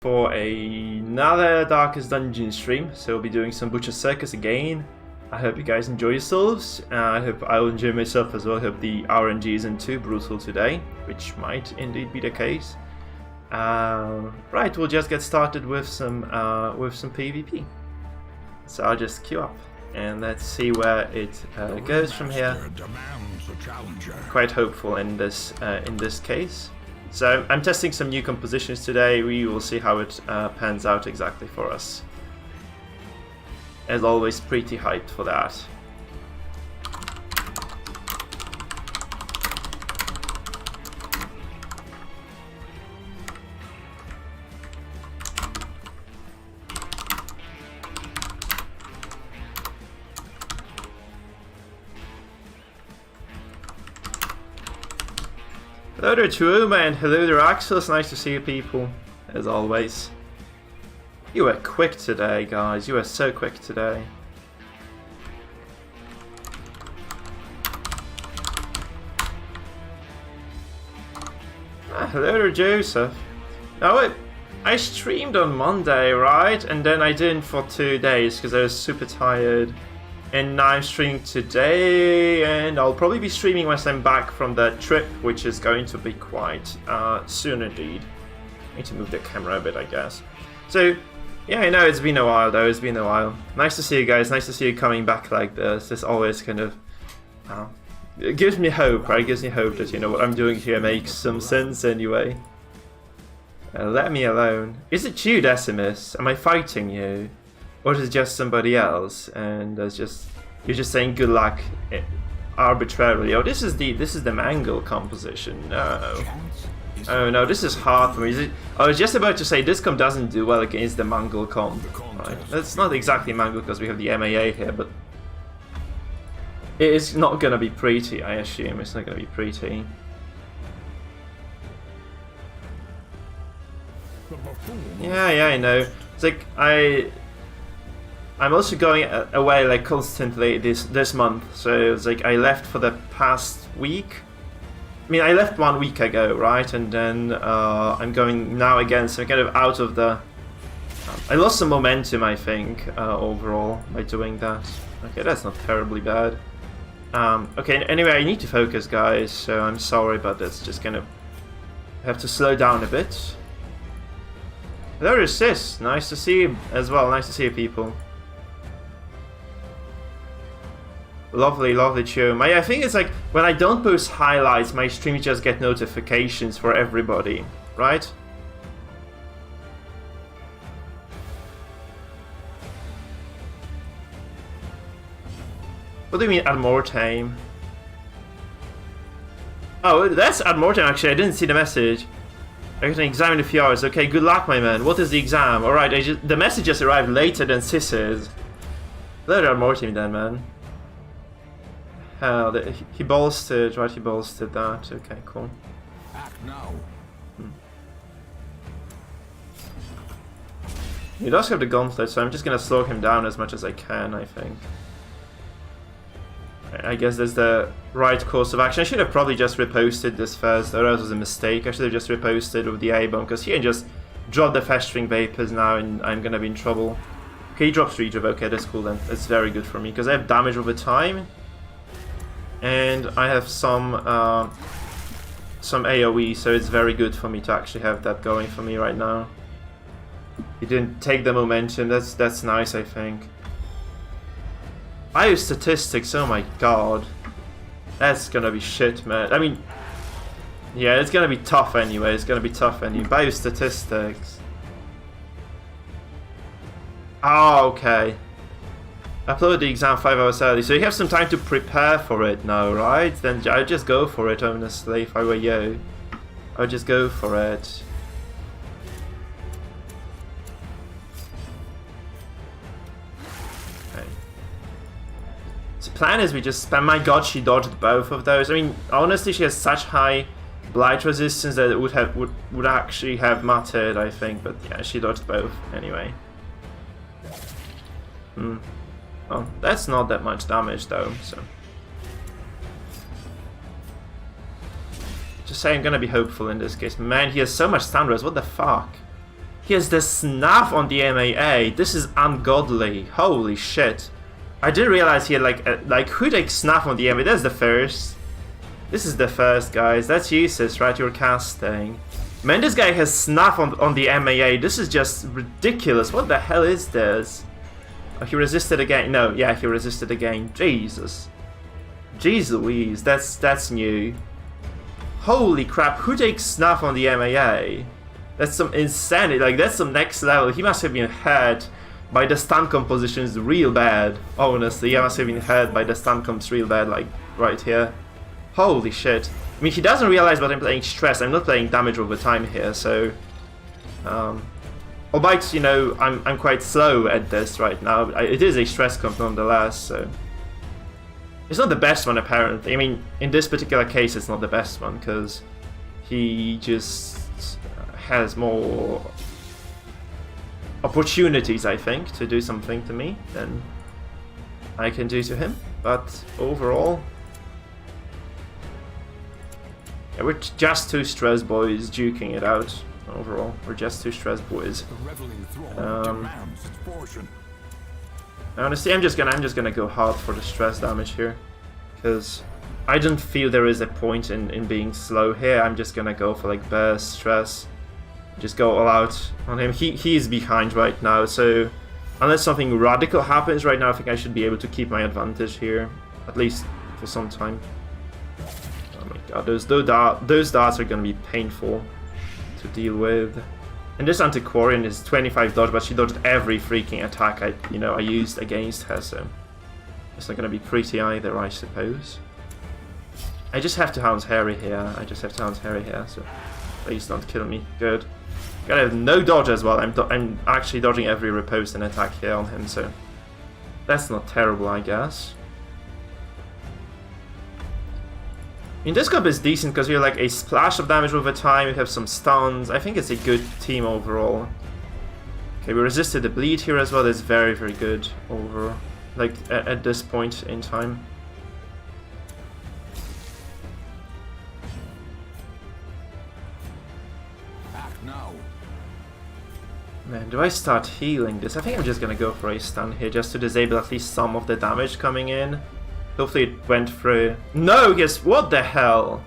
For another Darkest Dungeon stream. So we'll be doing some Butcher Circus again. I hope you guys enjoy yourselves. I hope I'll enjoy myself as well. I hope the RNG isn't too brutal today, which might indeed be the case. Right, we'll just get started with some PvP. So I'll just queue up and let's see where it goes from here. Quite hopeful in this case. So I'm testing some new compositions today. We will see how it pans out exactly for us. As always, pretty hyped for that. Hello there, Tuoma, and hello there, Axel. It's nice to see you people, as always. You were quick today, guys. You were so quick today. Hello there, Joseph. Now, I streamed on Monday, right? And then I didn't for 2 days because I was super tired. And now I'm streaming today, and I'll probably be streaming once I'm back from that trip, which is going to be quite soon indeed. I need to move the camera a bit, I guess. So, yeah, I know it's been a while though, it's been a while. Nice to see you guys, nice to see you coming back like this. This always kind of, it gives me hope, right? It gives me hope that, you know, what I'm doing here makes some sense anyway. Let me alone. Is it you, Decimus? Am I fighting you? Or is it just somebody else, and there's just you're just saying good luck arbitrarily? Oh, this is the Mangle composition. No, oh no, this is hard for me. I was just about to say this comp doesn't do well against the Mangle comp. Right? That's not exactly Mangle because we have the MAA here, but it is not gonna be pretty. I assume it's not gonna be pretty. Yeah, I know. It's like I'm also going away like constantly this month, so it's like I left for the past week. I mean, I left 1 week ago, right? And then I'm going now again, so I'm kind of out of the... I lost some momentum, I think, overall, by doing that. Okay, that's not terribly bad. Okay, anyway, I need to focus, guys, so I'm sorry, but that's just kind of... I have to slow down a bit. Hello, Sis. Nice to see you as well, nice to see you people. Lovely, lovely tune. I think it's like when I don't post highlights, my streams just get notifications for everybody, right? What do you mean ad mortem? Oh, that's ad mortem actually. I didn't see the message. I got an exam in a few hours. Okay, good luck, my man. What is the exam? All right, the message just arrived later than Sis's. Let ad mortem then, man. Hell, he bolstered, right? He bolstered that. Okay, cool. Act now. He does have the gauntlet, so I'm just gonna slow him down as much as I can, I think. I guess that's the right course of action. I should have probably just reposted this first, though that was a mistake. I should have just reposted with the A-bomb, because he can just drop the festering vapors now and I'm gonna be in trouble. Okay, he drops rejuve. Okay, that's cool then. That's very good for me, because I have damage over time. And I have some AoE, so it's very good for me to actually have that going for me right now. He didn't take the momentum. That's nice, I think. Biostatistics, oh my god. That's gonna be shit, man. I mean, yeah, it's gonna be tough anyway. It's gonna be tough anyway. Biostatistics. Oh, okay. Upload the exam 5 hours early, so you have some time to prepare for it now, right? Then I'd just go for it, honestly, if I were you. I would just go for it. Okay. So the plan is we just spam. My god, she dodged both of those. I mean, honestly, she has such high blight resistance that it would actually have mattered, I think. But yeah, she dodged both anyway. Well, that's not that much damage though, so... Just say I'm gonna be hopeful in this case. Man, he has so much stun res, what the fuck? He has the snuff on the MAA. This is ungodly. Holy shit. I didn't realize he had like who takes snuff on the MAA? That's the first. This is the first, guys. That's useless, right? You're casting. Man, this guy has snuff on the MAA. This is just ridiculous. What the hell is this? Oh, he resisted again. No, yeah, he resisted again. Jesus. Jeez Louise, that's new. Holy crap, who takes snuff on the MAA? That's some insanity, like that's some next level. He must have been hurt by the stun compositions real bad. Honestly, he must have been hurt by the stun comps real bad, like right here. Holy shit. I mean, he doesn't realize that I'm playing stress. I'm not playing damage over time here, so... albeit, you know, I'm quite slow at this right now. It is a stress comp nonetheless, so... It's not the best one, apparently. I mean, in this particular case, it's not the best one, because he just has more opportunities, I think, to do something to me than I can do to him. But overall, yeah, we're just two stress boys duking it out. Overall, we're just two stress boys. Honestly, I'm just gonna go hard for the stress damage here, because I don't feel there is a point in being slow here. I'm just gonna go for like burst stress, just go all out on him. He is behind right now, so unless something radical happens right now, I think I should be able to keep my advantage here, at least for some time. Oh my god, those darts are gonna be painful to deal with. And this Antiquarian is 25 dodge, but she dodged every freaking attack I used against her, so it's not gonna be pretty either, I suppose. I just have to Hound's Harry here. So please don't kill me. Good. Gotta have no dodge as well. I'm actually dodging every riposte and attack here on him, so that's not terrible, I guess. I mean, this comp is decent because we have like a splash of damage over time, we have some stuns. I think it's a good team overall. Okay, we resisted the bleed here as well. That's very, very good over, like, at this point in time. Act now. Man, do I start healing this? I think I'm just gonna go for a stun here just to disable at least some of the damage coming in. Hopefully it went through. No, yes, what the hell?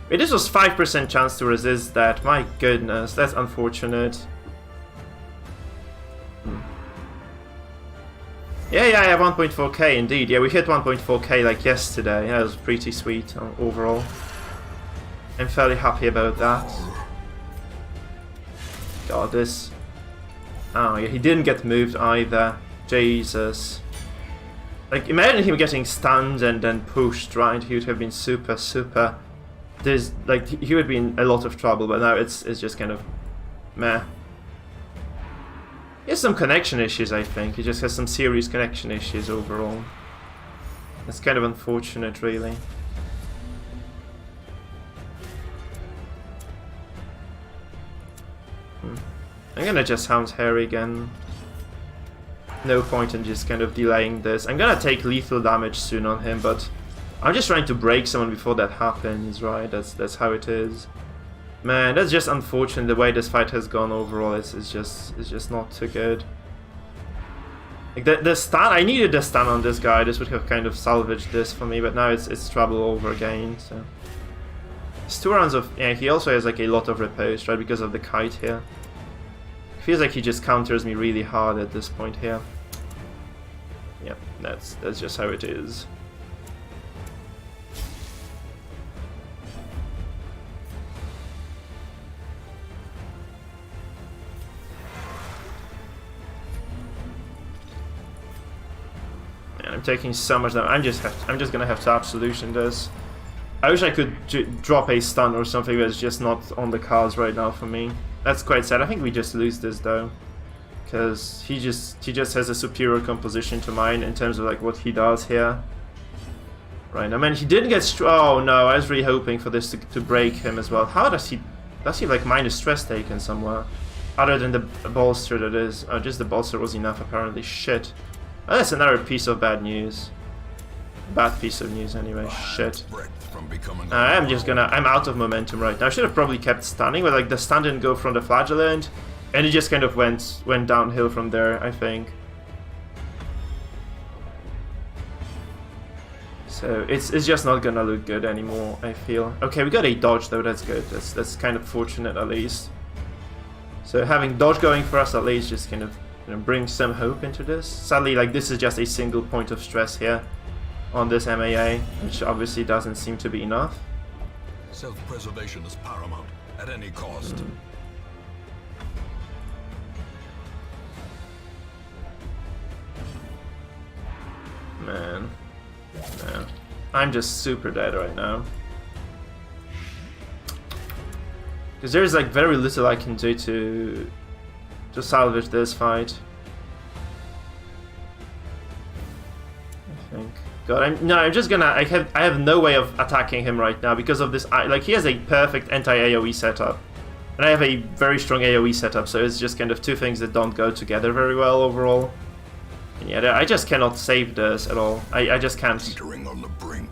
Wait, this was 5% chance to resist that. My goodness, that's unfortunate. Yeah, I have 1.4k indeed. Yeah, we hit 1.4k like yesterday. That was pretty sweet overall. I'm fairly happy about that. God, this... Oh yeah, he didn't get moved either. Jesus. Like, imagine him getting stunned and then pushed, right? He would have been super... There's, like, he would be in a lot of trouble, but now it's just kind of... meh. He has some connection issues, I think. He just has some serious connection issues overall. It's kind of unfortunate, really. I'm gonna just Hound's Harry again. No point in just kind of delaying this. I'm gonna take lethal damage soon on him, but I'm just trying to break someone before that happens, right? That's how it is. Man, that's just unfortunate the way this fight has gone overall. It's just not too good. Like the stun, I needed the stun on this guy. This would have kind of salvaged this for me, but now it's trouble over again. So it's 2 rounds of... Yeah, he also has like a lot of riposte, right? Because of the kite here. Feels like he just counters me really hard at this point here. Yep, that's just how it is. Man, I'm taking so much damage. I'm just gonna have to absolution this. I wish I could drop a stun or something, but it's just not on the cards right now for me. That's quite sad. I think we just lose this though, because he just has a superior composition to mine in terms of like what he does here. Right, I mean he didn't get oh no, I was really hoping for this to break him as well. How does he like minus stress taken somewhere? Other than the bolster that is. Oh, just the bolster was enough apparently. Shit. Oh, that's another piece of bad news. Bad piece of news anyway. Shit. I'm out of momentum right now. I should have probably kept stunning, but like the stun didn't go from the flagellant. And it just kind of went downhill from there, I think. So it's just not gonna look good anymore, I feel. Okay, we got a dodge though, that's good. That's kind of fortunate at least. So having dodge going for us at least just kind of, you know, brings some hope into this. Sadly, like, this is just a single point of stress here on this MAA, which obviously doesn't seem to be enough. Self-preservation is paramount at any cost. Man. Yeah. I'm just super dead right now. Because there's like very little I can do to salvage this fight. I think. God, I'm just gonna. I have no way of attacking him right now because of this. Like, he has a perfect anti-AoE setup, and I have a very strong AoE setup. So it's just kind of two things that don't go together very well overall. And yeah, I just cannot save this at all. I just can't. Teetering on the brink,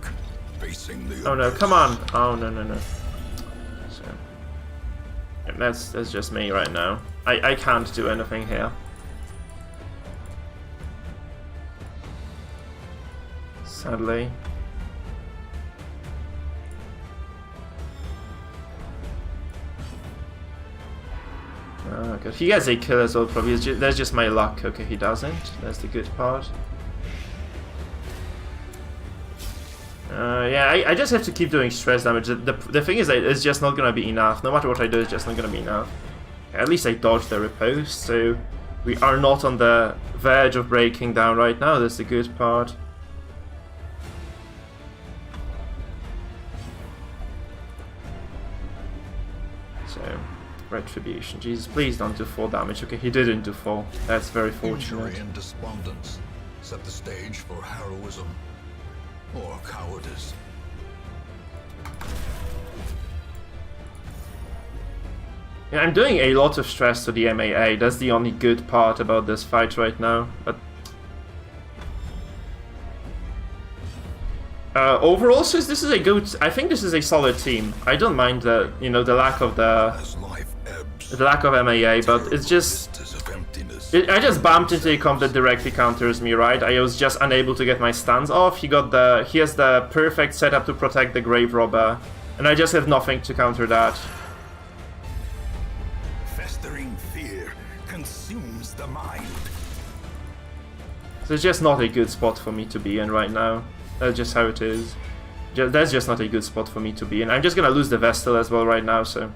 facing the Oh no! Come on! Oh no! So, yeah, that's just me right now. I can't do anything here. Sadly. Oh god, he gets a kill as well probably. That's just my luck. Okay, he doesn't. That's the good part. Yeah, I just have to keep doing stress damage. The thing is that it's just not gonna be enough. No matter what I do, it's just not gonna be enough. At least I dodged the riposte, so we are not on the verge of breaking down right now. That's the good part. So, retribution. Jesus, please don't do 4 damage. Okay, he didn't do 4. That's very fortunate. Injury and despondence set the stage for heroism or cowardice. Yeah, I'm doing a lot of stress to the MAA. That's the only good part about this fight right now. But overall, since this is a good, I think this is a solid team. I don't mind the, you know, the lack of MAA, but it's just, I just bumped into a comp that directly counters me, right? I was just unable to get my stuns off. He has the perfect setup to protect the Grave Robber, and I just have nothing to counter that. Festering fear consumes the mind. So it's just not a good spot for me to be in right now. That's just how it is. That's just not a good spot for me to be in. I'm just gonna lose the Vestal as well right now, so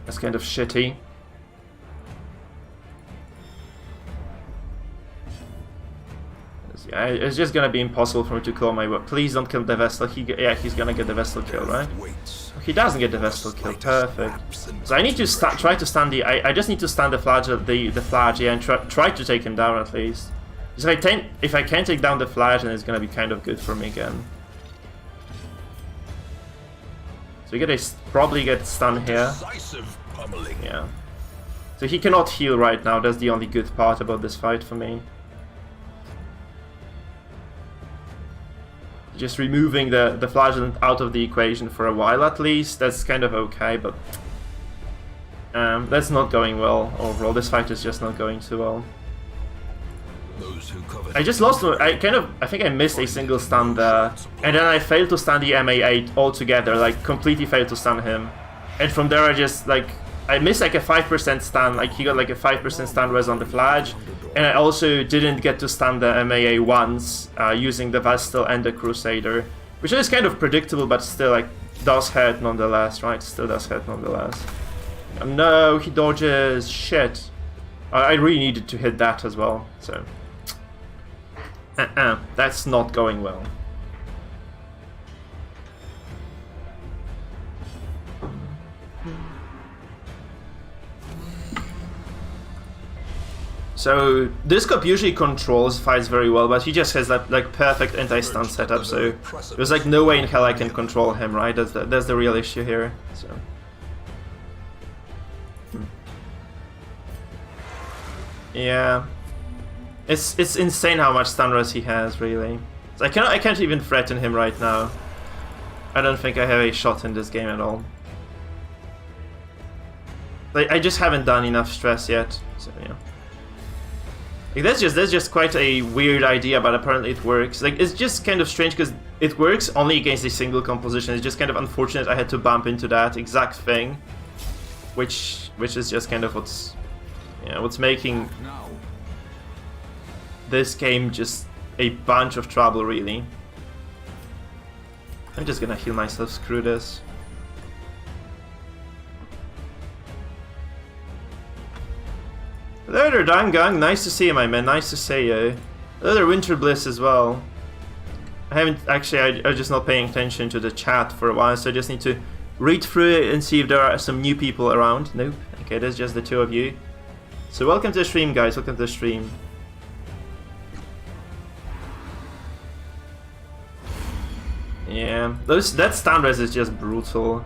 that's kind of shitty. Yeah, it's just gonna be impossible for me to kill my... Please don't kill the Vestal. Yeah, he's gonna get the Vestal kill, right? He doesn't get the Vestal kill. Perfect. So I need to try to stand the... I just need to stand the Flage, yeah, and try to take him down at least. If I can take down the Flash, then it's gonna be kind of good for me again. So we probably get stunned here. Yeah. So he cannot heal right now. That's the only good part about this fight for me. Just removing the Flagellant out of the equation for a while at least. That's kind of okay, but that's not going well overall. This fight is just not going too well. I just lost. I think I missed a single stun there, and then I failed to stun the MA8 altogether. Like, completely failed to stun him, and from there I just I missed like a 5% stun. Like, he got like a 5% stun res on the Flage, and I also didn't get to stun the MAA once using the Vestal and the Crusader, which is kind of predictable, but still like does hurt nonetheless, right? Still does hurt nonetheless. No, he dodges. Shit. I really needed to hit that as well. So. That's not going well. So this cop usually controls fights very well, but he just has that like perfect anti-stun setup, so there's like no way in hell I can control him, right? That's the real issue here. So. Yeah. It's insane how much stun res he has, really. So I can't even threaten him right now. I don't think I have a shot in this game at all. I just haven't done enough stress yet, so yeah. Like, that's just quite a weird idea, but apparently it works. Like, it's just kind of strange because it works only against a single composition. It's just kind of unfortunate I had to bump into that exact thing, which is just kind of what's making this game just a bunch of trouble, really. I'm just gonna heal myself. Screw this. Hello there, Dangang. Nice to see you, my man. Nice to see you. Hello there, Winter Bliss as well. I haven't actually. I'm just not paying attention to the chat for a while, so I just need to read through it and see if there are some new people around. Nope. Okay, there's just the two of you. So welcome to the stream, guys. Welcome to the stream. Yeah, that stand res is just brutal.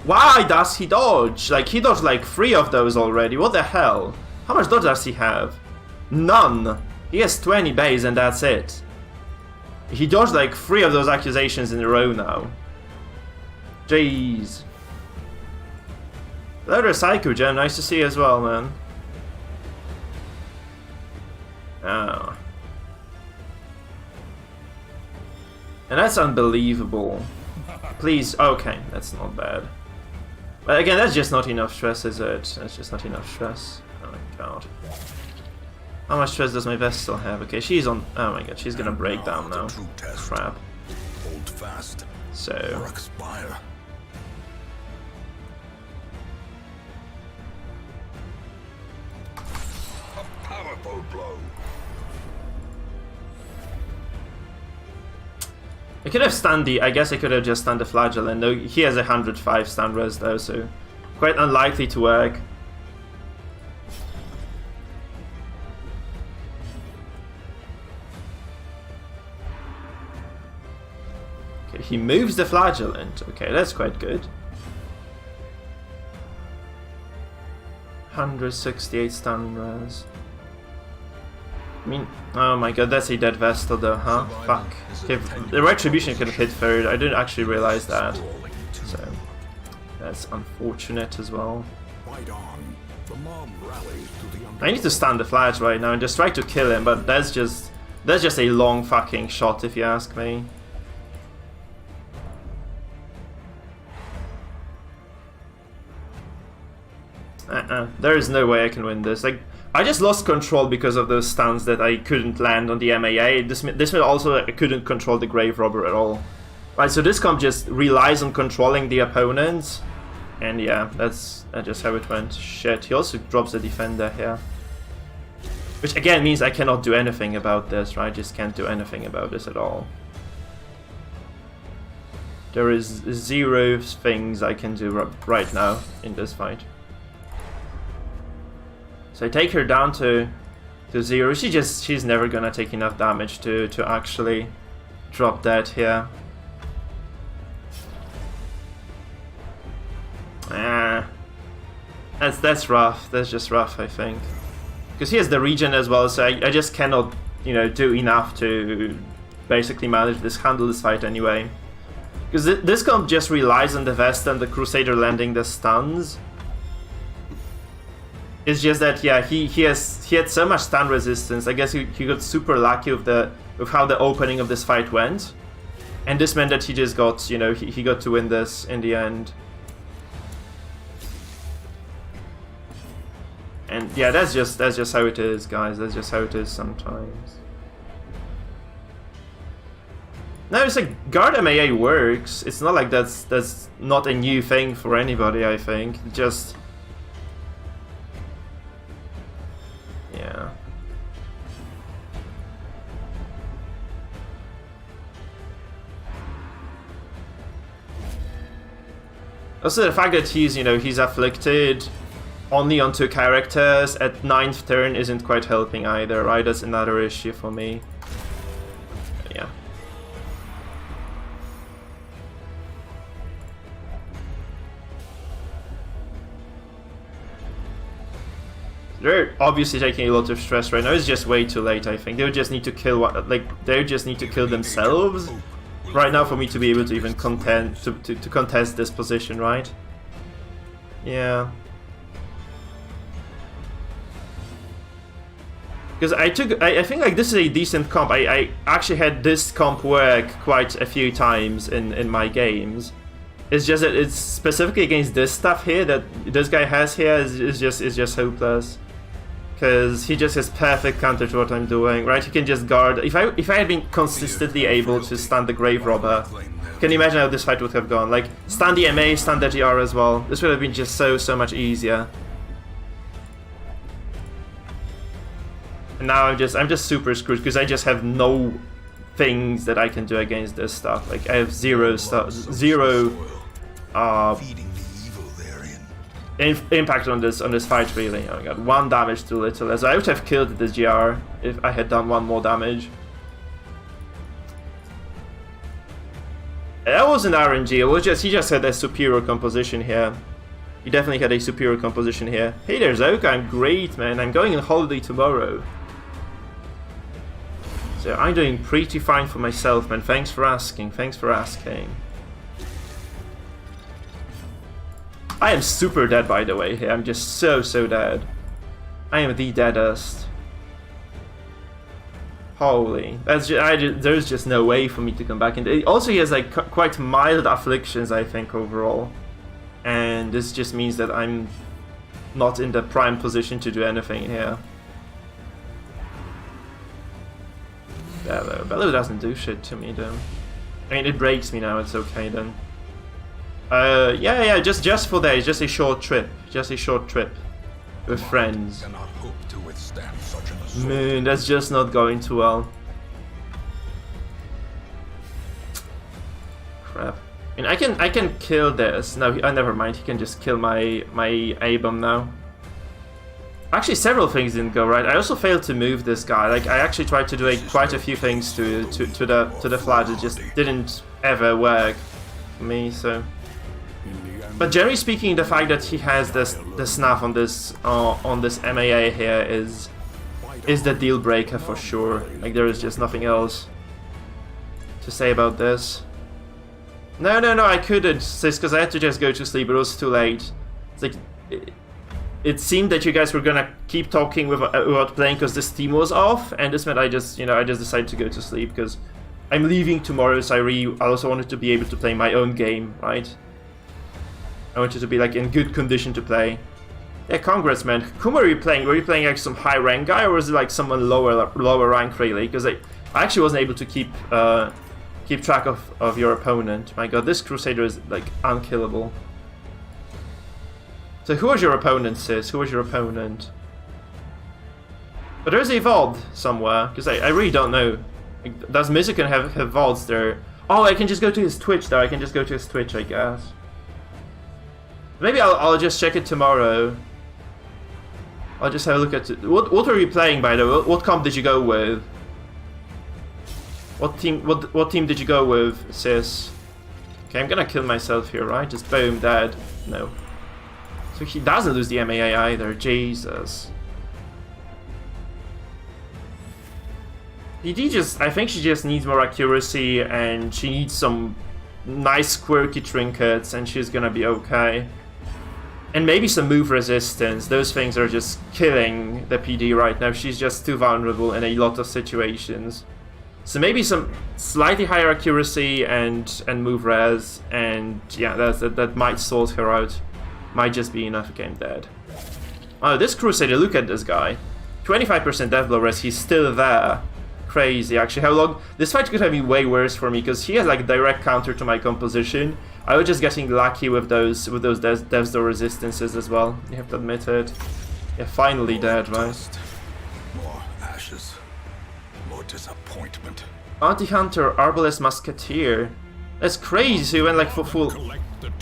Why does he dodge? Like, he dodged like 3 of those already. What the hell? How much dodge does he have? None. He has 20 base and that's it. He dodged like 3 of those accusations in a row now. Jeez. Hello there, Psycho Gem. Nice to see you as well, man. Oh. And that's unbelievable. Please, okay, that's not bad. But again, that's just not enough stress, is it? That's just not enough stress. Oh my god. How much stress does my vest still have? Okay, she's on. Oh my god, she's gonna break down now. Crap. Hold fast. So. Or expire. A powerful blow. I could have stunned the. I guess I could have just stunned the Flagellant. No, he has 105 stun res though, so quite unlikely to work. Okay, he moves the Flagellant. Okay, that's quite good. 168 stun res. I mean, oh my god, that's a dead Vestal though, huh? Fuck. Okay, the Retribution could have hit third, I didn't actually realize that. So, that's unfortunate as well. I need to stun the Flash right now and just try to kill him, but that's just a long fucking shot if you ask me. There is no way I can win this. Like, I just lost control because of those stuns that I couldn't land on the MAA. This meant also I couldn't control the Grave Robber at all. Right, so this comp just relies on controlling the opponents. And yeah, that's just how it went. Shit, he also drops the Defender here. Which again means I cannot do anything about this, right? I just can't do anything about this at all. There is 0 things I can do right now in this fight. So I take her down to 0. She's never gonna take enough damage to actually drop that here. That's rough. That's just rough, I think. Because he has the regen as well, so I just cannot, you know, do enough to basically handle this fight anyway. Because this comp just relies on the Vest and the Crusader landing the stuns. It's just that, yeah, he had so much stun resistance. I guess he got super lucky with how the opening of this fight went, and this meant that he just got, you know, he got to win this in the end. And yeah, that's just how it is, guys. That's just how it is sometimes. No, it's like guard MAA works. It's not like that's not a new thing for anybody. I think just. Yeah. Also, the fact that he's afflicted only on 2 characters at 9th turn isn't quite helping either, right? That's another issue for me. Yeah. They're obviously taking a lot of stress right now. It's just way too late, I think. They would just need to kill they would just need to kill themselves right now for me to be able to even to contest this position, right? Yeah. Because I think like this is a decent comp. I actually had this comp work quite a few times in my games. It's just that it's specifically against this stuff here that this guy has here is just hopeless. Because he just has perfect counter to what I'm doing, right? He can just guard. If I had been consistently able to stand the Grave Robber, can you imagine how this fight would have gone? Like, stand the MA, stand the GR as well. This would have been just so much easier. And now I'm just super screwed because I just have no things that I can do against this stuff. Like I have zero impact on this fight really. Oh my god, 1 damage too little. As I would have killed this GR if I had done 1 more damage. That wasn't RNG. It was just he just had a superior composition here. He definitely had a superior composition here. Hey there's Oka, I'm great, man. I'm going on holiday tomorrow. So I'm doing pretty fine for myself, man. Thanks for asking. Thanks for asking. I am super dead, by the way. Here, I'm just so dead. I am the deadest. Holy, there's just no way for me to come back. And also, he has like quite mild afflictions, I think, overall. And this just means that I'm not in the prime position to do anything here. Bellow doesn't do shit to me though. I mean, it breaks me now, it's okay then. Yeah, just for days, just a short trip. Just a short trip. With friends. Man, that's just not going too well. Crap. I mean, I can kill this. No, never mind, he can just kill my A-bomb now. Actually, several things didn't go right. I also failed to move this guy. Like, I actually tried to do quite a few things to the flag. It just didn't ever work for me. So, but generally speaking, the fact that he has the snuff on this MAA here is the deal breaker for sure. Like, there is just nothing else to say about this. No, I couldn't, sis, because I had to just go to sleep. But it was too late. It's like. It seemed that you guys were gonna keep talking about playing because the Steam was off, and this meant I just decided to go to sleep because I'm leaving tomorrow. So I also wanted to be able to play my own game, right? I wanted to be like in good condition to play. Yeah, congrats, man. Whom were you playing? Were you playing like some high rank guy, or was it like someone lower rank really? Because I actually wasn't able to keep track of your opponent. My god, this Crusader is like unkillable. So who was your opponent, sis? Who was your opponent? But there's a vault somewhere, because I really don't know. Like, does Mizukin have vaults there? Oh, I can just go to his Twitch though. I can just go to his Twitch, I guess. Maybe I'll just check it tomorrow. I'll just have a look at it. What are you playing, by the way? What comp did you go with? What team did you go with, sis? Okay, I'm gonna kill myself here, right? Just boom, dead. No. So he doesn't lose the MAA either, Jesus. I think she just needs more accuracy and she needs some nice quirky trinkets and she's gonna be okay. And maybe some move resistance. Those things are just killing the PD right now. She's just too vulnerable in a lot of situations. So maybe some slightly higher accuracy and move res, and yeah, that might sort her out. Might just be enough. Okay, I'm dead. Oh, this Crusader, look at this guy. 25% death blow res, he's still there. Crazy, actually. How long? This fight could have been way worse for me, because he has like direct counter to my composition. I was just getting lucky with those death door resistances as well. You have to admit it. Yeah, finally dead, right? More ashes. More disappointment. Bounty Hunter, Arbalest Musketeer. That's crazy, so you went like for full...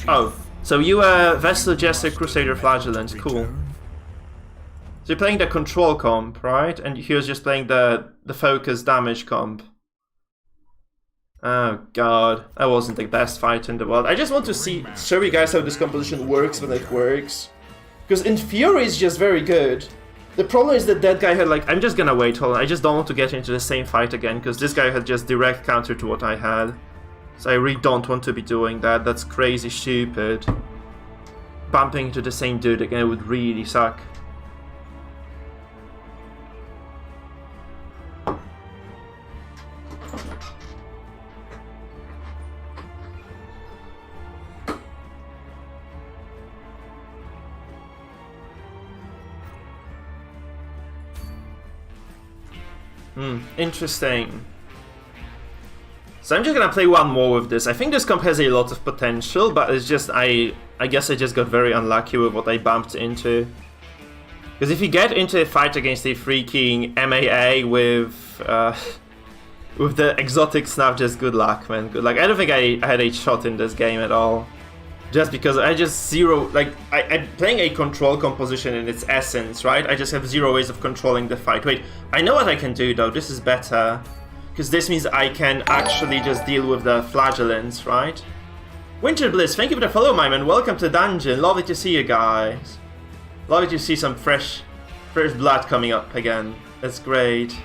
Oh. So you Vestal Jester Crusader Flagellant, cool. So you're playing the control comp, right? And he was just playing the focus damage comp. Oh god, that wasn't the best fight in the world. I just want to show you guys how this composition works when it works. Because in theory it's just very good. The problem is that guy had like... I'm just gonna wait, hold on. I just don't want to get into the same fight again, because this guy had just direct counter to what I had. So I really don't want to be doing that. That's crazy stupid. Bumping into the same dude again would really suck. Interesting. So I'm just gonna play one more with this. I think this comp has a lot of potential, but it's just I guess I just got very unlucky with what I bumped into. Because if you get into a fight against a freaking MAA with the exotic snap, just good luck, man. Good luck. I don't think I had a shot in this game at all. Just because I just zero, like, I'm playing a control composition in its essence, right? I just have zero ways of controlling the fight. Wait, I know what I can do though, this is better. Because this means I can actually just deal with the flagellants, right? Winter Bliss, thank you for the follow, my man. Welcome to Dungeon, lovely to see you guys. Lovely to see some fresh blood coming up again. That's great.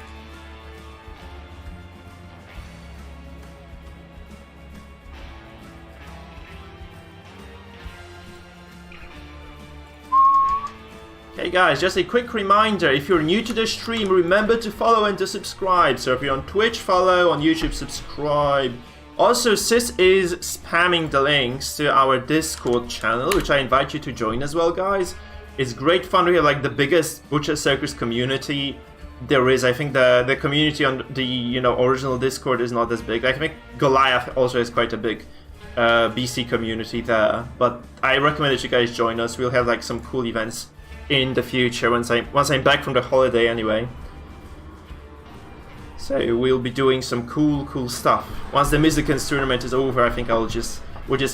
Hey guys, just a quick reminder, if you're new to the stream, remember to follow and to subscribe. So if you're on Twitch, follow, on YouTube, subscribe. Also, CEST is spamming the links to our Discord channel, which I invite you to join as well, guys. It's great fun. We have like the biggest Butcher Circus community there is. I think the community on the original Discord is not as big. I think Goliath also has quite a big BC community there. But I recommend that you guys join us. We'll have like some cool events in the future once I'm back from the holiday anyway. So we'll be doing some cool stuff. Once the Mizikans tournament is over, I think we'll just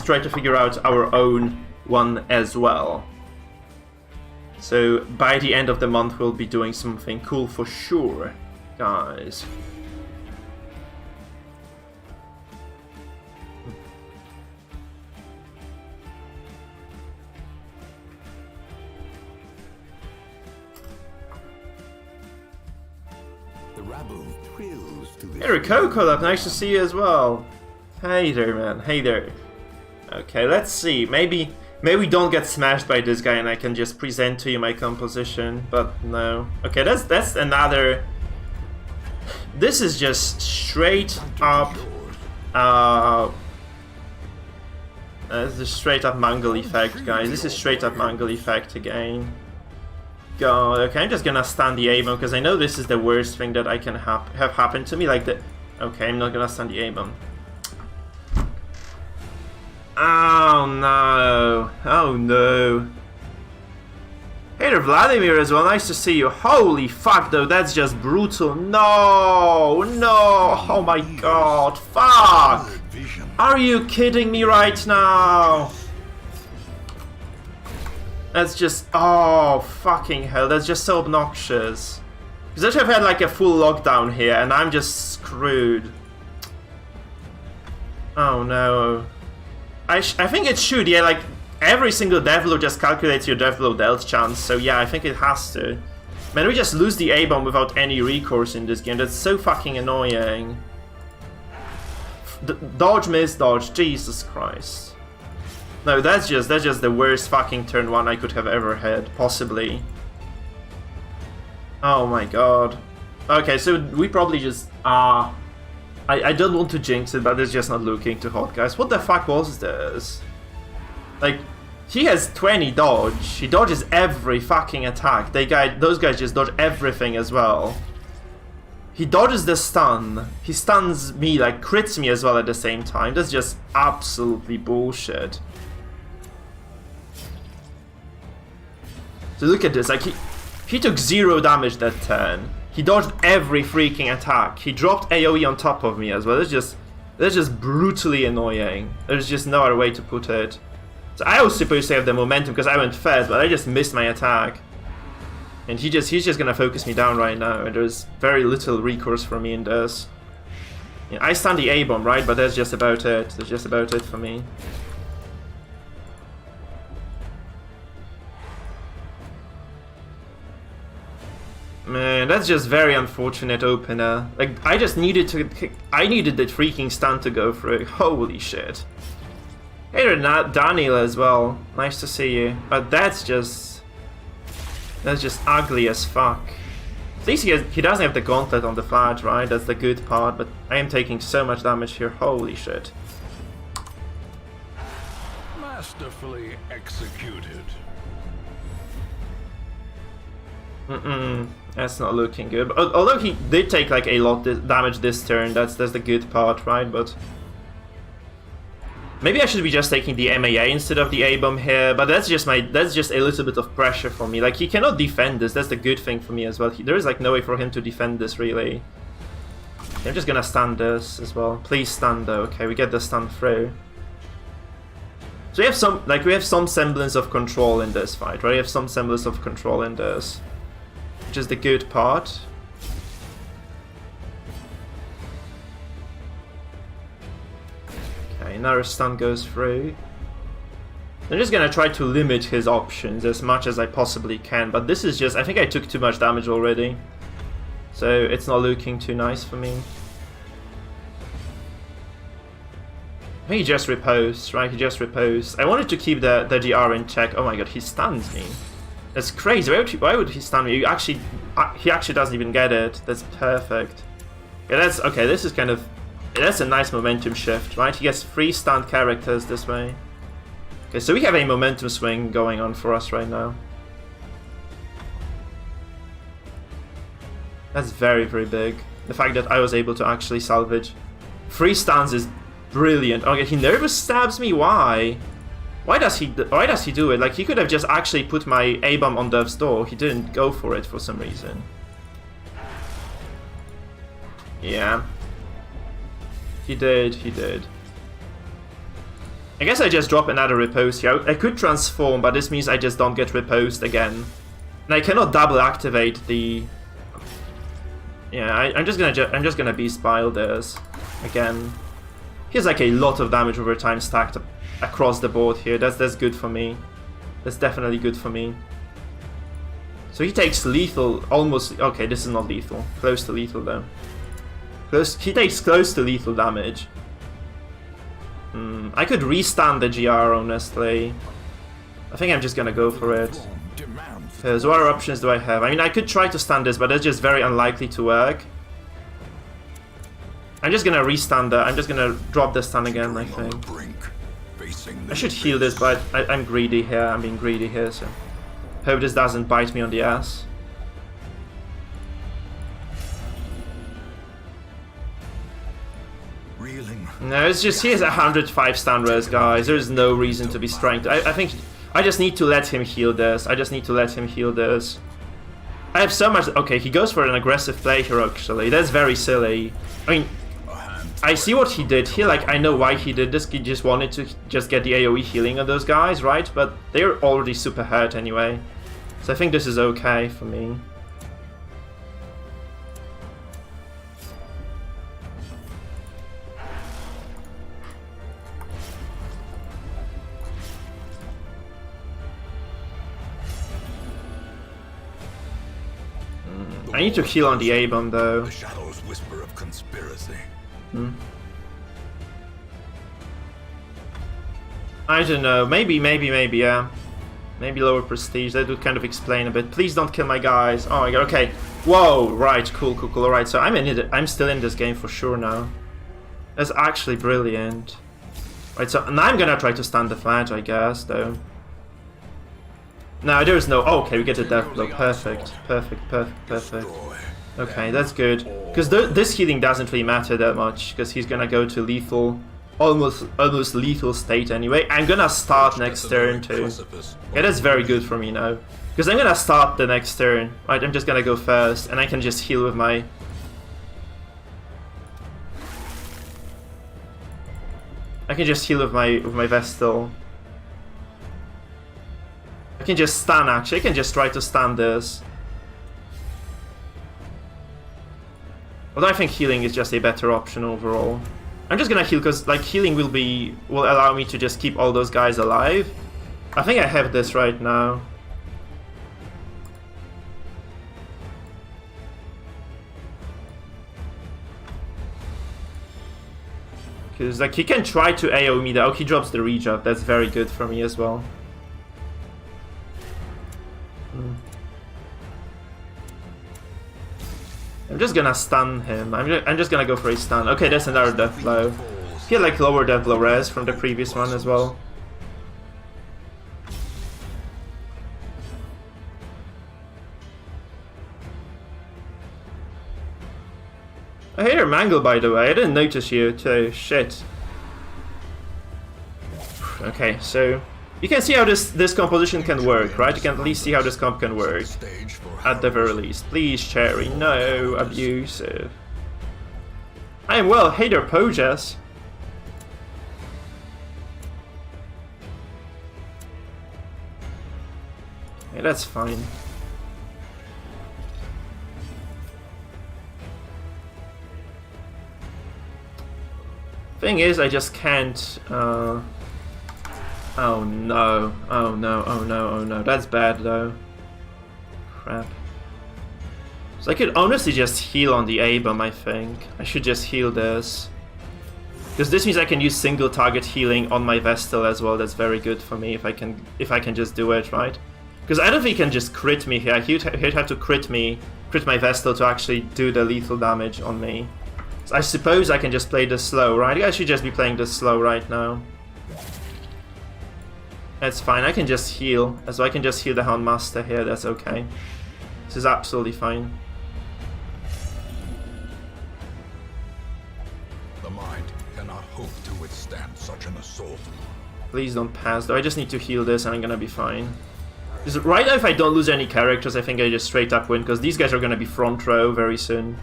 try to figure out our own one as well. So by the end of the month we'll be doing something cool for sure, guys. Hey Coco, nice to see you as well. Hey there, man. Hey there. Okay, let's see. Maybe we don't get smashed by this guy and I can just present to you my composition, but no. Okay, that's another. This is just straight up. This is straight up Mongol effect, guys. This is straight up Mongol effect again. God, okay, I'm just gonna stun the A-bomb because I know this is the worst thing that I can have happened to me. Like the. Okay, I'm not gonna stun the A-bomb. Oh no! Oh no! Hey there, Vladimir as well. Nice to see you. Holy fuck, though, that's just brutal. No, no! Oh my god! Fuck! Are you kidding me right now? That's just, oh fucking hell, that's just so obnoxious. Because I should have had like a full lockdown here and I'm just screwed. Oh no. I think it should, yeah, like every single death blow just calculates your death blow dealt chance, so yeah, I think it has to. Man, we just lose the A-bomb without any recourse in this game, that's so fucking annoying. Dodge, miss, dodge, Jesus Christ. No, that's just the worst fucking turn one I could have ever had, possibly. Oh my god. Okay, so we probably just I don't want to jinx it, but it's just not looking too hot, guys. What the fuck was this? Like, he has 20 dodge. He dodges every fucking attack. Those guys just dodge everything as well. He dodges the stun. He stuns me, like crits me as well at the same time. That's just absolutely bullshit. So look at this, like he took 0 damage that turn. He dodged every freaking attack. He dropped AoE on top of me as well. That's just brutally annoying. There's just no other way to put it. So I was supposed to have the momentum because I went first, but I just missed my attack. And he's just gonna focus me down right now, and there's very little recourse for me in this. Yeah, I stun the A-bomb, right? But that's just about it. That's just about it for me. Man, that's just very unfortunate opener. Like, I needed the freaking stun to go through. Holy shit. Hey there, Daniel as well. Nice to see you. But that's just ugly as fuck. At least he doesn't have the gauntlet on the flash, right? That's the good part. But I am taking so much damage here. Holy shit. Masterfully executed. That's not looking good. Although he did take like a lot of damage this turn, that's the good part, right? But maybe I should be just taking the MAA instead of the A-bomb here. But that's just a little bit of pressure for me. Like, he cannot defend this. That's the good thing for me as well. There is like no way for him to defend this really. I'm just gonna stun this as well. Please stun though. Okay, we get the stun through. So we have some semblance of control in this fight, right? We have some semblance of control in this, which is the good part. Okay, another stun goes through. I'm just gonna try to limit his options as much as I possibly can, but this is just, I think I took too much damage already, so it's not looking too nice for me. I think he just riposed, right? He just riposed. I wanted to keep the GR in check. Oh my god, he stuns me. That's crazy. Why would he stun me? He actually doesn't even get it. That's perfect. Yeah, that's okay. This is kind of, that's a nice momentum shift, right? He gets 3 stunned characters this way. Okay, so we have a momentum swing going on for us right now. That's very, very big. The fact that I was able to actually salvage 3 stuns is brilliant. Okay, he nervous stabs me. Why? Why does he do it? Like, he could have just actually put my A-bomb on Death's door. He didn't go for it for some reason. Yeah. He did. I guess I just drop another riposte here. I could transform, but this means I just don't get riposed again. And I cannot double activate the... Yeah, I'm just gonna Beast Bile this again. He has like a lot of damage over time stacked across the board here. That's good for me. That's definitely good for me. So he takes lethal, almost. Okay, this is not lethal. Close to lethal though. He takes close to lethal damage. I could re-stun the GR honestly. I think I'm just gonna go for it. Because what other options do I have? I mean, I could try to stun this, but that's just very unlikely to work. I'm just gonna re-stun that. I'm just gonna drop the stun again, I think. I should heal this, but I'm greedy here. I'm being greedy here, so hope this doesn't bite me on the ass. No, it's just he has 105 stun res, guys. There's no reason to be strength. I think I just need to let him heal this. I have so much. Okay, he goes for an aggressive play here. Actually, that's very silly. I mean, I see what he did here. Like, I know why he did this. He just wanted to just get the AoE healing of those guys, right? But they're already super hurt anyway. So I think this is okay for me. I need to heal on the A-bomb though. The shadows whisper of conspiracy. I don't know. Maybe, yeah. Maybe lower prestige. That would kind of explain a bit. Please don't kill my guys. Oh my god. Okay. Whoa. Right. Cool. Alright. So I'm in it. I'm still in this game for sure now. That's actually brilliant. Right. So now I'm gonna try to stand the flange, I guess, though. No, there's no... Oh, okay, we get a death blow. Perfect. Okay, that's good. Because this healing doesn't really matter that much, because he's gonna go to lethal... Almost lethal state anyway. I'm gonna start next turn too. Yeah, that's very good for me now. Because I'm gonna start the next turn. Right, I'm just gonna go first, and I can just heal with my... I can just heal with my Vestal. I can just stun, actually. I can just try to stun this. Although I think healing is just a better option overall. I'm just gonna heal because like healing will allow me to just keep all those guys alive. I think I have this right now. Because, like, he can try to AoE me there. Oh, he drops the rejump. That's very good for me as well. I'm just gonna stun him. I'm just gonna go for a stun. Okay, that's another death blow. He had, like, lower death blow res from the previous one as well. I hate your mangle, by the way. I didn't notice you too. Shit. Okay, so you can see how this composition can work, right? You can at least see how this comp can work. At the very least. Please, Cherry. No, abusive. I am well. Hey there, Pojas. Yeah, that's fine. Thing is, I just can't. Oh no! Oh no! Oh no! Oh no! That's bad though. Crap. So I could honestly just heal on the A-bomb. I think I should just heal this, because this means I can use single target healing on my Vestal as well. That's very good for me if I can just do it right. Because I don't think he can just crit me here. He'd have to crit my Vestal to actually do the lethal damage on me. So I suppose I can just play this slow, right? I should just be playing this slow right now. That's fine, I can just heal. So I can just heal the Houndmaster here, that's okay. This is absolutely fine. The mind cannot hope to withstand such an assault. Please don't pass, though. I just need to heal this and I'm gonna be fine. Because right now, if I don't lose any characters, I think I just straight up win, because these guys are gonna be front row very soon.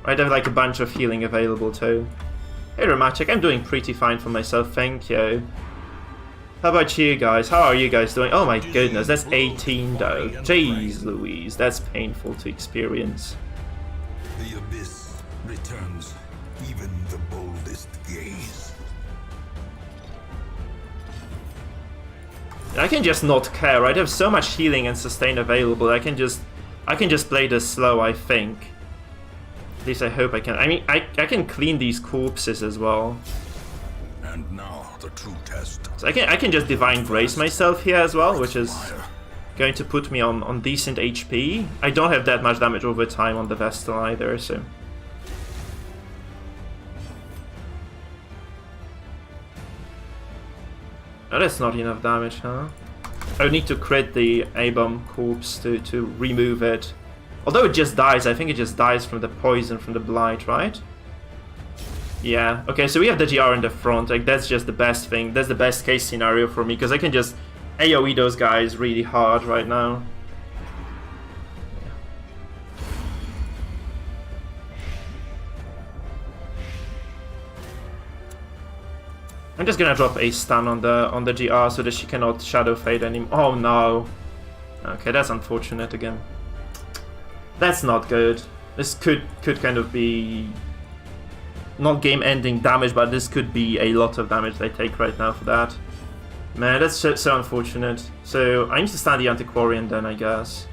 I have like a bunch of healing available too. Hey Romatic, I'm doing pretty fine for myself, thank you. How about you guys? How are you guys doing? Oh my goodness, that's 18 though. Jeez Louise, that's painful to experience. The abyss returns even the boldest gaze. I can just not care, right? I have so much healing and sustain available. I can just play this slow, I think. At least I hope I can. I mean, I can clean these corpses as well. And now the true test. So I can just Divine Grace myself here as well, which is going to put me on decent HP. I don't have that much damage over time on the Vestal either, so. Oh, that's not enough damage, huh? I would need to crit the A-bomb corpse to remove it. Although it just dies, I think it just dies from the poison, from the blight, right? Yeah, okay, so we have the GR in the front, like that's just the best thing, that's the best case scenario for me, because I can just AoE those guys really hard right now. I'm just gonna drop a stun on the GR so that she cannot Shadow Fade anymore. Oh no! Okay, that's unfortunate again. That's not good. This could kind of be not game-ending damage, but this could be a lot of damage they take right now for that. Man, that's so unfortunate. So I need to stun the Antiquarian then, I guess.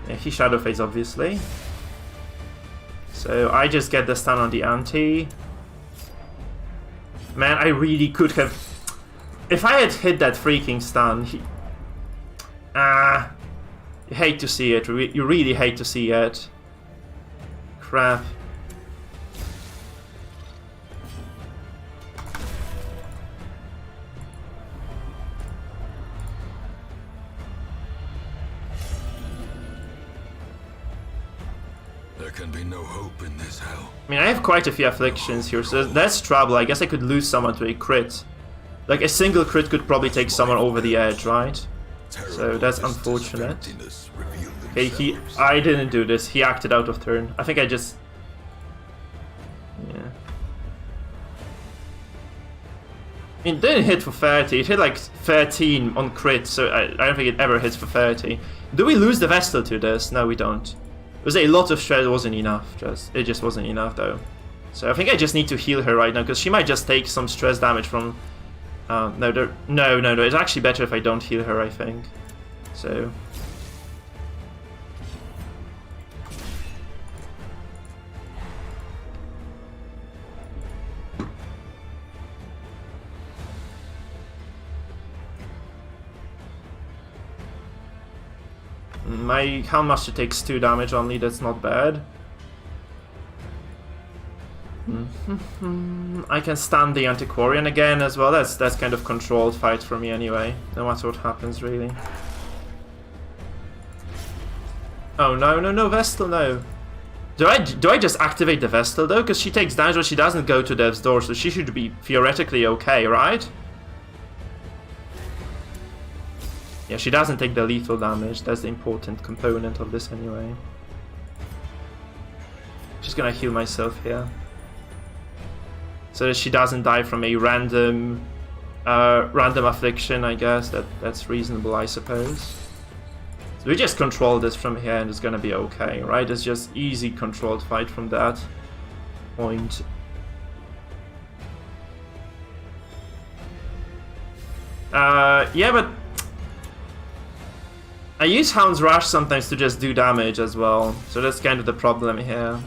Yeah, he Shadow Fades, obviously. So I just get the stun on the Anti. Man, I really could have... If I had hit that freaking stun, you hate to see it. You really hate to see it. Crap. There can be no hope in this hell. I mean, I have quite a few afflictions here, so that's trouble. I guess I could lose someone to a crit. Like, a single crit could probably take someone over the edge, right? So that's unfortunate. Okay, I didn't do this. He acted out of turn. I think I just... Yeah. It didn't hit for 30. It hit like 13 on crit, so I don't think it ever hits for 30. Do we lose the Vestal to this? No, we don't. It was a lot of stress. It wasn't enough. It just wasn't enough though. So I think I just need to heal her right now, because she might just take some stress damage from... no, it's actually better if I don't heal her, I think. So... My Houndmaster takes 2 damage only, that's not bad. I can stun the Antiquarian again as well, that's kind of controlled fight for me anyway, no matter what happens really. Oh no, Vestal, no. Do I just activate the Vestal though? Because she takes damage but she doesn't go to Death's Door, so she should be theoretically okay, right? Yeah, she doesn't take the lethal damage, that's the important component of this anyway. Just gonna heal myself here. So that she doesn't die from a random affliction, I guess. That's reasonable, I suppose. So we just control this from here and it's gonna be okay, right? It's just easy controlled fight from that point. Yeah, but I use Hound's Rush sometimes to just do damage as well, so that's kind of the problem here.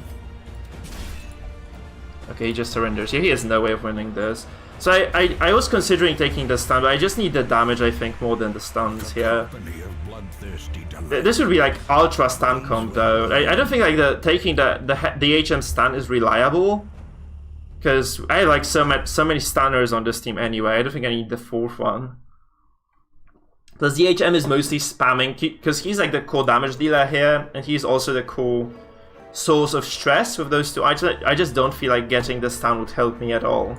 Okay, he just surrenders. Yeah, he has no way of winning this. So I was considering taking the stun, but I just need the damage, I think, more than the stuns here. This would be like ultra stun comp though. I don't think like taking the HM stun is reliable, because I like so many stunners on this team anyway. I don't think I need the 4th one. Plus the HM is mostly spamming, because he's like the core damage dealer here, and he's also the core source of stress with those two. I just don't feel like getting the stun would help me at all.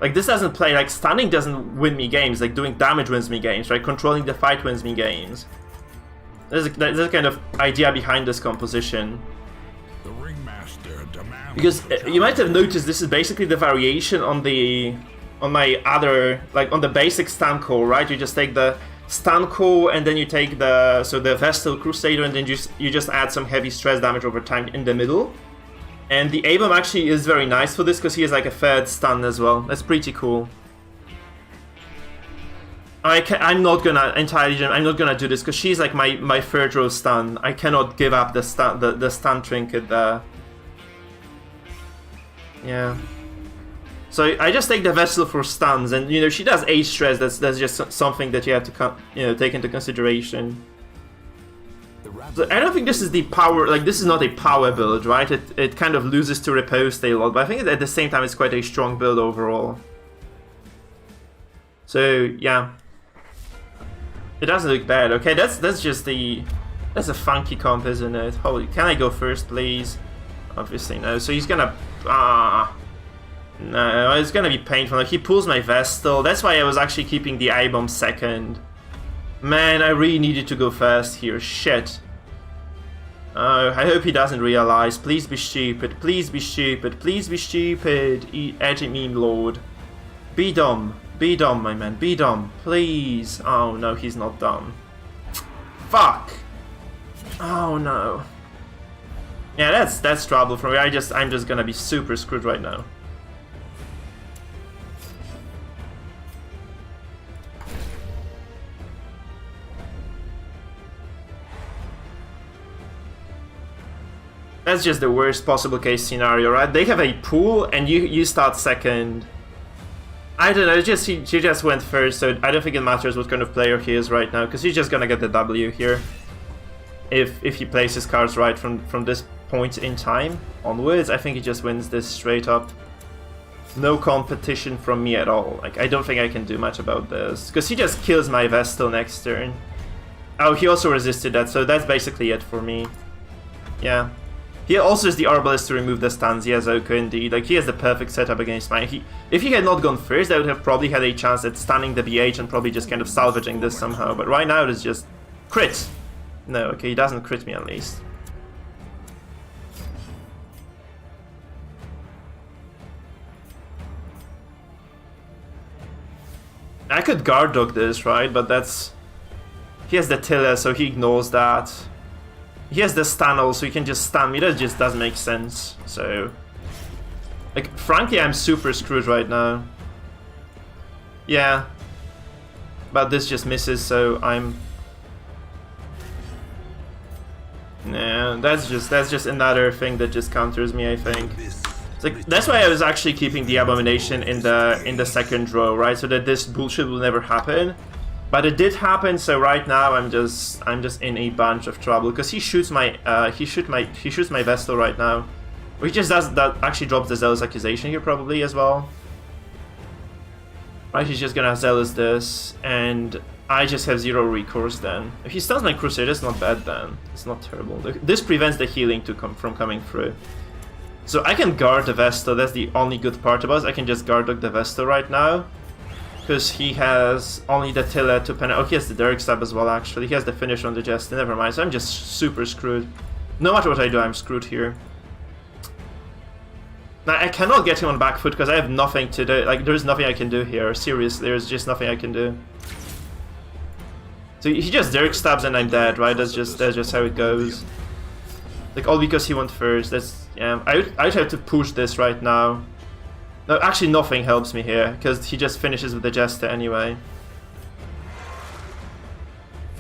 Like, this doesn't play, like, stunning doesn't win me games, like, doing damage wins me games, right? Controlling the fight wins me games. There's a kind of idea behind this composition. The Ringmaster demands because you might have noticed this is basically the variation on my other, like, on the basic stun core, right? You just take the stun core and then you take the Vestal Crusader and then you just add some heavy stress damage over time in the middle. And the A-bomb actually is very nice for this because he has like a 3rd stun as well. That's pretty cool. I'm not gonna do this because she's like my 3rd row stun. I cannot give up the stun trinket there. Yeah. So I just take the Vessel for stuns, and you know she does 8 stress. That's just something that you have to take into consideration. So I don't think this is the power. Like, this is not a power build, right? It kind of loses to riposte a lot, but I think at the same time it's quite a strong build overall. So yeah, it doesn't look bad. Okay, that's a funky comp, isn't it? Holy, can I go first, please? Obviously no. So he's gonna no, it's gonna be painful. Like, he pulls my Vestal. That's why I was actually keeping the I-bomb 2nd. Man, I really needed to go first here. Shit. Oh, I hope he doesn't realize. Please be stupid. Please be stupid. Please be stupid. Edgy meme lord. Be dumb. Be dumb, my man. Be dumb. Please. Oh no, he's not dumb. Fuck. Oh no. Yeah, that's trouble for me. I'm just gonna be super screwed right now. That's just the worst possible case scenario, right? They have a pool and you start 2nd. I don't know, she just went first, so I don't think it matters what kind of player he is right now, because he's just gonna get the W here. If he plays his cards right from this point in time onwards, I think he just wins this straight up. No competition from me at all. Like, I don't think I can do much about this, because he just kills my Vestal next turn. Oh, he also resisted that, so that's basically it for me. Yeah. He also is the Arbalist to remove the stuns. Yes, okay, indeed. Like, he has the perfect setup against mine. If he had not gone first, I would have probably had a chance at stunning the BH and probably just kind of salvaging this somehow. But right now, it is just crit. No, okay, he doesn't crit me at least. I could guard dog this, right? But that's... He has the Tiller, so he ignores that. He has the stun also, he can just stun me, that just doesn't make sense, so... Like, frankly, I'm super screwed right now. Yeah. But this just misses, so I'm... Yeah, that's just another thing that just counters me, I think. It's like, that's why I was actually keeping the Abomination in the 2nd row, right? So that this bullshit will never happen. But it did happen, so right now I'm just in a bunch of trouble because he shoots my Vestal right now. Or he just does that, actually drops the Zealous Accusation here probably as well. Right, he's just gonna Zealous this, and I just have zero recourse then. If he stuns my Crusader, it's not bad then. It's not terrible. This prevents the healing from coming through. So I can guard the Vestal, that's the only good part about it. I can just guard the Vestal right now. Because he has only the Tilla to pen. Oh, he has the Dirk Stab as well, actually. He has the finish on the Jester. Never mind. So I'm just super screwed. No matter what I do, I'm screwed here. Now, I cannot get him on back foot because I have nothing to do. Like, there's nothing I can do here. Seriously, there's just nothing I can do. So he just Dirk Stabs and I'm dead, right? That's just how it goes. Like, all because he went first. That's, yeah. I'd have to push this right now. No, actually nothing helps me here, because he just finishes with the Jester anyway.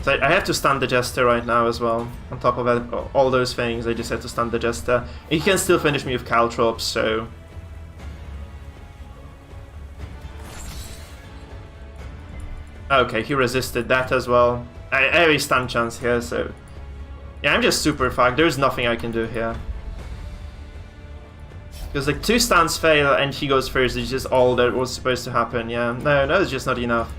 So I have to stun the Jester right now as well. On top of all those things, I just have to stun the Jester. He can still finish me with Caltrops, so... Okay, he resisted that as well. I have a stun chance here, so... Yeah, I'm just super fucked. There's nothing I can do here. Because like 2 stuns fail and he goes first, it's just all that was supposed to happen, yeah. No, it's just not enough,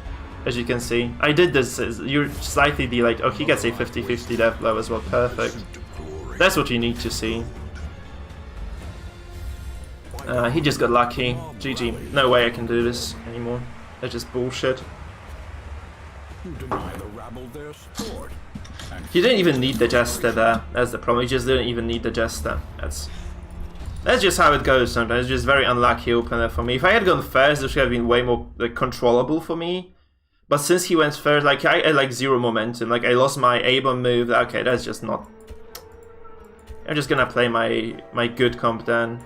as you can see. I did this, you're slightly like, oh, he gets a 50-50 death blow as well, perfect. That's what you need to see. He just got lucky, GG. No way I can do this anymore. That's just bullshit. He didn't even need the Jester there, that's the problem, he just didn't even need the Jester. That's just how it goes sometimes. It's just very unlucky opener for me. If I had gone first, this would have been way more like, controllable for me. But since he went first, like I had like 0 momentum. Like I lost my A-bomb move. Okay, that's just not... I'm just gonna play my good comp then.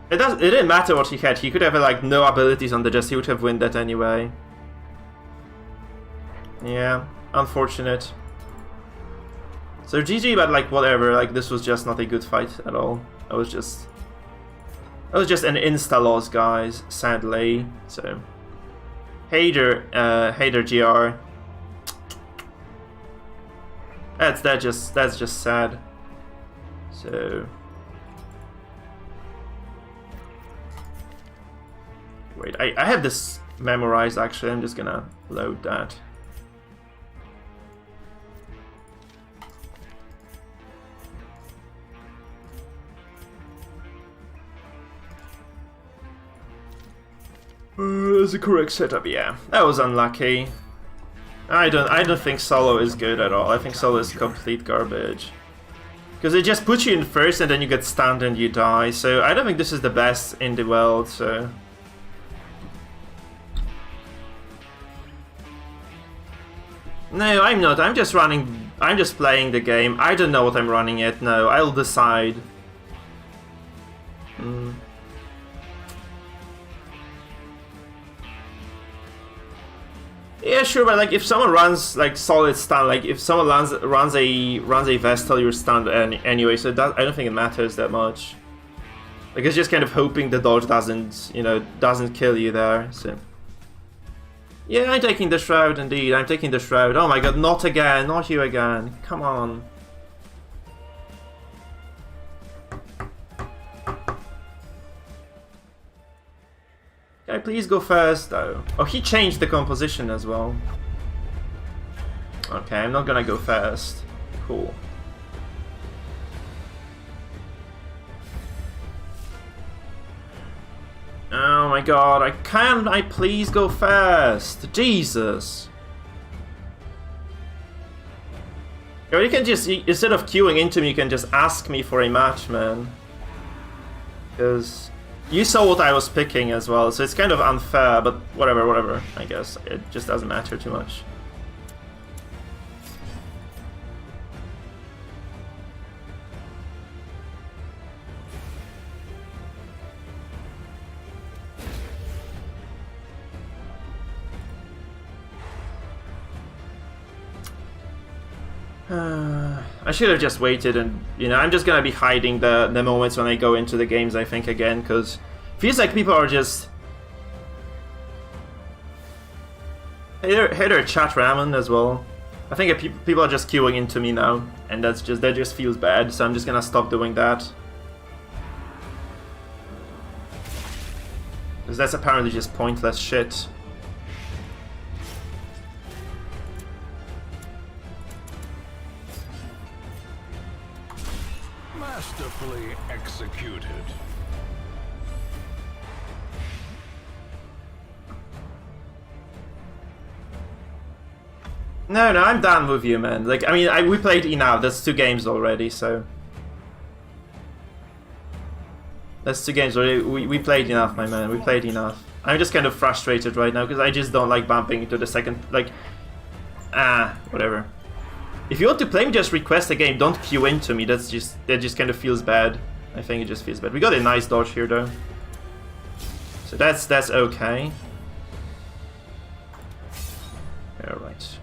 It didn't matter what he had. He could have like no abilities on the Jester. He would have won that anyway. Yeah, unfortunate. So GG, but like whatever, like this was just not a good fight at all. That was just an insta loss, guys, sadly. So Hater GR. That's just sad. So wait, I have this memorized actually, I'm just gonna load that. That's the correct setup, yeah. That was unlucky. I don't think solo is good at all. I think solo is complete garbage. Because it just puts you in first and then you get stunned and you die. So I don't think this is the best in the world, so... No, I'm not. I'm just playing the game. I don't know what I'm running yet. No, I'll decide. Yeah, sure, but like if someone runs like solid stun, like if someone runs a Vestal, you're stunned anyway. So I don't think it matters that much. Like it's just kind of hoping the dodge doesn't kill you there. So yeah, I'm taking the Shroud indeed. I'm taking the Shroud. Oh my god, not again, not you again. Come on. Can I please go first, though? Oh, he changed the composition as well. Okay, I'm not gonna go first. Cool. Oh my god, can't I please go first? Jesus! Or you can just, instead of queuing into me, you can just ask me for a match, man. Because... you saw what I was picking as well, so it's kind of unfair, but whatever, I guess. It just doesn't matter too much. I should have just waited and, I'm just gonna be hiding the moments when I go into the games, I think, again, because feels like people are just... Hey there, chat ramen as well. I think people are just queuing into me now, and that just feels bad. So I'm just gonna stop doing that. Because that's apparently just pointless shit. Masterfully executed. No, I'm done with you, man. Like, I mean, we played enough. That's 2 games already, so... That's 2 games already. We played enough, my man. We played enough. I'm just kind of frustrated right now, because I just don't like bumping into the second... Like... whatever. If you want to play me, just request a game. Don't queue into me. That just kind of feels bad. I think it just feels bad. We got a nice dodge here, though. So that's okay. Alright.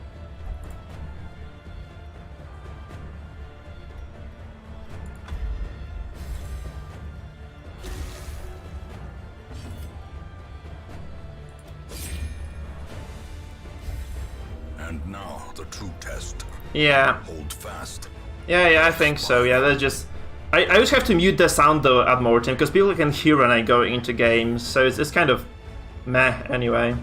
And now the true test. Yeah. Hold fast. Yeah, I think so. Yeah, that's just... I always have to mute the sound though at Mortem, because people can hear when I go into games, so it's kind of meh anyway.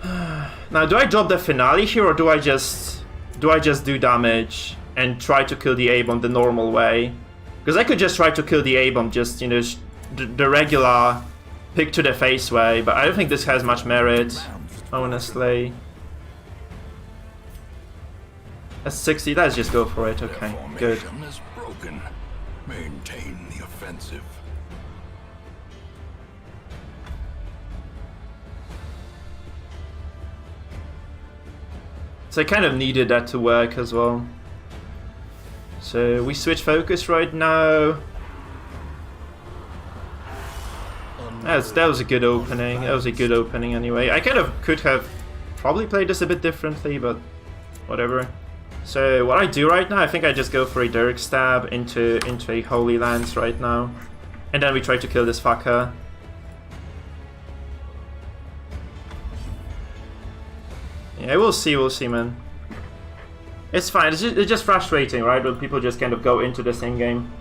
Now, do I drop the finale here, or do I just do damage and try to kill the A-bomb the normal way? Because I could just try to kill the A-bomb, just, you know, the regular pick to the face way, but I don't think this has much merit, honestly. That's 60, let's just go for it, okay, good. Is broken. Maintain the offensive. So I kind of needed that to work as well. So we switch focus right now. That was a good opening. That was a good opening anyway. I kind of could have probably played this a bit differently, but whatever. So what I do right now, I think I just go for a Dirk Stab into a Holy Lance right now. And then we try to kill this fucker. Yeah, we'll see, man. It's fine, it's just frustrating, right? When people just kind of go into the same game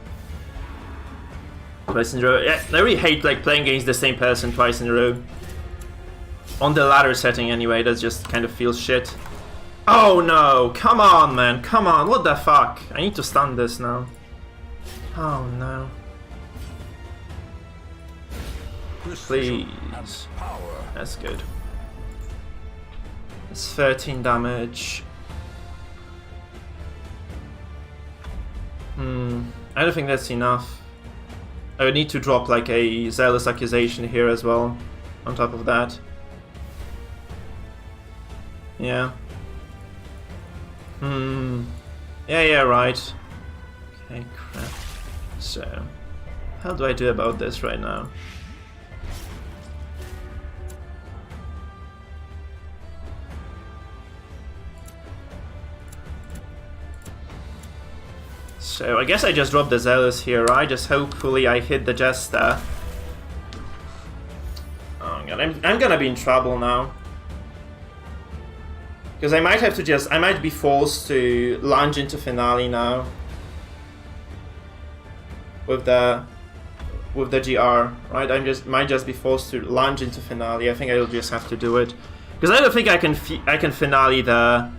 twice in a row. Yeah, I really hate like playing against the same person twice in a row. On the ladder setting anyway, that just kind of feels shit. Oh no, come on man, come on, what the fuck? I need to stun this now. Oh no. Please. That's good. It's 13 damage. I don't think that's enough. I would need to drop like a Zealous Accusation here as well, on top of that. Yeah. Yeah, right. Okay, crap. So, how do I do about this right now? So I guess I just dropped the Zealous here, right? Just hopefully I hit the Jester. Oh god, I'm gonna be in trouble now. Because I might have to I might be forced to lunge into Finale now. With the GR, right? Might just be forced to lunge into Finale. I think I'll just have to do it. Because I don't think I can Finale the...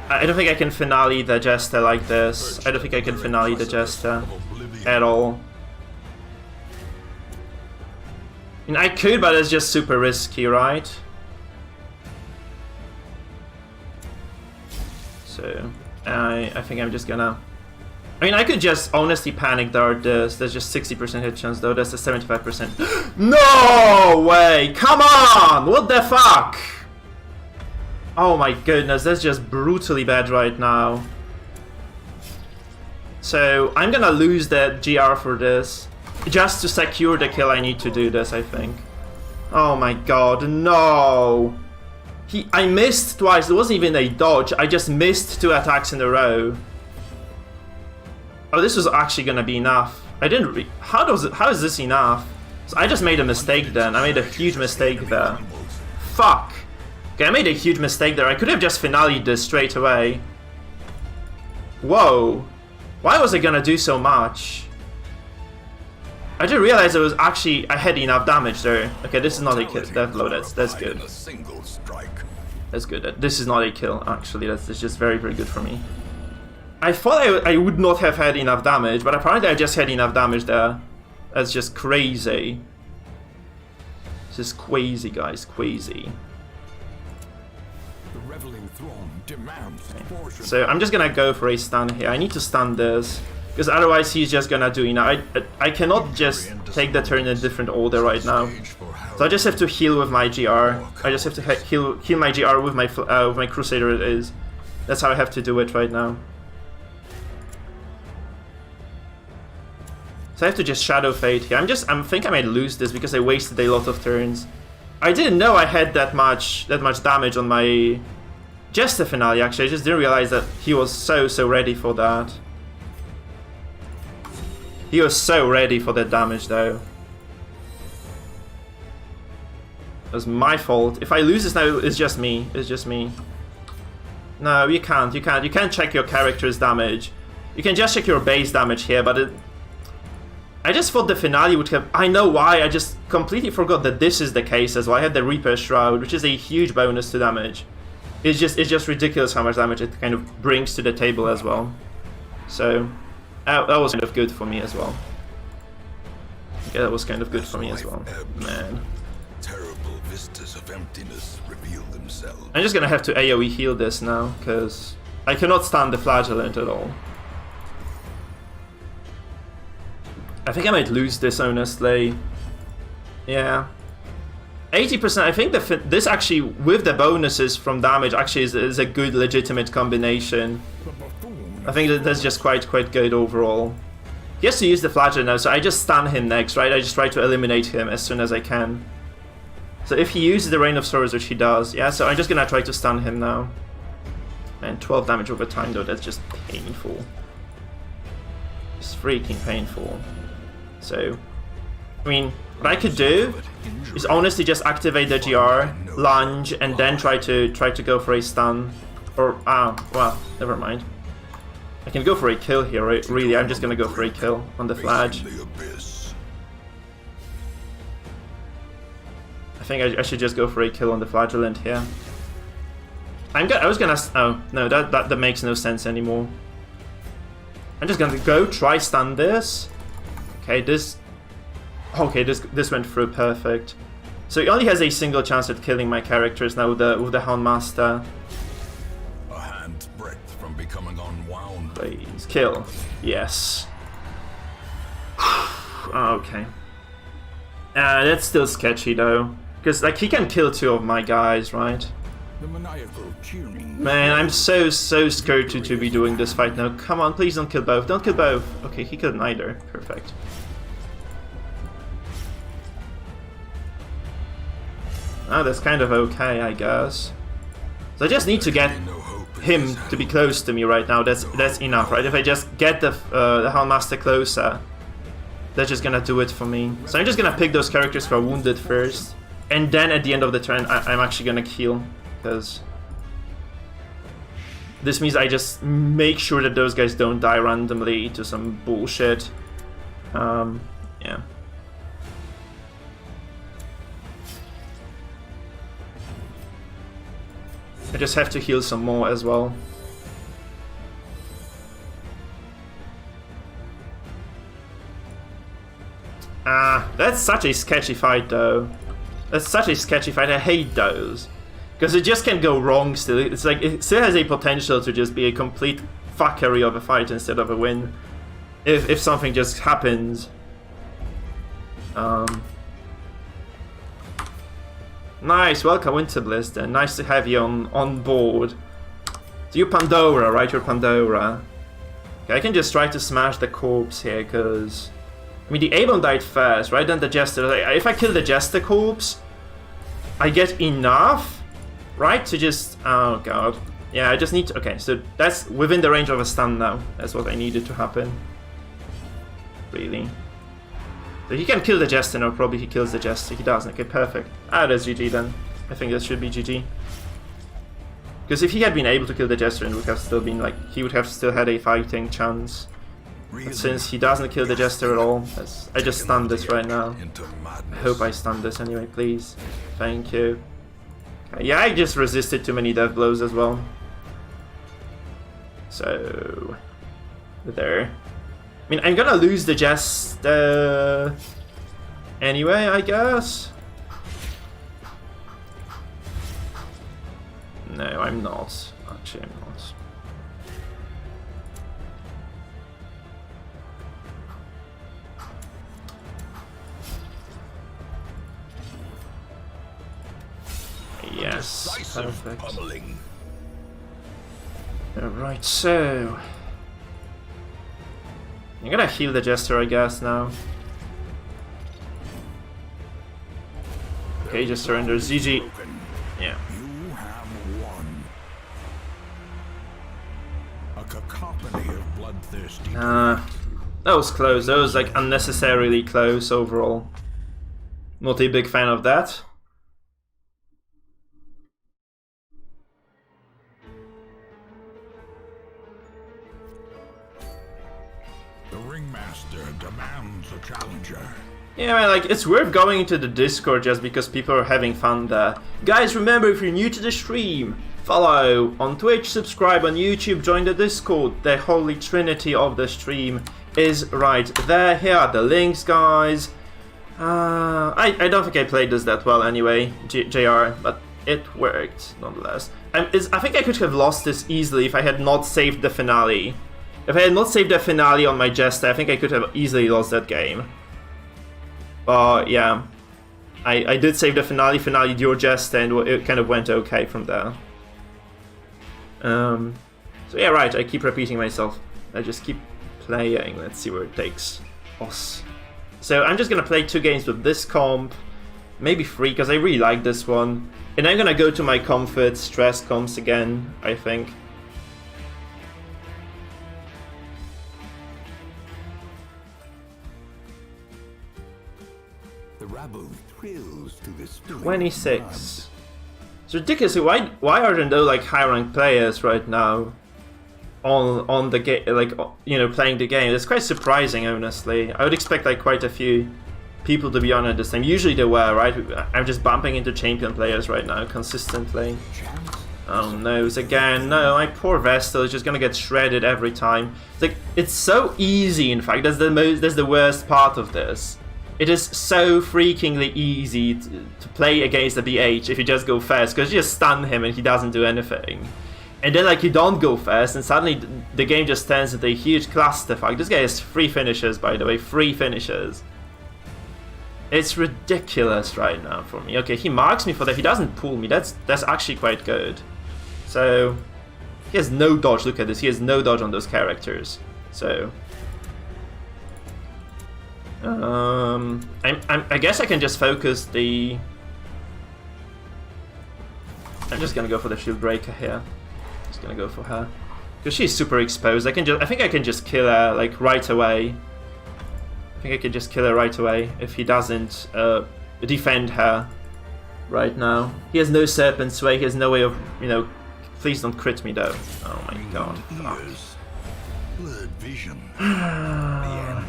I don't think I can Finale the Jester like this. I don't think I can Finale the Jester at all. I mean, I could, but it's just super risky, right? So, I think I'm just gonna... I mean, I could just honestly panic dart this. There's just 60% hit chance though, that's a 75%. No way! Come on! What the fuck? Oh my goodness, that's just brutally bad right now. So, I'm gonna lose that GR for this. Just to secure the kill I need to do this, I think. Oh my god, no! I missed twice, it wasn't even a dodge, I just missed 2 attacks in a row. Oh, this was actually gonna be enough. I didn't how is this enough? So I just made a mistake then. I made a huge mistake there. Fuck! Okay, I made a huge mistake there. I could have just finale'd this straight away. Whoa! Why was I gonna do so much? I didn't realize it was actually... I had enough damage there. Okay, this is not a kill. Death blow, that's good. That's good. This is not a kill, actually. That's just very, very good for me. I thought I would not have had enough damage, but apparently I just had enough damage there. That's just crazy. It's just crazy, guys. Crazy. The reveling throng demands portion. So I'm just gonna go for a stun here. I need to stun this. Because otherwise he's just gonna do, you know, I cannot just take the turn in a different order right now. So I just have to heal with my GR. I just have to heal my GR with my Crusader it is. That's how I have to do it right now. So I have to just Shadow Fade here. I think I might lose this because I wasted a lot of turns. I didn't know I had that much damage on my Jester finale actually. I just didn't realize that he was so ready for that. He was so ready for that damage though. It was my fault. If I lose this now, it's just me. It's just me. No, you can't. You can't check your character's damage. You can just check your base damage here, but I just thought the finale would have... I know why, I just completely forgot that this is the case as well. I had the Reaper Shroud, which is a huge bonus to damage. It's just ridiculous how much damage it kind of brings to the table as well. So... that was kind of good for me as well. Yeah, that was kind of good for me as well. Man. Terrible vistas of emptiness reveal themselves. I'm just gonna have to AoE heal this now, because I cannot stand the Flagellant at all. I think I might lose this, honestly. Yeah. 80%, I think this actually, with the bonuses from damage, actually is a good, legitimate combination. I think that's just quite good overall. He has to use the Flagellant now, so I just stun him next, right? I just try to eliminate him as soon as I can. So if he uses the Rain of Sorrows, which he does, yeah, so I'm just gonna try to stun him now. And 12 damage over time though, that's just painful. It's freaking painful. So, I mean, what I could do is honestly just activate the GR, lunge, and then try to go for a stun. Or, well, never mind. I can go for a kill here, right? Really, I'm just gonna go for a kill on the Flag. I think I should just go for a kill on the Flagellant here. I was gonna... oh, no, that makes no sense anymore. I'm just gonna go try stun this. Okay, this... okay, this went through perfect. So he only has a single chance at killing my characters now with the Houndmaster. A hand's breadth from becoming unwound. Please, kill. Yes. Okay. That's still sketchy though. Because, like, he can kill 2 of my guys, right? The maniacal cheering. Man, I'm so scared to be doing this fight now. Come on, please don't kill both. Don't kill both. Okay, he killed neither. Perfect. Oh, that's kind of okay, I guess. So I just need to get him to be close to me right now. That's enough, right? If I just get the Houndmaster closer, that's just gonna do it for me. So I'm just gonna pick those characters who are wounded first. And then at the end of the turn, I'm actually gonna heal, because this means I just make sure that those guys don't die randomly to some bullshit. Yeah. I just have to heal some more as well. That's such a sketchy fight though. That's such a sketchy fight, I hate those. Because it just can go wrong still. It's like, it still has a potential to just be a complete fuckery of a fight instead of a win. If something just happens. Nice, welcome Winterbliss then. Nice to have you on board. So you're Pandora, right? You're Pandora. Okay, I can just try to smash the corpse here, because... I mean, the Aebon died first, right? Then the Jester. Like, if I kill the Jester corpse, I get enough, right? To just... oh god. Yeah, I just need to... okay, so that's within the range of a stun now. That's what I needed to happen. Really. So he can kill the Jester, no, probably he kills the Jester. He doesn't. Okay, perfect. Ah, that's GG then. I think that should be GG. Because if he had been able to kill the Jester, it would have still been like, he would have still had a fighting chance. But since he doesn't kill the Jester at all, I just stunned this right now. I hope I stunned this anyway, please. Thank you. Okay, yeah, I just resisted too many death blows as well. So... there. I mean, I'm gonna lose the Jester... anyway, I guess? No, I'm not. Actually, I'm not. Yes, perfect. Alright, so... I'm gonna heal the Jester, I guess, now. Okay, just surrenders. GG. Yeah. You have won. A cacophony of bloodthirsty. That was close. That was like unnecessarily close overall. Not a big fan of that. The ringmaster demands a challenger. Yeah, man, like, it's worth going into the Discord just because people are having fun there. Guys, remember, if you're new to the stream, follow on Twitch, subscribe on YouTube, join the Discord. The holy trinity of the stream is right there. Here are the links, guys. I don't think I played this that well anyway, JR, but it worked, nonetheless. I think I could have lost this easily if I had not saved the finale. If I had not saved the finale on my Jester, I think I could have easily lost that game. But yeah, I did save the finale your Jester, and it kind of went okay from there. So yeah, right, I keep repeating myself. I just keep playing, let's see where it takes us. So I'm just gonna play 2 games with this comp, maybe 3, because I really like this one. And I'm gonna go to my comfort stress comps again, I think. The rabble thrills to this 26. It's ridiculous. Why aren't there like high ranked players right now on the game, like, you know, playing the game? It's quite surprising, honestly. I would expect like quite a few people to be on at this time. Usually they were, right? I'm just bumping into champion players right now consistently. Oh no, it's again. No, my poor Vestal is just gonna get shredded every time. It's like, it's so easy, in fact. That's the worst part of this. It is so freakingly easy to play against the BH if you just go first, because you just stun him and he doesn't do anything. And then like you don't go first and suddenly the game just turns into a huge clusterfuck. This guy has 3 finishes, by the way, 3 finishes. It's ridiculous right now for me. Okay, he marks me for that. He doesn't pull me. That's actually quite good. So he has no dodge. Look at this. He has no dodge on those characters. So I guess I can just focus the... I'm just gonna go for the shield breaker here. Just gonna go for her because she's super exposed. I think I can just kill her like right away. I think I can just kill her right away if he doesn't defend her right now. He has no Serpent Sway. He has no way of, you know. Please don't crit me though. Oh my god. Fuck. Vision.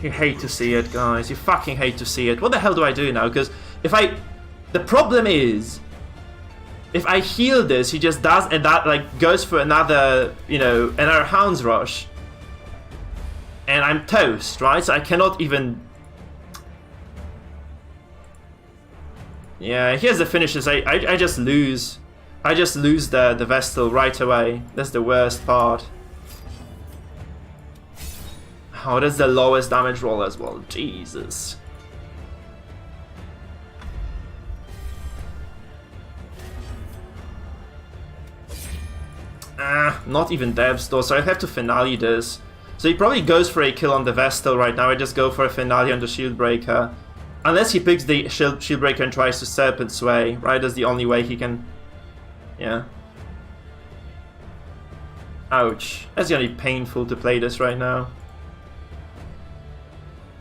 You hate to see it, guys. You fucking hate to see it. What the hell do I do now? Because the problem is, if I heal this, he just does, and that like goes for another, you know, another Hound's Rush, and I'm toast, right? So I cannot even. Yeah, here's the finishes. I just lose. I just lose the Vestal right away. That's the worst part. Oh, that's the lowest damage roll as well. Jesus. Not even devs though, so I have to finale this. So he probably goes for a kill on the Vestal right now. I just go for a finale on the Shield Breaker. Unless he picks the Shield Breaker and tries to Serpent Sway, right? That's the only way he can... Yeah. Ouch. That's gonna be painful to play this right now.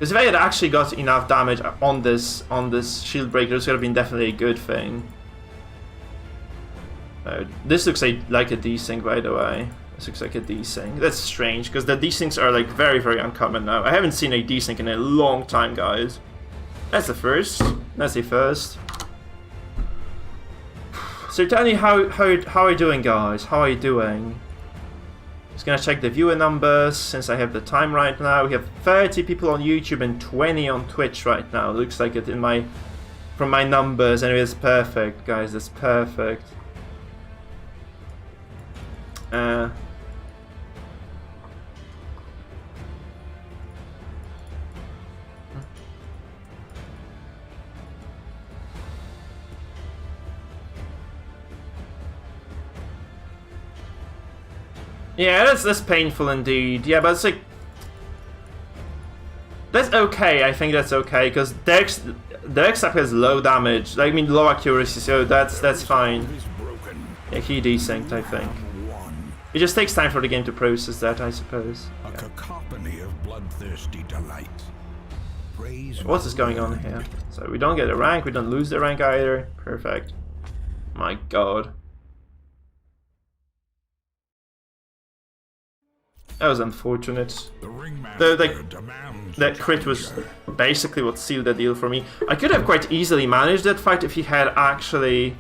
Because if I had actually got enough damage on this shield breaker, this would have been definitely a good thing. This looks like a desync, by the way. This looks like a desync. That's strange, because the desyncs are like very, very uncommon now. I haven't seen a desync in a long time, guys. That's the first. That's the first. So tell me how are you doing, guys? How are you doing? Just gonna check the viewer numbers since I have the time right now. We have 30 people on YouTube and 20 on Twitch right now. Looks like it from my numbers. Anyway, it's perfect, guys. It's perfect. Yeah, that's painful indeed. Yeah, but it's like that's okay. I think that's okay because the X-Up has low damage. I mean, low accuracy, so that's fine. Yeah, he desynced, I think. It just takes time for the game to process that, I suppose. A cacophony of bloodthirsty delight. What is going on here? So we don't get a rank, we don't lose the rank either. Perfect. My god. That was unfortunate. That crit was basically what sealed the deal for me. I could have quite easily managed that fight if he had actually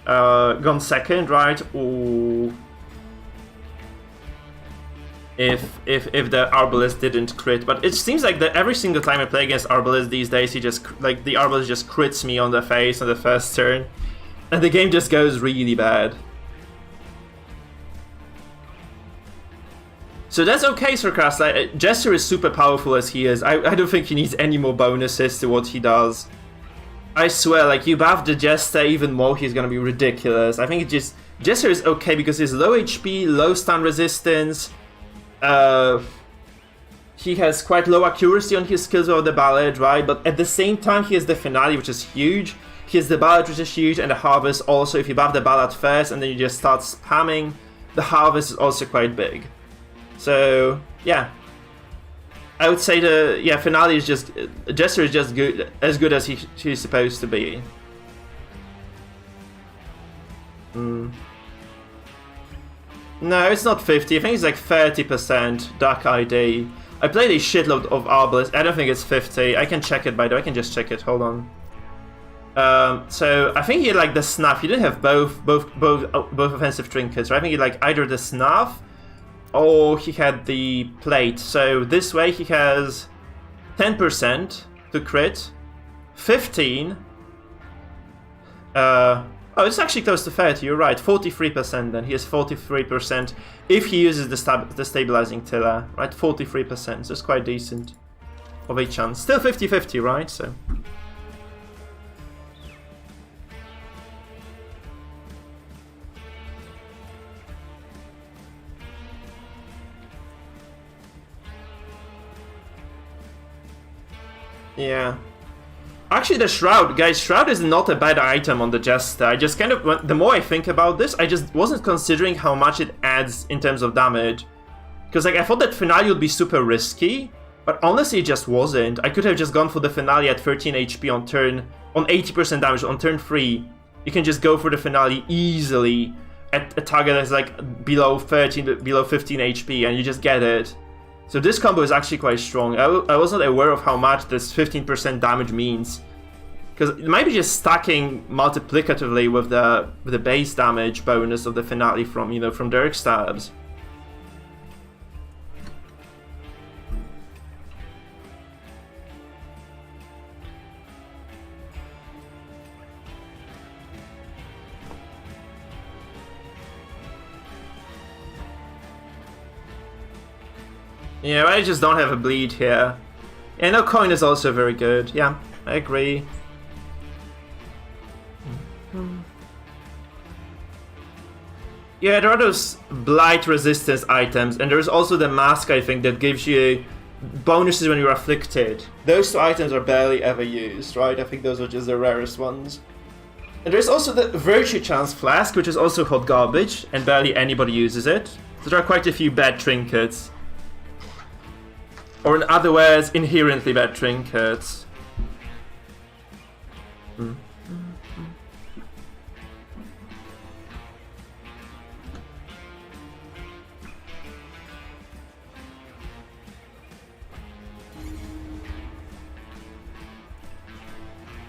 gone second, right? Or if the Arbalest didn't crit. But it seems like that every single time I play against Arbalest these days, he just like the Arbalest just crits me on the face on the first turn, and the game just goes really bad. So that's okay, Circus. Like, Jester is super powerful as he is. I don't think he needs any more bonuses to what he does. I swear, like, you buff the Jester even more, he's gonna be ridiculous. I think Jester is okay because he's low HP, low stun resistance. He has quite low accuracy on his skills of the Ballad, right? But at the same time, he has the Finale, which is huge. He has the Ballad, which is huge, and the Harvest also. If you buff the Ballad first and then you just start spamming, the Harvest is also quite big. So, yeah. I would say Finale is just... Jester is just good, as good as he's supposed to be. No, it's not 50. I think it's like 30% Dark ID. I played a shitload of Arbalest. I don't think it's 50. I can check it, by the way. I can just check it. Hold on. So I think he had like the Snuff. He didn't have both offensive trinkets, right? I think he had like either the Snuff or he had the Plate. So this way he has 10% to crit, 15. Oh, it's actually close to 30. You're right. 43%. Then he has 43% if he uses the stabilizing tiller, right? 43%. So it's quite decent of a chance. Still 50-50, right? So. Yeah. Actually, the Shroud, guys, Shroud is not a bad item on the Jester. I just kind of, the more I think about this, I just wasn't considering how much it adds in terms of damage. Because, like, I thought that Finale would be super risky, but honestly, it just wasn't. I could have just gone for the Finale at 13 HP on 80% damage on turn 3. You can just go for the Finale easily at a target that's, like, below 15 HP, and you just get it. So this combo is actually quite strong. I was not aware of how much this 15% damage means. Because it might be just stacking multiplicatively with the base damage bonus of the Finale from, you know, from Dirk Stabs. Yeah, I just don't have a bleed here. Yeah, no, coin is also very good. Yeah, I agree. Yeah, there are those blight resistance items, and there's also the mask, I think, that gives you bonuses when you're afflicted. Those two items are barely ever used, right? I think those are just the rarest ones. And there's also the Virtue Chance Flask, which is also hot garbage, and barely anybody uses it. So there are quite a few bad trinkets. Or in other words, inherently bad trinkets.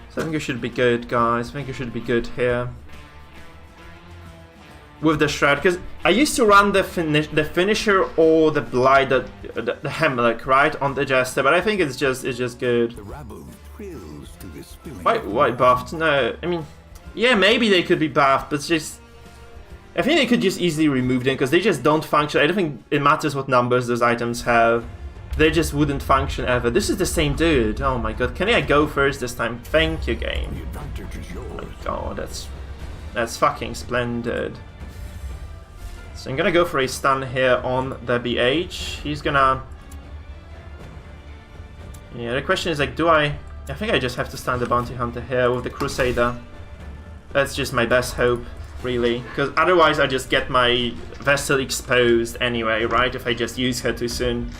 So I think you should be good, guys. I think you should be good here. With the Shroud, because I used to run the finisher or the Blight, the Hemlock, right, on the Jester, but I think it's just good. The rabble thrills to this spilling. Why buffed? No, I mean, yeah, maybe they could be buffed, but just I think they could just easily remove them because they just don't function. I don't think it matters what numbers those items have. They just wouldn't function ever. This is the same dude. Oh my god, can I go first this time? Thank you, game. The advantage is yours. Oh my god, that's fucking splendid. So I'm gonna go for a stun here on the BH. He's gonna... Yeah, the question is like, do I think I just have to stun the Bounty Hunter here with the Crusader. That's just my best hope, really. Because otherwise I just get my Vessel exposed anyway, right? If I just use her too soon.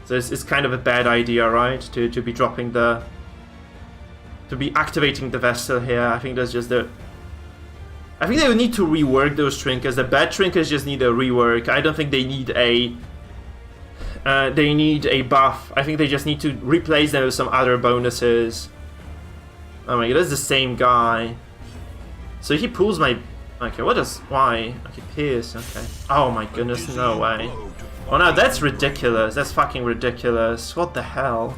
So it's kind of a bad idea, right? To be dropping the... To be activating the Vessel here. I think that's just the... I think they would need to rework those trinkets. The bad trinkets just need a rework. I don't think they need a... they need a buff. I think they just need to replace them with some other bonuses. Oh my god, that's the same guy. So he pulls my... Okay, what is... Why? Okay, Pierce, okay. Oh my goodness, no way. Oh no, that's ridiculous. That's fucking ridiculous. What the hell?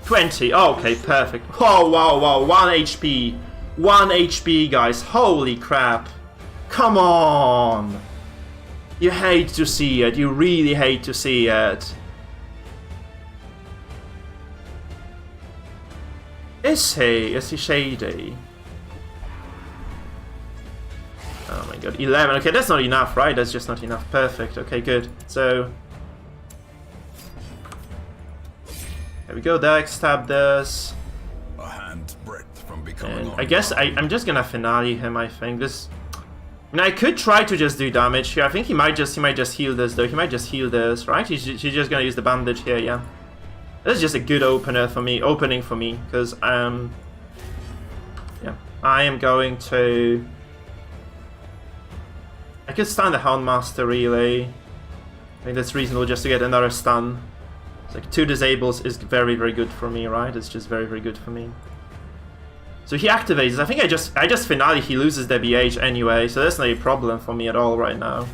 20. Oh, okay, perfect. Oh, wow, wow. 1 HP. 1 HP, guys. Holy crap. Come on. You hate to see it. You really hate to see it. Is he? Is he shady? Oh my god, 11. Okay, that's not enough, right? That's just not enough. Perfect. Okay, good. So... There we go, Dex, stab this. A hand's breadth from becoming And I guess I'm just gonna finale him, I think. This... I mean, I could try to just do damage here. I think he might just heal this, though. He might just heal this, right? He's just gonna use the bandage here, yeah. This is just a good opening for me, because, yeah. I am going to... I could stun the Houndmaster, really. I think that's reasonable just to get another stun. It's like 2 disables is very, very good for me, right? It's just very, very good for me. So he activates. I think I just finale. He loses the BH anyway, so that's not a problem for me at all right now.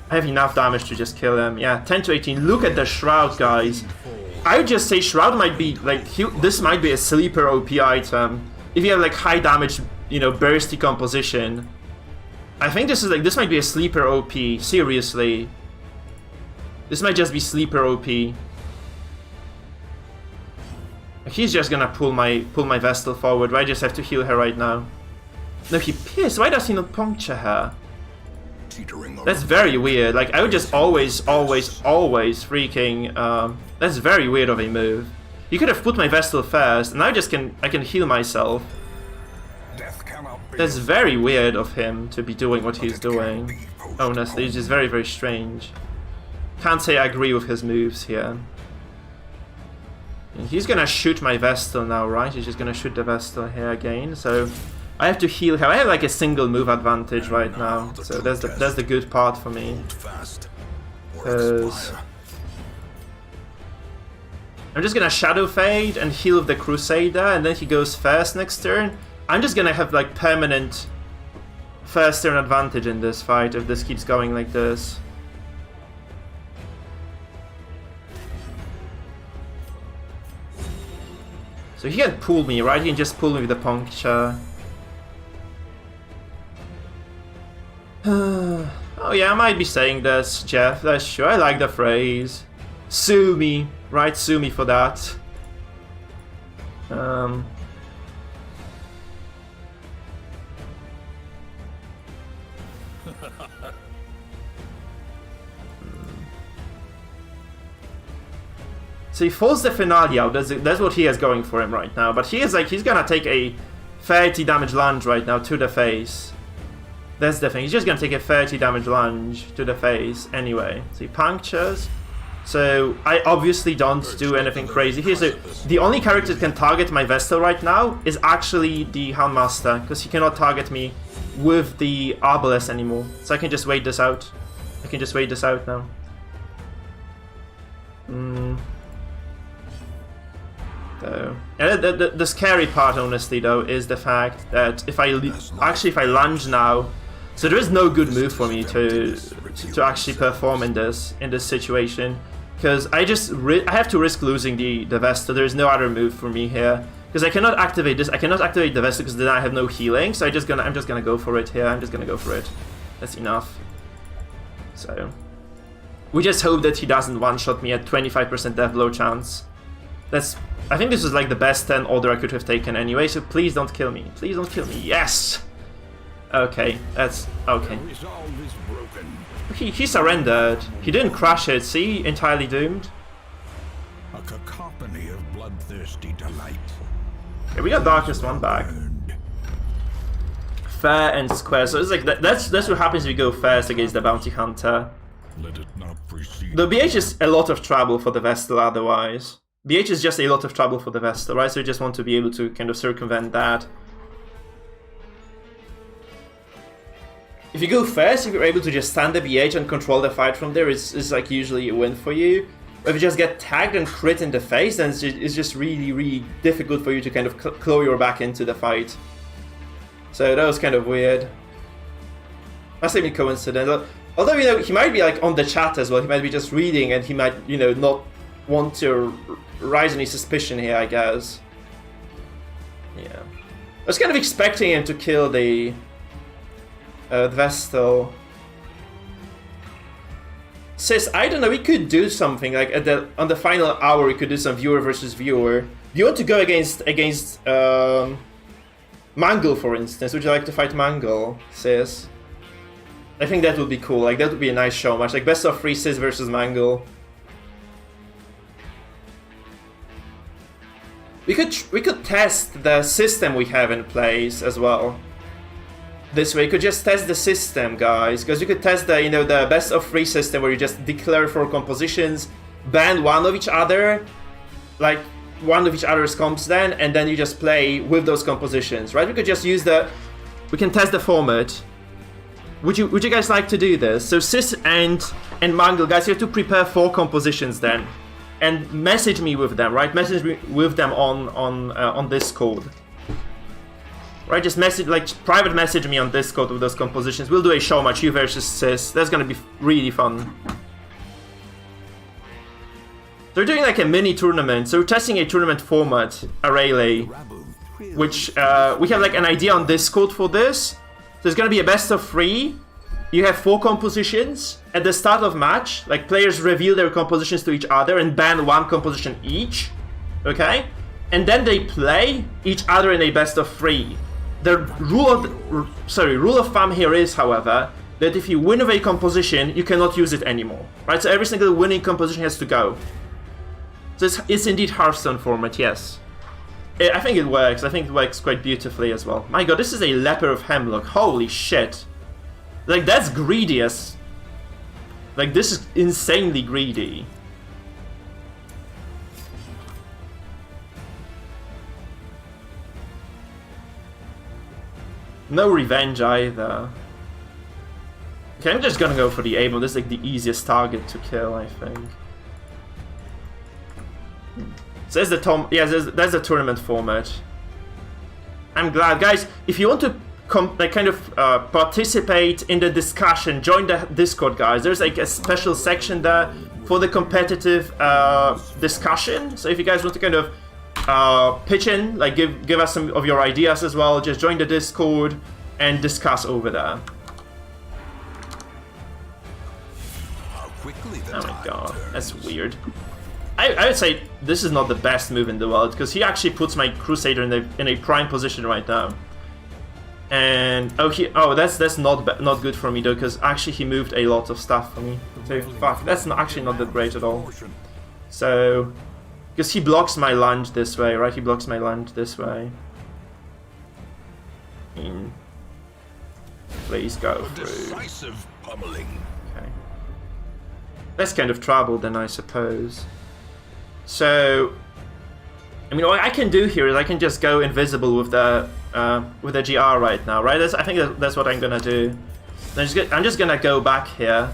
I have enough damage to just kill him. Yeah, 10 to 18. Look at the Shroud, guys. I would just say Shroud might be like this might be a sleeper OP item if you have like high damage, you know, bursty composition. I think this might be a sleeper OP. Seriously, this might just be sleeper OP. He's just gonna pull my Vestal forward. I just have to heal her right now. No, he pierced. Why does he not puncture her? That's very weird. Like I would just always freaking. That's very weird of a move. You could have put my Vestal first, and I can heal myself. That's very weird of him to be doing what he's doing. Honestly, it's just very, very strange. Can't say I agree with his moves here. And he's gonna shoot my Vestal now, right? He's just gonna shoot the Vestal here again. So I have to heal her. I have like a single move advantage right now. So that's the good part for me. Because I'm just gonna Shadow Fade and heal with the Crusader, and then he goes first next turn. I'm just gonna have like permanent first turn advantage in this fight if this keeps going like this. So he can pull me, right? He can just pull me with the puncture. Oh yeah, I might be saying this, Jeff. That's sure. I like the phrase. Sue me, right? Sue me for that. So he forced the finale out. That's what he has going for him right now. But he's gonna take a 30 damage lunge right now to the face. That's the thing. He's just gonna take a 30 damage lunge to the face anyway. So he punctures, So I obviously don't do anything crazy here. So the only character that can target my Vestal right now is actually the Houndmaster, because he cannot target me with the Arbalest anymore. So I can just wait this out. I can just wait this out now. So, and the scary part, honestly, though, is the fact that if I lunge now, so there is no good move for me to actually perform in this situation, because I have to risk losing the Vestal. There is no other move for me here, because I cannot activate this. I cannot activate the Vestal because then I have no healing. So I'm just gonna go for it here. I'm just gonna go for it. That's enough. So we just hope that he doesn't one-shot me at 25% death blow chance. I think this is like the best 10 order I could have taken anyway, so please don't kill me. Please don't kill me. Yes! Okay, that's... okay. He surrendered. He didn't crush it, see? Entirely doomed. A cacophony of bloodthirsty delight. Okay, we got Darkest One back. Fair and square, so it's like, that's what happens if you go first against the Bounty Hunter. Let it not precede. The BH is a lot of trouble for the Vestal otherwise. BH is just a lot of trouble for the Vestal, right? So you just want to be able to kind of circumvent that. If you go first, if you're able to just stand the BH and control the fight from there, it's like usually a win for you. But if you just get tagged and crit in the face, then it's just really, really difficult for you to kind of claw your back into the fight. So that was kind of weird. Must have been coincidental. Although, you know, he might be like on the chat as well. He might be just reading and he might, you know, not want to raise any suspicion here, I guess. Yeah. I was kind of expecting him to kill the Vestal. Says, I don't know, we could do something like on the final hour. We could do some viewer versus viewer. Do you want to go against Mangle, for instance? Would you like to fight Mangle? Says, I think that would be cool. Like that would be a nice show match. Like best of 3 Sis versus Mangle. We could test the system we have in place as well. This way, you could just test the system, guys, because you could test the, you know, the best of 3 system where you just declare 4 compositions, ban one of each other, like one of each other's comps then, and then you just play with those compositions, right? We could just use we can test the format. Would you guys like to do this? So Sis and Mangle, guys, you have to prepare 4 compositions then, and message me with them, right? Message me with them on Discord. Right, just private message me on Discord with those compositions. We'll do a show match, you versus Sis. That's gonna be really fun. They're doing like a mini tournament, so we're testing a tournament format, a relay, which we have like an idea on Discord for this. So it's gonna be a best of 3. You have 4 compositions. At the start of match, like players reveal their compositions to each other and ban 1 composition each, okay? And then they play each other in a best of 3. The rule of thumb here is, however, that if you win with a composition, you cannot use it anymore, right? So every single winning composition has to go. So it's indeed Hearthstone format, yes. I think it works. I think it works quite beautifully as well. My god, this is a Leper of Hemlock. Holy shit. Like, that's greedy as... Like, this is insanely greedy. No revenge either. Okay, I'm just gonna go for the Abel. This is like the easiest target to kill, I think. So that's the that's the tournament format. I'm glad, guys. If you want to participate in the discussion, join the Discord, guys. There's like a special section there for the competitive discussion. So if you guys want to kind of pitch in, like give us some of your ideas as well, just join the Discord and discuss over there. Oh my god, that's weird. I would say this is not the best move in the world, because he actually puts my Crusader in a prime position right now. And that's not good for me though, because actually he moved a lot of stuff for me. So fuck, that's actually not that great at all. So because he blocks my lunge this way, right? He blocks my lunge this way. Please go through. Decisive pummeling. Okay. That's kind of trouble then, I suppose. So, I mean, what I can do here is I can just go invisible with the GR right now, right? I think that's what I'm gonna do. I'm just gonna go back here,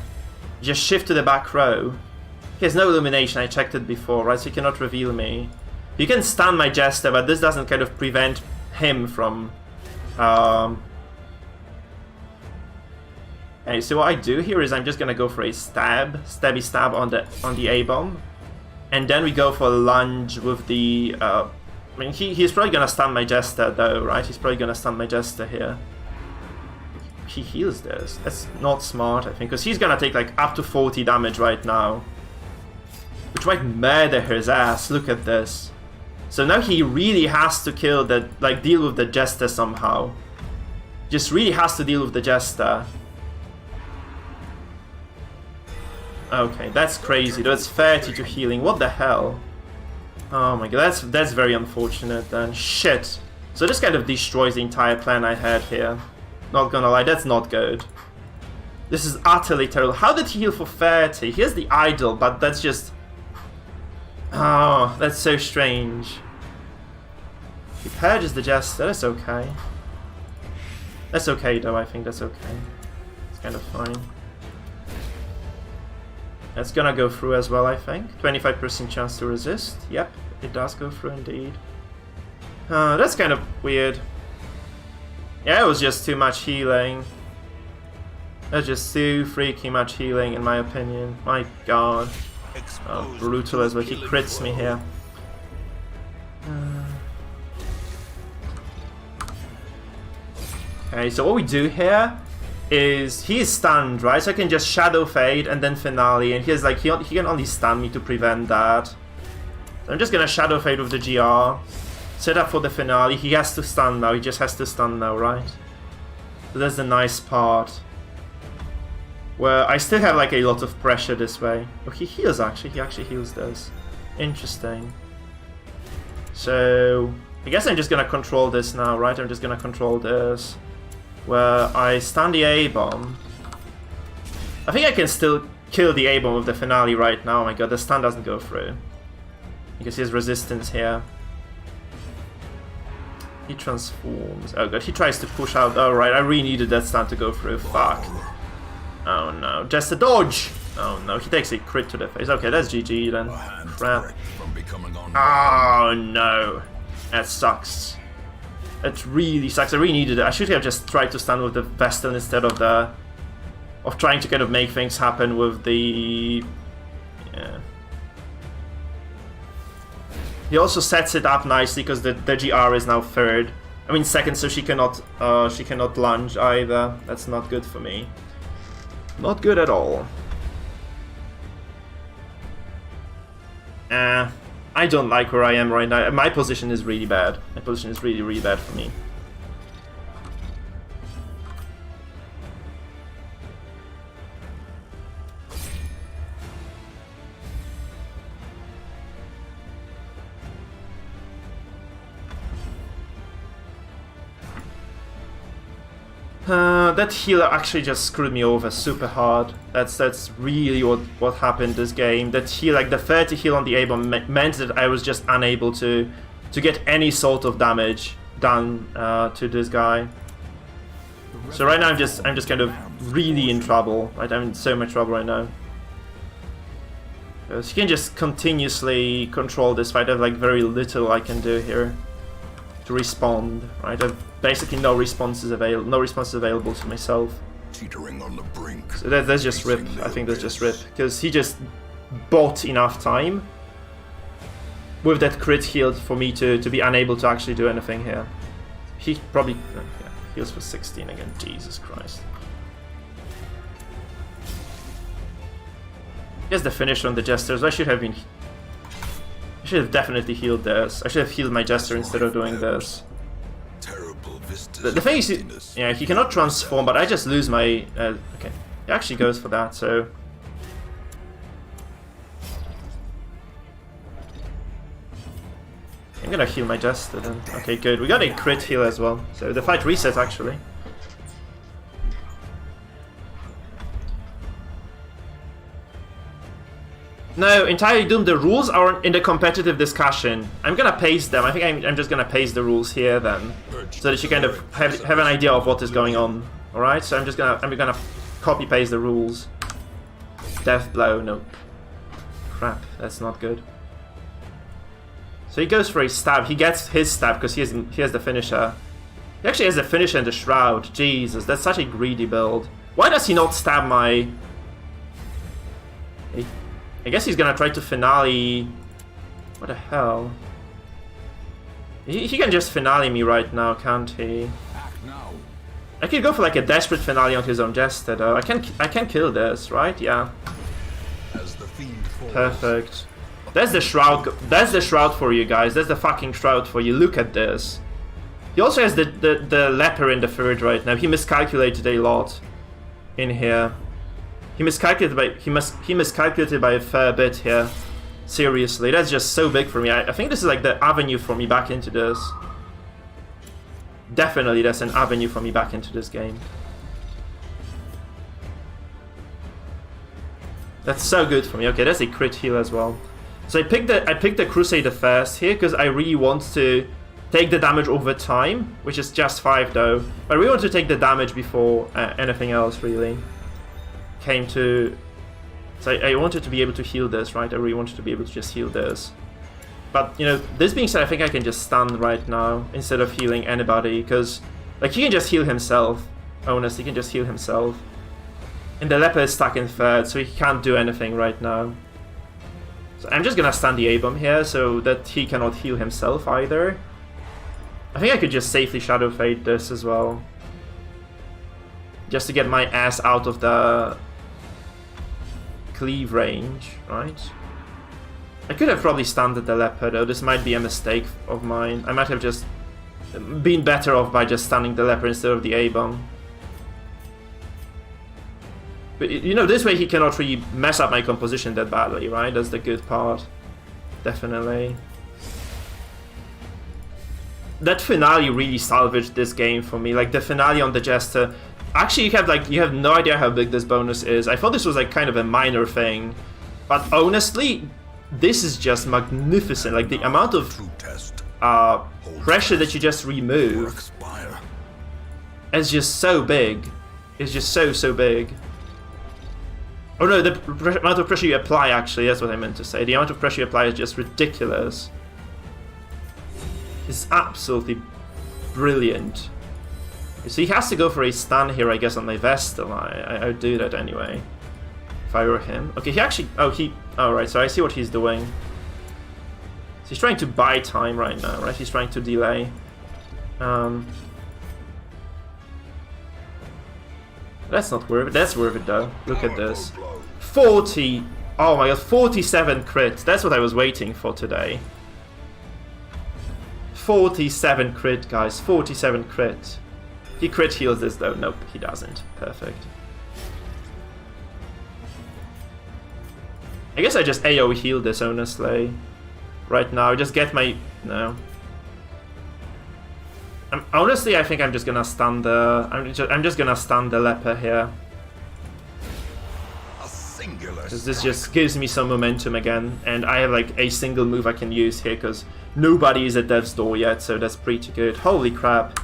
just shift to the back row. He has no illumination, I checked it before, right? So he cannot reveal me. You can stun my Jester, but this doesn't kind of prevent him from... Okay, so what I do here is I'm just gonna go for a stabby stab on the A-bomb. And then we go for a lunge with the... I mean, he's probably gonna stun my Jester though, right? He's probably gonna stun my Jester here. He heals this. That's not smart, I think, because he's gonna take like up to 40 damage right now. Which might murder his ass, look at this. So now he really has to kill the... like, deal with the Jester somehow. Just really has to deal with the Jester. Okay, that's crazy. That's 30 to healing. What the hell? Oh my god, that's very unfortunate then. Shit. So this kind of destroys the entire plan I had here. Not gonna lie, that's not good. This is utterly terrible. How did he heal for 30? Here's the idol, but that's just... oh, that's so strange. He purges the Jester, that's okay. That's okay though, I think that's okay. It's kind of fine. That's gonna go through as well, I think. 25% chance to resist. Yep, it does go through indeed. That's kind of weird. Yeah, it was just too much healing. That's just too freaking much healing, in my opinion. My god. Oh, brutal as well. He crits me here. Okay, so what we do here is he is stunned, right? So I can just Shadow Fade and then Finale, and he's like he can only stun me to prevent that. So I'm just gonna Shadow Fade with the GR, set up for the Finale. He has to stun now. He just has to stun now, right? So that's the nice part, where I still have like a lot of pressure this way. Oh, he heals actually. He actually heals this. Interesting. So I guess I'm just gonna control this now, right? I'm just gonna control this, where I stun the A-bomb. I think I can still kill the A-bomb with the Finale right now. Oh my god, the stun doesn't go through. Because he has resistance here. He transforms. Oh god, he tries to push out. Oh right, I really needed that stun to go through. Fuck. Oh no, just a dodge! Oh no, he takes a crit to the face. Okay, that's GG then. Crap. Oh no. That sucks. It really sucks. I really needed it. I should have just tried to stun with the Vestal instead of trying to kind of make things happen with the... yeah. He also sets it up nicely because the GR is now third. I mean second, so she cannot lunge either. That's not good for me. Not good at all. I don't like where I am right now. My position is really bad. My position is really, really bad for me. That healer actually just screwed me over super hard. That's really what happened this game. That heal, like the 30 heal on the A-bomb meant that I was just unable to get any sort of damage done to this guy. So right now I'm just kind of really in trouble. Right, I'm in so much trouble right now. Because you can just continuously control this fight. I have like very little I can do here to respond. Right, I've basically no responses available to myself. Teetering on the brink. So that's just rip. I think that's just rip, because he just bought enough time with that crit heal for me to be unable to actually do anything here. He probably yeah, heals for 16 again. Jesus Christ. Here's the finish on the Jesters. I should have definitely healed this. I should have healed my Jester instead of doing this. The thing is, yeah, he cannot transform, but I just lose my... okay, he actually goes for that, so... I'm gonna heal my Jester then. Okay, good. We got a crit heal as well, so the fight resets actually. No, entirely doomed. The rules are in the competitive discussion. I'm gonna paste them. I think I'm just gonna paste the rules here then, so that you kind of have an idea of what is going on. All right. So I'm gonna copy paste the rules. Death blow. Nope. Crap. That's not good. So he goes for a stab. He gets his stab because he has the finisher. He actually has the finisher and the shroud. Jesus, that's such a greedy build. Why does he not stab my? I guess he's gonna try to finale. What the hell? He can just finale me right now, can't he? I could go for like a desperate finale on his own jester though. I can kill this, right? Yeah. Perfect. That's the shroud. That's the shroud for you guys. That's the fucking shroud for you. Look at this. He also has the leper in the third right now. He miscalculated a lot in here. He miscalculated by a fair bit here. Seriously, that's just so big for me. I think this is like the avenue for me back into this. Definitely, that's an avenue for me back into this game. That's so good for me. Okay, that's a crit heal as well. So I picked the Crusader first here because I really want to take the damage over time, which is just 5 though. But I really want to take the damage before anything else really. So I wanted to be able to heal this, right? I really wanted to be able to just heal this. But, you know, this being said, I think I can just stun right now instead of healing anybody, because, like, he can just heal himself. Honestly, he can just heal himself. And the leper is stuck in third, so he can't do anything right now. So I'm just gonna stun the A-bomb here, so that he cannot heal himself either. I think I could just safely Shadow Fade this as well. Just to get my ass out of the cleave range, right? I could have probably stunned the leper though. This might be a mistake of mine. I might have just been better off by just stunning the leper instead of the A-bomb. But you know, this way he cannot really mess up my composition that badly, right? That's the good part. Definitely. That finale really salvaged this game for me. Like the finale on the Jester. Actually, you have no idea how big this bonus is. I thought this was like kind of a minor thing, but honestly, this is just magnificent. Like the amount of pressure that you just remove is just so big. It's just so big. Oh no, the amount of pressure you apply, actually, that's what I meant to say. The amount of pressure you apply is just ridiculous. It's absolutely brilliant. So he has to go for a stun here, I guess, on my Vestal. I would do that anyway. If I were him. Okay, he actually... Oh, right, so I see what he's doing. So he's trying to buy time right now, right? He's trying to delay. That's not worth it. That's worth it, though. Look at this. 40... Oh my god, 47 crit. That's what I was waiting for today. 47 crit, guys. 47 crit. He crit heals this though. Nope, he doesn't. Perfect. I guess I just AoE heal this, honestly. Right now, just get my... No. Honestly, I think I'm just gonna stun the... I'm just gonna stun the leper here. Because this just gives me some momentum again. And I have like a single move I can use here, because nobody is at death's door yet, so that's pretty good. Holy crap.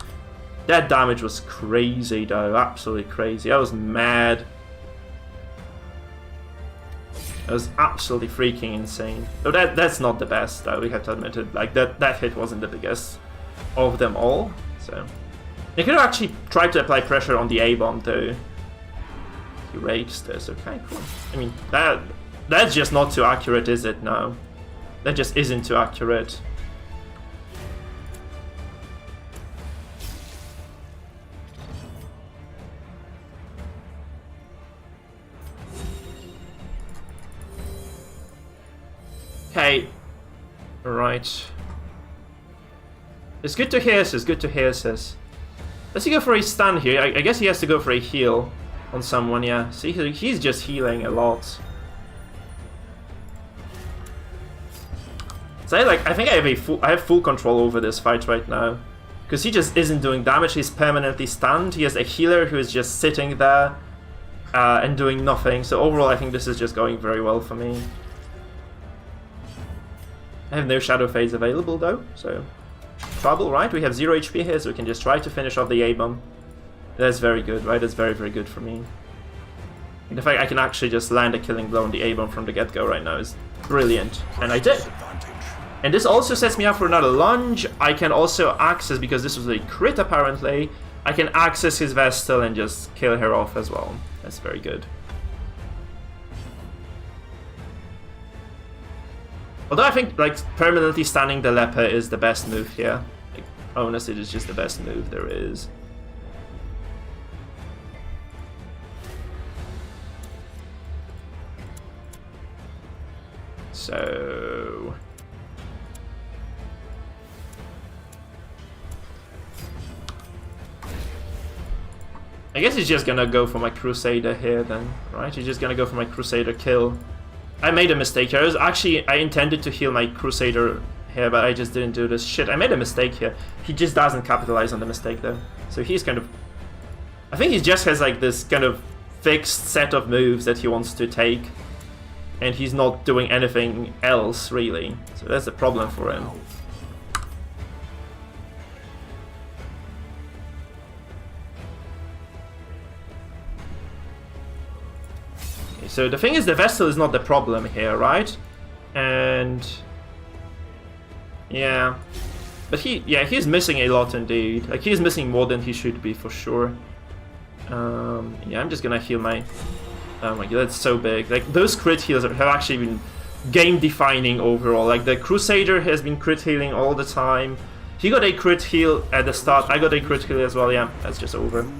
That damage was crazy though, absolutely crazy. I was mad. That was absolutely freaking insane. Though that's not the best though, we have to admit it. Like that hit wasn't the biggest of them all. So they could have actually tried to apply pressure on the A-bomb though. He raged this, okay, cool. I mean that's just not too accurate, is it? No. That just isn't too accurate. Okay, right. It's good to hear this, good to hear this. Does he go for a stun here? I guess he has to go for a heal on someone, yeah. See, he's just healing a lot. So I think I have full control over this fight right now. Because he just isn't doing damage, he's permanently stunned. He has a healer who is just sitting there and doing nothing. So overall, I think this is just going very well for me. I have no Shadow Fades available though, so trouble, right? We have 0 HP here, so we can just try to finish off the A-bomb. That's very good, right? That's very, very good for me. And the fact I can actually just land a killing blow on the A-bomb from the get-go right now is brilliant. And I did. And this also sets me up for another lunge. I can also access, because this was a crit apparently, I can access his Vestal and just kill her off as well. That's very good. Although I think like permanently standing the leper is the best move here. Like, honestly, it's just the best move there is. So I guess he's just gonna go for my Crusader here then, right? He's just gonna go for my Crusader kill. I made a mistake here. I intended to heal my Crusader here, but I just didn't do this. Shit, I made a mistake here. He just doesn't capitalize on the mistake though. So he's kind of... I think he just has like this kind of fixed set of moves that he wants to take. And he's not doing anything else, really. So that's the problem for him. So the thing is, the Vestal is not the problem here, right? And yeah, but he's missing a lot indeed. Like he's missing more than he should be for sure. Yeah, I'm just gonna heal my. Oh my god, that's so big. Like those crit heals have actually been game defining overall. Like the Crusader has been crit healing all the time. He got a crit heal at the start. I got a crit heal as well. Yeah, that's just over.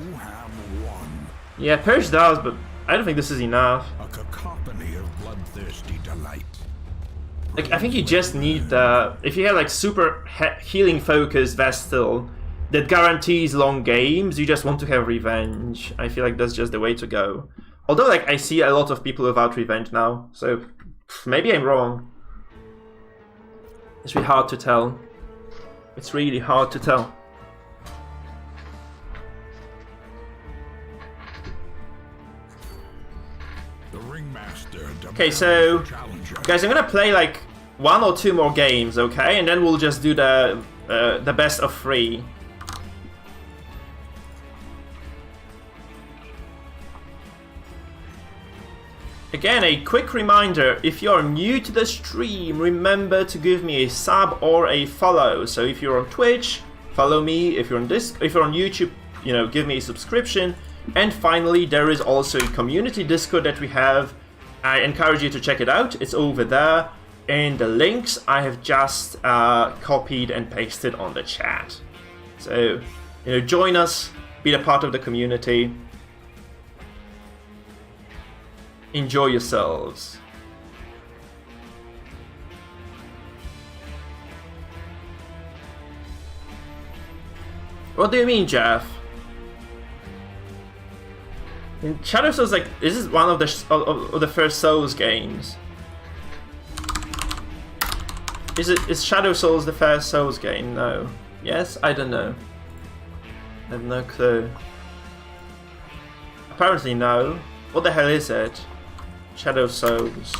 Yeah, Purge does, but I don't think this is enough. A cacophony of bloodthirsty delight. Like I think you just need the if you have like super healing focused Vestal that guarantees long games. You just want to have revenge. I feel like that's just the way to go. Although like I see a lot of people without revenge now, so maybe I'm wrong. It's really hard to tell. It's really hard to tell. Okay, so guys, I'm gonna play like 1 or 2 more games, okay, and then we'll just do the best of 3. Again, a quick reminder, if you're new to the stream, remember to give me a sub or a follow. So if you're on Twitch, follow me. If you're on YouTube, you know, give me a subscription. And finally, there is also a community Discord that we have. I encourage you to check it out. It's over there. And the links I have just copied and pasted on the chat. So, you know, join us, be a part of the community. Enjoy yourselves. What do you mean, Jeff? In Shadow Souls, like, this is one of the first Souls games. Is Shadow Souls the first Souls game? No. Yes? I don't know. I have no clue. Apparently no. What the hell is it? Shadow Souls.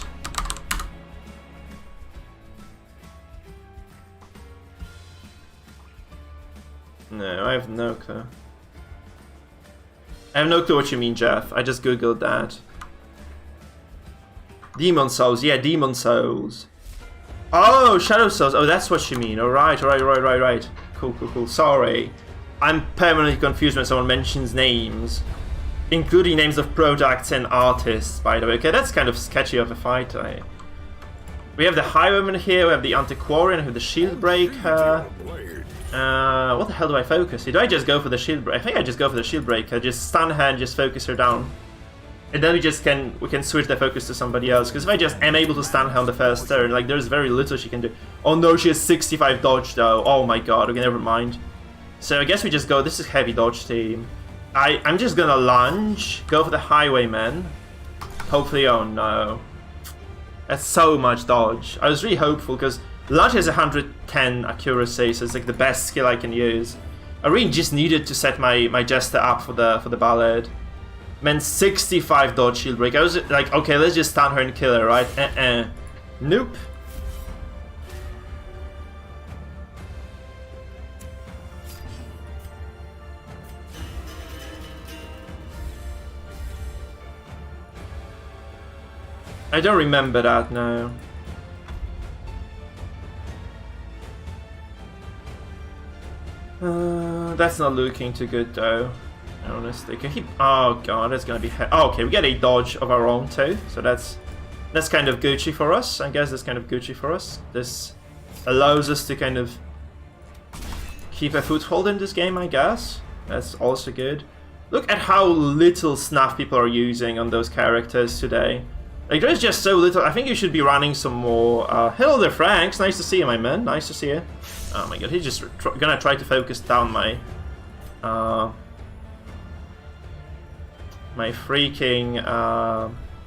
No, I have no clue. I have no clue what you mean, Jeff. I just googled that. Demon Souls, yeah, Demon Souls. Oh, Shadow Souls. Oh, that's what you mean. Alright. Cool. Sorry. I'm permanently confused when someone mentions names. Including names of products and artists, by the way. Okay, that's kind of sketchy of a fight. We have the Highwayman here, we have the Antiquarian, we have the Shield Breaker. What the hell do I focus? Do I just go for the Shield Breaker? I think I just go for the Shield Breaker. Just stun her and just focus her down. And then we can switch the focus to somebody else. Because if I just am able to stun her on the first turn, like there's very little she can do. Oh no, she has 65 dodge though. Oh my god, okay, never mind. So I guess we just go, this is heavy dodge team. I'm just gonna lunge, go for the Highwayman. Hopefully, oh no. That's so much dodge. I was really hopeful because lunge has 110 accuracy, so it's like the best skill I can use. I really just needed to set my Jester up for the Ballad. Man, 65 dodge shield break. I was like, okay, let's just stun her and kill her, right? Nope. I don't remember that, no. That's not looking too good though. Honestly, oh god, that's gonna be. Oh, okay, we get a dodge of our own too, so that's kind of Gucci for us. I guess that's kind of Gucci for us. This allows us to kind of keep a foothold in this game, I guess. That's also good. Look at how little snuff people are using on those characters today. Like, there's just so little. I think you should be running some more. Hello there, Franks. Nice to see you, my man. Nice to see you. Oh my god, he's just gonna try to focus down my my freaking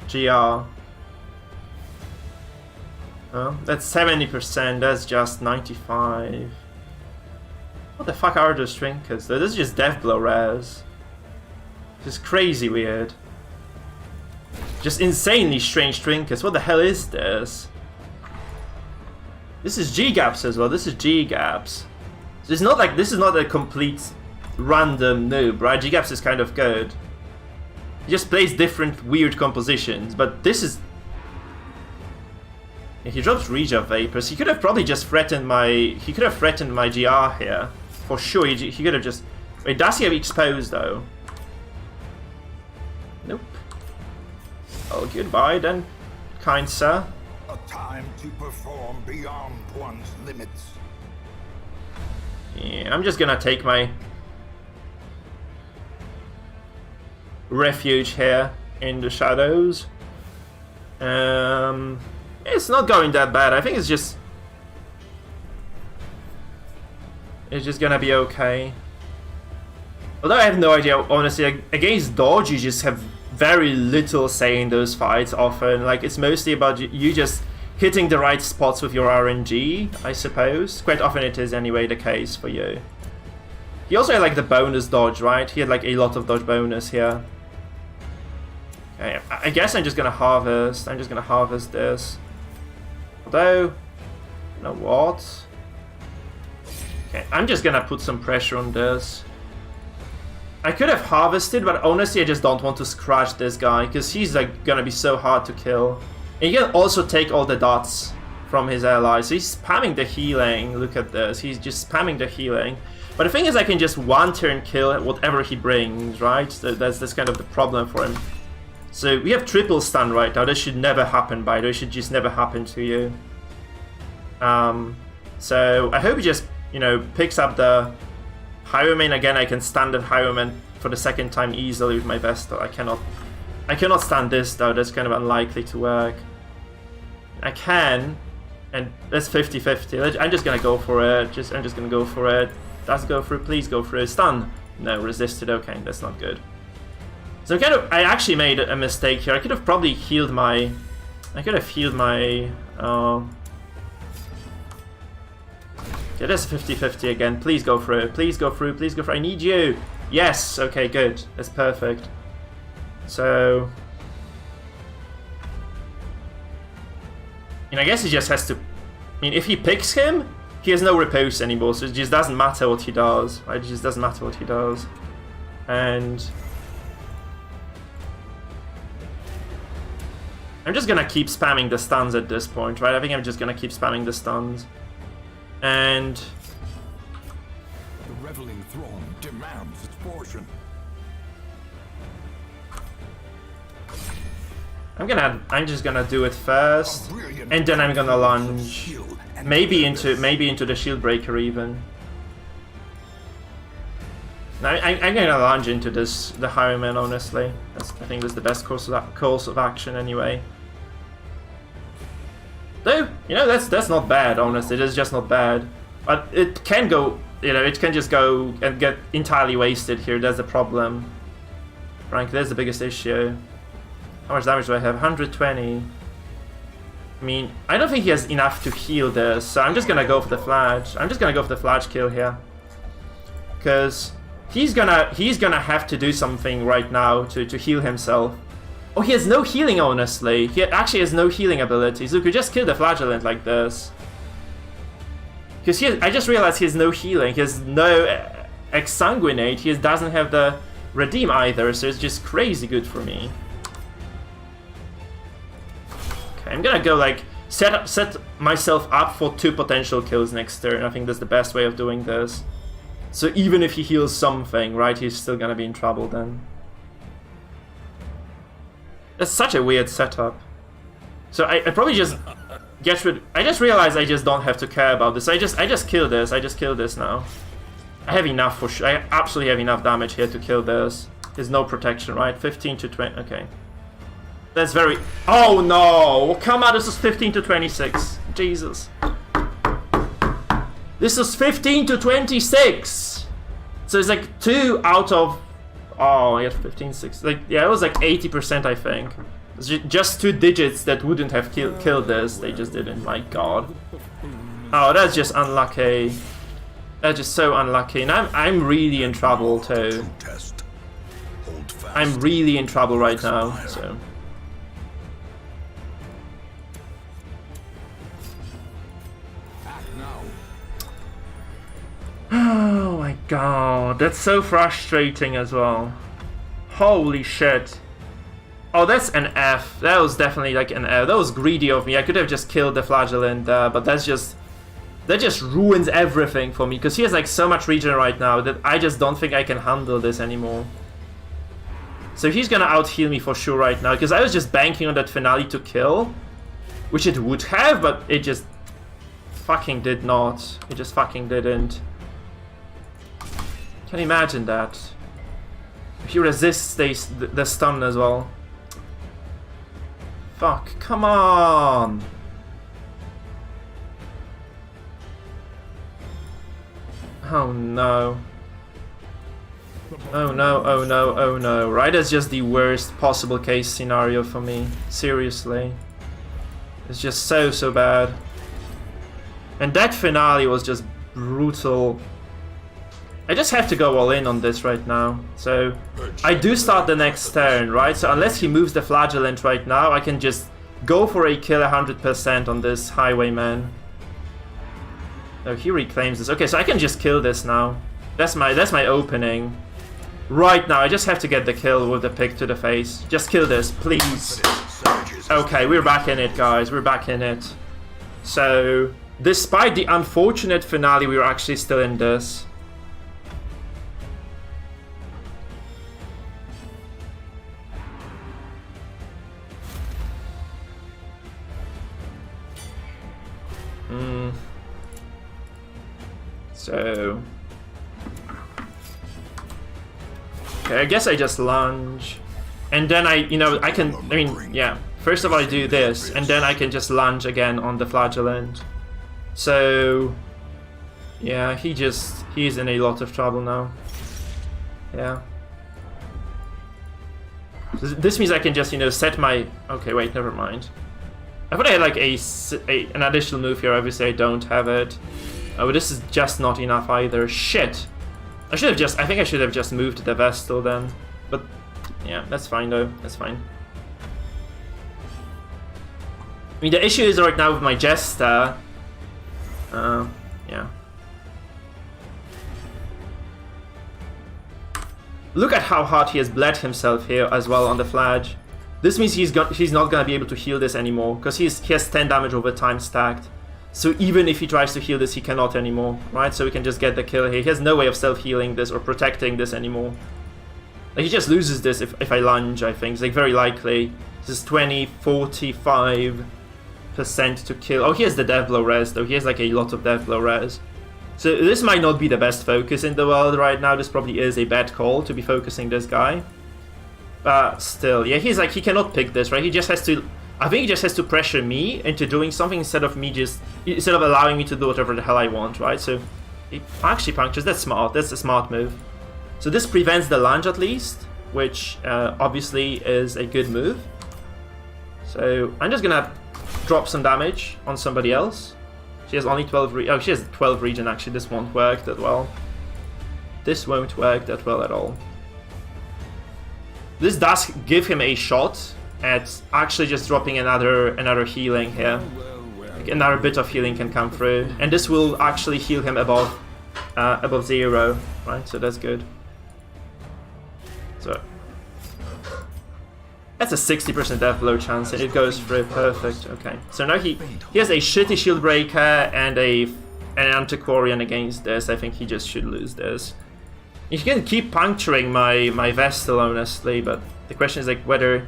GR. Oh, that's 70%. That's just 95. What the fuck are those trinkets? This is just death blow rares. This is crazy weird. Just insanely strange trinkets. What the hell is this? This is G-gaps as well. This is G-gaps. So it's not like this is not a complete random noob, right? G-gaps is kind of good. He just plays different weird compositions, but this is. Yeah, he drops Reja Vapors. He could have probably just threatened my. He could have threatened my GR here for sure. He could have just. Wait, does he have exposed though? Nope. Oh, goodbye then, kind sir. A time to perform beyond one's limits. Yeah, I'm just gonna take my refuge here in the shadows. It's not going that bad. I think it's just gonna be okay. Although I have no idea, honestly, against dodge you just have very little say in those fights often. Like, it's mostly about you just hitting the right spots with your RNG, I suppose. Quite often it is anyway the case for you. He also had like the bonus dodge, right? He had like a lot of dodge bonus here. Okay, I guess I'm just gonna harvest. I'm just gonna harvest this. Although, you know what? Okay, I'm just gonna put some pressure on this. I could have harvested, but honestly I just don't want to scratch this guy, because he's like gonna be so hard to kill. And you can also take all the dots from his allies. So he's spamming the healing. Look at this. He's just spamming the healing. But the thing is, I can just one turn kill whatever he brings, right? So that's kind of the problem for him. So we have triple stun right now. This should never happen, by the way. It should just never happen to you. So I hope he just, you know, picks up the Highwayman. Again, I can stand the Highwayman for the second time easily with my Vestal. I cannot stand this though. That's kind of unlikely to work. I can, and that's 50-50. I'm just gonna go for it. I'm just gonna go for it. Does go through? Please go through. Stun. No, resisted. Okay, that's not good. So I actually made a mistake here. I could have probably healed my. I could have healed my. Yeah, that's 50-50 again. Please go through. Please go through. Please go through. I need you. Yes. Okay. Good. That's perfect. So. And I guess he just has to. I mean, if he picks him, he has no repose anymore. So it just doesn't matter what he does. Right? It just doesn't matter what he does. And. I'm just gonna keep spamming the stuns at this point, right? I think I'm just gonna keep spamming the stuns. And the reveling throne demands its portion. I'm just gonna do it first, and then I'm gonna lunge, maybe into the shield breaker even. Now I'm gonna lunge into the Highwayman. Honestly, I think that's the best course of action anyway. Though, you know, that's not bad, honestly. It is just not bad. But it can go, you know, it can just go and get entirely wasted here. That's the problem. Frankly, that's the biggest issue. How much damage do I have? 120. I mean, I don't think he has enough to heal this, so I'm just gonna go for the flash. I'm just gonna go for the flash kill here. Because he's gonna have to do something right now to heal himself. Oh, he has no healing, honestly. He actually has no healing abilities. Look, we just kill the Flagellant like this. Because I just realized he has no healing. He has no Exsanguinate. He doesn't have the Redeem either, so it's just crazy good for me. Okay, I'm gonna go like set myself up for 2 potential kills next turn. I think that's the best way of doing this. So even if he heals something, right, he's still gonna be in trouble then. That's such a weird setup. So I probably just get rid. I just realized I just don't have to care about this. I just kill this. I just kill this now. I have enough for sure. I absolutely have enough damage here to kill this. There's no protection, right? 15 to 20. Okay. That's very... Oh no! Come on, this is 15 to 26. Jesus. This is 15 to 26! So it's like 2 out of... Oh, yeah, 15, 6. Like, yeah, it was like 80%, I think. It's just 2 digits that wouldn't have killed this. They just didn't. My god. Oh, that's just unlucky. That's just so unlucky. And I'm really in trouble, too. I'm really in trouble right now, so... Oh my god, that's so frustrating as well. Holy shit. Oh, that's an F. That was definitely like an F. That was greedy of me. I could have just killed the flagellant there, but that just ruins everything for me, because he has like so much regen right now that I just don't think I can handle this anymore. So he's gonna out-heal me for sure right now, because I was just banking on that finale to kill, which it would have, but it just fucking did not. It just fucking didn't. Can you imagine that? If he resists the stun as well. Fuck, come on! Oh no. Oh no, oh no, oh no. Right, that's just the worst possible case scenario for me. Seriously. It's just so bad. And that finale was just brutal. I just have to go all in on this right now. So, I do start the next turn, right? So unless he moves the flagellant right now, I can just go for a kill 100% on this highwayman. Oh, he reclaims this. Okay, so I can just kill this now. That's my opening. Right now, I just have to get the kill with the pick to the face. Just kill this, please. Okay, we're back in it, guys. We're back in it. So, despite the unfortunate finale, we were actually still in this. So... Okay, I guess I just lunge. And then I mean, yeah. First of all, I do this, and then I can just lunge again on the flagellant. So... Yeah, he's in a lot of trouble now. Yeah. So this means I can just, set my... Okay, wait, never mind. I thought I had like an additional move here. Obviously I don't have it. Oh, but this is just not enough either. Shit! I think I should have just moved the Vestal then. But yeah, that's fine though. That's fine. I mean, the issue is right now with my Jester. Yeah. Look at how hard he has bled himself here as well on the Flag. This means he's not gonna be able to heal this anymore, because he has 10 damage over time stacked. So even if he tries to heal this, he cannot anymore, right? So we can just get the kill here. He has no way of self-healing this or protecting this anymore. Like, he just loses this if I lunge, I think. It's like very likely. This is 20, 45% to kill. Oh, he has the death blow res though. He has like a lot of death blow res. So this might not be the best focus in the world right now. This probably is a bad call to be focusing this guy. But still, yeah, he cannot pick this, right? He just has to... I think he just has to pressure me into doing something instead of allowing me to do whatever the hell I want, right? So he actually punctures. That's smart. That's a smart move. So this prevents the lunge at least, which obviously is a good move. So I'm just gonna drop some damage on somebody else. She has only 12 oh, she has 12 regen actually. This won't work that well. This won't work that well at all. This does give him a shot at actually just dropping another healing here. Like another bit of healing can come through, and this will actually heal him above 0, right? So that's good. So That's a 60% death blow chance, and it goes through. Perfect. Okay. So now he has a shitty shield breaker and an antiquarian against this. I think he just should lose this. He can keep puncturing my Vestal, honestly, but the question is like whether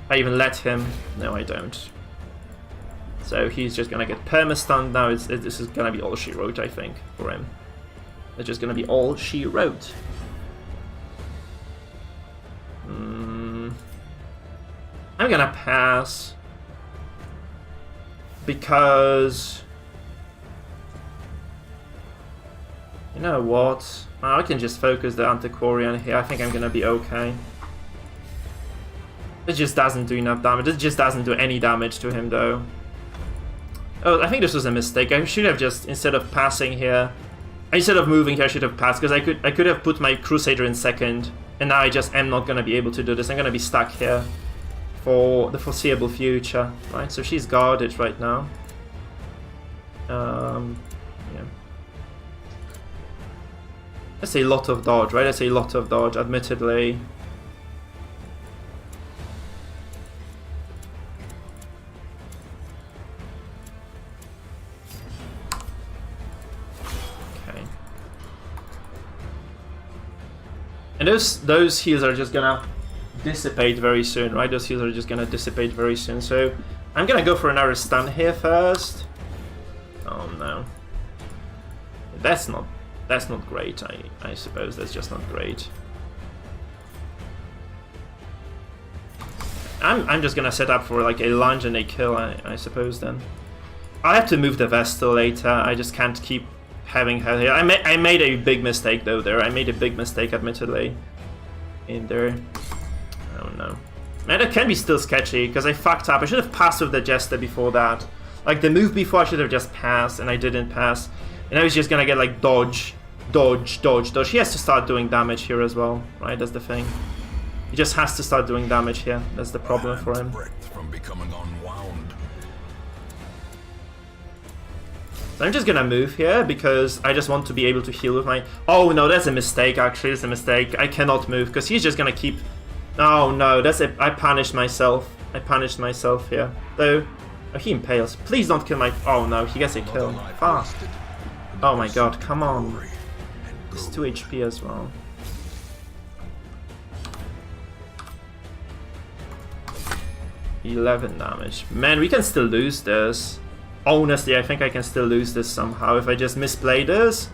I even let him. No, I don't. So he's just gonna get perma-stunned now. This is gonna be all she wrote, I think, for him. It's just gonna be all she wrote. I'm gonna pass because you know what? I can just focus the Antiquarian here. I think I'm gonna be okay. It just doesn't do enough damage. It just doesn't do any damage to him though. Oh, I think this was a mistake. I should have just, instead of passing here, instead of moving here, I should have passed, because I could have put my Crusader in second, and now I just am not gonna be able to do this. I'm gonna be stuck here for the foreseeable future, right? So she's guarded right now. Yeah. That's a lot of dodge, right? That's a lot of dodge, admittedly. And those heals are just gonna dissipate very soon, right? Those heals are just gonna dissipate very soon. So I'm gonna go for another stun here first. Oh no, that's not great. I suppose that's just not great. I'm just gonna set up for like a lunge and a kill. I suppose then. I'll have to move the Vestal later. I just can't keep having her here. I made a big mistake though there. I made a big mistake, admittedly, in there. Oh no. Man, that can be still sketchy, because I fucked up. I should have passed with the Jester before that. Like, the move before I should have just passed, and I didn't pass. And I was just gonna get, like, dodge, dodge, dodge, dodge. He has to start doing damage here as well, right? That's the thing. He just has to start doing damage here. That's the problem for him. From becoming unwound. So I'm just gonna move here because I just want to be able to heal with my... Oh no, that's a mistake actually, that's a mistake. I cannot move because he's just gonna keep... Oh no, that's a... I punished myself. I punished myself here. Though, oh, he impales. Please don't kill my... Oh no, he gets a kill. Fast. Oh my god, come on. It's 2 HP as well. $11 damage. Man, we can still lose this. Honestly, I think I can still lose this somehow if I just misplay this.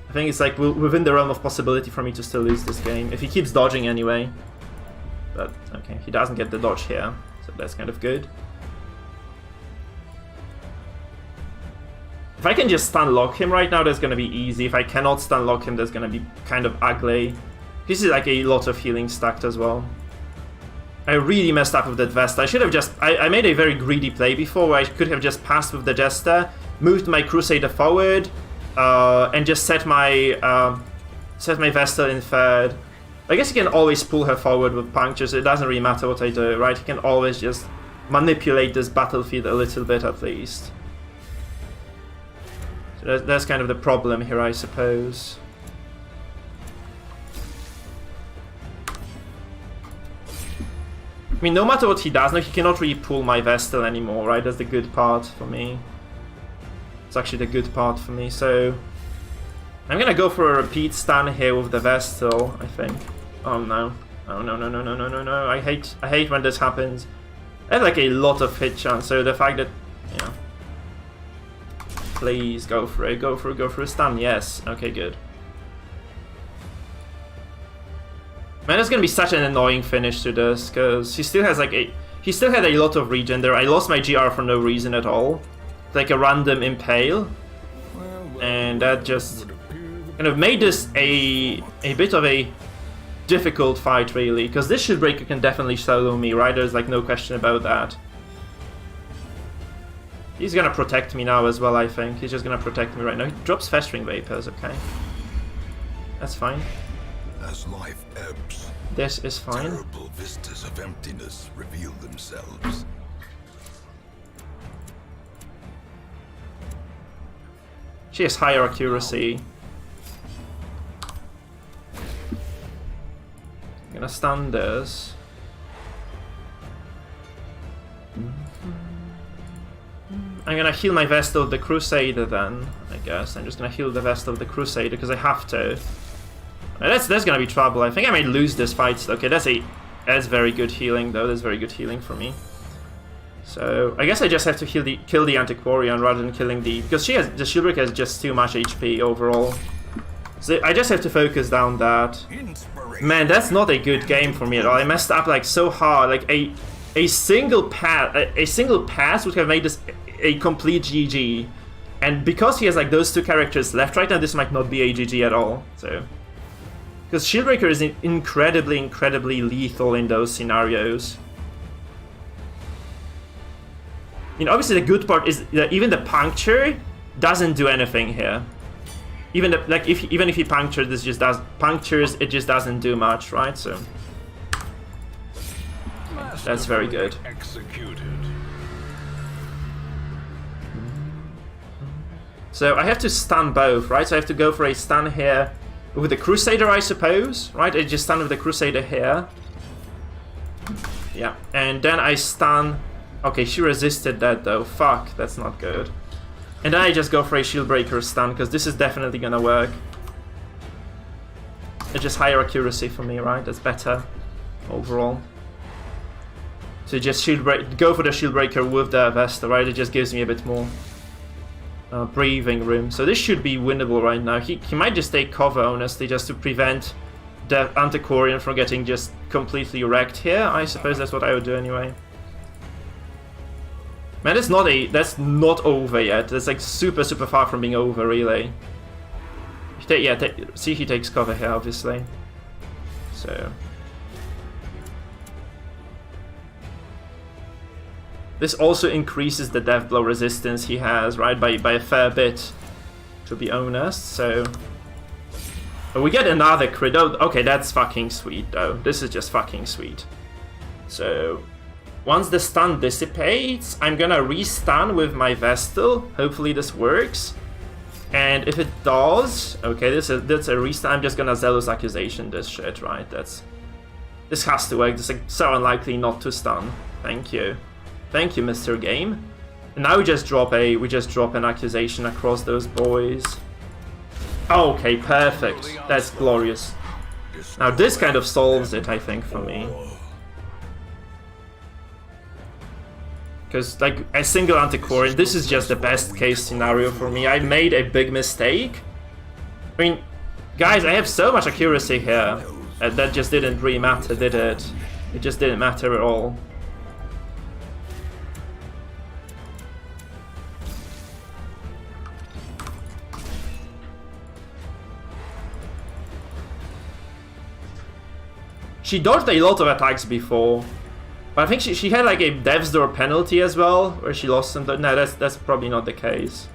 I think it's like within the realm of possibility for me to still lose this game. If he keeps dodging anyway. But, okay, he doesn't get the dodge here. So that's kind of good. If I can just stun lock him right now, that's gonna be easy. If I cannot stun lock him, that's gonna be kind of ugly. This is like a lot of healing stacked as well. I really messed up with that Vesta. I should have just... I made a very greedy play before where I could have just passed with the Jester, moved my Crusader forward, and just set my Vesta in third. I guess you can always pull her forward with punctures. It doesn't really matter what I do, right? You can always just manipulate this battlefield a little bit at least. So that's kind of the problem here, I suppose. I mean, no matter what he does, no, he cannot really pull my Vestal anymore, right? That's the good part for me. It's actually the good part for me, so... I'm gonna go for a repeat stun here with the Vestal, I think. Oh no. Oh no, no, no, no, no, no, no. I hate when this happens. I have like a lot of hit chance, so the fact that... Yeah. Please, go for it, go for it, go for a stun. Yes. Okay, good. Man, it's gonna be such an annoying finish to this, because he still has like a... He still had a lot of regen there. I lost my GR for no reason at all. Like a random impale. And that just kind of made this a bit of a difficult fight, really. Because this shield breaker can definitely solo me, right? There's like no question about that. He's gonna protect me now as well, I think. He's just gonna protect me right now. He drops Festering Vapors, okay. That's fine. As life ebbs, this is fine. Terrible vistas of emptiness reveal themselves. She has higher accuracy. I'm gonna stun this. gonna heal my Vestal of the Crusader then, I guess. I'm just gonna heal the Vestal of the Crusader because I have to. That's gonna be trouble. I think I may lose this fight. Okay, that's very good healing though. That's very good healing for me. So I guess I just have to kill the Antiquarian rather than killing because the Shieldbreaker has just too much HP overall. So I just have to focus down that. Man, that's not a good game for me at all. I messed up like so hard. Like a single pass would have made this a complete GG. And because he has like those two characters left right now, this might not be a GG at all. So because Shieldbreaker is incredibly lethal in those scenarios. You know, obviously the good part is that even the puncture doesn't do anything here. Even if he punctures, it just doesn't do much, right? So that's very good. So I have to stun both, right? So I have to go for a stun here with the Crusader, I suppose, right? I just stun with the Crusader here. Yeah, and then I stun. Okay, she resisted that though. Fuck, that's not good. And then I just go for a Shieldbreaker stun, because this is definitely gonna work. It's just higher accuracy for me, right? That's better overall. So just go for the Shieldbreaker with the Vesta, right? It just gives me a bit more breathing room. So this should be winnable right now. He might just take cover, honestly, just to prevent the Antiquarian from getting just completely wrecked here. I suppose that's what I would do anyway. Man, that's not over yet. That's like super far from being over, really. See, he takes cover here, obviously. So this also increases the death blow resistance he has, right, by a fair bit, to be honest. So but we get another crit. Oh, okay, that's fucking sweet, though. This is just fucking sweet. So once the stun dissipates, I'm gonna re-stun with my Vestal. Hopefully this works. And if it does, okay, that's a re-stun. I'm just gonna Zealous Accusation this shit, right? This has to work. It's like so unlikely not to stun. Thank you, Mr. Game. And now we just drop an accusation across those boys. Okay, perfect. That's glorious. Now this kind of solves it, I think, for me. Because, like, a single Antiquarian, this is just the best case scenario for me. I made a big mistake. I mean, guys, I have so much accuracy here. That just didn't really matter, did it? It just didn't matter at all. She dodged a lot of attacks before. But I think she had like a Death's Door penalty as well, where she lost some. No, that's probably not the case.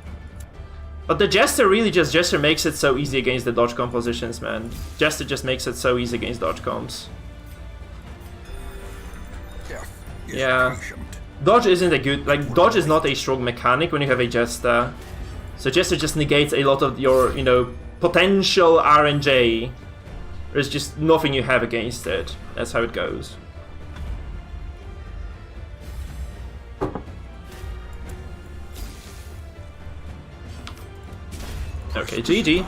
But the Jester Jester makes it so easy against the dodge compositions, man. Jester just makes it so easy against dodge comps. Yeah. Dodge isn't a good, like, dodge is not a strong mechanic when you have a Jester. So Jester just negates a lot of your, you know, potential RNG. There's just nothing you have against it. That's how it goes. Okay, GG.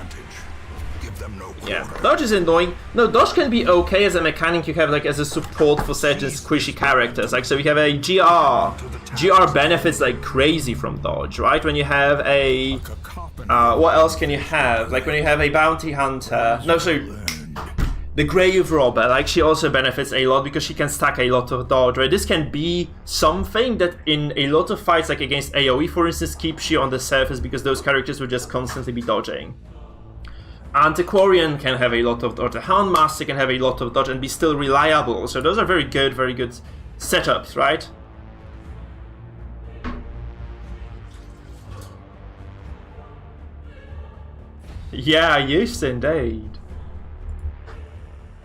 Yeah, dodge is annoying. No, dodge can be okay as a mechanic you have, like, as a support for certain squishy characters. Like, so you have a GR. GR benefits like crazy from dodge, right? When you have a... what else can you have? Like, when you have a bounty hunter... No, sorry. The Grave Robber, like, she also benefits a lot because she can stack a lot of dodge, right? This can be something that in a lot of fights, like against AoE, for instance, keeps you on the surface because those characters will just constantly be dodging. Antiquarian can have a lot of dodge. The Houndmaster can have a lot of dodge and be still reliable. So those are very good setups, right? Yeah, I used to indeed.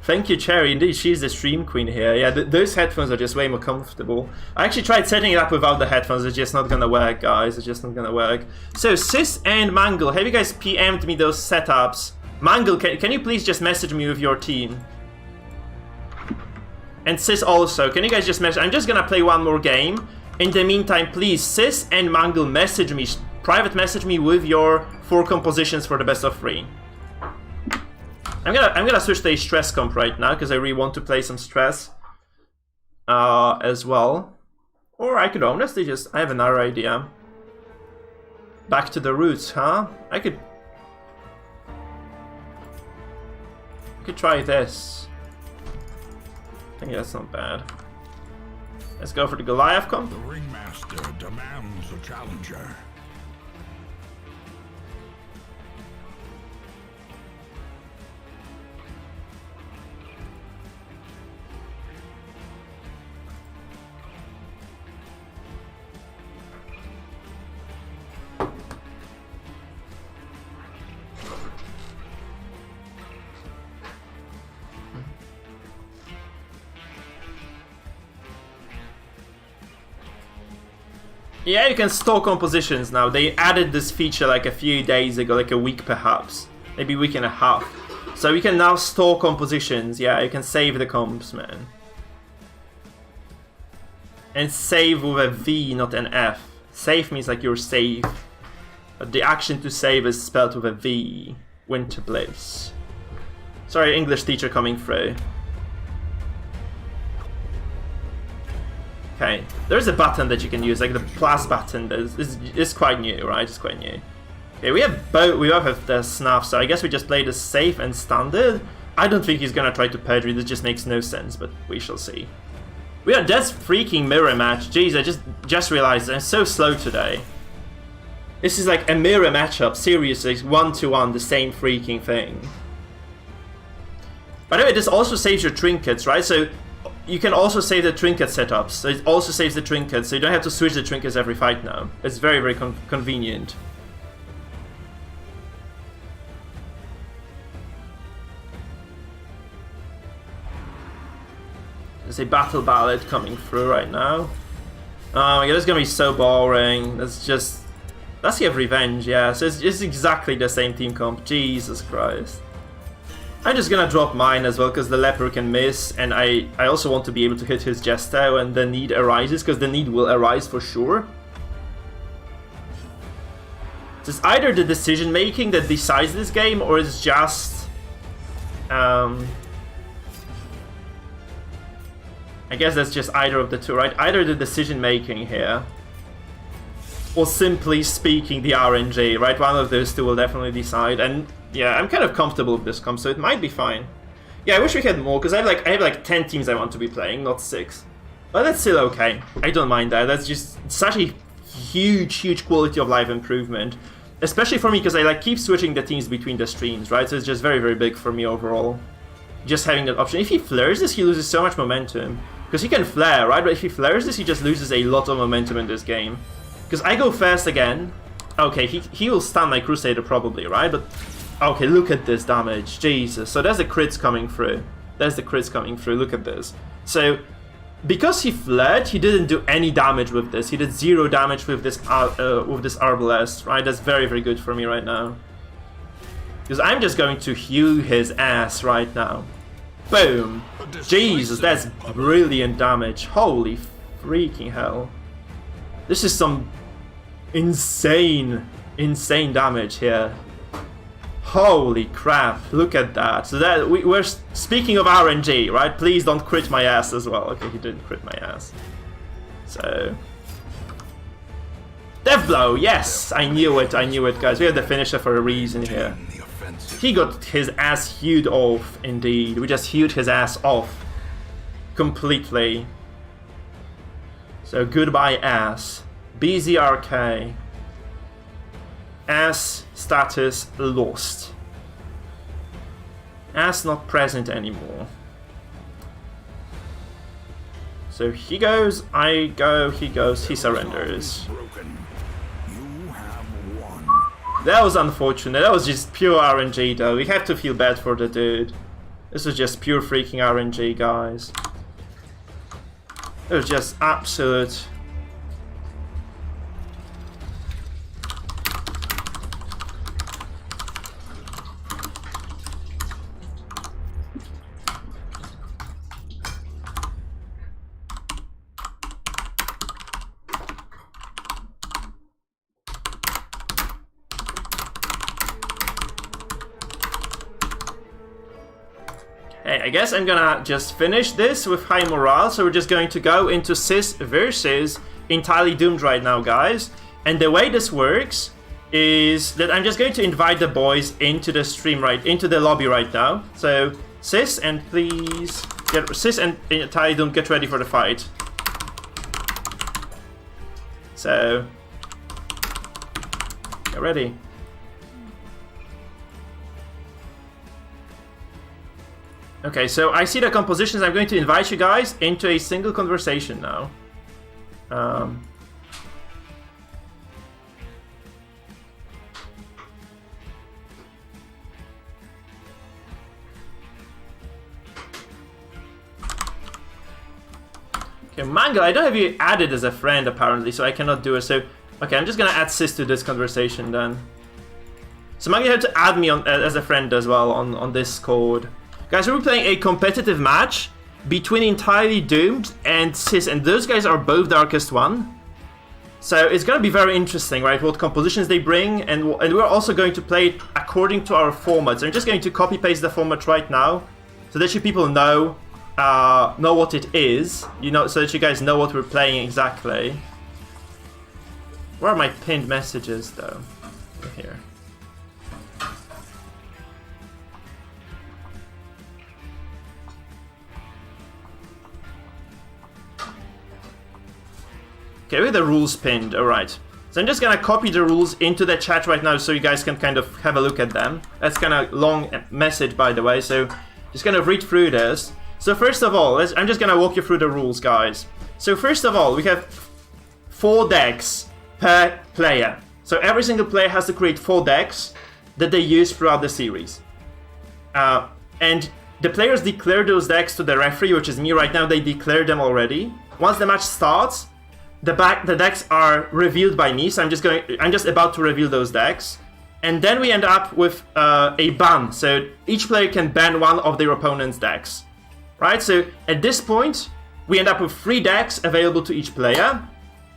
Thank you, Cherry. Indeed, she's the stream queen here. Yeah, those headphones are just way more comfortable. I actually tried setting it up without the headphones. It's just not gonna work, guys. It's just not gonna work. So, Sis and Mangle, have you guys PM'd me those setups? Mangle, can you please just message me with your team? And Sis also, can you guys just message? I'm just gonna play one more game. In the meantime, please, Sis and Mangle, message me, private message me with your 4 compositions for the best of 3. I'm gonna switch to a stress comp right now because I really want to play some stress as well. Or I could honestly I have another idea. Back to the roots, huh? I could try this. I think that's not bad. Let's go for the Goliath comp. The ringmaster demands a challenger. Yeah, you can store compositions now. They added this feature like a few days ago, like a week perhaps. Maybe a week and a half. So you can now store compositions. Yeah, you can save the comps, man. And save with a V, not an F. Save means like you're safe. But the action to save is spelled with a V. Winter Bliss. Sorry, English teacher coming through. Okay, there's a button that you can use, like the plus button. It's quite new, right? It's quite new. Okay, we both have the snuff, so I guess we just play this safe and standard. I don't think he's gonna try to perjury. This just makes no sense, but we shall see. We are dead freaking mirror match. Jeez, I just realized I'm so slow today. This is like a mirror matchup. Seriously, 1-to-1, the same freaking thing. By the way, this also saves your trinkets, right? So you can also save the trinket setups. So it also saves the trinkets, so you don't have to switch the trinkets every fight now. It's very, very convenient. There's a battle ballad coming through right now. Oh my god, it's gonna be so boring. Let's get revenge, yeah. So it's exactly the same team comp. Jesus Christ. I'm just gonna drop mine as well because the leper can miss, and I also want to be able to hit his Jester when the need arises, because the need will arise for sure. It's either the decision making that decides this game, or it's just I guess that's just either of the two, right? Either the decision making here, or simply speaking the RNG, right? One of those two will definitely decide, and yeah, I'm kind of comfortable with this comp, so it might be fine. Yeah, I wish we had more, because I have like 10 teams I want to be playing, not 6. But that's still okay. I don't mind that. That's just such a huge quality of life improvement. Especially for me, because I like keep switching the teams between the streams, right? So it's just very, very big for me overall. Just having that option. If he flares this, he loses so much momentum. Because he can flare, right? But if he flares this, he just loses a lot of momentum in this game. Because I go first again. Okay, he will stun my Crusader probably, right? But okay, look at this damage. Jesus. So there's the crits coming through. There's the crits coming through. Look at this. So because he fled, he didn't do any damage with this. He did 0 damage with this Arbalest, right? That's very, very good for me right now. Because I'm just going to hew his ass right now. Boom. Jesus, that's brilliant damage. Holy freaking hell. This is some insane damage here. Holy crap, look at that. So that we're speaking of RNG, right? Please don't crit my ass as well. Okay, he didn't crit my ass. So Death Blow, yes! I knew it, guys. We have the finisher for a reason here. He got his ass hewed off, indeed. We just hewed his ass off. Completely. So goodbye ass. BZRK. Ass status lost. Ass not present anymore. So he goes, I go, he goes, he surrenders. That was unfortunate. That was just pure RNG though. We have to feel bad for the dude. This was just pure freaking RNG, guys. It was just absolute. Hey, I guess I'm gonna just finish this with high morale, so we're just going to go into CEST versus Entirely Doomed right now, guys. And the way this works is that I'm just going to invite the boys into the stream into the lobby right now. So, CEST, and please CEST and Entirely Doomed, get ready for the fight. So, get ready. Okay, so I see the compositions. I'm going to invite you guys into a single conversation now. Okay, Mango, I don't have you added as a friend apparently, so I cannot do it. So, okay, I'm just gonna add CEST to this conversation then. So Mango, you have to add me on as a friend as well on Discord. Guys, we're playing a competitive match between Entirely Doomed and CEST, and those guys are both Darkest One. So it's gonna be very interesting, right? What compositions they bring, and we're also going to play it according to our formats. I'm just going to copy paste the format right now, so that you people know what it is, so that you guys know what we're playing exactly. Where are my pinned messages, though? Here. Okay, with the rules pinned, alright. So I'm just gonna copy the rules into the chat right now so you guys can kind of have a look at them. That's kind of long message, by the way, so just gonna read through this. So first of all, I'm just gonna walk you through the rules, guys. So first of all, we have 4 decks per player. So every single player has to create 4 decks that they use throughout the series. And the players declare those decks to the referee, which is me right now. They declare them already. Once the match starts, the decks are revealed by me. So I'm just about to reveal those decks. And then we end up with a ban. So each player can ban one of their opponent's decks. Right, so at this point, we end up with 3 decks available to each player,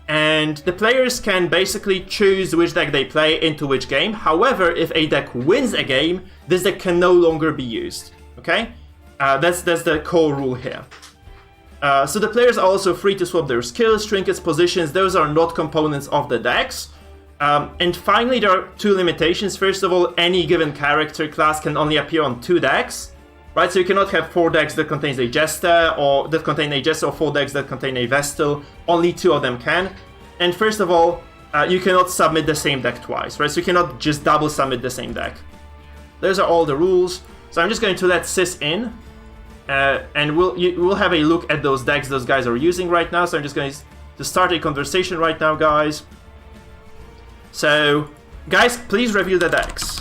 and the players can basically choose which deck they play into which game. However, if a deck wins a game, this deck can no longer be used, okay? That's the core rule here. So the players are also free to swap their skills, trinkets, positions. Those are not components of the decks. And finally, there are 2 limitations. First of all, any given character class can only appear on 2 decks. Right, so you cannot have 4 decks that contains a Jester, or 4 decks that contain a Vestal. Only 2 of them can. And first of all, you cannot submit the same deck twice, right? So you cannot just double submit the same deck. Those are all the rules. So I'm just going to let CEST in, and we'll have a look at those decks those guys are using right now. So I'm just going to start a conversation right now, guys. So, guys, please reveal the decks.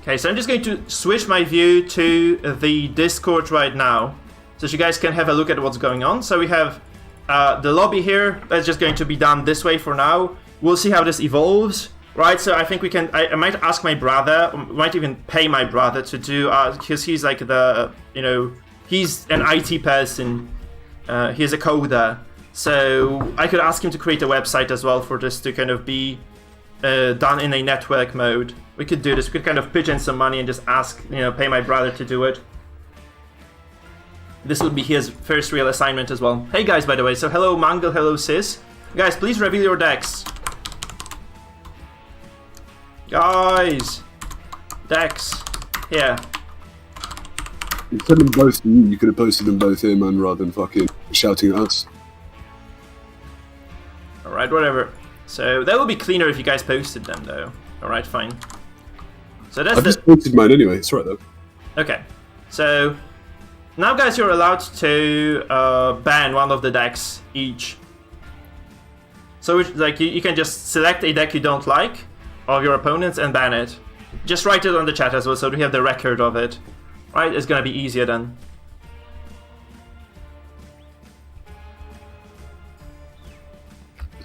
Okay, so I'm just going to switch my view to the Discord right now, so you guys can have a look at what's going on. So we have the lobby here. That's just going to be done this way for now. We'll see how this evolves, right? So I think we can. I might ask my brother, might even pay my brother to do, because he's like he's an IT person. He's a coder, so I could ask him to create a website as well for this to kind of be done in a network mode. We could do this. We could kind of pitch in some money and just ask, pay my brother to do it. This would be his first real assignment as well. Hey guys, by the way, so hello Mango, hello Sis. Guys, please reveal your decks. Guys, decks, here. You send them both to you. You could have posted them both here, man, rather than fucking shouting at us. Alright, whatever. So that would be cleaner if you guys posted them, though. Alright, fine. So that's I've just posted mine anyway. It's right though. Okay. So now, guys, you're allowed to ban one of the decks each. So you can just select a deck you don't like of your opponents and ban it. Just write it on the chat as well, so we have the record of it. Right? It's gonna be easier then.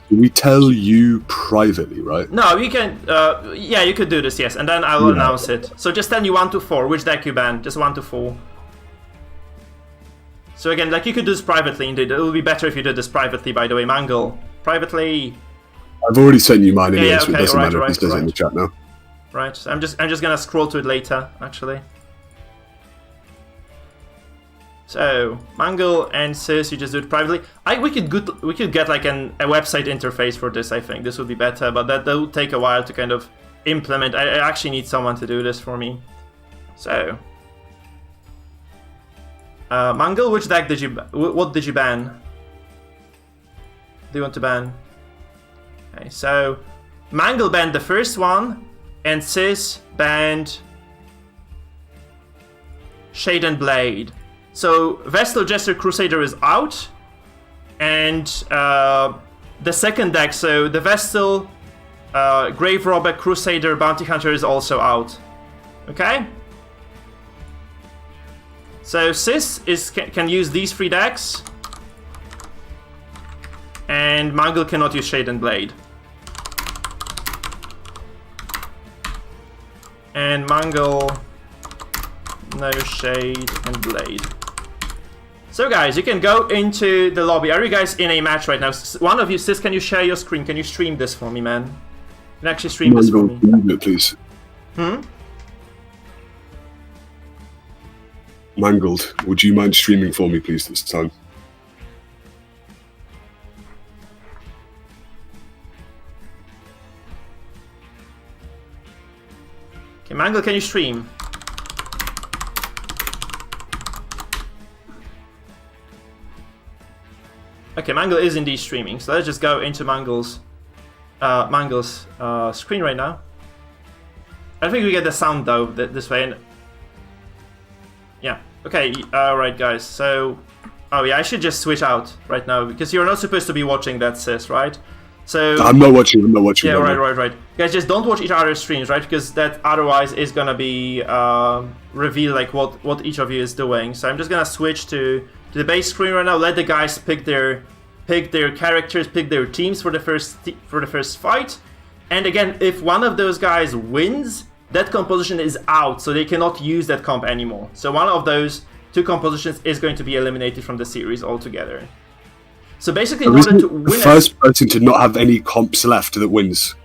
We tell you privately, right? No, we can. Yeah, you could do this, yes, and then I will announce it. So just tell me 1 to 4, which deck you ban. Just 1 to 4. So again, you could do this privately. Indeed, it would be better if you did this privately. By the way, Mangle, privately. I've already sent you mine anyway, Yeah, so it okay, doesn't matter if he says it in right. the chat now. right? So I'm just gonna scroll to it later, actually. So Mangle and CEST, you just do it privately. We could get like a website interface for this. I think this would be better, but that will take a while to kind of implement. I actually need someone to do this for me. So Mangle, which deck did you? What did you ban? Do you want to ban? Okay, so Mangle banned the first one, and CEST banned Shade and Blade. So Vestal Jester Crusader is out, and the second deck, so the Vestal Grave Robber Crusader Bounty Hunter is also out. Okay? So CEST can use these 3 decks, and Mangle cannot use Shade and Blade. And Mangle, no Shade and Blade. So guys, you can go into the lobby. Are you guys in a match right now? One of you, CEST, can you share your screen? Can you stream this for me, man? You can actually stream this for me. Please. Hmm? Mangled, would you mind streaming for me, please, this time? Okay, Mangle, can you stream? Okay, Mangle is indeed streaming, so let's just go into Mangle's screen right now. I think we get the sound though this way. And yeah, okay, right guys. So, oh yeah, I should just switch out right now because you're not supposed to be watching that, CEST, right? So I'm not watching. Yeah, right. Guys, just don't watch each other's streams, right? Because that otherwise is gonna be reveal like what each of you is doing. So I'm just gonna switch to the base screen right now. Let the guys pick their characters, pick their teams for the first fight. And again, if one of those guys wins, that composition is out, so they cannot use that comp anymore. So one of those 2 compositions is going to be eliminated from the series altogether. So basically, in order to win, the first person to not have any comps left that wins.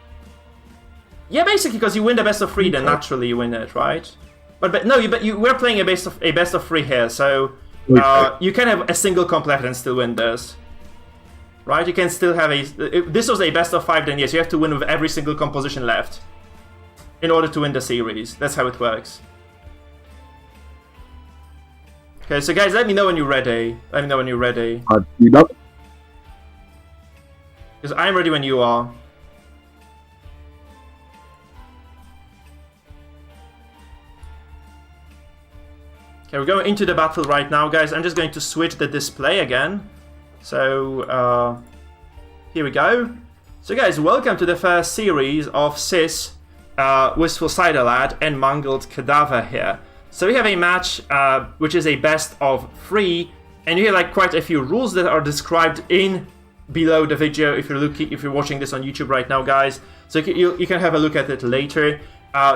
Yeah, basically, because you win the best of 3, then naturally you win it, right? But we're playing a best of 3 here, so you can have a single comp left and still win this, right? You can still have if this was a best of 5, then yes, you have to win with every single composition left in order to win the series. That's how it works. Okay, so guys, let me know when you're ready. Because I'm ready when you are. Okay, we're going into the battle right now, guys. I'm just going to switch the display again. So, here we go. So guys, welcome to the first series of CEST, Wistful Cider Lad and Mangled Cadaver here. So we have a match which is a best of 3, and you hear like quite a few rules that are described in below the video if you're watching this on YouTube right now, guys. So you can have a look at it later.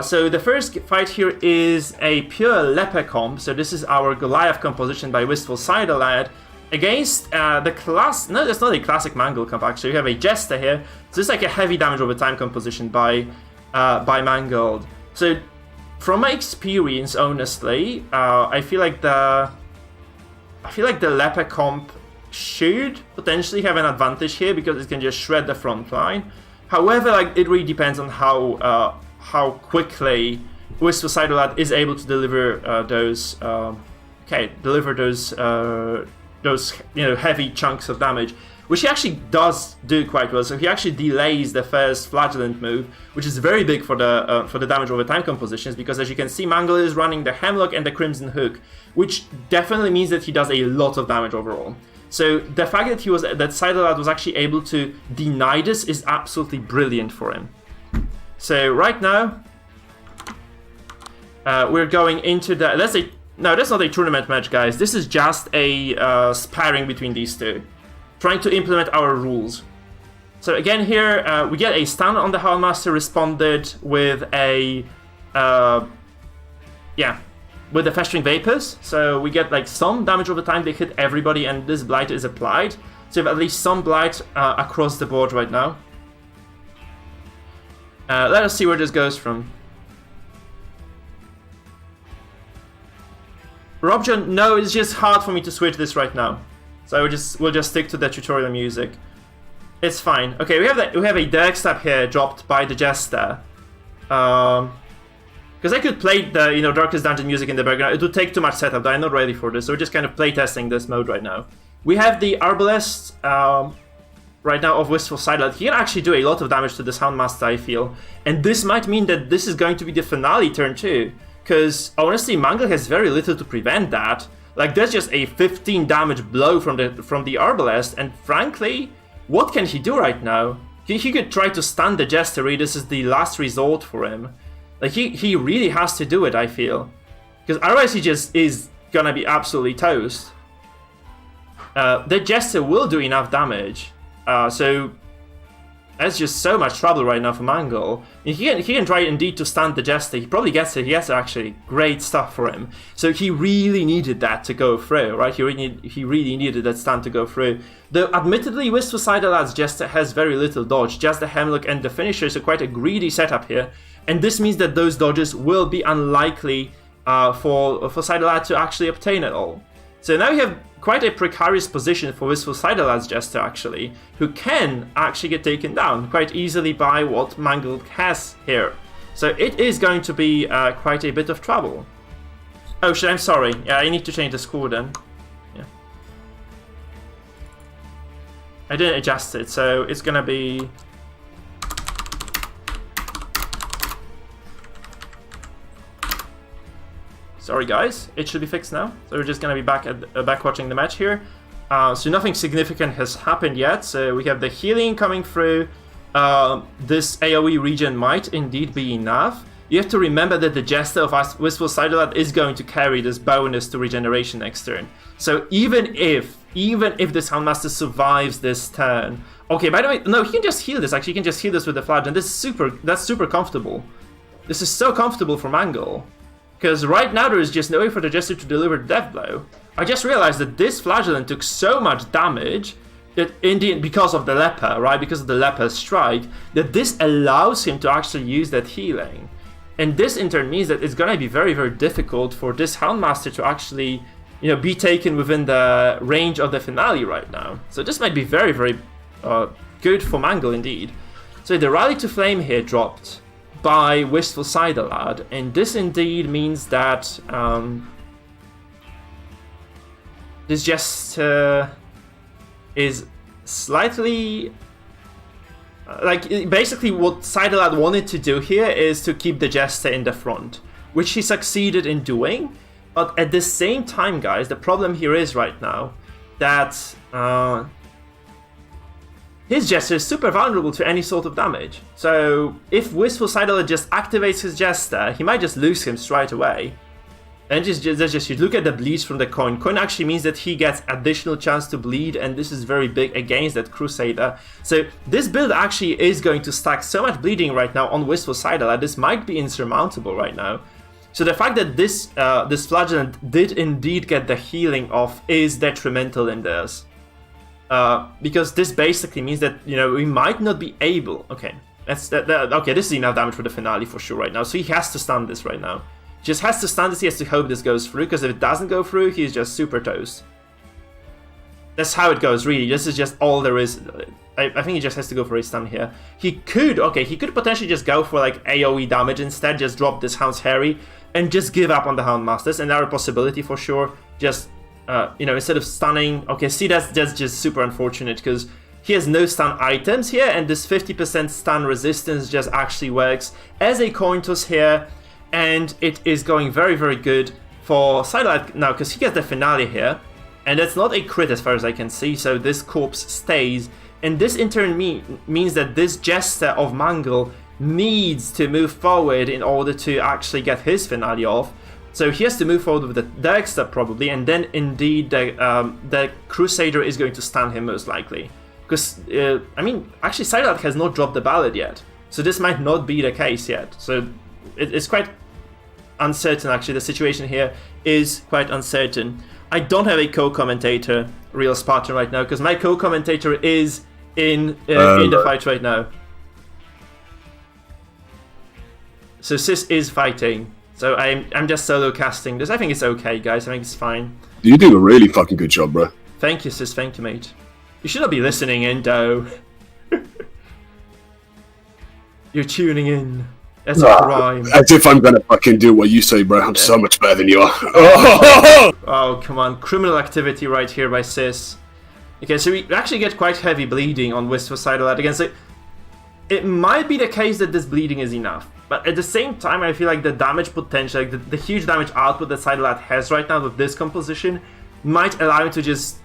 So the first fight here is a pure leper comp. So this is our Goliath composition by Wistful Cider Lad against the class. No, that's not a classic Mangle comp actually. You have a Jester here. So it's like a heavy damage over time composition by Mangled. So from my experience, honestly, I feel like the leper comp should potentially have an advantage here because it can just shred the front line. However, like it really depends on how quickly Wistful Cider Lad is able to deliver those heavy chunks of damage, which he actually does do quite well. So he actually delays the first Flagellant move, which is very big for the damage over time compositions, because as you can see, Mangle is running the Hemlock and the Crimson Hook, which definitely means that he does a lot of damage overall. So the fact that Cider Lad was actually able to deny this is absolutely brilliant for him. So right now, we're going into the... No, that's not a tournament match, guys. This is just a sparring between these two, trying to implement our rules. So again here, we get a stun on the Howlmaster, responded with a... with the Festering Vapors. So we get like some damage over time, they hit everybody, and this Blight is applied. So you have at least some Blight across the board right now. Let us see where this goes from. Robjohn, no, it's just hard for me to switch this right now. So we'll just stick to the tutorial music. It's fine. Okay, we have a Derek stab here dropped by the Jester. Because I could play the Darkest Dungeon music in the background. It would take too much setup. I'm not ready for this. So we're just kind of playtesting this mode right now. We have the Arbalest right now of Wistful Sideload. He can actually do a lot of damage to this Houndmaster, I feel. And this might mean that this is going to be the finale turn too. Because honestly, Mangle has very little to prevent that. Like, there's just a 15 damage blow from the Arbalest, and frankly, what can he do right now? He could try to stun the Jester. Really, this is the last resort for him. Like, he really has to do it, I feel. Because otherwise he just is gonna be absolutely toast. The Jester will do enough damage. So that's just so much trouble right now for Mangle. He can try indeed to stun the Jester. He probably gets it. He has actually great stuff for him. So he really needed that to go through, right? He really needed that stun to go through. Though admittedly, Wistful Sidelad's Jester has very little dodge. Just the Hemlock and the Finisher, so quite a greedy setup here. And this means that those dodges will be unlikely for Sidelad to actually obtain at all. So now we have quite a precarious position for Wistful Sidelad's Jester, actually, who can actually get taken down quite easily by what Mangle has here. So it is going to be quite a bit of trouble. Oh shit, I'm sorry. Yeah, I need to change the score then. Yeah. I didn't adjust it, so it's gonna be... Sorry guys, it should be fixed now. So we're just gonna be back watching the match here. So nothing significant has happened yet. So we have the healing coming through. This AoE regen might indeed be enough. You have to remember that the Jester of Wistful Sidelad is going to carry this bonus to regeneration next turn. So even if this Houndmaster survives this turn, okay. By the way, no, he can just heal this. Actually, he can just heal this with the Flagellant. That's super comfortable. This is so comfortable for Mangle. Because right now there is just no way for the Jester to deliver the death blow. I just realized that this Flagellant took so much damage that because of the Leper, right? Because of the Leper's strike, that this allows him to actually use that healing. And this in turn means that it's gonna be very, very difficult for this Houndmaster to actually, be taken within the range of the finale right now. So this might be very, very good for Mangle indeed. So the Rally to Flame here dropped by Wistful Sidelad, and this indeed means that this just is slightly basically what Sidelad wanted to do here is to keep the Jester in the front, which he succeeded in doing. But at the same time, guys, the problem here is right now that his Jester is super vulnerable to any sort of damage. So if Wistful Sidelad just activates his Jester, he might just lose him straight away. And you look at the bleeds from the coin. Coin actually means that he gets additional chance to bleed, and this is very big against that Crusader. So this build actually is going to stack so much bleeding right now on Wistful Sidelad. This might be insurmountable right now. So the fact that this Flagellant did indeed get the healing off is detrimental in this. Because this basically means that, we might not be able... Okay, okay, this is enough damage for the finale for sure right now. So he has to stun this right now. Just has to stun this, he has to hope this goes through, because if it doesn't go through, he's just super toast. That's how it goes, really. This is just all there is. I think he just has to go for a stun here. He could potentially just go for AoE damage instead, just drop this Hound's Harry, and just give up on the Houndmasters. Another possibility for sure. Just, instead of stunning... Okay, see, that's just super unfortunate, because he has no stun items here, and this 50% stun resistance just actually works as a coin toss here. And it is going very, very good for Sidelad now, because he gets the finale here. And that's not a crit as far as I can see, so this corpse stays. And this in turn means that this Jester of Mangle needs to move forward in order to actually get his finale off. So he has to move forward with the Dexter probably, and then indeed the Crusader is going to stun him most likely. Because, actually Sidelad has not dropped the Ballad yet. So this might not be the case yet. So it's quite uncertain, actually. The situation here is quite uncertain. I don't have a co-commentator, Real Spartan, right now, because my co-commentator is in the fight right now. So Sis is fighting. So I'm just solo casting this. I think it's okay, guys. I think it's fine. You do a really fucking good job, bro. Thank you, sis. Thank you, mate. You should not be listening in, though. You're tuning in. That's a crime. As if I'm gonna fucking do what you say, bro. I'm so much better than you are. Oh, come on. Criminal activity right here by sis. Okay, so we actually get quite heavy bleeding on Wistful Sight-O-Lad again. So it might be the case that this bleeding is enough. But at the same time, I feel like the damage potential, like the huge damage output that Sight-O-Lad has right now with this composition might allow him to just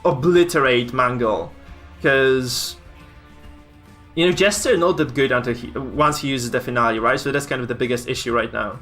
obliterate Mangle. Because, you know, Jester not that good until once he uses the finale, right? So that's kind of the biggest issue right now.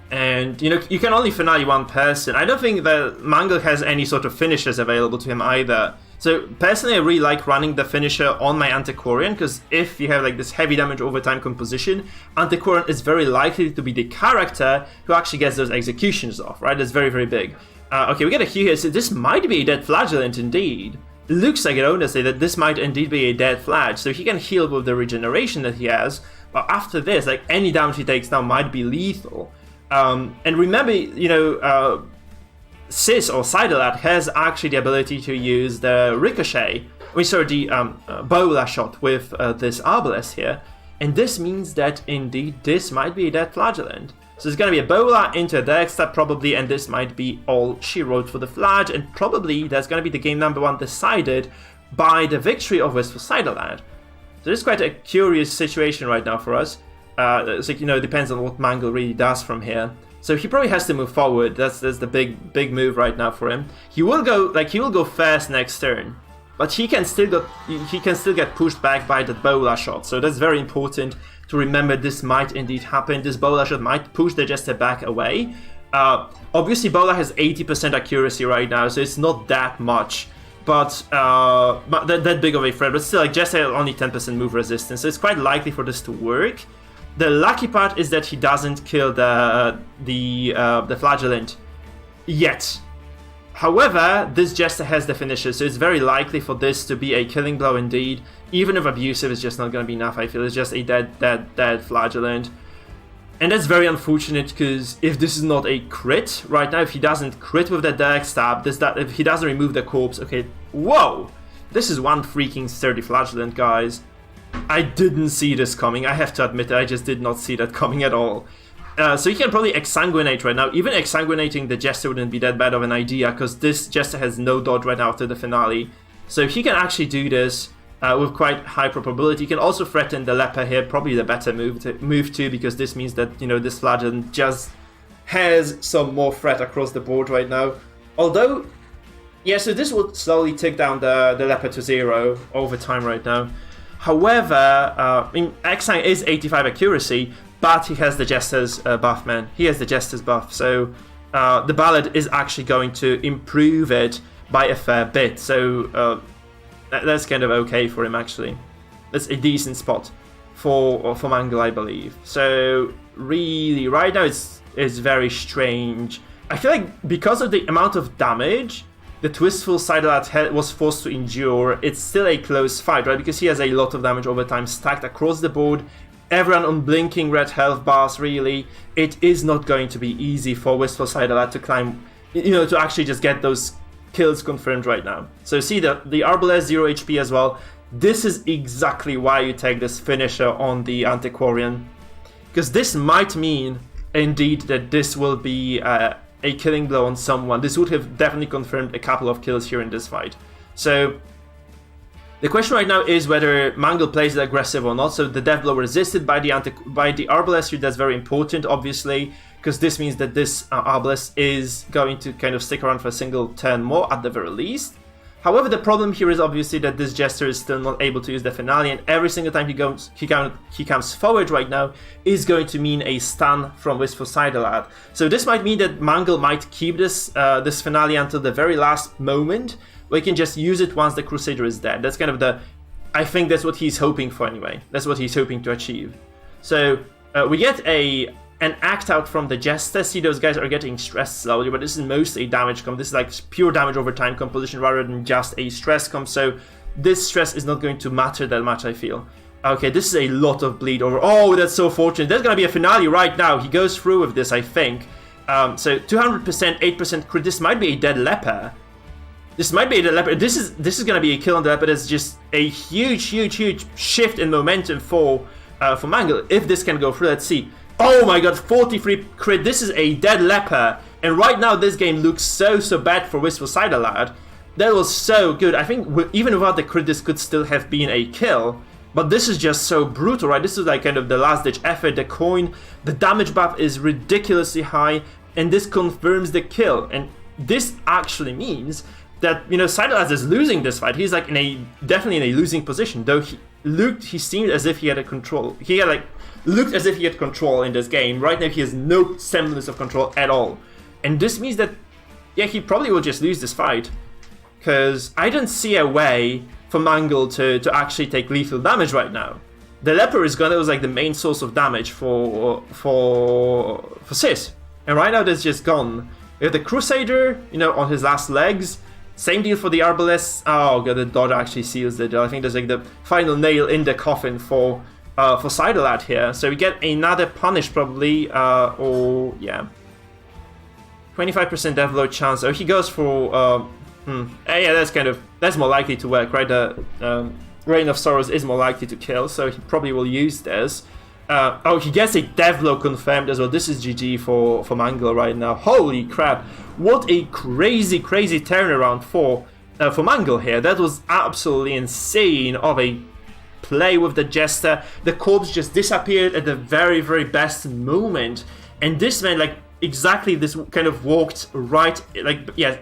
And, you know, you can only finale one person. I don't think that Mangle has any sort of finishers available to him either. So, personally, I really like running the finisher on my Antiquarian, because if you have, like, this heavy damage over time composition, Antiquarian is very likely to be the character who actually gets those executions off, right? That's very, very big. Okay, we get a Q here, so this might be a dead Flagellant indeed. Looks like it, honestly, that this might indeed be a dead Flag, so he can heal with the regeneration that he has, but after this, like, any damage he takes now might be lethal. And remember, you know, Sis or Sight-O-Lad has actually the ability to use the Ricochet, the Bola shot with this Arbalest here, and this means that indeed this might be a dead Flagellant. So it's going to be a Bola into a Dexter probably, and this might be all she wrote for the Flag, and probably that's going to be the game number 1 decided by the victory of Wistful Sight-O-Lad. So this is quite a curious situation right now for us. It's like, you know, it depends on what Mangle really does from here. So he probably has to move forward. That's the big move right now for him. He will go first next turn, but he can still get pushed back by that Bola shot. So that's very important to remember. This might indeed happen. This Bola shot might push the Jester back away. Obviously, Bola has 80% accuracy right now, so it's not that much. But that big of a threat. But still, like, Jester has only 10% move resistance, so it's quite likely for this to work. The lucky part is that he doesn't kill the Flagellant yet. However, this Jester has the finisher, so it's very likely for this to be a killing blow indeed. Even if abusive, it's just not going to be enough, I feel. It's just a dead Flagellant. And that's very unfortunate, because if this is not a crit right now, if he doesn't crit with the direct stab, if he doesn't remove the corpse, okay, whoa! This is one freaking sturdy Flagellant, guys. I didn't see this coming. I have to admit it, I just did not see that coming at all. So he can probably exsanguinate right now. Even exsanguinating the Jester wouldn't be that bad of an idea, because this Jester has no dodge right now after the finale. So he can actually do this with quite high probability. He can also threaten the Leper here, probably the better move to, because this means that, you know, this Flagellant just has some more threat across the board right now. Although, yeah, so this will slowly tick down the Leper to 0 over time right now. However, I mean, Exang is 85 accuracy, but he has the Jester's buff, man. He has the Jester's buff, so the Ballad is actually going to improve it by a fair bit. So that's kind of okay for him, actually. That's a decent spot for Mangle, I believe. So really, right now it's very strange. I feel like because of the amount of damage the Wistful Sight-O-Lad was forced to endure, it's still a close fight, right? Because he has a lot of damage over time stacked across the board. Everyone on blinking red health bars, really. It is not going to be easy for Wistful Sight-O-Lad to climb, you know, to actually just get those kills confirmed right now. So see the Arbalest 0 HP as well. This is exactly why you take this finisher on the Antiquarian. Because this might mean, indeed, that this will be a killing blow on someone. This would have definitely confirmed a couple of kills here in this fight. So the question right now is whether Mangle plays it aggressive or not. So the death blow resisted by the Arbalest here, that's very important, obviously, because this means that this Arbalest is going to kind of stick around for a single turn more at the very least. However, the problem here is obviously that this Jester is still not able to use the finale, and every single time he comes forward right now is going to mean a stun from Wistful Sight-O-Lad. So this might mean that Mangle might keep this finale until the very last moment, where he can just use it once the Crusader is dead. That's kind of I think that's what he's hoping for anyway. That's what he's hoping to achieve. So we get an act out from the Jester. See, those guys are getting stressed slowly, but this is mostly a damage comp. This is like pure damage over time composition rather than just a stress comp, so this stress is not going to matter that much, I feel. Okay, this is a lot of bleed over. Oh, that's so fortunate. There's gonna be a finale right now. He goes through with this, I think. So 200%, 8% crit. This might be a dead leper. This might be a dead leper. This is gonna be a kill on the leper. It's just a huge shift in momentum for Mangle. If this can go through, let's see. Oh my god, 43 crit. This is a dead leper. And right now, this game looks so bad for Wistful Sight Aloud. That was so good. I think even without the crit, this could still have been a kill. But this is just so brutal, right? This is like kind of the last-ditch effort. The coin, the damage buff is ridiculously high, and this confirms the kill. And this actually means that, you know, Sight Aloud is losing this fight. He's like definitely in a losing position. Though he seemed as if he had a control. Looked as if he had control in this game. Right now, he has no semblance of control at all. And this means that, yeah, he probably will just lose this fight. Because I don't see a way for Mangle to actually take lethal damage right now. The leper was like the main source of damage for Sis. And right now that's just gone. We have the Crusader, you know, on his last legs. Same deal for the Arbalest. Oh god, the dodge actually seals the deal. I think there's like the final nail in the coffin for Sight Aloud here. So we get another punish probably, or yeah. 25% death blow chance. Oh, he goes for yeah, that's more likely to work, right? The Rain of Sorrows is more likely to kill, so he probably will use this. Oh, he gets a death blow confirmed as well. This is GG for Mangle right now. Holy crap! What a crazy turnaround for Mangle here. That was absolutely insane of a play with the Jester. The corpse just disappeared at the very best moment, and this man, like, exactly this kind of walked right, like, yeah.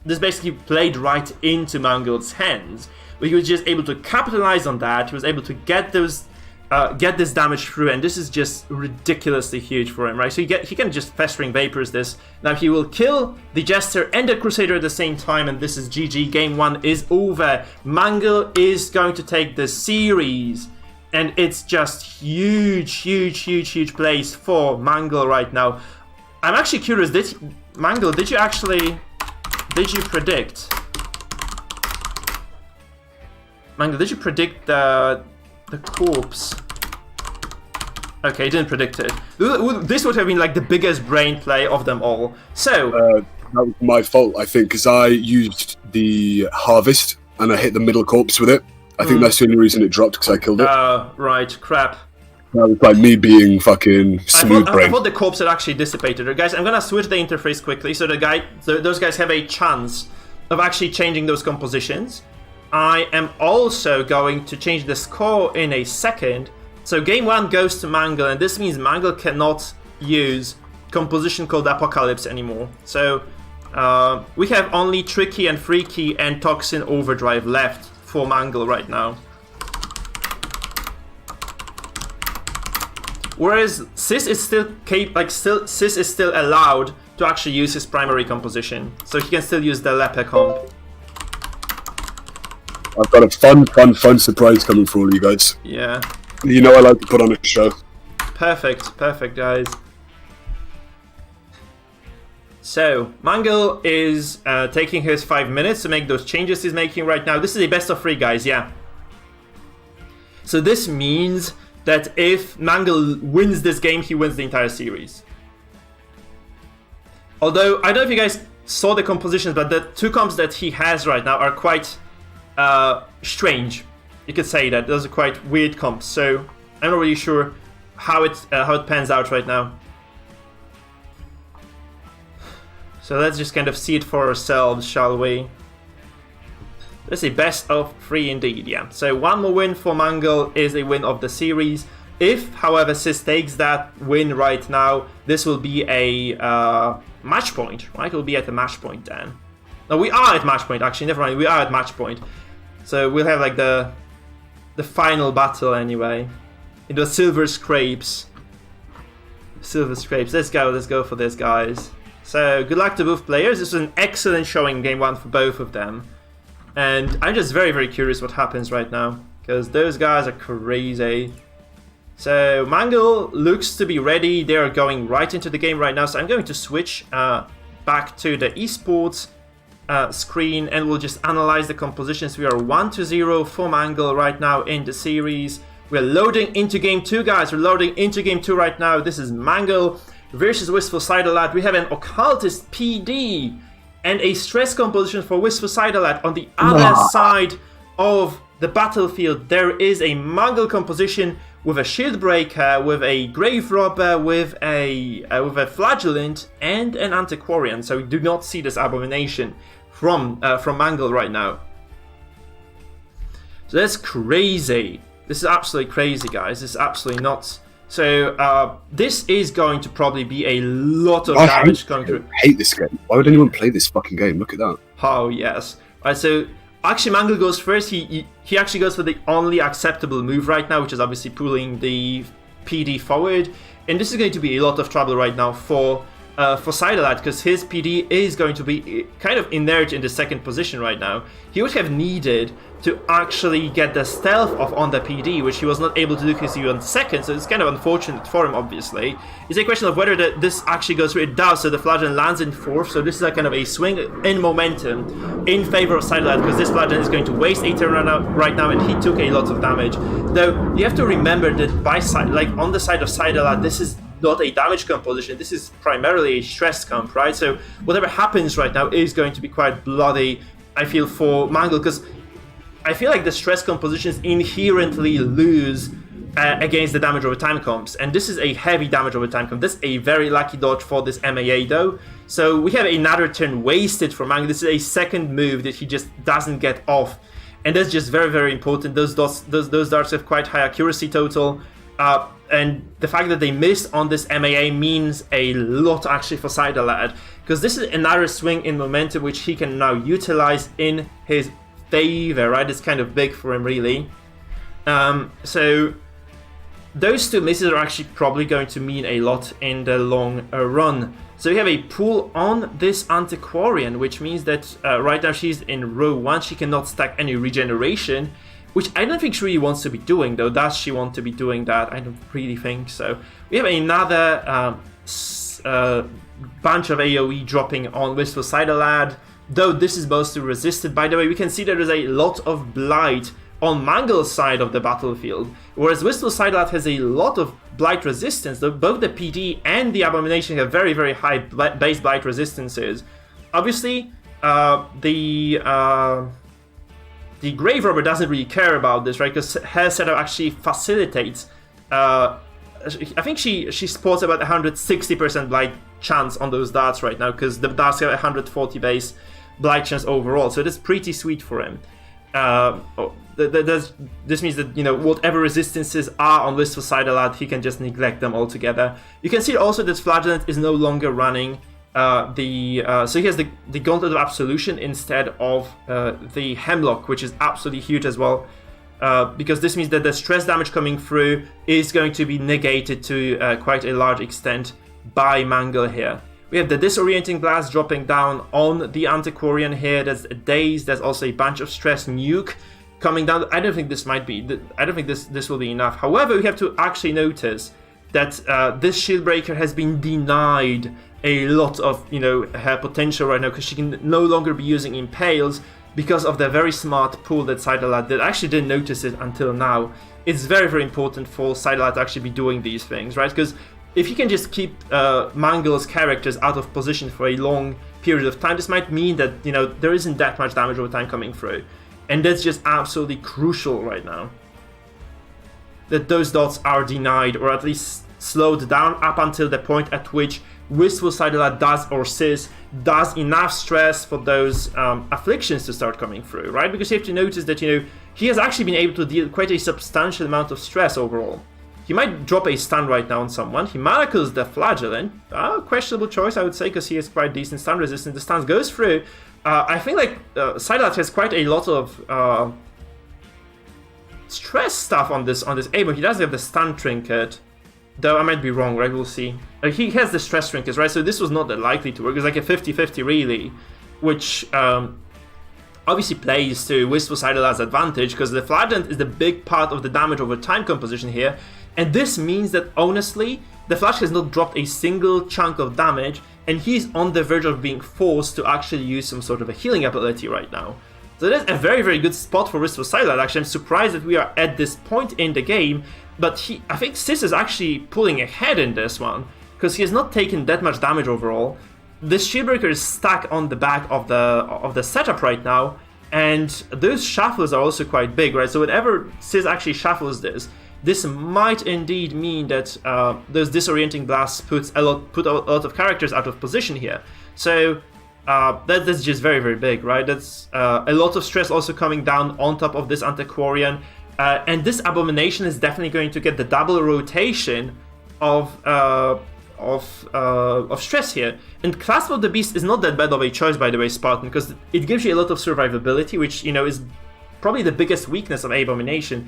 This basically played right into Mangle's hands. But he was just able to capitalize on that. He was able to get this damage through, and this is just ridiculously huge for him, right? So he can just Festering Vapors this. Now he will kill the Jester and the Crusader at the same time, and this is GG. Game 1 is over. Mangle is going to take the series, and it's just huge place for Mangle right now. I'm actually curious, Mangle, did you predict? Mangle, did you predict the corpse? Okay, you didn't predict it. This would have been like the biggest brain play of them all. So that was my fault, I think, because I used the harvest and I hit the middle corpse with it. I think that's the only reason it dropped, because I killed it. Right, crap. That was like me being fucking smooth brain. I thought the corpse had actually dissipated. Guys, I'm gonna switch the interface quickly so those guys have a chance of actually changing those compositions. I am also going to change the score in a second. So game 1 goes to Mangle, and this means Mangle cannot use composition called Apocalypse anymore. So we have only Tricky and Freaky and Toxin Overdrive left for Mangle right now. Whereas Sis is still allowed to actually use his primary composition, so he can still use the leper comp. I've got a fun surprise coming for all you guys. Yeah. You know I like to put on a show. Perfect, guys. So Mangle is taking his 5 minutes to make those changes he's making right now. This is a best of 3, guys. Yeah. So this means that if Mangle wins this game, he wins the entire series. Although, I don't know if you guys saw the compositions, but the 2 comps that he has right now are quite strange. You could say that. Those are quite weird comps, so I'm not really sure how it pans out right now. So let's just kind of see it for ourselves, shall we? This is a best of 3 indeed, yeah. So 1 more win for Mangle is a win of the series. If, however, Sis takes that win right now, this will be a match point, right? It will be at the match point then. No, we are at match point, actually. Never mind, we are at match point. So we'll have like the final battle anyway. In the Silver Scrapes. Let's go for this, guys. So good luck to both players. This was an excellent showing game 1 for both of them. And I'm just very curious what happens right now, because those guys are crazy. So Mangle looks to be ready. They are going right into the game right now. So I'm going to switch back to the esports screen, and we'll just analyze the compositions. We are 1-0 for Mangle right now in the series. We're loading into game 2, guys. We're loading into game 2 right now. This is Mangle versus Wistful Sidelad. We have an Occultist PD and a stress composition for Wistful Sidelad. On the other side of the battlefield, there is a Mangle composition with a Shield Breaker, with a Grave Robber, with a Flagellant, and an Antiquarian. So we do not see this Abomination from Mangle right now. So that's crazy. This is absolutely crazy, guys. This is absolutely nuts. So this is going to probably be a lot of damage going through. I hate this game. Why would anyone play this fucking game? Look at that. Oh, yes. Right, so actually Mangle goes first. He actually goes for the only acceptable move right now, which is obviously pulling the PD forward. And this is going to be a lot of trouble right now for Sidelad, because his PD is going to be kind of inert in the second position right now. He would have needed to actually get the stealth off on the PD, which he was not able to do because he went second, so it's kind of unfortunate for him, obviously. It's a question of whether this actually goes through. It does, so the Flagellant lands in fourth, so this is a kind of a swing in momentum in favor of Sidelad, because this Flagellant is going to waste a turn right now, and he took a lot of damage. Though, you have to remember that on the side of Sidelad, this is not a damage composition, this is primarily a stress comp, right? So whatever happens right now is going to be quite bloody, I feel, for Mangle, because I feel like the stress compositions inherently lose against the damage over time comps, and this is a heavy damage over time comp. This is a very lucky dodge for this MAA though, so we have another turn wasted for Mangle. This is a second move that he just doesn't get off, and that's just very, very important. Those darts have quite high accuracy total, and the fact that they missed on this MAA means a lot actually for Sidelad, because this is another swing in momentum which he can now utilize in his favor, right? It's kind of big for him, really. So those two misses are actually probably going to mean a lot in the long run. So we have a pull on this Antiquarian, which means that right now she's in row 1. She cannot stack any regeneration, which I don't think she really wants to be doing, though. Does she want to be doing that? I don't really think so. We have another bunch of AoE dropping on Wistful Sidelad, though this is mostly resisted. By the way, we can see there is a lot of Blight on Mangle's side of the battlefield, whereas Wistful Sidelad has a lot of Blight resistance, though both the PD and the Abomination have very, very high base Blight resistances. Obviously, the Grave Robber doesn't really care about this, right? Because her setup actually facilitates. I think she sports about 160% Blight chance on those darts right now, because the darts have 140 base Blight chance overall, so that's pretty sweet for him. This means that, you know, whatever resistances are on Wistful Sidelad, he can just neglect them altogether. You can see also that Flagellant is no longer running so he has the Gauntlet of Absolution instead of the Hemlock, which is absolutely huge as well, because this means that the stress damage coming through is going to be negated to quite a large extent by Mangle here. We have the Disorienting Blast dropping down on the Antiquarian here. There's a Daze. There's also a bunch of Stress Nuke coming down. I don't think this might be. I don't think this will be enough. However, we have to actually notice that this Shield Breaker has been denied a lot of, you know, her potential right now, because she can no longer be using Impales because of the very smart pull that Sidelad did. I actually didn't notice it until now. It's very, very important for Sidelad to actually be doing these things, right? Because if you can just keep Mangle's characters out of position for a long period of time, this might mean that, you know, there isn't that much damage over time coming through. And that's just absolutely crucial right now, that those dots are denied, or at least slowed down up until the point at which Wistful Sidelad does enough stress for those afflictions to start coming through, right? Because you have to notice that, you know, he has actually been able to deal quite a substantial amount of stress overall. He might drop a stun right now on someone. He manacles the Flagellant. Questionable choice, I would say, because he has quite decent stun resistance. The stun goes through. I think like Sidelad has quite a lot of stress stuff on this aim. He does have the stun trinket, though I might be wrong, right? We'll see. He has the stress trinkets, right? So this was not that likely to work. It's like a 50-50 really, which obviously plays to Wistful Sidelad's advantage, because the Flagellant is the big part of the damage over time composition here. And this means that, honestly, the Flash has not dropped a single chunk of damage, and he's on the verge of being forced to actually use some sort of a healing ability right now. So that's a very, very good spot for Wistful Sideline. Actually, I'm surprised that we are at this point in the game, but I think CEST is actually pulling ahead in this one, because he has not taken that much damage overall. This Shieldbreaker is stuck on the back of the setup right now, and those shuffles are also quite big, right? So whenever CEST actually shuffles this might indeed mean that those disorienting blasts put a lot of characters out of position here. So that's just very, very big, right? That's a lot of stress also coming down on top of this Antiquarian, and this Abomination is definitely going to get the double rotation of stress here. And Clasp of the Beast is not that bad of a choice, by the way, Spartan, because it gives you a lot of survivability, which, you know, is probably the biggest weakness of Abomination.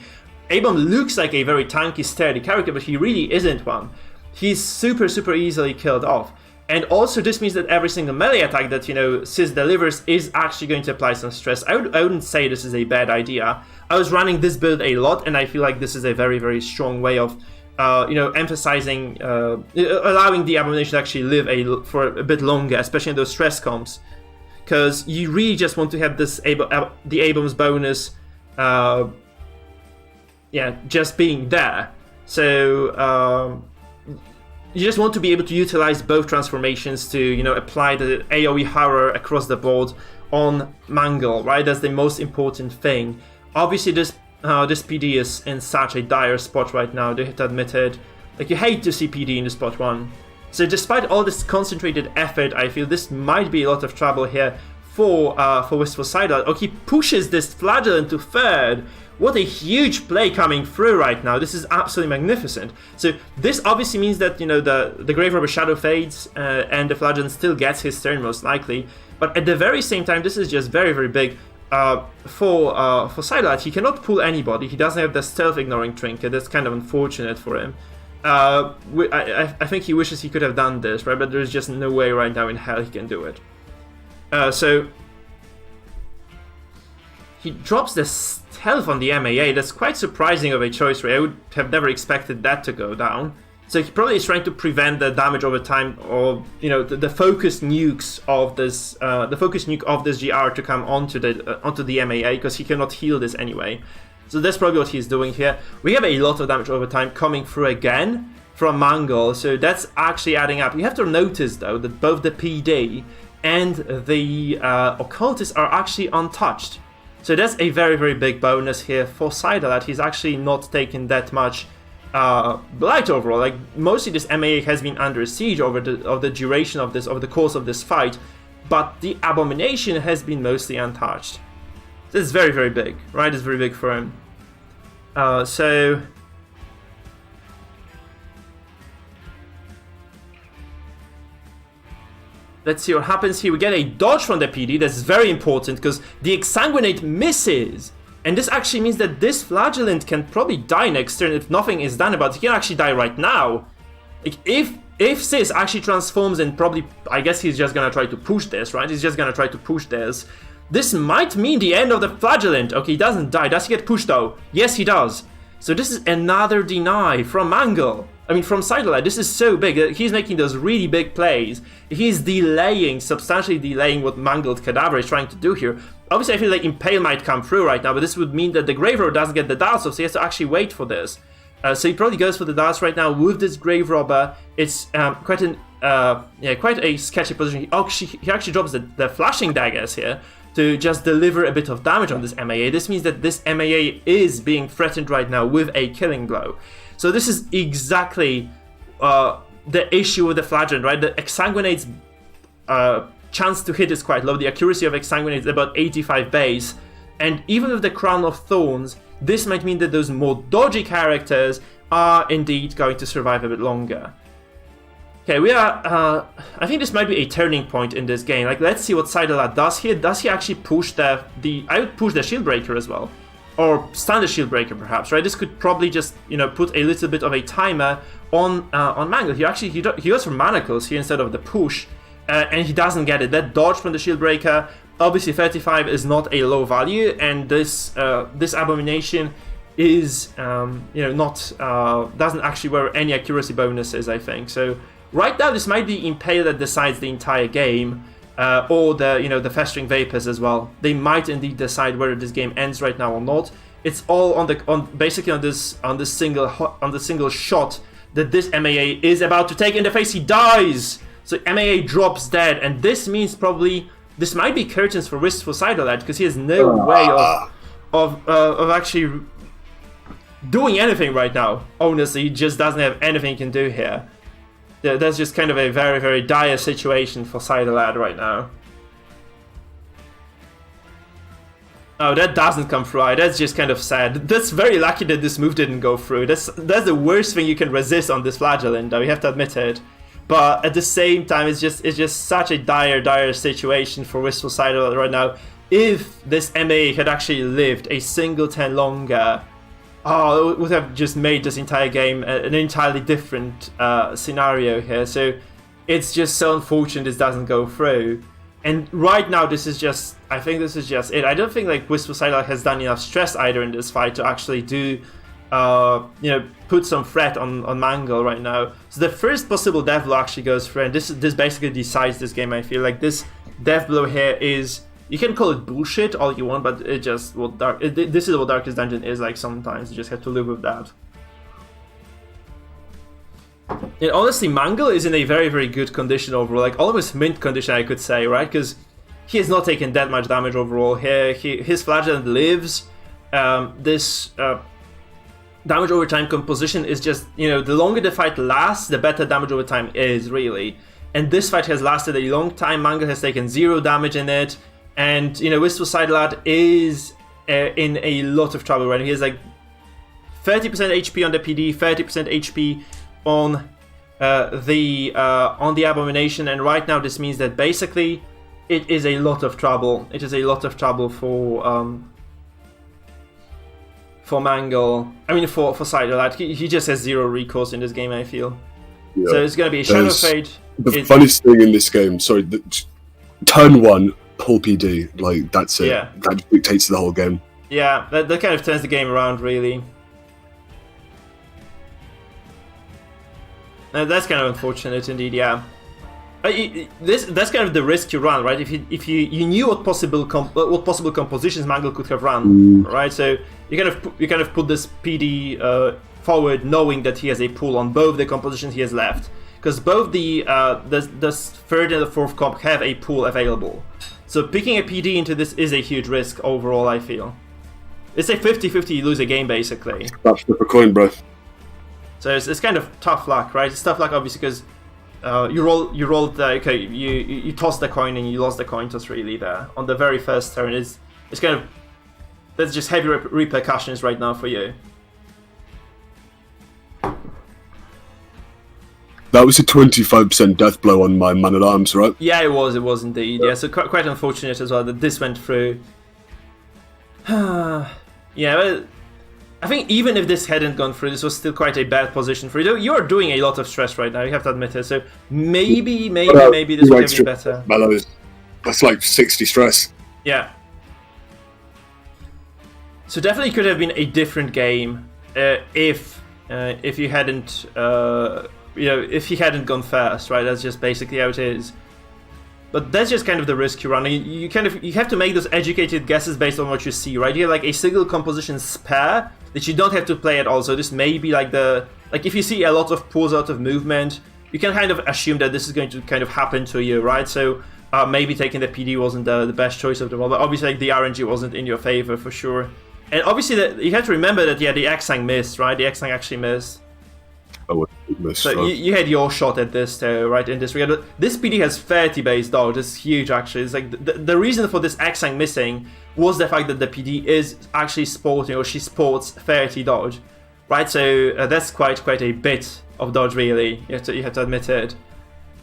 Abom looks like a very tanky, sturdy character, but he really isn't one. He's super, super easily killed off. And also this means that every single melee attack that, you know, CEST delivers is actually going to apply some stress. I wouldn't say this is a bad idea. I was running this build a lot, and I feel like this is a very, very strong way of you know, emphasizing, allowing the Abomination to actually live for a bit longer, especially in those stress comps, because you really just want to have this the Abom's bonus, yeah, just being there. So you just want to be able to utilize both transformations to, you know, apply the AoE horror across the board on Mangle, right? That's the most important thing. Obviously, this PD is in such a dire spot right now, they have to admit it. Like, you hate to see PD in the spot 1. So despite all this concentrated effort, I feel this might be a lot of trouble here for Wistful Sideline. Oh, he pushes this Flagellant to 3rd. What a huge play coming through right now. This is absolutely magnificent. So this obviously means that, you know, the Grave Robber Shadow fades, and the Flagellant still gets his turn most likely. But at the very same time, this is just very, very big. For Sideline, he cannot pull anybody. He doesn't have the stealth ignoring trinket. That's kind of unfortunate for him. I think he wishes he could have done this, right? But there's just no way right now in hell he can do it. So he drops the stealth on the MAA. That's quite surprising of a choice, right? I would have never expected that to go down. So he probably is trying to prevent the damage over time, or, you know, the focused nukes of this, the focused nuke of this GR to come onto the MAA, because he cannot heal this anyway. So that's probably what he's doing here. We have a lot of damage over time coming through again from Mangle, so that's actually adding up. You have to notice though that both the PD and the Occultist are actually untouched. So that's a very, very big bonus here for Sidelat. He's actually not taken that much blight overall. Like, mostly this MAA has been under siege over the duration of this, over the course of this fight, but the Abomination has been mostly untouched. This is very, very big, right? It's very big for him. So let's see what happens here. We get a dodge from the PD. That's very important because the Exsanguinate misses. And this actually means that this Flagellant can probably die next turn if nothing is done about it. He can actually die right now. Like, if CEST actually transforms, and probably, I guess he's just gonna try to push this, right? He's just gonna try to push this. This might mean the end of the Flagellant. Okay, he doesn't die. Does he get pushed though? Yes, he does. So this is another deny from Mangle. I mean, from Sideline. This is so big. He's making those really big plays. He's delaying, substantially delaying what Mangled Cadaver is trying to do here. Obviously, I feel like Impale might come through right now, but this would mean that the Grave Robber doesn't get the Dals, so he has to actually wait for this. So he probably goes for the Dals right now with this Grave Robber. It's quite a sketchy position. He actually drops the Flashing Daggers here to just deliver a bit of damage on this MAA. This means that this MAA is being threatened right now with a killing blow. So this is exactly the issue with the Flagellant, right? The Exsanguinate's chance to hit is quite low. The accuracy of Exsanguinate is about 85 base. And even with the Crown of Thorns, this might mean that those more dodgy characters are indeed going to survive a bit longer. Okay, we are... I think this might be a turning point in this game. Like, let's see what Sidelat does here. Does he actually push the... I would push the Shieldbreaker as well. Or stun the Shieldbreaker, perhaps, right? This could probably just, you know, put a little bit of a timer on Mangle. He goes for Manacles here instead of the push. And he doesn't get it. That dodge from the Shieldbreaker, obviously 35 is not a low value, and this Abomination is not doesn't actually wear any accuracy bonuses, I think. So right now this might be Impale that decides the entire game. or the festering vapors as well. They might indeed decide whether this game ends right now or not. It's all basically on this single shot that this MAA is about to take in the face. He dies, so MAA drops dead, and this means probably this might be curtains for Wistful Sight Alert, because he has no way of actually doing anything right now. Honestly, he just doesn't have anything he can do here. That's just kind of a very, very dire situation for Sight Alert right now. Oh, that doesn't come through. That's just kind of sad. That's very lucky that this move didn't go through. That's the worst thing you can resist on this Flagellant, though, you have to admit it. But at the same time, it's just such a dire situation for Wistful Sight Alert right now. If this MA had actually lived a single turn longer, it would have just made this entire game an entirely different scenario here. So it's just so unfortunate this doesn't go through. And right now, I think this is just it. I don't think like Wistful Sight Alert has done enough stress either in this fight to actually do, put some threat on Mangle right now. So the first possible death blow actually goes through, and this basically decides this game. I feel like this death blow here is, you can call it bullshit all you want, but it just this is what Darkest Dungeon is like. Sometimes you just have to live with that. And honestly, Mangle is in a very, very good condition overall, like almost mint condition, I could say, right? Because he has not taken that much damage overall here. His Flagellant lives. This damage over time composition is just, the longer the fight lasts, the better damage over time is, really. And this fight has lasted a long time. Mangle has taken 0 damage in it. And, Wistful Sight Alert is in a lot of trouble right now. He has like 30% HP on the PD, 30% HP on the Abomination, and right now this means that basically it is a lot of trouble. It is a lot of trouble for Mangle. I mean, for Sight Alert. He just has 0 recourse in this game, I feel. Yeah. So it's going to be a Shadow Fade. The funniest thing in this game, turn 1, pull PD. Like, that's it. Yeah. That dictates the whole game. Yeah, that kind of turns the game around, really. That's kind of unfortunate indeed, yeah. That's kind of the risk you run, right? If you knew what possible compositions Mangle could have run, right? So you kind of put this PD forward, knowing that he has a pull on both the compositions he has left, because both the third and the fourth comp have a pull available. So picking a PD into this is a huge risk overall, I feel. It's a 50-50 you lose a game, basically. That's flip a coin, bro. So it's kind of tough luck, right? It's tough luck, obviously, because you rolled you tossed the coin and you lost the coin toss, really, there on the very first turn. It's kind of, there's just heavy repercussions right now for you. That was a 25% death blow on my Man at Arms, right? Yeah, it was indeed. Yeah, so quite unfortunate as well that this went through. Yeah, well, I think even if this hadn't gone through, this was still quite a bad position for you. You're doing a lot of stress right now, you have to admit it. So maybe this would have been better. That's like 60 stress. Yeah. So definitely could have been a different game if you hadn't if he hadn't gone first, right? That's just basically how it is. But that's just kind of the risk you run. You have to make those educated guesses based on what you see, right? You have like a single composition spare that you don't have to play at all. So this may be like if you see a lot of pulls out of movement, you can kind of assume that this is going to kind of happen to you, right? So maybe taking the PD wasn't the best choice of them all, but obviously like the RNG wasn't in your favor for sure. And obviously you have to remember that the X-Sang missed, right? The X-Sang actually missed. So you had your shot at this, right? In this regard, this PD has 30 base dodge. It's huge, actually. It's like the reason for this X-Sang missing was the fact that the PD is actually sporting, or she sports 30 dodge, right? So that's quite a bit of dodge, really. You have to admit it.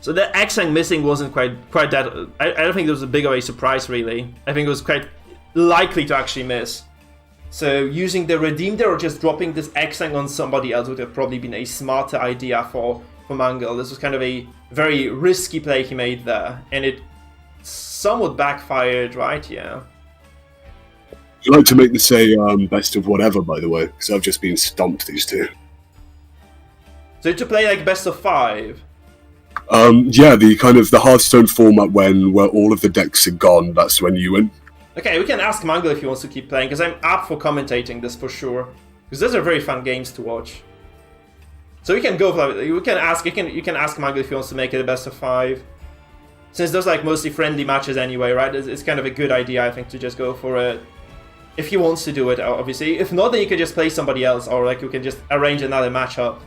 So the X-Sang missing wasn't quite that. I don't think it was a big of a surprise, really. I think it was quite likely to actually miss. So using the Redeem there or just dropping this X-Sang on somebody else would have probably been a smarter idea for Mangle. This was kind of a very risky play he made there, and it somewhat backfired, right? Yeah. You like to make this a best of whatever, by the way, because I've just been stumped these two. So to play like best of 5? Yeah, the kind of the Hearthstone format where all of the decks are gone, that's when you win. Okay, we can ask Mango if he wants to keep playing, because I'm up for commentating this for sure. Because those are very fun games to watch. So we can go for you can ask Mango if he wants to make it a best of 5. Since those like mostly friendly matches anyway, right? It's kind of a good idea, I think, to just go for it. If he wants to do it, obviously. If not, then you can just play somebody else, or like you can just arrange another matchup.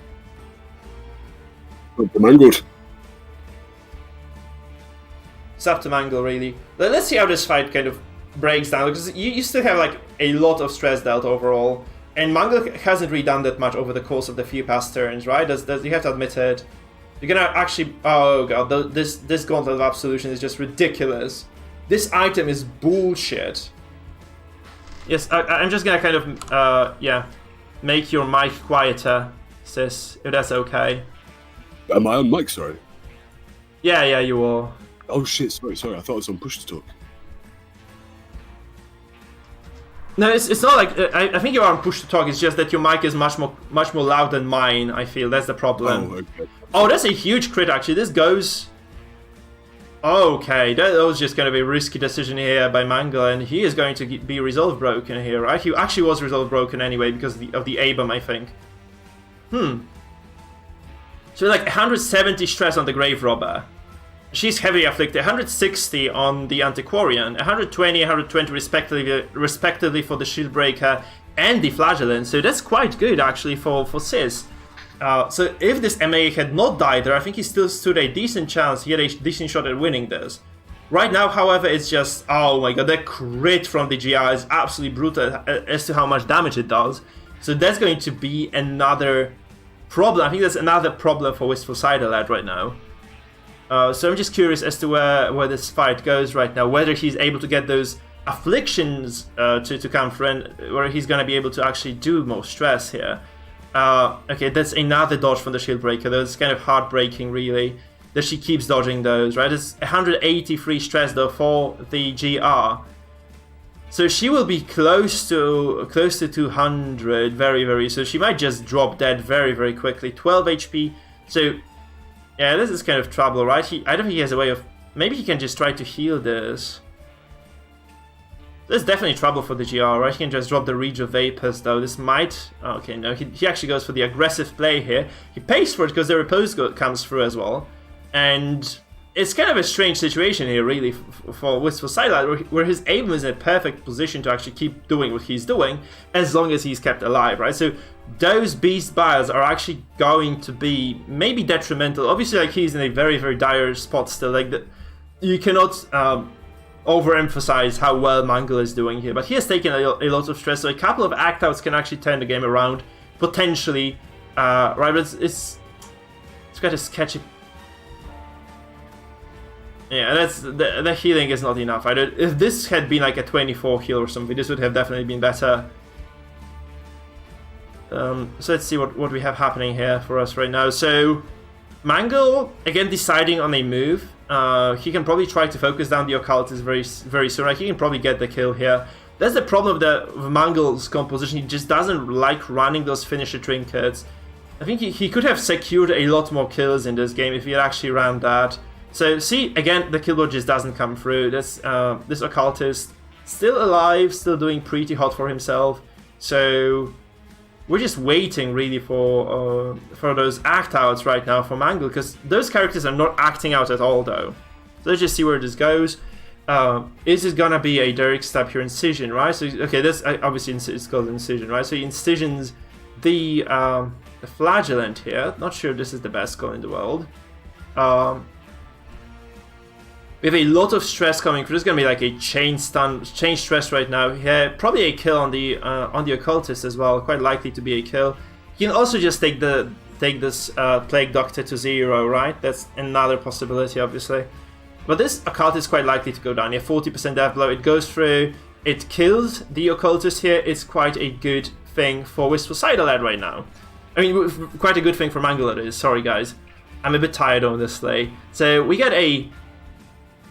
Mangled. It's up to Mangle, really. Let's see how this fight kind of breaks down, because you still have like a lot of stress dealt overall, and Mangle hasn't really done that much over the course of the few past turns, right? You have to admit it. You're gonna actually... Oh god, this Gauntlet of Absolution is just ridiculous. This item is bullshit. Yes, I'm just gonna kind of, yeah, make your mic quieter, sis, if that's okay. Am I on mic, sorry? Yeah, you are. Oh shit, sorry, I thought it was on push to talk. No, it's not like... I think you are on push to talk, it's just that your mic is much more loud than mine, I feel. That's the problem. Oh, okay. Oh, that's a huge crit, actually. This goes... Okay, that was just kind of a risky decision here by Mangle, and he is going to be resolve broken here, right? He actually was resolve broken anyway because of the A-bomb, I think. So like 170 stress on the Grave Robber. She's heavily afflicted. 160 on the Antiquarian, 120, 120 respectively for the Shield Breaker and the Flagellant. So that's quite good actually for CEST. So if this MA had not died there, I think he still stood a decent chance. He had a decent shot at winning this. Right now, however, it's just, oh my god, that crit from the GR is absolutely brutal as to how much damage it does. So that's going to be another problem. I think that's another problem for Wistful Cider Lad right now. So I'm just curious as to where this fight goes right now, whether he's able to get those afflictions to come through, and whether he's going to be able to actually do more stress here. Okay, that's another dodge from the Shield Breaker. That's kind of heartbreaking, really, that she keeps dodging those, right? It's 183 stress, though, for the GR. So she will be close to 200 very, so she might just drop dead very quickly. 12 HP, so... Yeah, this is kind of trouble, right? I don't think he has a way of... Maybe he can just try to heal this. There's definitely trouble for the GR, right? He can just drop the Reach of Vapors, though. This might... Okay, no, he actually goes for the aggressive play here. He pays for it because the Repose comes through as well. And it's kind of a strange situation here, really, for Wistful Cider, where his aim is in a perfect position to actually keep doing what he's doing, as long as he's kept alive, right? So those Beast Biles are actually going to be maybe detrimental. Obviously, like, he's in a very dire spot still. Like, you cannot overemphasize how well Mangle is doing here, but he has taken a lot of stress, so a couple of act-outs can actually turn the game around, potentially. Right, but it's quite a sketchy... Yeah, that's the healing is not enough. If this had been like a 24 heal or something, this would have definitely been better. So let's see what we have happening here for us right now. So Mangle again deciding on a move. He can probably try to focus down the Occultist very soon. Right? He can probably get the kill here. That's the problem of Mangle's composition. He just doesn't like running those finisher trinkets. I think he could have secured a lot more kills in this game if he had actually ran that. So see, again, the kill just doesn't come through. This Occultist still alive, still doing pretty hot for himself. So we're just waiting really for those act outs right now for Mangle, because those characters are not acting out at all though. So let's just see where this goes. Is it gonna be a direct stab here, incision, right? So okay, this obviously it's called incision, right? So he incisions the Flagellant here. Not sure if this is the best call in the world. We have a lot of stress coming through. There's gonna be like a chain stress right now. Yeah, probably a kill on the Occultist as well. Quite likely to be a kill. You can also just take this Plague Doctor to 0, right? That's another possibility, obviously. But this Occultist is quite likely to go down. Yeah, 40% death blow. It goes through. It kills the Occultist here. It's quite a good thing for Wistful Cider Lad right now. I mean, quite a good thing for Mangle it is. Sorry guys, I'm a bit tired on this play. So we get a,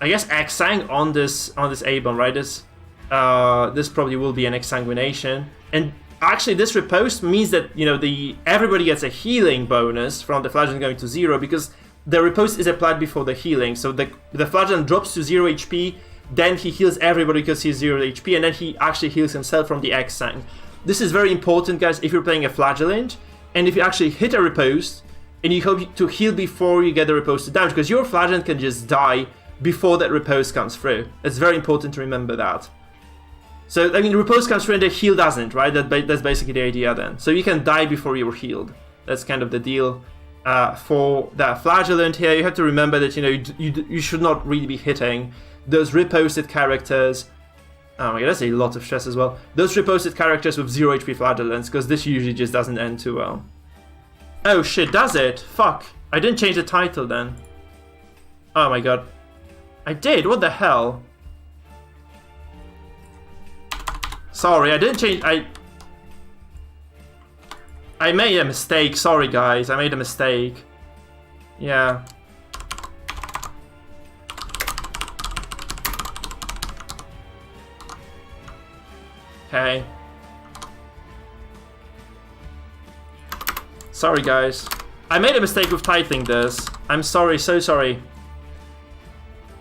I guess, Exsang on this A-bomb, right? This probably will be an Exsanguination, and actually this Repose means that, you know, everybody gets a healing bonus from the Flagellant going to 0, because the riposte is applied before the healing. So the Flagellant drops to 0 HP, then he heals everybody because he's 0 HP, and then he actually heals himself from the X-Sang. This is very important, guys, if you're playing a Flagellant, and if you actually hit a riposte, and you hope to heal before you get the riposte damage, because your Flagellant can just die before that riposte comes through. It's very important to remember that. So, I mean, the riposte comes through and the heal doesn't, right? That's basically the idea then. So you can die before you're healed. That's kind of the deal. For that Flagellant here, you have to remember that, you know, you should not really be hitting those riposted characters. Oh my god, that's a lot of stress as well. Those riposted characters with 0 HP Flagellants, because this usually just doesn't end too well. Oh shit, does it? Fuck. I didn't change the title then. Oh my god. I did? What the hell? Sorry, I didn't change... I made a mistake. Sorry, guys. I made a mistake. Yeah. Okay. Sorry, guys. I made a mistake with titling this. I'm sorry, so sorry.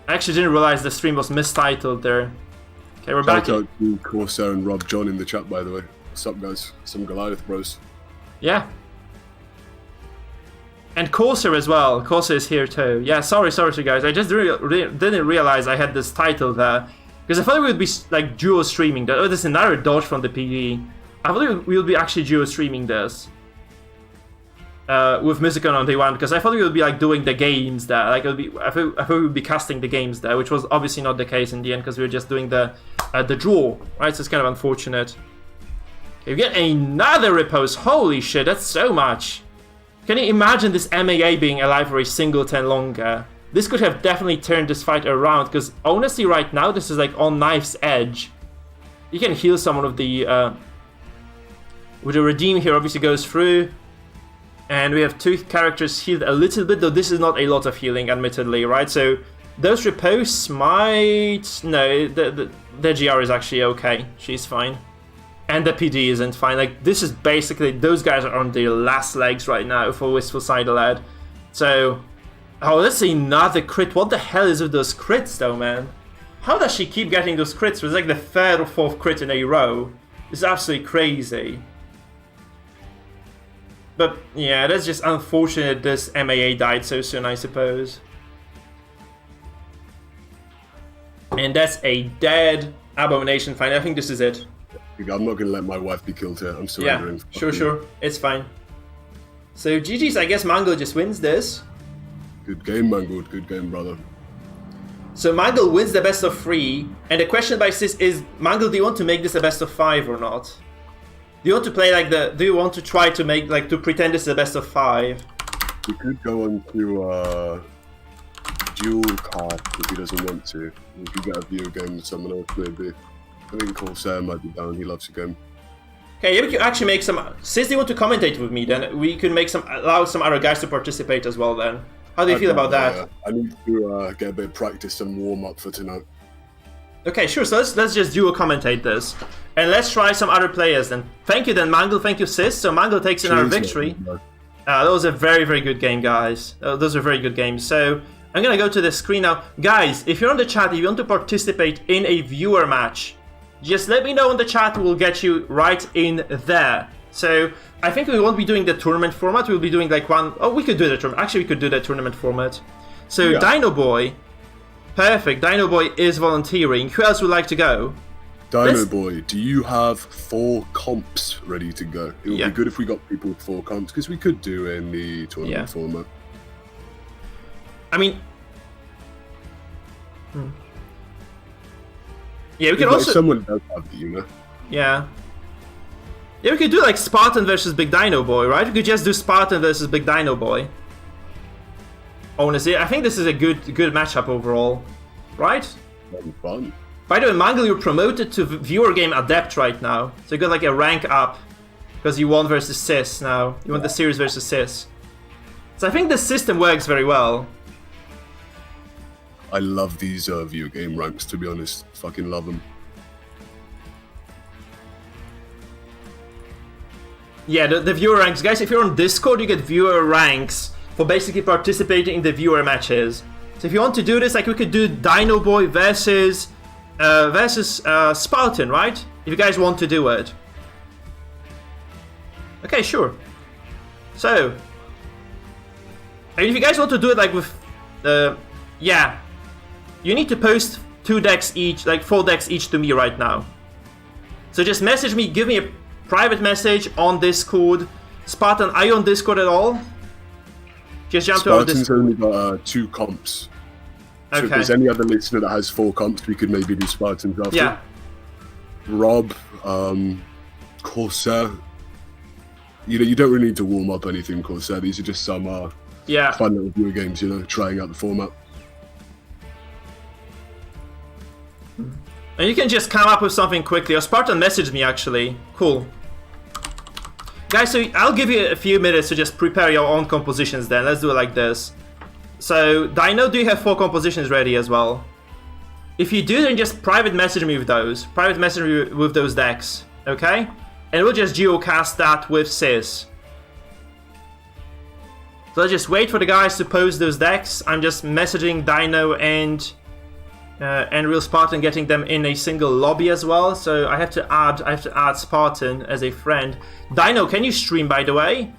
I actually didn't realize the stream was mistitled there. Okay, we're back. Shout out to Corsair and Rob John in the chat, by the way. What's up, guys? Some Goliath bros. Yeah. And Corsair as well. Corsair is here too. Yeah, sorry guys. I just didn't realize I had this title there. Because I thought we would be like duo streaming that. Oh, there's another dodge from the PD. I thought we would be actually duo streaming this. With Musicon on day one, because I thought we would be like doing the games there. Like I thought we would be casting the games there, which was obviously not the case in the end, because we were just doing the draw, right? So it's kind of unfortunate. Okay, we get another riposte. Holy shit, that's so much. Can you imagine this MAA being alive for a single turn longer? This could have definitely turned this fight around, because honestly, right now this is like on knife's edge. You can heal someone with the redeem here. Obviously goes through. And we have two characters healed a little bit, though this is not a lot of healing, admittedly, right? So those riposts might... No, the GR is actually okay. She's fine. And the PD isn't fine. Like, this is basically... Those guys are on their last legs right now for Wistful Side Lad. So... Oh, that's another crit. What the hell is with those crits, though, man? How does she keep getting those crits? It's like the third or fourth crit in a row. It's absolutely crazy. But, yeah, that's just unfortunate this MAA died so soon, I suppose. And that's a dead Abomination fight. I think this is it. I'm not going to let my wife be killed here. I'm surrendering. Yeah, sure. It's fine. So, GG's, I guess Mangle just wins this. Good game, Mangled. Good game, brother. So, Mangle wins the best of 3. And the question by Sis is, Mangle, do you want to make this a best of 5 or not? Do you want to play like the... Do you want to try to make, like, to pretend this is the best of 5? We could go on to dual card if he doesn't want to. We could get a video game with someone else, maybe. I think Corsair might be down. He loves a game. Okay, yeah, we can actually make some... Since they want to commentate with me, then we can make some... Allow some other guys to participate as well, then. How do you feel about that? I need to get a bit of practice and warm up for tonight. Okay, sure. So let's just duo commentate this. And let's try some other players then. Thank you then, Mangle. Thank you, Sis. So Mangle takes another victory. That was a very, very good game, guys. Those are very good games. So I'm going to go to the screen now. Guys, if you're on the chat, if you want to participate in a viewer match, just let me know in the chat. We'll get you right in there. So I think we won't be doing the tournament format. We'll be doing like one... Oh, we could do the tournament. Actually, we could do the tournament format. So yeah. Dino Boy... Perfect. Dino Boy is volunteering. Who else would like to go? Dino Boy, do you have 4 comps ready to go? It would be good if we got people with 4 comps, because we could do in the tournament format. I mean... Yeah, we could also... Someone does have it, you know? Yeah. Yeah, we could do like Spartan versus Big Dino Boy, right? We could just do Spartan versus Big Dino Boy. Honestly, I think this is a good matchup overall, right? That'd be fun. By the way, Mangle, you're promoted to viewer game adept right now, so you got like a rank up because you won versus Sis now. You won the series versus Sis. So I think the system works very well. I love these viewer game ranks, to be honest. Fucking love them. Yeah, the viewer ranks, guys. If you're on Discord, you get viewer ranks for basically participating in the viewer matches. So if you want to do this, like we could do Dino Boy versus Spartan, right? If you guys want to do it. Okay, sure. So, if you guys want to do it like with, yeah, you need to post 2 decks each, like 4 decks each to me right now. So just message me, give me a private message on Discord. Spartan, are you on Discord at all? Just jump to our Discord. Spartan's only got 2 comps. So if there's any other listener that has 4 comps, we could maybe do Spartans after. Yeah. Rob, Corsair. You know, you don't really need to warm up anything, Corsair. These are just some fun little viewer games, you know, trying out the format. And you can just come up with something quickly. Or Spartan messaged me, actually. Cool. Guys, so I'll give you a few minutes to just prepare your own compositions then. Let's do it like this. So, Dino, do you have 4 compositions ready as well? If you do, then just private message me with those. Private message me with those decks, okay? And we'll just geocast that with CEST. So let's just wait for the guys to post those decks. I'm just messaging Dino and Real Spartan, getting them in a single lobby as well. So I have to add Spartan as a friend. Dino, can you stream, by the way?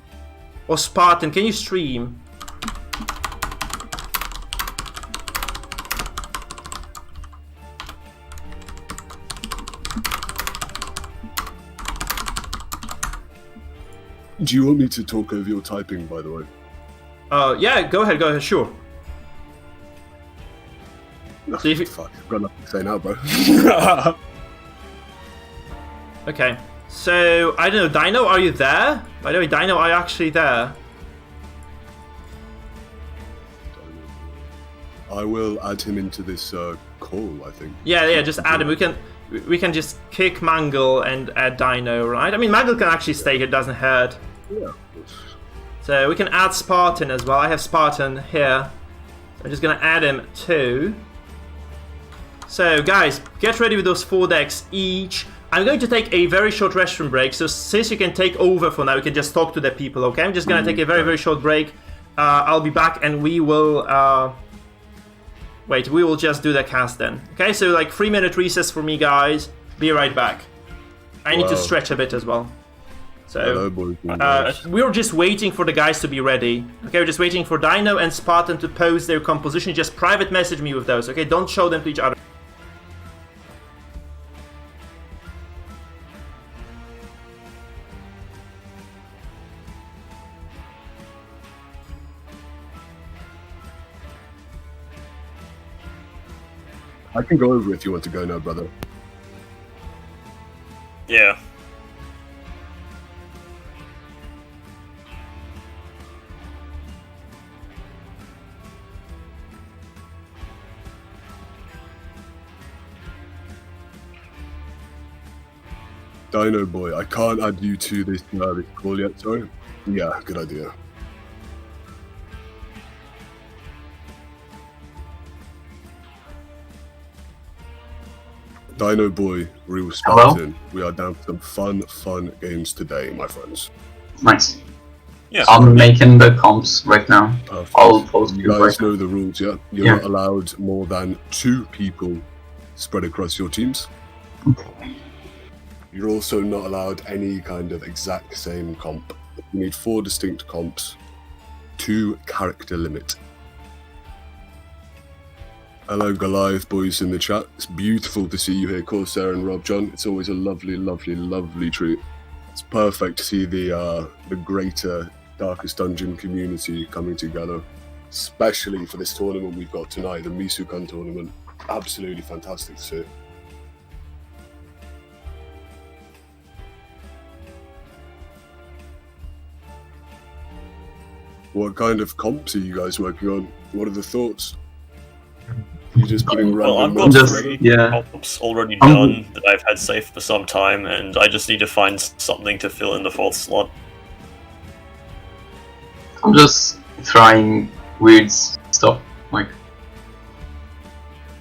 Or Spartan, can you stream? Do you want me to talk over your typing, by the way? Yeah, go ahead, sure. No, So if you... Fuck, I've got nothing to say now, bro. Okay, so, I don't know, Dino, are you there? By the way, Dino, are you actually there? I will add him into this call, I think. Yeah, just add him. We can just kick Mangle and add Dino, right? I mean, Mangle can actually stay here, doesn't hurt. Yeah. So we can add Spartan as well. I have Spartan here. So I'm just gonna add him too. So guys, get ready with those 4 decks each. I'm going to take a very short restroom break, so since you can take over for now, you can just talk to the people, okay? I'm just gonna take a very short break. I'll be back and we will... Wait, we will just do the cast then. Okay, so like 3-minute recess for me, guys. Be right back. I need to stretch a bit as well. So, hello, boys. we're just waiting for the guys to be ready. Okay, we're just waiting for Dino and Spartan to post their composition. Just private message me with those, okay? Don't show them to each other. I can go over if you want to go now, brother. Yeah. Dino boy, I can't add you to this call yet, sorry. Yeah, good idea. Dino boy, Real Spartan. We are down for some fun games today, my friends. Nice. Yeah. I'm making the comps right now. Perfect. I'll post You you guys right know the rules, yeah? You're Yeah. not allowed more than 2 people spread across your teams. You're also not allowed any kind of exact same comp. You need 4 distinct comps, 2 character limit. Hello Goliath boys in the chat. It's beautiful to see you here, Corsair and Rob John. It's always a lovely treat. It's perfect to see the greater Darkest Dungeon community coming together, especially for this tournament we've got tonight, the Misukan tournament. Absolutely fantastic to see. What kind of comps are you guys working on? What are the thoughts? You just putting Well, I've random got Just- 3 yeah. comps already done that I've had safe for some time, and I just need to find something to fill in the 4th slot. I'm just trying weird stuff, like...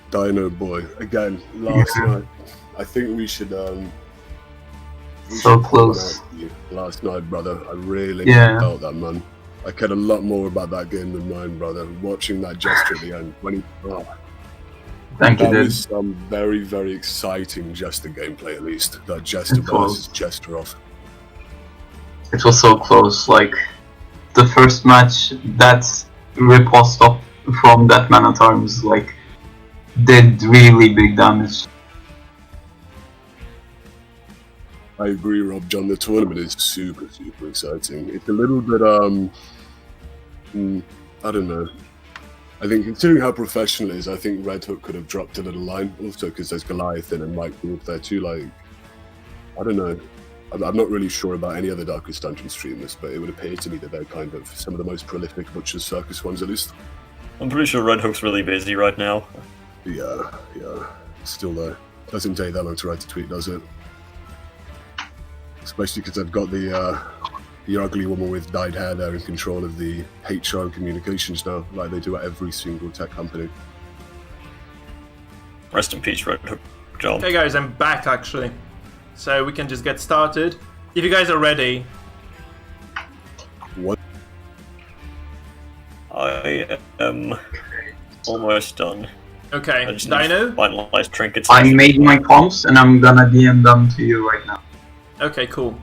Dino boy again. Last night, I think we should. So close. Last night, brother. I really Yeah. felt that, man. I cared a lot more about that game than mine, brother. Watching that Jester at the end, when he, Thank you, that dude. was some very, very exciting Jester gameplay, at least. That Jester It was. versus Jester off. It was so close. Like the first match, that riposte up from that man at arms, like did really big damage. I agree, Rob John. The tournament is super, super exciting. It's a little bit, I don't know. I think considering how professional it is, I think Red Hook could have dropped a little line. Also, because there's Goliath and Mikefield there too. Like, I don't know. I'm not really sure about any other Darkest Dungeon streamers, but it would appear to me that they're kind of some of the most prolific Butcher's Circus ones, at least. I'm pretty sure Red Hook's really busy right now. Yeah. Still there. Doesn't take that long to write a tweet, does it? Especially because I've got the ugly woman with dyed hair there in control of the HR and communications now, like they do at every single tech company. Rest in peace, Red Hook, John. Okay, guys, I'm back actually, so we can just get started. If you guys are ready. What? I am almost done. Okay, I just need to Dino. finalize trinkets. I made my comps and I'm gonna DM them to you right now. Okay, cool.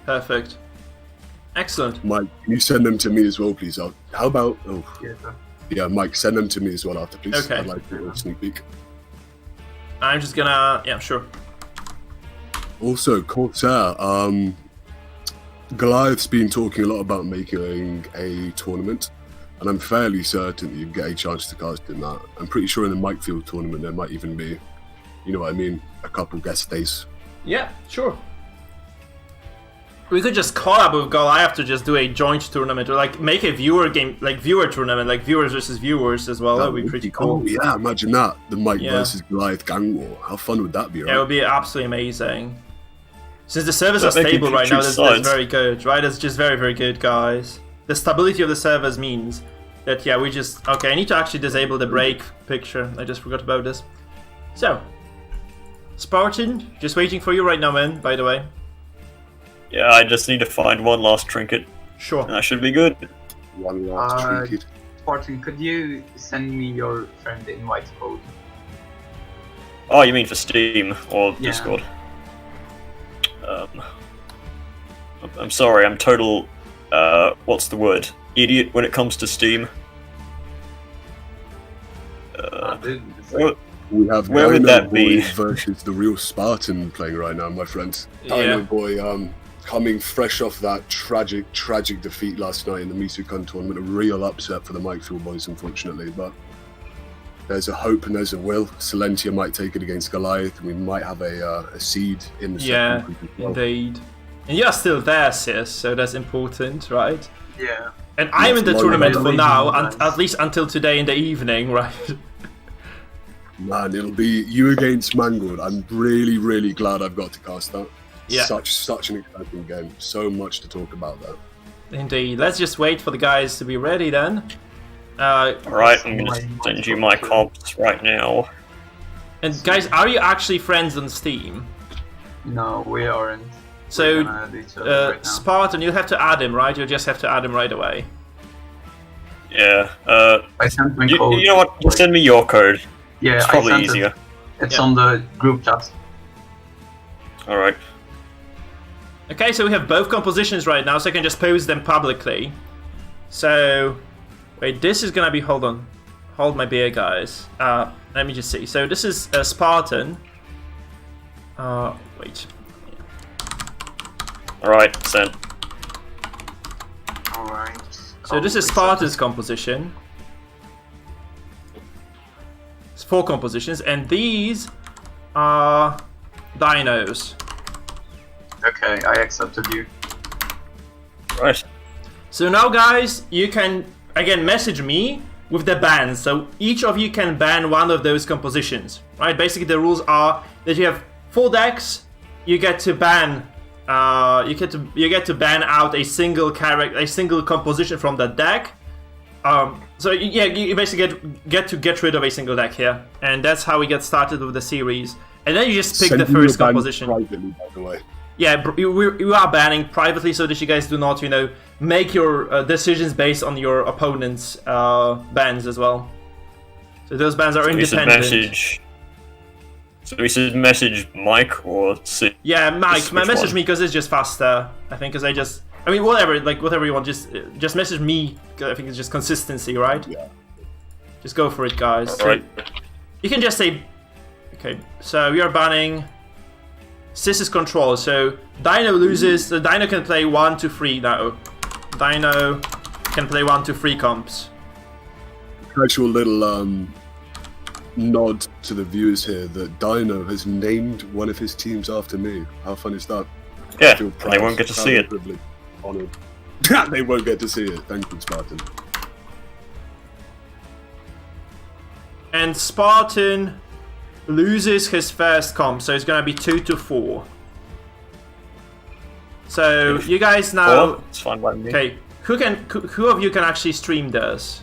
Perfect. Excellent. Mike, can you send them to me as well, please? How about... Oh, Yeah, sure. yeah, Mike, send them to me as well after, please. Okay. I'd like a sneak peek. I'm just gonna... Yeah, sure. Also, Corsair, Goliath's been talking a lot about making a tournament, and I'm fairly certain that you get a chance to cast in that. I'm pretty sure in the Mikefield tournament there might even be, you know what I mean, a couple guest days. Yeah, sure. We could just collab with Goliath to just do a joint tournament, or like make a viewer game, like viewer tournament, like viewers versus viewers as well. That would be pretty cool. Oh, yeah, imagine that. The Mike Yeah. versus Goliath gang war. How fun would that be, right? Yeah, it would be absolutely amazing. Since the servers Does are that make you stable right choose now, that's sides? very good, right? That's just very, very good, guys. The stability of the servers means that, yeah, we just... Okay, I need to actually disable the break picture. I just forgot about this. So, Spartan, just waiting for you right now, man, by the way. Yeah, I just need to find one last trinket, Sure. and I should be good. One last trinket. Spartan, could you send me your friend invite code? Oh, you mean for Steam or Yeah. Discord? I'm sorry, I'm total, what's the word? Idiot when it comes to Steam. Dude, Where- We have Where would Dino that Boy be? versus the real Spartan playing right now, my friend. Yeah. Dino Boy, coming fresh off that tragic defeat last night in the Misukun tournament. A real upset for the Mikefield boys, unfortunately, but there's a hope and there's a will. Silentia might take it against Goliath, and we might have a seed in the Yeah, second group as well. indeed. And you're still there, sis, so that's important, right? yeah. And I'm in the Yes, tournament long for way. now, Nice. at least until today in the evening, right? Man, it'll be you against Mangold. I'm really, really glad I've got to cast that. Yeah. Such an exciting game. So much to talk about there. Indeed. Let's just wait for the guys to be ready then. Alright, I'm gonna send you my comps right now. And guys, are you actually friends on Steam? No, we aren't. So, We're gonna add each other right now. Spartan, you'll have to add him, right? You'll just have to add him right away. Yeah, I sent my you, code. you know what? Just send me your code. Yeah, It's I probably sent easier. It. It's Yeah. on the group chat. Alright. Okay, so we have both compositions right now, so I can just post them publicly. So, wait, this is gonna be, hold on. Hold my beer, guys. Let me just see. So this is Spartan. Wait. Alright, sent. Alright. So this is Spartan's composition. It's 4 compositions, and these are Dinos. Okay, I accepted you. Right. So now, guys, you can again message me with the bans. So each of you can ban one of those compositions, right? Basically, the rules are that you have 4 decks. You get to ban. You get to ban out a single character, a single composition from the deck. So yeah, you basically get rid of a single deck here, and that's how we get started with the series. And then you just pick Send the me your first band composition. privately, by the way. yeah, you are banning privately so that you guys do not, make your decisions based on your opponent's bans as well. So those bans are independent. So we should message Mike or yeah, Mike. Message me because it's just faster. I think because whatever you want. Just message me. I think it's just consistency, right? Yeah. Just go for it, guys. Alright. You can just say, okay. So we are banning CEST control. So Dino loses. So Dino can play 1 to 3 now. Dino can play 1 to 3 comps. Actual little nod to the viewers here that Dino has named one of his teams after me. How fun is that? Yeah, they won't get to see it. Honored. They won't get to see it. Thank you, Spartan. And Spartan loses his first comp, so it's gonna be 2 to 4. So you guys now. It's fine by me. Okay, who of you can actually stream this?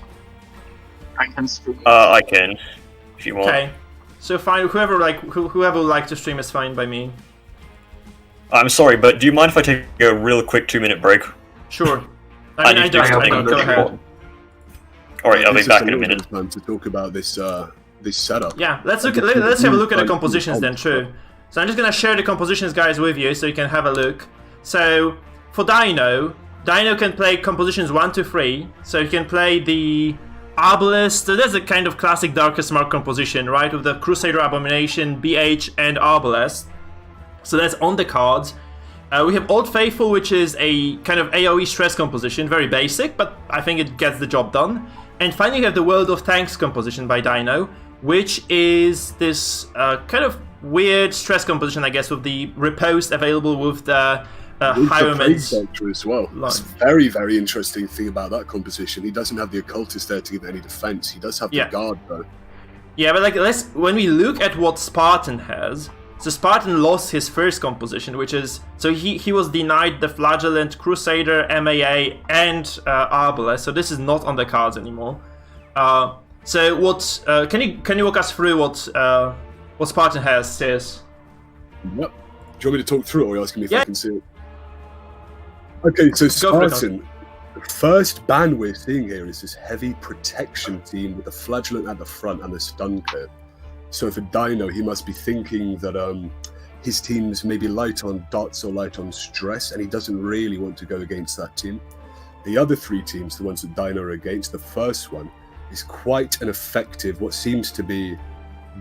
I can stream. I can, if you want. Okay, so fine. Whoever would like to stream is fine by me. I'm sorry, but do you mind if I take a real quick 2-minute break? Sure. I need to do something Go ahead. Alright, I'll be This is back a in a little minute. bit of time to talk about this this setup. Yeah, let's have a look at the compositions then. True. So I'm just gonna share the compositions, guys, with you so you can have a look. So for Dino can play compositions 1 to 3. So he can play the Arbalest. So that's a kind of classic Darkest Mark composition, right? With the Crusader Abomination, BH, and Arbalest. So that's on the cards. We have Old Faithful, which is a kind of AoE stress composition, very basic, but I think it gets the job done. And finally, we have the World of Tanks composition by Dino, which is this kind of weird stress composition, I guess, with the riposte available with the Highwayman's as well. It's a very, very interesting thing about that composition. He doesn't have the Occultist there to give any defense. He does have the Guard, though. Yeah, but when we look at what Spartan has, so Spartan lost his first composition, which is, so he was denied the Flagellant, Crusader, MAA, and Arbalest. So this is not on the cards anymore. So what? Can you walk us through what Spartan has, Sis? Yep. Do you want me to talk through it, or are you asking me if I can see it? Okay, so Spartan, the first ban we're seeing here is this heavy protection team with the Flagellant at the front and the stun curve. So for Dino, he must be thinking that his team's maybe light on dots or light on stress, and he doesn't really want to go against that team. The other 3 teams, the ones that Dino are against, the first one is quite an effective, what seems to be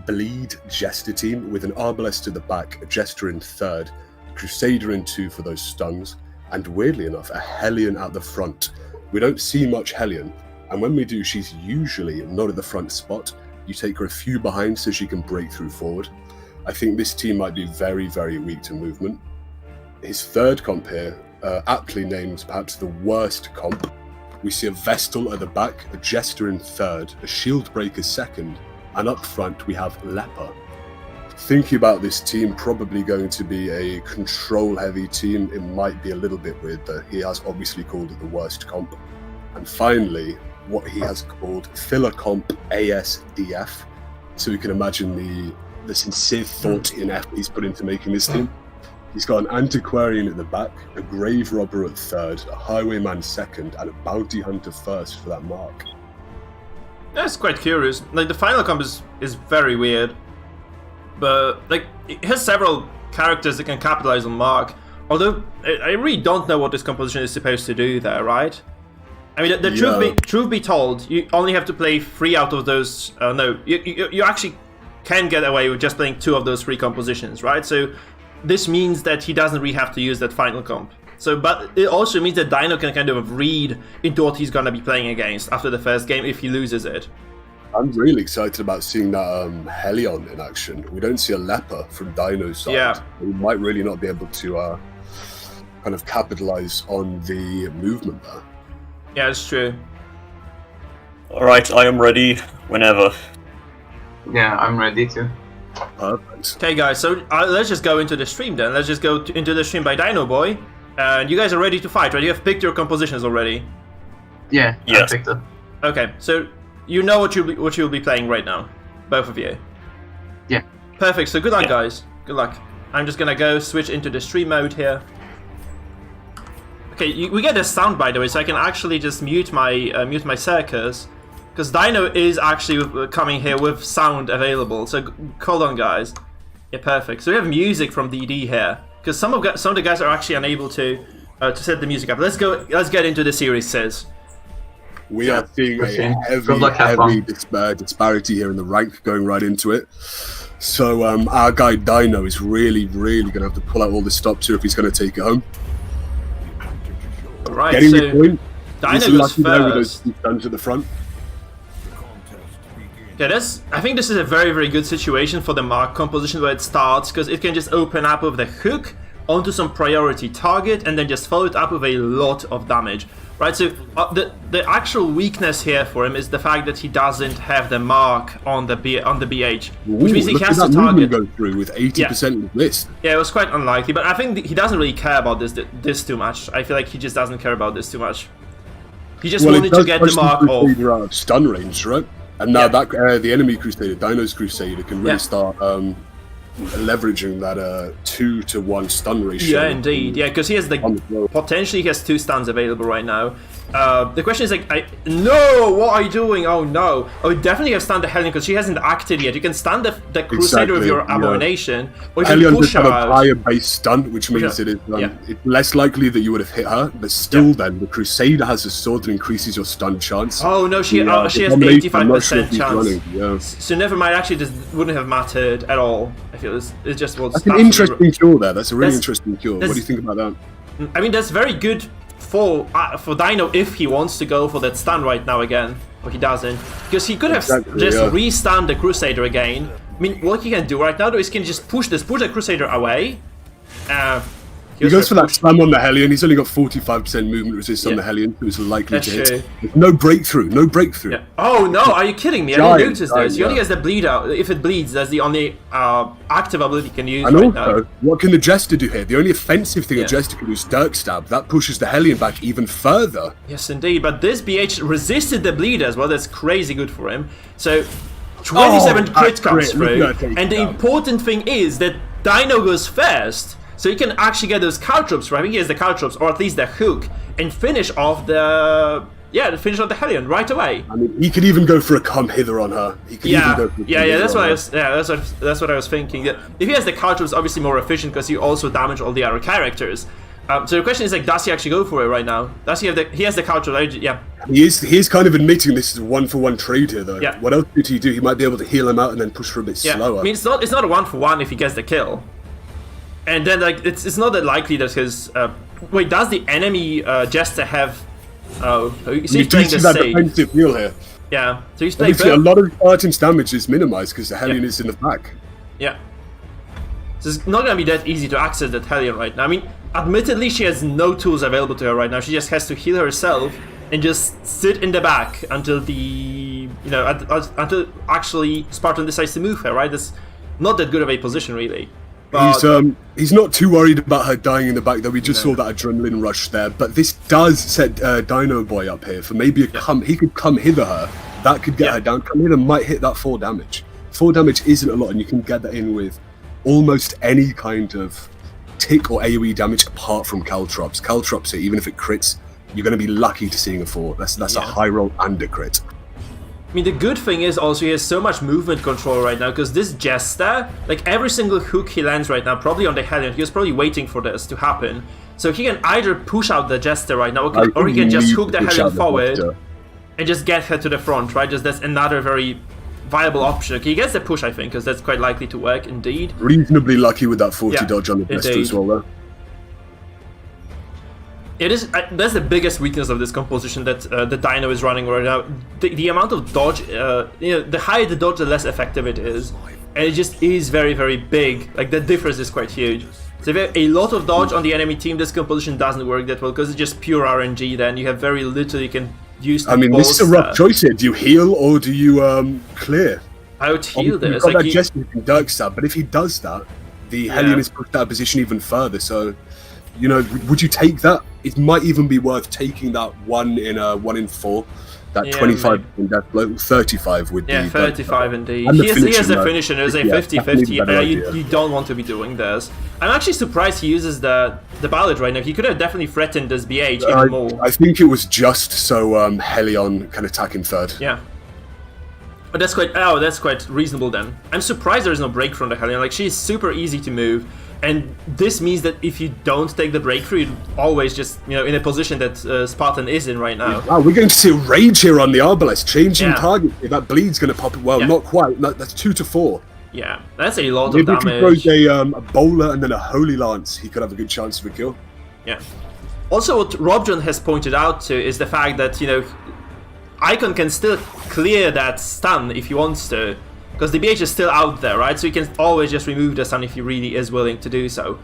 bleed Jester team with an Arbalest to the back, a Jester in third, a Crusader in 2 for those stuns, and weirdly enough, a Hellion at the front. We don't see much Hellion, and when we do, she's usually not at the front spot. You take her a few behind so she can break through forward. I think this team might be very, very weak to movement. His third comp here, aptly named perhaps the worst comp. We see a Vestal at the back, a Jester in third, a Shieldbreaker second, and up front we have Leper. Thinking about this team, probably going to be a control-heavy team. It might be a little bit weird though. He has obviously called it the worst comp. And finally, what he has called filler comp ASDF. So you can imagine the sincere thought in effort he's put into making this team. He's got an Antiquarian at the back, a Grave Robber at third, a Highwayman second, and a Bounty Hunter first for that mark. That's quite curious. Like, the final comp is very weird. But, like, it has several characters that can capitalize on Mark. Although, I really don't know what this composition is supposed to do there, right? I mean, the truth be told, you only have to play 3 out of those. No, you actually can get away with just playing 2 of those 3 compositions, right? So this means that he doesn't really have to use that final comp. So, but it also means that Dino can kind of read into what he's gonna be playing against after the first game if he loses it. I'm really excited about seeing that Helion in action. We don't see a Leper from Dino's side. Yeah. We might really not be able to kind of capitalize on the movement there. Yeah, it's true. Alright, I am ready whenever. Yeah, I'm ready to. Perfect. Okay, guys, so let's just go into the stream then. Let's just go into the stream by Dino Boy. And you guys are ready to fight, right? You have picked your compositions already. Yeah, yes. I picked it. Okay, so you know what you'll be playing right now, both of you. Yeah. Perfect. So good luck, guys. Good luck. I'm just gonna go switch into the stream mode here. Okay, we get a sound, by the way, so I can actually just mute my Circus. Because Dino is actually coming here with sound available, so hold on, guys. Yeah, perfect. So we have music from DD here, because some of the guys are actually unable to set the music up. Let's get into the series, Sis. We are seeing a heavy disparity here in the rank, going right into it. So our guy Dino is really going to have to pull out all the stops here if he's going to take it home. Right, Getting so the point. Dino goes first. Stuns at the front. Yeah, I think this is a very good situation for the Mark composition where it starts, because it can just open up with the hook onto some priority target and then just follow it up with a lot of damage. Right, so the actual weakness here for him is the fact that he doesn't have the Mark on the BH, which means he has to target. Go through with 80% of this. Yeah, it was quite unlikely, but I think he doesn't really care about this too much. I feel like he just doesn't care about this too much. He just wanted to get the Mark off. Out of stun range, right? And now that the enemy Crusader, Dino's Crusader, can really start leveraging that 2-to-1 stun ratio. Yeah, indeed. Yeah, because he has potentially he has 2 stuns available right now. The question is like, no, what are you doing? Oh no! Oh, you definitely have stunned the Hellion because she hasn't acted yet. You can stun the Crusader with your Abomination, or you can push her out. A higher base stun, which means it's less likely that you would have hit her. But still, then the Crusader has a sword that increases your stun chance. Oh no, she has 85% chance. So never mind. Actually, this wouldn't have mattered at all. I feel it just was. That's an interesting cure there. That's a really interesting cure. What do you think about that? I mean, that's very good for Dino if he wants to go for that stun right now again, or he doesn't, because he could have just re-stunned the Crusader again. I mean, what he can do right now though is he can just push the Crusader away. He goes for that slam on the Hellion. He's only got 45% movement resist on the Hellion, who's likely to hit. No breakthrough. Yeah. Oh no, are you kidding me? I didn't notice this. He only has the bleed out. If it bleeds, that's the only active ability he can use right now. What can the Jester do here? The only offensive thing a Jester can do is Dirk Stab. That pushes the Hellion back even further. Yes, indeed. But this BH resisted the bleed as well. That's crazy good for him. So 27 crit comes through. And the important thing is that Dino goes first. So he can actually get those caltrops, right? I think he has the caltrops, or at least the hook, and finish off the Hellion right away. I mean, he could even go for a come hither on her. He could even go for that's what I was thinking. If he has the caltrops, obviously more efficient because you also damage all the other characters. So the question is like, does he actually go for it right now? Does he have he has the caltrops? Yeah. He is kind of admitting this is a 1-for-1 trade here, though. Yeah. What else could he do? He might be able to heal him out and then push for a bit slower. I mean, it's not a 1-for-1 if he gets the kill. And then, like, it's not that likely that his... wait, does the enemy Jester have... Oh, so he's playing the safe. Defensive heal here. Yeah, so he's playing... A lot of Spartan's damage is minimized because the Hellion is in the back. Yeah. So it's not going to be that easy to access that Hellion right now. I mean, admittedly, she has no tools available to her right now. She just has to heal herself and just sit in the back until until actually Spartan decides to move her, right? That's not that good of a position, really. He's not too worried about her dying in the back, though. We just saw that adrenaline rush there. But this does set Dino Boy up here for maybe he could come hither her. That could get her down. Come hither might hit that 4 damage. 4 damage isn't a lot, and you can get that in with almost any kind of tick or AoE damage apart from Caltrops. Caltrops here, even if it crits, you're going to be lucky to seeing a 4. That's a high roll and a crit. I mean, the good thing is also he has so much movement control right now, because this Jester, like every single hook he lands right now, probably on the Hellion, he was probably waiting for this to happen. So he can either push out the Jester right now, or he can just hook the Hellion forward and just get her to the front, right? Just that's another very viable option. Okay, he gets the push, I think, because that's quite likely to work, indeed. Reasonably lucky with that 40 dodge on the Jester as well, though. It is. That's the biggest weakness of this composition that the Dino is running right now. The amount of dodge, the higher the dodge, the less effective it is, and it just is very big. Like the difference is quite huge. So if you have a lot of dodge on the enemy team, this composition doesn't work that well because it's just pure RNG. Then you have very little you can use. I mean, this is a rough choice here. Do you heal or do you clear? I would heal this. You've got that Jester who can Dirk Stab, but if he does that, the Hellion is pushed out of position even further. So, you know, would you take that? It might even be worth taking that 1 in 4 That Yeah, 25 in death blow, 35 with Yeah, the 35 indeed. And the He has the finisher, finisher, there's a yeah, 50-50. definitely a better idea. You don't want to be doing this. I'm actually surprised he uses the ballad right now. He could have definitely threatened this BH even more. I think it was just so Helion can attack in third. Yeah. But that's quite reasonable then. I'm surprised there's no break from the Hellion. Like, she's super easy to move. And this means that if you don't take the breakthrough, you're always just, in a position that Spartan is in right now. Wow, we're going to see a rage here on the Arbalest, changing Yeah. target. If that bleed's going to pop it, well, Yeah. not quite. That's 2 to 4. Yeah, that's a lot of Maybe if he damage. throws a bowler and then a holy lance, he could have a good chance of a kill. Yeah. Also, what Robjon has pointed out to is the fact that, Icon can still clear that stun if he wants to. Because the BH is still out there, right? So he can always just remove the stun if he really is willing to do so.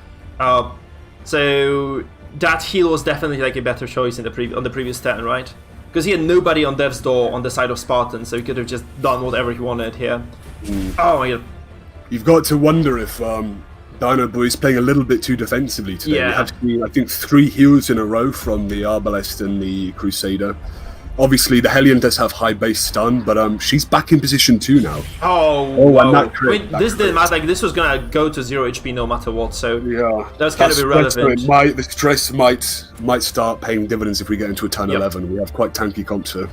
So that heal was definitely like a better choice on the previous turn, right? Because he had nobody on Death's Door on the side of Spartan, so he could have just done whatever he wanted here. Oh my god. You've got to wonder if Dino Boy is playing a little bit too defensively today. Yeah. We have seen, I think, 3 heals in a row from the Arbalest and the Crusader. Obviously, the Hellion does have high base stun, but she's back in position too now. Oh, and whoa. that crit, I mean, that this didn't crit. matter. Like, this was gonna go to 0 HP no matter what, so Yeah, that's kind of irrelevant. The stress might start paying dividends if we get into a turn 11. We have quite tanky comps here.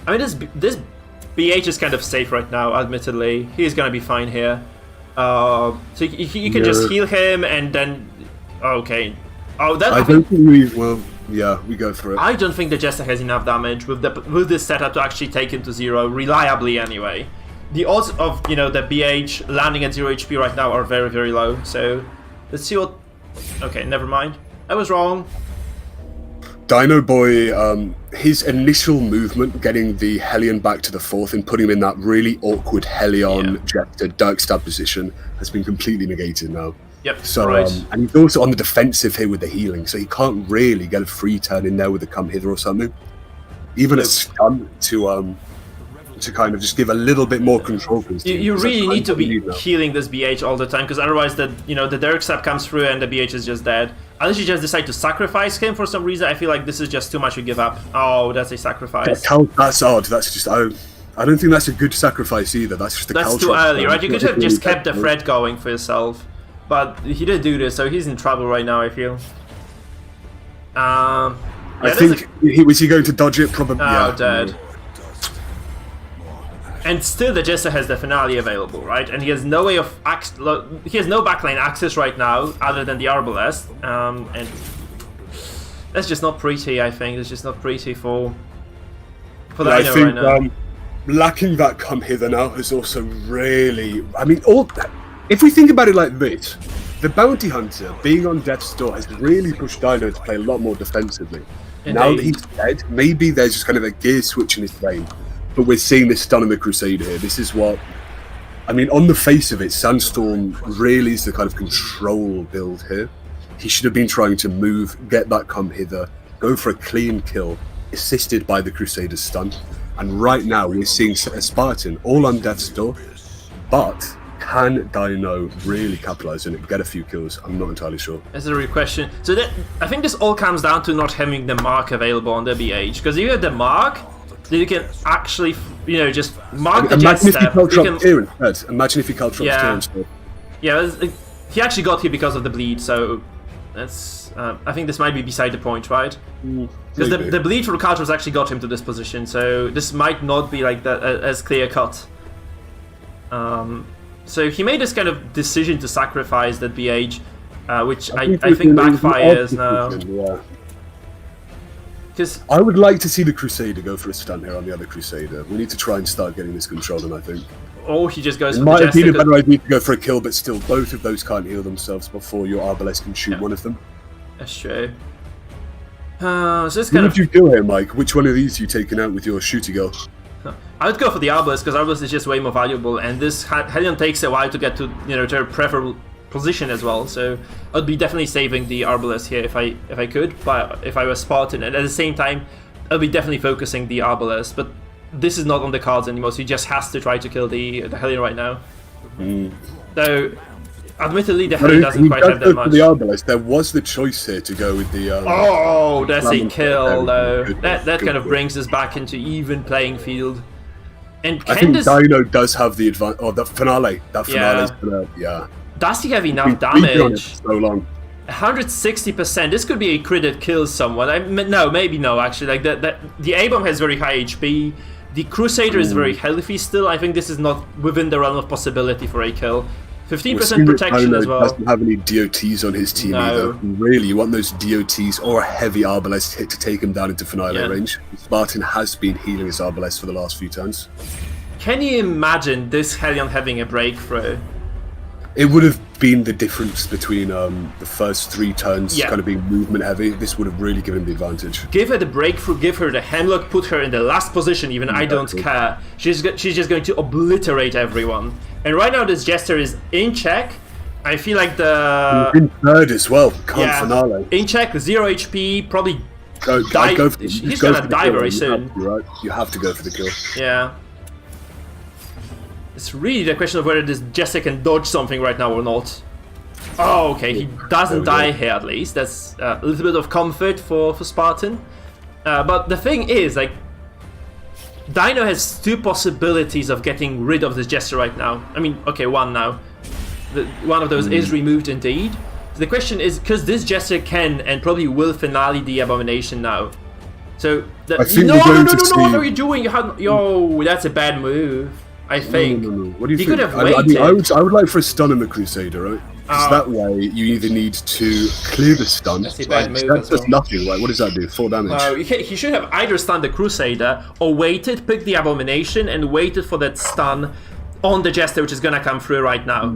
I mean, this BH is kind of safe right now, admittedly. He's gonna be fine here. So you can just heal him and then... Okay. Oh, that... I don't think we... Well, yeah, we go for it. I don't think the Jester has enough damage with this setup to actually take him to 0, reliably anyway. The odds of, the BH landing at 0 HP right now are very, very low, so let's see what... Okay, never mind. I was wrong. Dino Boy, his initial movement, getting the Hellion back to the 4th and putting him in that really awkward Hellion Jester Dark Stab position, has been completely negated now. Yep, So, right. and he's also on the defensive here with the healing, so he can't really get a free turn in there with the come hither or something. Even a stun to kind of just give a little bit more control. To his team, You 'cause really that's need to what we be now. healing this BH all the time, because otherwise the Dark Stab comes through and the BH is just dead. Unless you just decide to sacrifice him for some reason, I feel like this is just too much to give up. Oh, that's a sacrifice. That's odd. That's just I don't think that's a good sacrifice either. That's just a That's too Caltrops. early, right? You could have just kept the thread going for yourself. But he did do this, so he's in trouble right now, I feel. I think was he going to dodge it? Probably. Oh, Yeah. dead. And still the Jester has the finale available, right? And he has no way of he has no backline access right now other than the Arbalest. And that's just not pretty, I think. It's just not pretty for the I Dino think right now. lacking that come hither now has also really. I mean, if we think about it like this, the bounty hunter being on death's door has really pushed Dino to play a lot more defensively. Now that he's dead, maybe there's just kind of a gear switch in his brain. But we're seeing this stun on the Crusader here. This is what... I mean, on the face of it, Sandstorm really is the kind of control build here. He should have been trying to move, get that come hither, go for a clean kill, assisted by the Crusader's stun. And right now, we're seeing a Spartan all on death's door. But can Dino really capitalize on it, get a few kills? I'm not entirely sure. That's a real question. So I think this all comes down to not having the mark available on the BH. Because if you have the mark, then you can actually, just mark the jet Imagine if he step. Caltrops here instead. Imagine if he Caltrops here Yeah. instead. Yeah, he actually got here because of the bleed, so that's... I think this might be beside the point, right? Because Maybe. the bleed from Caltrops actually got him to this position, so this might not be like that as clear cut. So he made this kind of decision to sacrifice that BH, which I think backfires now. Yeah. Because I would like to see the Crusader go for a stun here on the other Crusader. We need to try and start getting this controlling, I think. or he just goes It for the might have Jester. been a better idea to go for a kill, but still, both of those can't heal themselves before your Arbalest can shoot one of them. That's true. So it's What kind would of... you do here, Mike? Which one of these are you taking out with your shooter girl? I would go for the Arbalest because Arbalest is just way more valuable, and this Hellion takes a while to get to to a preferable position as well. So I'd be definitely saving the Arbalest here if I could, but if I was Spartan, and at the same time, I'd be definitely focusing the Arbalest. But this is not on the cards anymore, so he just has to try to kill the Hellion right now. So Admittedly, the But Heli doesn't he quite does have go that for much. the Arbalest. There was the choice here to go with the. Oh, that's a Lemon kill, Fairy. though. Good That good kind of good. brings us back into even playing field. And I think Candace, Dino does have the advantage. Oh, the finale. That finale's gonna. Yeah. does he have enough We've been on it damage? for so long. 160%. This could be a crit that kills someone. No, maybe no. Actually, like the A-bomb has very high HP. The Crusader is very healthy still. I think this is not within the realm of possibility for a kill. 15% protection Dino as well. doesn't have any DOTs on his team No. either. Really, you want those DOTs or a heavy Arbalest hit to take him down into finale Yeah. range. Spartan has been healing his Arbalest for the last few turns. Can you imagine this Hellion having a breakthrough? It would have been the difference between the first 3 turns Yeah. kind of being movement heavy. This would have really given him the advantage. Give her the breakthrough, give her the Hemlock, put her in the last position even, I don't Exactly. care. She's just going to obliterate everyone. And right now this Jester is in check. I feel like in third as well. Can't yeah, finale. in check, 0 HP, probably Go for the, he's just go gonna for the die kill, very you soon. have to, right? You have to go for the kill. Yeah. It's really the question of whether this Jester can dodge something right now or not. Oh, okay, he doesn't die here at least. That's a little bit of comfort for Spartan. But the thing is, like, Dino has 2 possibilities of getting rid of this Jester right now. I mean, okay, one now. One of those is removed indeed. So the question is, because this Jester can and probably will finale the Abomination now. So, I think no, we're no, going no, to no, see- no, what are you doing? Yo, that's a bad move, I think. No. What do you He think? could have I mean, waited. I would like for a stun in the Crusader, right? Because Oh. that way you either need to clear the stun. That's a bad move That as does well. nothing, right? What does that do? 4 damage. He should have either stunned the Crusader or waited, picked the Abomination, and waited for that stun on the Jester, which is gonna come through right now.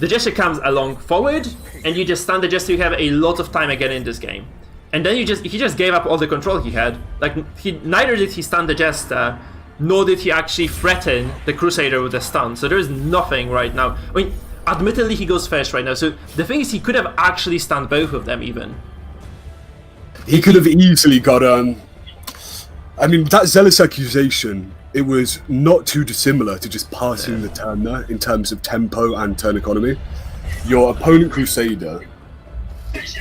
The Jester comes along forward, and you just stun the Jester. You have a lot of time again in this game. And then he just gave up all the control he had. Like, neither did he stun the Jester, nor did he actually threaten the Crusader with a stun. So there is nothing right now. I mean, admittedly, he goes first right now. So the thing is, he could have actually stunned both of them even. He could have easily got I mean, that Zealous accusation, it was not too dissimilar to just passing the turn there in terms of tempo and turn economy. Your opponent Crusader,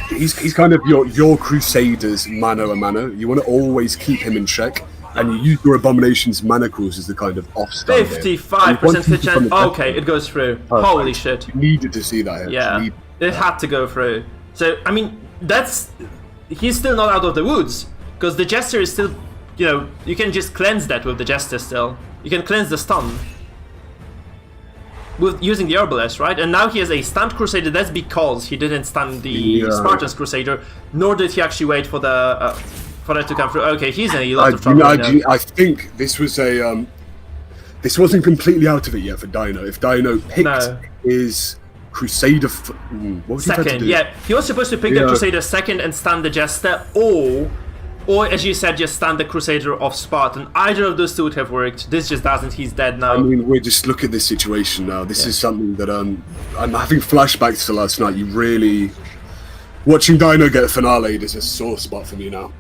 he's kind of your Crusader's mano a mano. You want to always keep him in check, and you use your Abomination's mana cruise as the kind of off-stun. 55% hit chance. Okay, it goes through. Holy shit. You needed to see that. Yeah, it had to go through. So, I mean, he's still not out of the woods, because the Jester is still, you can just cleanse that with the Jester still. You can cleanse the stun with using the Arbalest, right? And now he has a stunned Crusader. That's because he didn't stun the Spartan's Crusader, nor did he actually wait for the for that to come through. Okay, he's in a lot of trouble right now. I think this was this wasn't completely out of it yet for Dino. If Dino picked his Crusader, what was he trying to Second, do? yeah, he was supposed to pick the Crusader second and stun the Jester, or as you said, just stun the Crusader of Spartan. Either of those two would have worked. This just doesn't. He's dead now. I mean, we just look at this situation now. This is something that I'm having flashbacks to last night. You really watching Dino get finale is a sore spot for me now.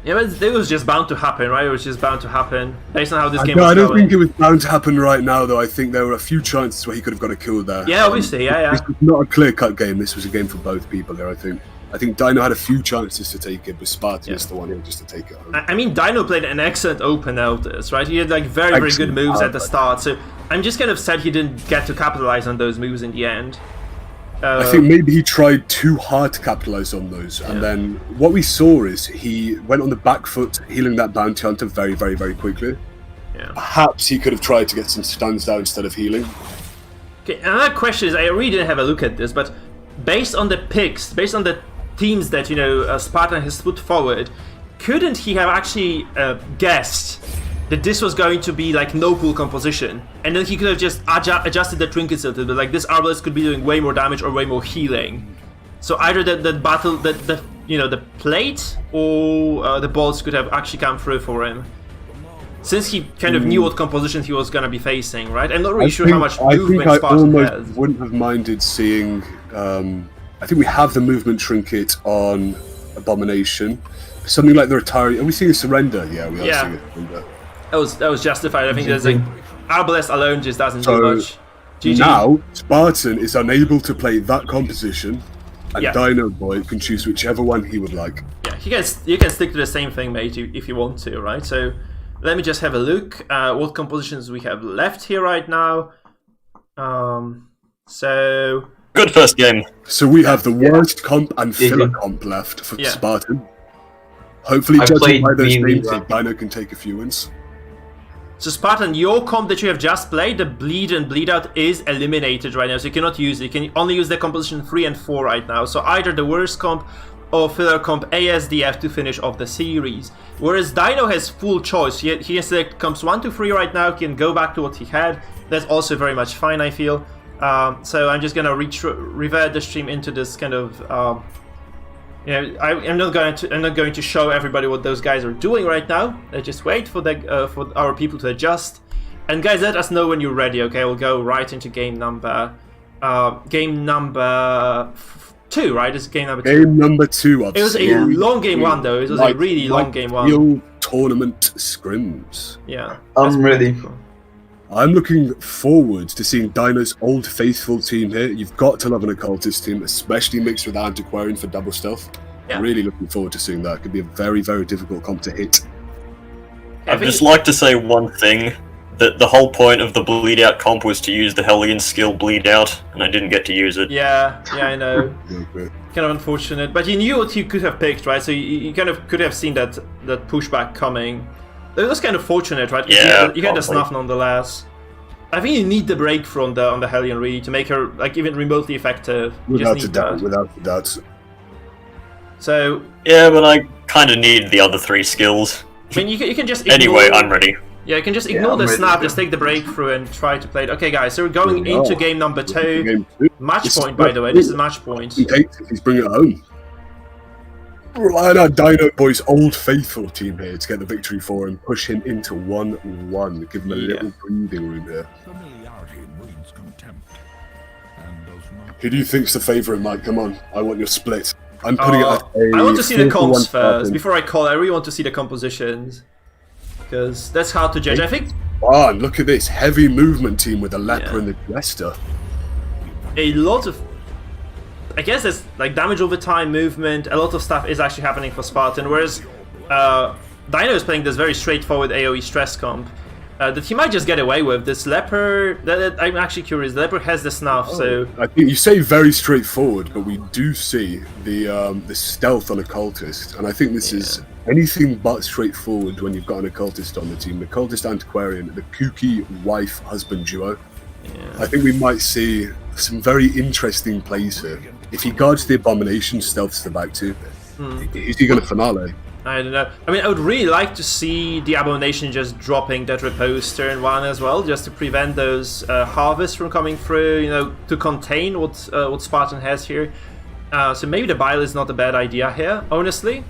Yeah, but it was just bound to happen, right? It was just bound to happen based on how this game No, was I don't going. think it was bound to happen right now, though. I think there were a few chances where he could have got a kill there. Yeah, obviously, yeah. This was not a clear-cut game. This was a game for both people there, I think. I think Dino had a few chances to take it, but Spartan is the one here just to take it home. I mean, Dino played an excellent open notice, right? He had like very good Excellent. moves at the start, so I'm just kind of sad he didn't get to capitalize on those moves in the end. I think maybe he tried too hard to capitalize on those, and then what we saw is he went on the back foot, healing that bounty hunter very, very, very quickly. Yeah. Perhaps he could have tried to get some stuns down instead of healing. Okay, another question is, I really didn't have a look at this, but based on the picks, based on the teams that Spartan has put forward, couldn't he have actually guessed that this was going to be like no pool composition, and then he could have just adjusted the trinkets a little bit, like this Arbalest could be doing way more damage or way more healing. So either the battle, the plate or the bolts could have actually come through for him, since he kind of knew what composition he was gonna be facing, right? I'm not really sure how much movement I Spartan almost has. wouldn't have minded seeing. I think we have the movement trinket on Abomination. Something like the retiring. Are we seeing a surrender? Yeah, we are seeing a surrender. That was justified. I think there's like Arbalest alone just doesn't do much. GG. Now, Spartan is unable to play that composition, and Yeah. Dino Boy can choose whichever one he would like. Yeah, you can stick to the same thing, mate, if you want to, right? So let me just have a look what compositions we have left here right now. So Good first game. So we have the worst comp and filler comp left for Yeah. Spartan. Hopefully, I judging played by those really names, well. Dino can take a few wins. So Spartan, your comp that you have just played, the bleed and bleed out, is eliminated right now, so you cannot use it. You can only use the composition 3 and 4 right now. So either the worst comp or filler comp ASDF to finish off the series. Whereas Dino has full choice. He can select comps 1 to 3 right now, he can go back to what he had. That's also very much fine, I feel. So I'm just gonna revert the stream into this kind of I'm not going to show everybody what those guys are doing right now. Just wait for our people to adjust. And guys, let us know when you're ready. Okay, we'll go right into game number 2. Right, it's game number 2. Game number 2. It was a long game 1 though. It was a really long game 1. Real tournament scrims. Yeah, I'm ready. Cool. I'm looking forward to seeing Dino's old faithful team here. You've got to love an occultist team, especially mixed with Antiquarian for double stealth. Yeah. Really looking forward to seeing that. It could be a very, very difficult comp to hit. I I'd think- just like to say one thing. That the whole point of the bleed out comp was to use the Hellion skill bleed out, and I didn't get to use it. Yeah, I know. Okay. Kind of unfortunate, but you knew what you could have picked, right? So you kind of could have seen that pushback coming. It was kind of fortunate, right? 'Cause Yeah, you had the probably. snuff nonetheless. I think you need the breakthrough on the Hellion really to make her like even remotely effective. You Without just a need doubt, that. without a doubt. So Yeah, but I kind of need the other 3 skills. I mean, you can just ignore, Anyway, I'm ready. Yeah, you can just ignore I'm the ready snap, too. just take the breakthrough and try to play it. Okay, guys, so we're going Yeah. into game number 2. Game 2. Match This is point, by the way. This is match point. He takes it, he's bringing it home. Relying on Dino Boy's old faithful team here to get the victory for him, push him into 1-1. Give him a Yeah. little breathing room here. Familiarity breeds contempt, and does not. Who do you think's the favourite, Mike? Come on, I want your split. I'm putting it at a I want to see the 4-1 comps first. Spartan. Before I call, I really want to see the compositions. Because that's hard to judge. I think Ah, look at this heavy movement team with the leper Yeah. and the jester. a lot of... I guess there's like damage over time, movement, a lot of stuff is actually happening for Spartan, whereas Dino is playing this very straightforward AoE stress comp that he might just get away with. This leper, I'm actually curious, the leper has the snuff, so... I think you say very straightforward, but we do see the stealth on occultist, and I think this is anything but straightforward when you've got an occultist on the team. The occultist antiquarian, the kooky wife-husband duo. I think we might see some very interesting plays here. If he guards the abomination, stealths the back too. Is he going to finale? I don't know. I mean, I would really like to see the Abomination just dropping that Repose turn 1 as well, just to prevent those harvests from coming through, you know, to contain what Spartan has here. So maybe the Bile is not a bad idea here, honestly.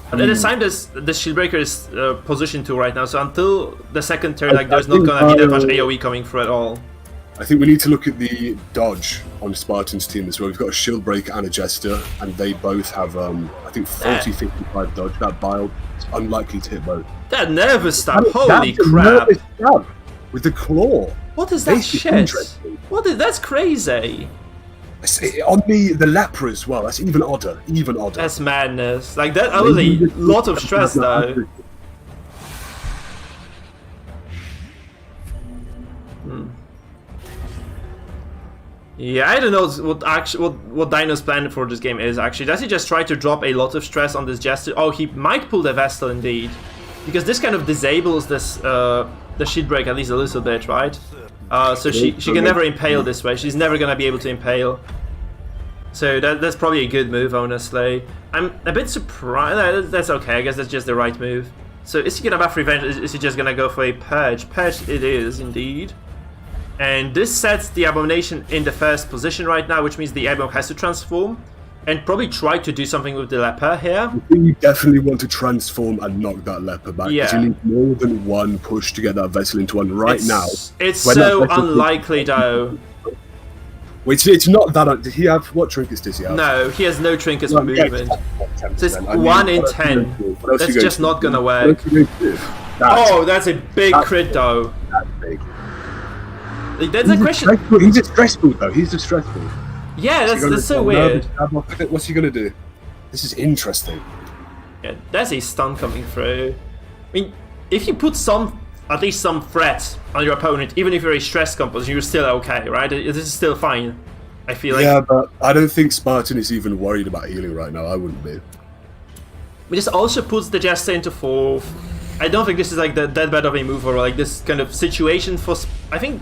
But at the same time, the Shieldbreaker is positioned 2 right now, so until the second turn, like, there's not gonna be that much AoE coming through at all. I think we need to look at the dodge on Spartan's team as well. We've got a shield breaker and a jester, and they both have, I think, 40-55 dodge. That bile is unlikely to hit both. That nervous stab, That's holy a crap! nervous stab with the claw. What is that This is shit? interesting. That's crazy! On the leper as well. That's even odder. Even odder. That's madness. Like, that was a lot of stress though. Yeah, I don't know what Dino's plan for this game is actually. Does he just try to drop a lot of stress on this Jester? Oh, he might pull the Vestal indeed. Because this kind of disables this the shield break at least a little bit, right? So she can never impale this way. She's never gonna be able to impale. So that's probably a good move, honestly. I'm a bit surprised. No, that's okay. I guess that's just the right move. So is he gonna buff revenge? Is he just gonna go for a purge? Purge it is indeed. And this sets the Abomination in the first position right now, which means the Abom has to transform and probably try to do something with the leper here. I think you definitely want to transform and knock that leper back. Yeah. Because you need more than one push to get that vessel into one now. It's when so that vessel- unlikely though. Wait, it's not that. Did he have what trinkets does he have? No, he has no trinkets for Well, yeah, movement. 10%. So it's I mean, 1 in what else are you 10. going to do? What else are That's you going just to not do? gonna What work. else are you going to do? Oh, that's a big That's crit though. That's big. Like, that's a question. He's a stressful though. He's a stressful. Yeah, that's so weird. What's he gonna do? This is interesting. Yeah, there's a stun coming through. I mean, if you put at least some threat on your opponent, even if you're a stress composition, you're still okay, right? This is still fine. I feel like. Yeah, but I don't think Spartan is even worried about healing right now. I wouldn't be. But this also puts the Jester into 4th. I don't think this is like that bad of a move or like this kind of situation for. I think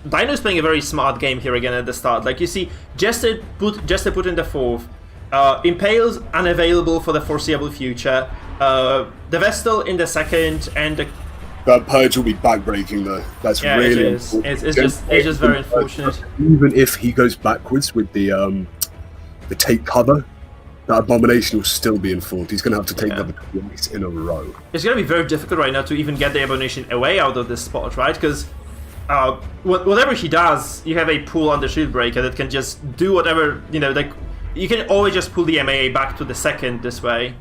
Dino's playing a very smart game here again at the start. Like you see, Jester put in the 4th. Impale's unavailable for the foreseeable future. The Vestal in the 2nd, and the. That Purge will be backbreaking though. That's really. It is. It's just very unfortunate. Even if he goes backwards with the take cover, that Abomination will still be in 4th. He's going to have to take that twice in a row. It's going to be very difficult right now to even get the Abomination away out of this spot, right? Because whatever he does, you have a pull on the Shield Breaker that can just do whatever, like, you can always just pull the MAA back to the 2nd this way.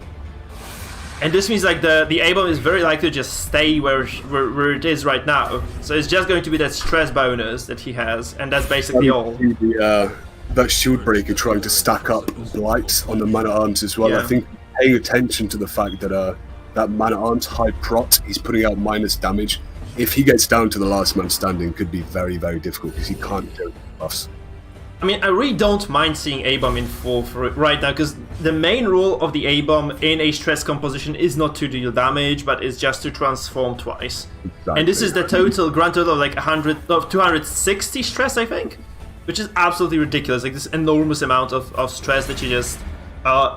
And this means like the A-bomb is very likely to just stay where it is right now. So it's just going to be that stress bonus that he has, and that's basically all. That Shield Breaker trying to stack up blights on the Man-at-Arms as well. Yeah. I think paying attention to the fact that that Man-at-Arms high prot, he's putting out minus damage. If he gets down to the last man standing, could be very, very difficult because he can't do buffs. I mean, I really don't mind seeing A-bomb in 4th right now, because the main role of the A-bomb in a stress composition is not to deal damage, but is just to transform twice. Exactly. And this is the grand total of like 260 stress, I think, which is absolutely ridiculous. Like this enormous amount of stress that you just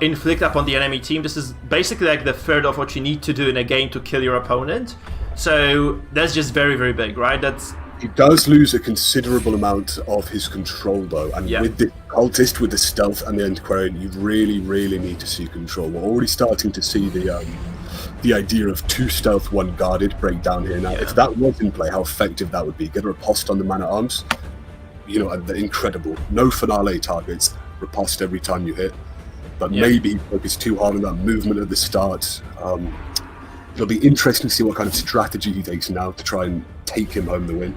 inflict upon the enemy team. This is basically like the third of what you need to do in a game to kill your opponent. So that's just very, very big, right? He does lose a considerable amount of his control, though, and with the Cultist, with the Stealth and the Antiquarian, you really, really need to see control. We're already starting to see the idea of 2 Stealth, 1 Guarded break down here. Now, if that was in play, how effective that would be. Get a riposte on the Man-at-Arms, and incredible. No Finale targets, riposte every time you hit, but maybe he focused too hard on that movement at the start. It'll be interesting to see what kind of strategy he takes now to try and take him home the win.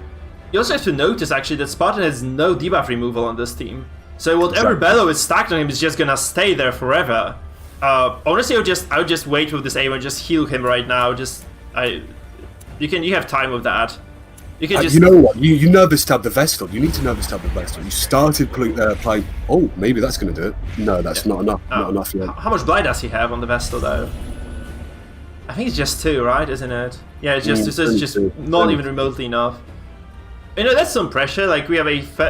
You also have to notice, actually, that Spartan has no debuff removal on this team. So whatever Bellow is stacked on him is just gonna stay there forever. Honestly, I would just wait with this aim and just heal him right now. You have time with that. You can just. You know what? You nervous tab the Vestal. You need to nervous tab the Vestal. You started playing. Oh, maybe that's gonna do it. No, that's not enough. Not enough yet. How much blight does he have on the Vestal though? I think it's just 2, right? Isn't it? Yeah, it's just not even remotely enough. That's some pressure. Like, we have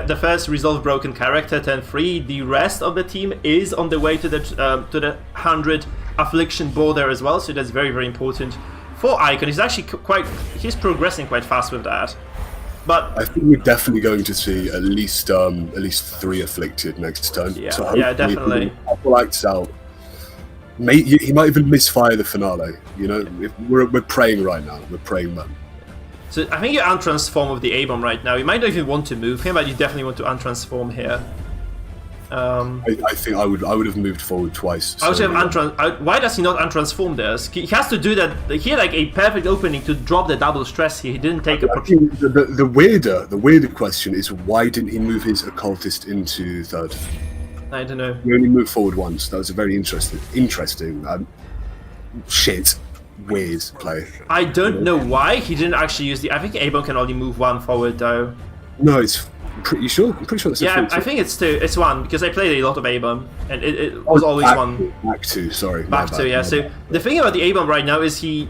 the first resolve broken character, 10-3. The rest of the team is on the way to the 100 affliction border as well, so that's very, very important for Icon. He's actually he's progressing quite fast with that. But I think we're definitely going to see at least 3 afflicted next turn. Yeah, so definitely. Lights out. He might even misfire the Finale. We're praying right now. We're praying, man. So I think you untransform with the A-bomb right now. You might not even want to move him, but you definitely want to untransform here. I think I would have moved forward twice. I would have why does he not untransform this? He has to do that. He had like a perfect opening to drop the double stress here. He didn't take the weirder question is, why didn't he move his Occultist into 3rd? I don't know. He only moved forward once. That was a very interesting weird play. I don't know why he didn't actually use I think A-bomb can only move 1 forward though. No, it's pretty sure. I'm pretty sure that's I think it's 2. It's 1 because I played a lot of A-bomb and it was always 1. Back 2, sorry. Back 2, yeah. So the thing about the A-bomb right now is he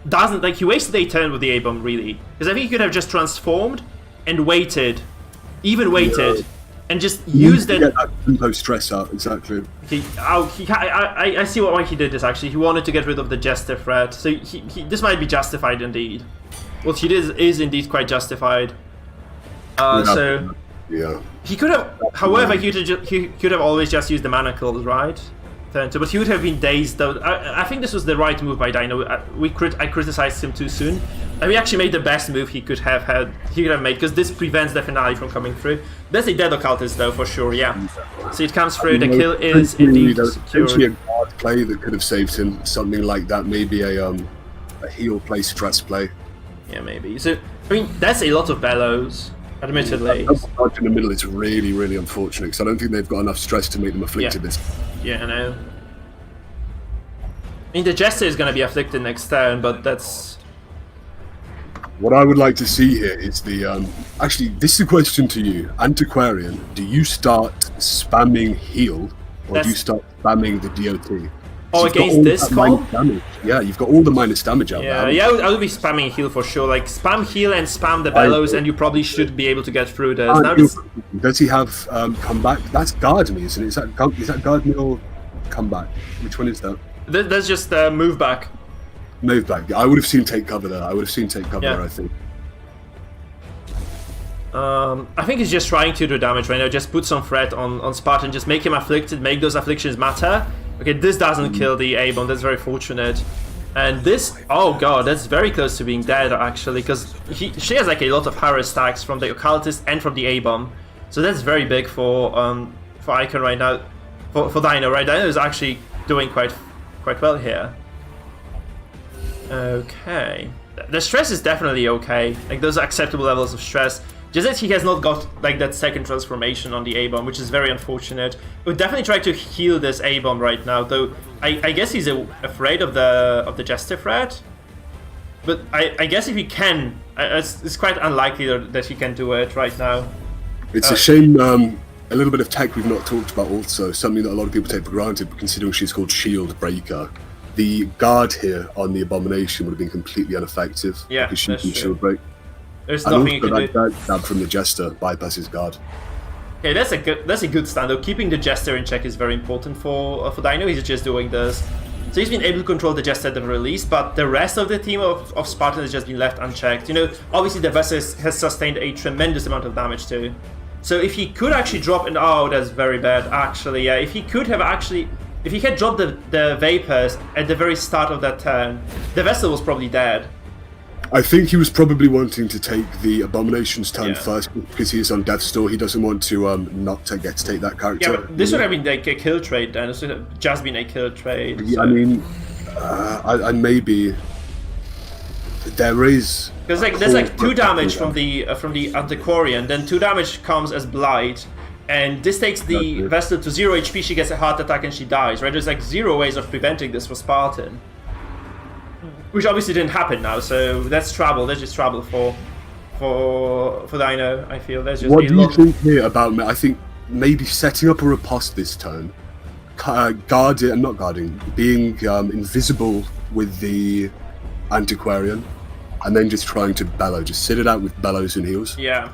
wasted a turn with the A-bomb really, because I think he could have just transformed and waited, and just used it. Get that tempo stress out, exactly. I see why he did this actually. He wanted to get rid of the Jester threat, so this might be justified indeed. What he did is indeed quite justified. He could have, however, he could have always just used the manacles, right? But he would have been dazed though. I think this was the right move by Dino. I criticized him too soon. And we actually made the best move he could have made, because this prevents the Finale from coming through. There's a dead Occultist though, for sure, yeah. So it comes through, the kill is indeed secured. Potentially a guard play that could have saved him, something like that, maybe a heal play, stress play. Yeah, maybe. So, I mean, that's a lot of Bellows. admittedly. That dodge in the middle is really, really unfortunate because I don't think they've got enough stress to make them afflicted. Yeah. This. Yeah, I know. I mean, the Jester is going to be afflicted next turn, but that's... What I would like to see here is the actually, this is a question to you, Antiquarian. Do you start spamming heal, or do you start spamming the DOT? Oh, against this call? Yeah, you've got all the minus damage out there. Yeah, I would be spamming heal for sure. Like, spam heal and spam the bellows, and you probably should be able to get through this. Now this... Does he have comeback? That's guard me, isn't it? Is that guard me or comeback? Which one is that? That's just move back. Move back. I would have seen take cover there. I think. I think he's just trying to do damage right now. Just put some threat on Spartan. Just make him afflicted. Make those afflictions matter. Okay, this doesn't kill the A-bomb. That's very fortunate. And this, oh god, that's very close to being dead actually, because she has like a lot of harass stacks from the occultist and from the A-bomb. So that's very big for Icon right now. For Dino, right? Dino is actually doing quite well here. Okay, the stress is definitely okay. Like those are acceptable levels of stress. Just that he has not got like that second transformation on the A-bomb, which is very unfortunate. We would definitely try to heal this A-bomb right now, though. I guess he's afraid of the Jester threat. But I guess if he can, it's quite unlikely that he can do it right now. It's a shame. A little bit of tech we've not talked about also, something that a lot of people take for granted, but considering she's called Shield Breaker, the guard here on the Abomination would have been completely ineffective. Yeah, because she that's can true. Shield Break. There's And nothing you also can do. that stab from the Jester bypasses guard. Okay, that's a good stand though. Keeping the Jester in check is very important for Dino. He's just doing this. So he's been able to control the Jester at the very least, but the rest of the team of Spartan has just been left unchecked. You know, obviously the Vessel has sustained a tremendous amount of damage too. So if he could actually drop, and oh, that's very bad actually. Yeah, if he had dropped the Vapors at the very start of that turn, the Vessel was probably dead. I think he was probably wanting to take the Abomination's turn Yeah. first because he is on Death's Door. He doesn't want to not to get to take that character. Yeah, but this would have been like a kill trade then. This would have just been a kill trade. Yeah, So. I mean, I maybe there is. Because like there's like 2 damage from the Antiquarian, then 2 damage comes as Blight, and this takes the Vestal to 0 HP. She gets a heart attack and she dies. Right? There's like 0 ways of preventing this for Spartan, which obviously didn't happen now. So that's trouble. That's just trouble for Dino. I feel there's just What a do you lot. think here about? I think maybe setting up a riposte this turn, not guarding, being invisible with the Antiquarian, and then just trying to bellow. Just sit it out with bellows and heals. Yeah,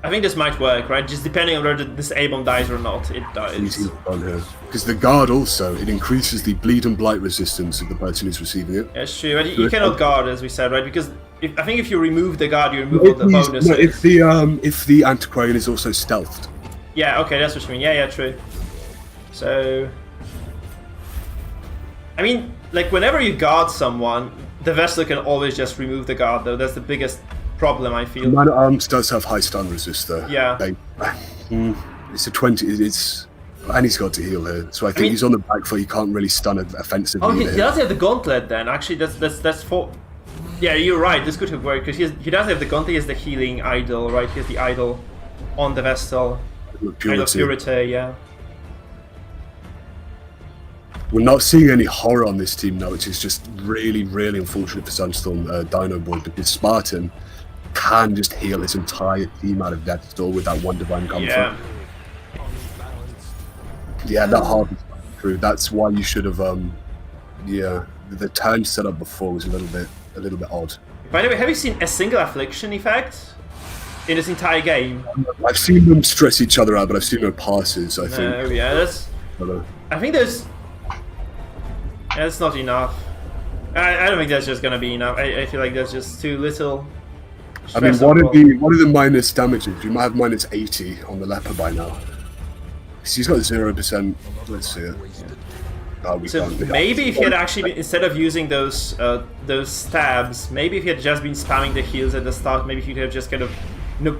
I think this might work. Right? Just depending on whether this A-bomb dies or not, it dies. Easy on here. Because the guard also, it increases the bleed and blight resistance of the person who's receiving it. Yeah, sure. But you cannot guard, as we said, right? Because I think if you remove the guard, you remove all the bonuses. No, if the Antiquarian is also stealthed. Yeah, okay, that's what you mean. Yeah, true. So, I mean, like whenever you guard someone, the Vessel can always just remove the guard, though. That's the biggest problem, I feel. Man at Arms does have high stun resist, though. Yeah. It's a 20. And he's got to heal here, so I think he's on the back foot. He can't really stun offensively. Oh, he does have the gauntlet then. Actually, that's for. Yeah, you're right. This could have worked because he does have the gauntlet. He has the healing idol, right? He has the idol on the Vestal. Idol of Purity, yeah. We're not seeing any horror on this team now, which is just really, really unfortunate for Sunstorm Dino Boy, because Spartan can just heal his entire team out of Death's Door with that one Divine Comfort. Yeah. Yeah, that hardly through. That's why you should have. The turn set up before was a little bit odd. By the way, have you seen a single affliction effect in this entire game? I've seen them stress each other out, but I've seen no passes. I think. No, yeah, that's. I think there's. That's not enough. I don't think that's just gonna be enough. I feel like there's just too little. I mean, what are the minus damages? You might have minus 80 on the leper by now. He's got 0%. Let's see it. So maybe if he had actually been, instead of using those stabs, maybe if he had just been spamming the heals at the start, maybe he could have just kind of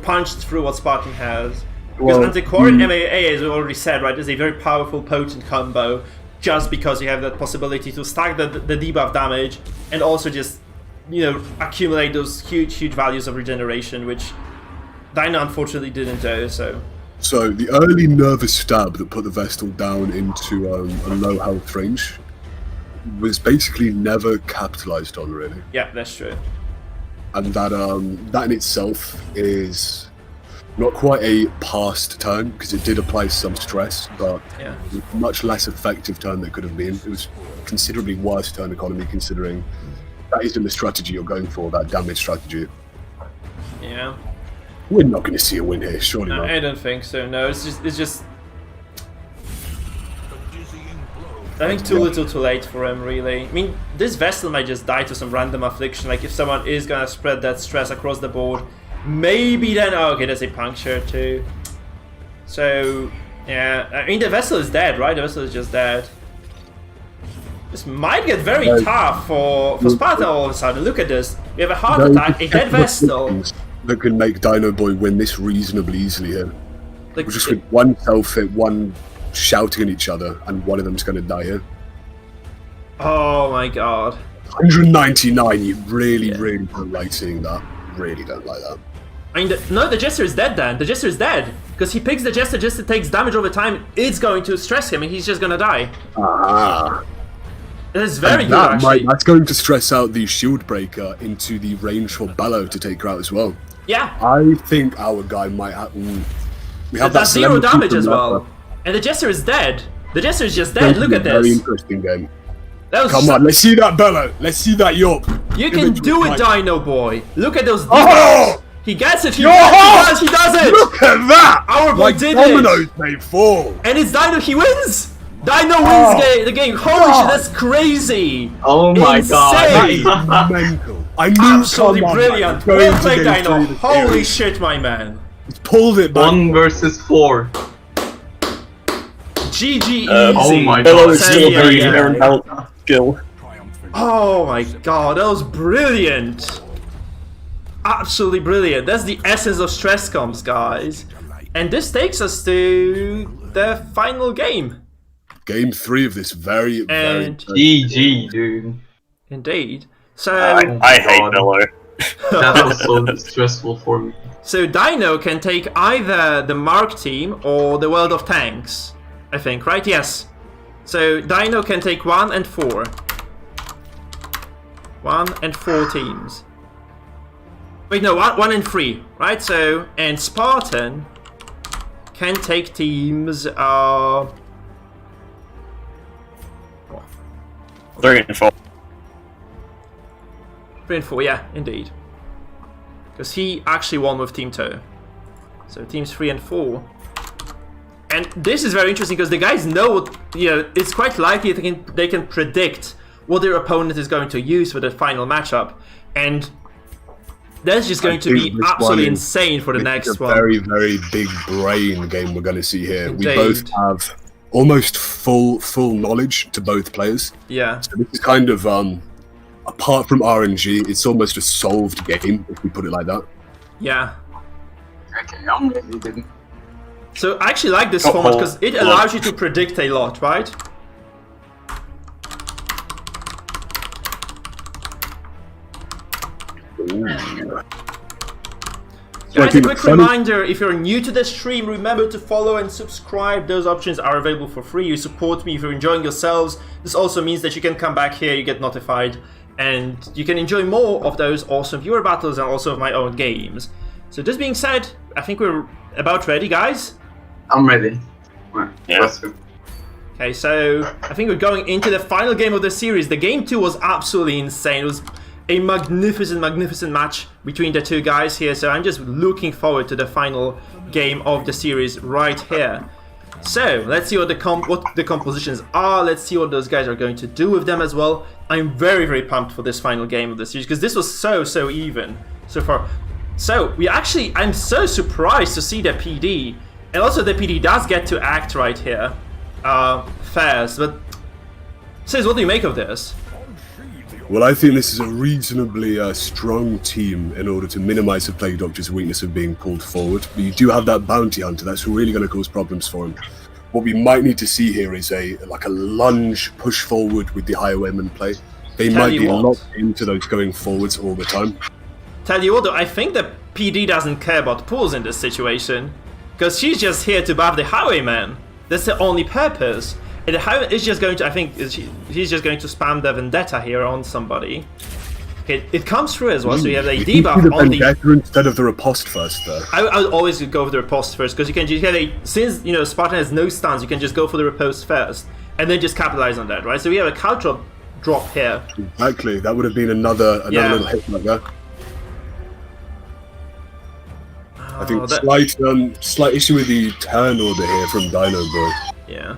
punched through what Spartan has. Because Antiquarian MAA, as we already said, right, is a very powerful, potent combo. Just because you have that possibility to stack the debuff damage and also just accumulate those huge values of regeneration, which Dino unfortunately didn't though, so... So the early nervous stab that put the Vestal down into a low health range was basically never capitalized on, really. Yeah, that's true. And that in itself is not quite a passed turn, because it did apply some stress, but Yeah. it was a much less effective turn than it could have been. It was considerably worse turn economy, considering that isn't the strategy you're going for, that damage strategy. Yeah. We're not going to see a win here, surely No, not. I don't think so. No, it's just. I think too little, too late for him. Really. I mean, this Vestal might just die to some random affliction. Like if someone is gonna spread that stress across the board, maybe then. Oh, okay, there's a puncture too. So yeah, I mean the Vestal is dead, right? The Vestal is just dead. This might get very tough for Sparta all of a sudden. Look at this. We have a heart attack, a dead Vestal. That can make Dino Boy win this reasonably easily here. Like, Just with one self-hit, one shouting at each other, and one of them's going to die here. oh my god. 199, you really don't like seeing that. Really don't like that. I mean, no, the Jester is dead then. The Jester is dead. Because he picks the Jester just to takes damage over time. It's going to stress him and he's just gonna die. Ah. That is very good, That actually. that's going to stress out the Shield Breaker into the range for Bellow to take her out as well. Yeah. I think our guy might have... we have that That's zero celebrity damage from as well. Leopard. And the Jester is dead. The Jester is just dead. Look at Very this. interesting game. That was Come on, let's see that Bellow. Let's see that York. You can do it, Dino Boy. Look at those Oh! defense. He gets it. He Yo! does. He does it. Look at that! Our boy Like did dominoes it. may fall. And it's Dino. He wins. Dino wins the game. Holy shit, that's crazy. Oh my Insane. god. Mental. I knew Absolutely someone brilliant. was going Well to played, go Dino. through the Holy series. shit, my man. He's pulled it back. 1 versus 4. GG easy. Oh my Bellow god. is still a Yeah, very yeah. inherent health skill. Oh my god, that was brilliant. Absolutely brilliant. That's the essence of stress comps, guys. And this takes us to the final game. Game 3 of this very, very... And GG, dude. indeed. So I hate God. Bellow. That was so stressful for me. so Dino can take either the Mark team or the World of Tanks, I think, right? Yes. So Dino can take 1 and 4. 1 and 4 teams. Wait, no, 1 and 3, right? So, and Spartan can take teams, 3 and 4. 3 and 4, yeah, indeed. Because he actually won with Team 2. So teams 3 and 4. And this is very interesting because the guys know, it's quite likely they can predict what their opponent is going to use for the final matchup. And that's just going to be absolutely insane for the next one. Very, very big brain game we're going to see here. Indeed. We both have almost full knowledge to both players. Yeah. So this is kind of, apart from RNG, it's almost a solved game, if we put it like that. Yeah. Okay, I'm ready then. So I actually like this format because it allows you to predict a lot, right? Guys, a quick reminder, if you're new to the stream, remember to follow and subscribe. Those options are available for free. You support me if you're enjoying yourselves. This also means that you can come back here, you get notified, and you can enjoy more of those awesome viewer battles and also of my own games. So this being said, I think we're about ready, guys. I'm ready. Right, Yeah. let's go. Okay, so I think we're going into the final game of the series. The game 2 was absolutely insane. It was a magnificent match between the two guys here. So I'm just looking forward to the final game of the series right here. So let's see what the compositions are. Let's see what those guys are going to do with them as well. I'm very pumped for this final game of the series because this was so even so far. So I'm so surprised to see the PD, and also the PD does get to act right here. Fast, but Says, what do you make of this? Well, I think this is a reasonably strong team in order to minimize the Plague Doctor's weakness of being pulled forward. But you do have that Bounty Hunter, that's really going to cause problems for him. What we might need to see here is a lunge push forward with the Highwayman play. They might be locked into those going forwards all the time. Tell you what, though, I think that PD doesn't care about pools in this situation, because she's just here to buff the Highwayman. That's the only purpose. And the Highwayman is just going to, I think, he's just going to spam the Vendetta here on somebody. Okay, it comes through as well, so you have a debuff on the... Vendetta instead of the riposte first, though. I would always go for the riposte first, because you can just get a... Since, you know, Spartan has no stuns, you can just go for the riposte first, and then just capitalize on that, right? So we have a caltrop drop here. Exactly, that would have been another little hit like that. I think slight issue with the turn order here from Dino Boy. Yeah.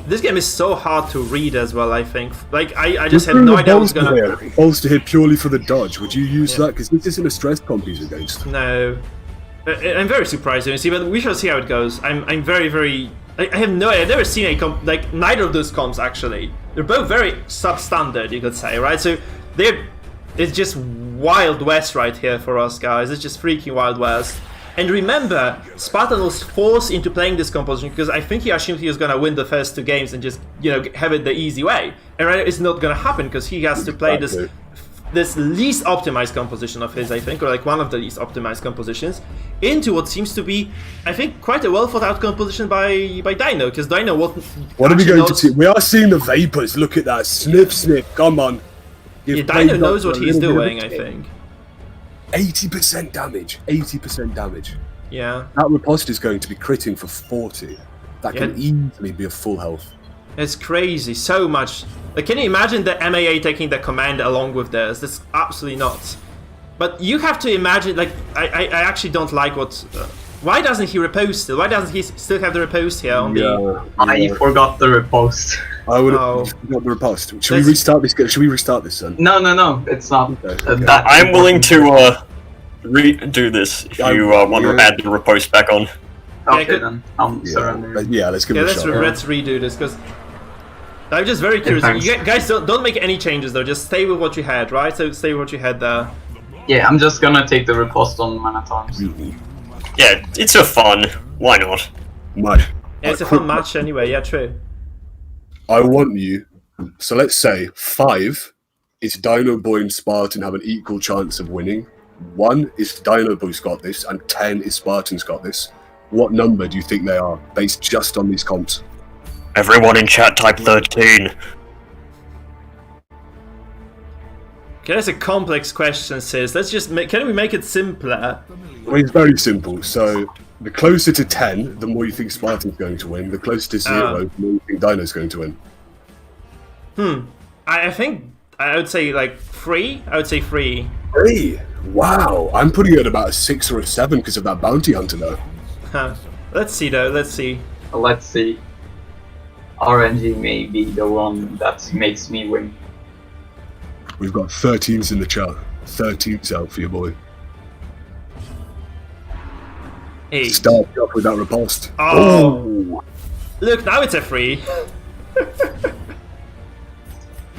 This game is so hard to read as well, I think. Like, I just had no idea I was gonna... Bolster here purely for the dodge. Would you use that? Because this isn't a stress comp he's against. No. I'm very surprised to see, but we shall see how it goes. I'm very, very... I have no idea. I've never seen a comp... Like, neither of those comps, actually. They're both very substandard, you could say, right? So, it's just Wild West right here for us, guys. It's just freaking Wild West. And remember, Spartan was forced into playing this composition because I think he assumed he was going to win the first 2 games and just, you know, have it the easy way. And right, it's not going to happen because he has to play this least optimized composition of his, I think, or like one of the least optimized compositions, into what seems to be, I think, quite a well thought out composition by Dino, because Dino wasn't... What are we going to see? We are seeing the vapors. Look at that. Sniff, sniff. Come on. Yeah, Dino knows what he's doing, I think. 80% damage. 80% damage. Yeah. That riposte is going to be critting for 40. That can easily be a full health. It's crazy. So much. Like, can you imagine the MAA taking the command along with this? That's absolutely nuts. But you have to imagine, like, I actually don't like what... why doesn't he riposte still? Why doesn't he still have the riposte here on the... I forgot the riposte. I would have forgot the riposte. Should we restart this? Should we restart this then? No, it's not. Okay. I'm willing to redo this if you want to add the riposte back on. Okay, then. I'm surrendering. Yeah, let's give it a shot. Let's redo this, because... I'm just very curious. You guys don't make any changes, though. Just stay with what you had, right? So stay with what you had there. Yeah, I'm just gonna take the riposte on mana times. Yeah, it's a fun. Why not? Yeah, it's a fun match anyway. Yeah, true. I want you. So let's say 5 is Dino Boy and Spartan have an equal chance of winning. 1 is Dino Boy's got this, and 10 is Spartan's got this. What number do you think they are, based just on these comps? Everyone in chat type 13. Okay, that's a complex question, sis. Let's just can we make it simpler? Well, it's very simple. So the closer to 10, the more you think Spartan's going to win. The closer to 0, the more you think Dino's going to win. I think I would say like 3. I would say 3. 3? Wow. I'm putting it at about a 6 or a 7 because of that bounty hunter though. Let's see though. Let's see. Let's see. RNG may be the one that makes me win. We've got 13s in the chat. 13s out for your boy. 8. Start off with that riposte. Oh. Look, now it's a 3.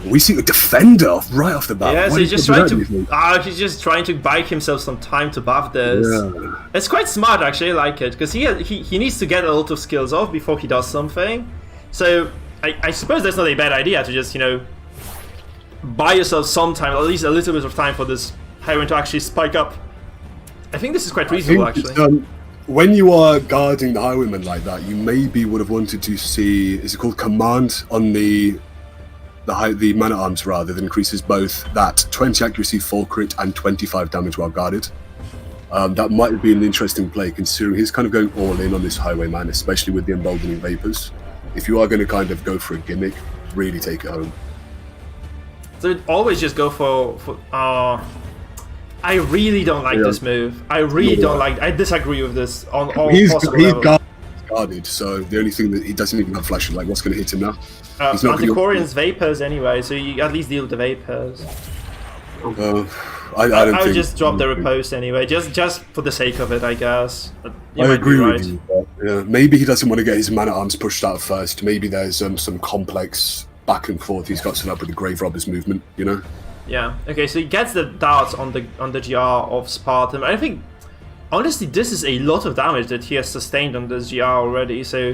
We see a defender right off the bat. Yeah, so he's just trying to. He's just trying to buy himself some time to buff this. Yeah. It's quite smart, actually. I like it because he needs to get a lot of skills off before he does something. So I suppose that's not a bad idea to just, you know, buy yourself some time, at least a little bit of time for this Highwayman to actually spike up. I think this is quite reasonable, actually. When you are guarding the Highwayman like that, you maybe would have wanted to see, is it called command on the man-at-arms rather, that increases both that 20 accuracy, 4 crit, and 25 damage while guarded. That might have been an interesting play, considering he's kind of going all in on this Highwayman, especially with the emboldening vapors. If you are going to kind of go for a gimmick, really take it home. So always just go for I really don't like this move. I really don't like. I disagree with this on all possible levels. Guarded, so the only thing that he doesn't even have flash, like what's going to hit him now? Antiquarian's vapors anyway, so you at least deal with the vapors. I would just drop the riposte anyway, just for the sake of it, I guess. I agree with you. Yeah, maybe he doesn't want to get his man-at-arms pushed out first. Maybe there's some complex back and forth he's got set up with the Grave Robbers movement, you know? Yeah. Okay, so he gets the darts on the GR of Spartan. I think, honestly, this is a lot of damage that he has sustained on this GR already. So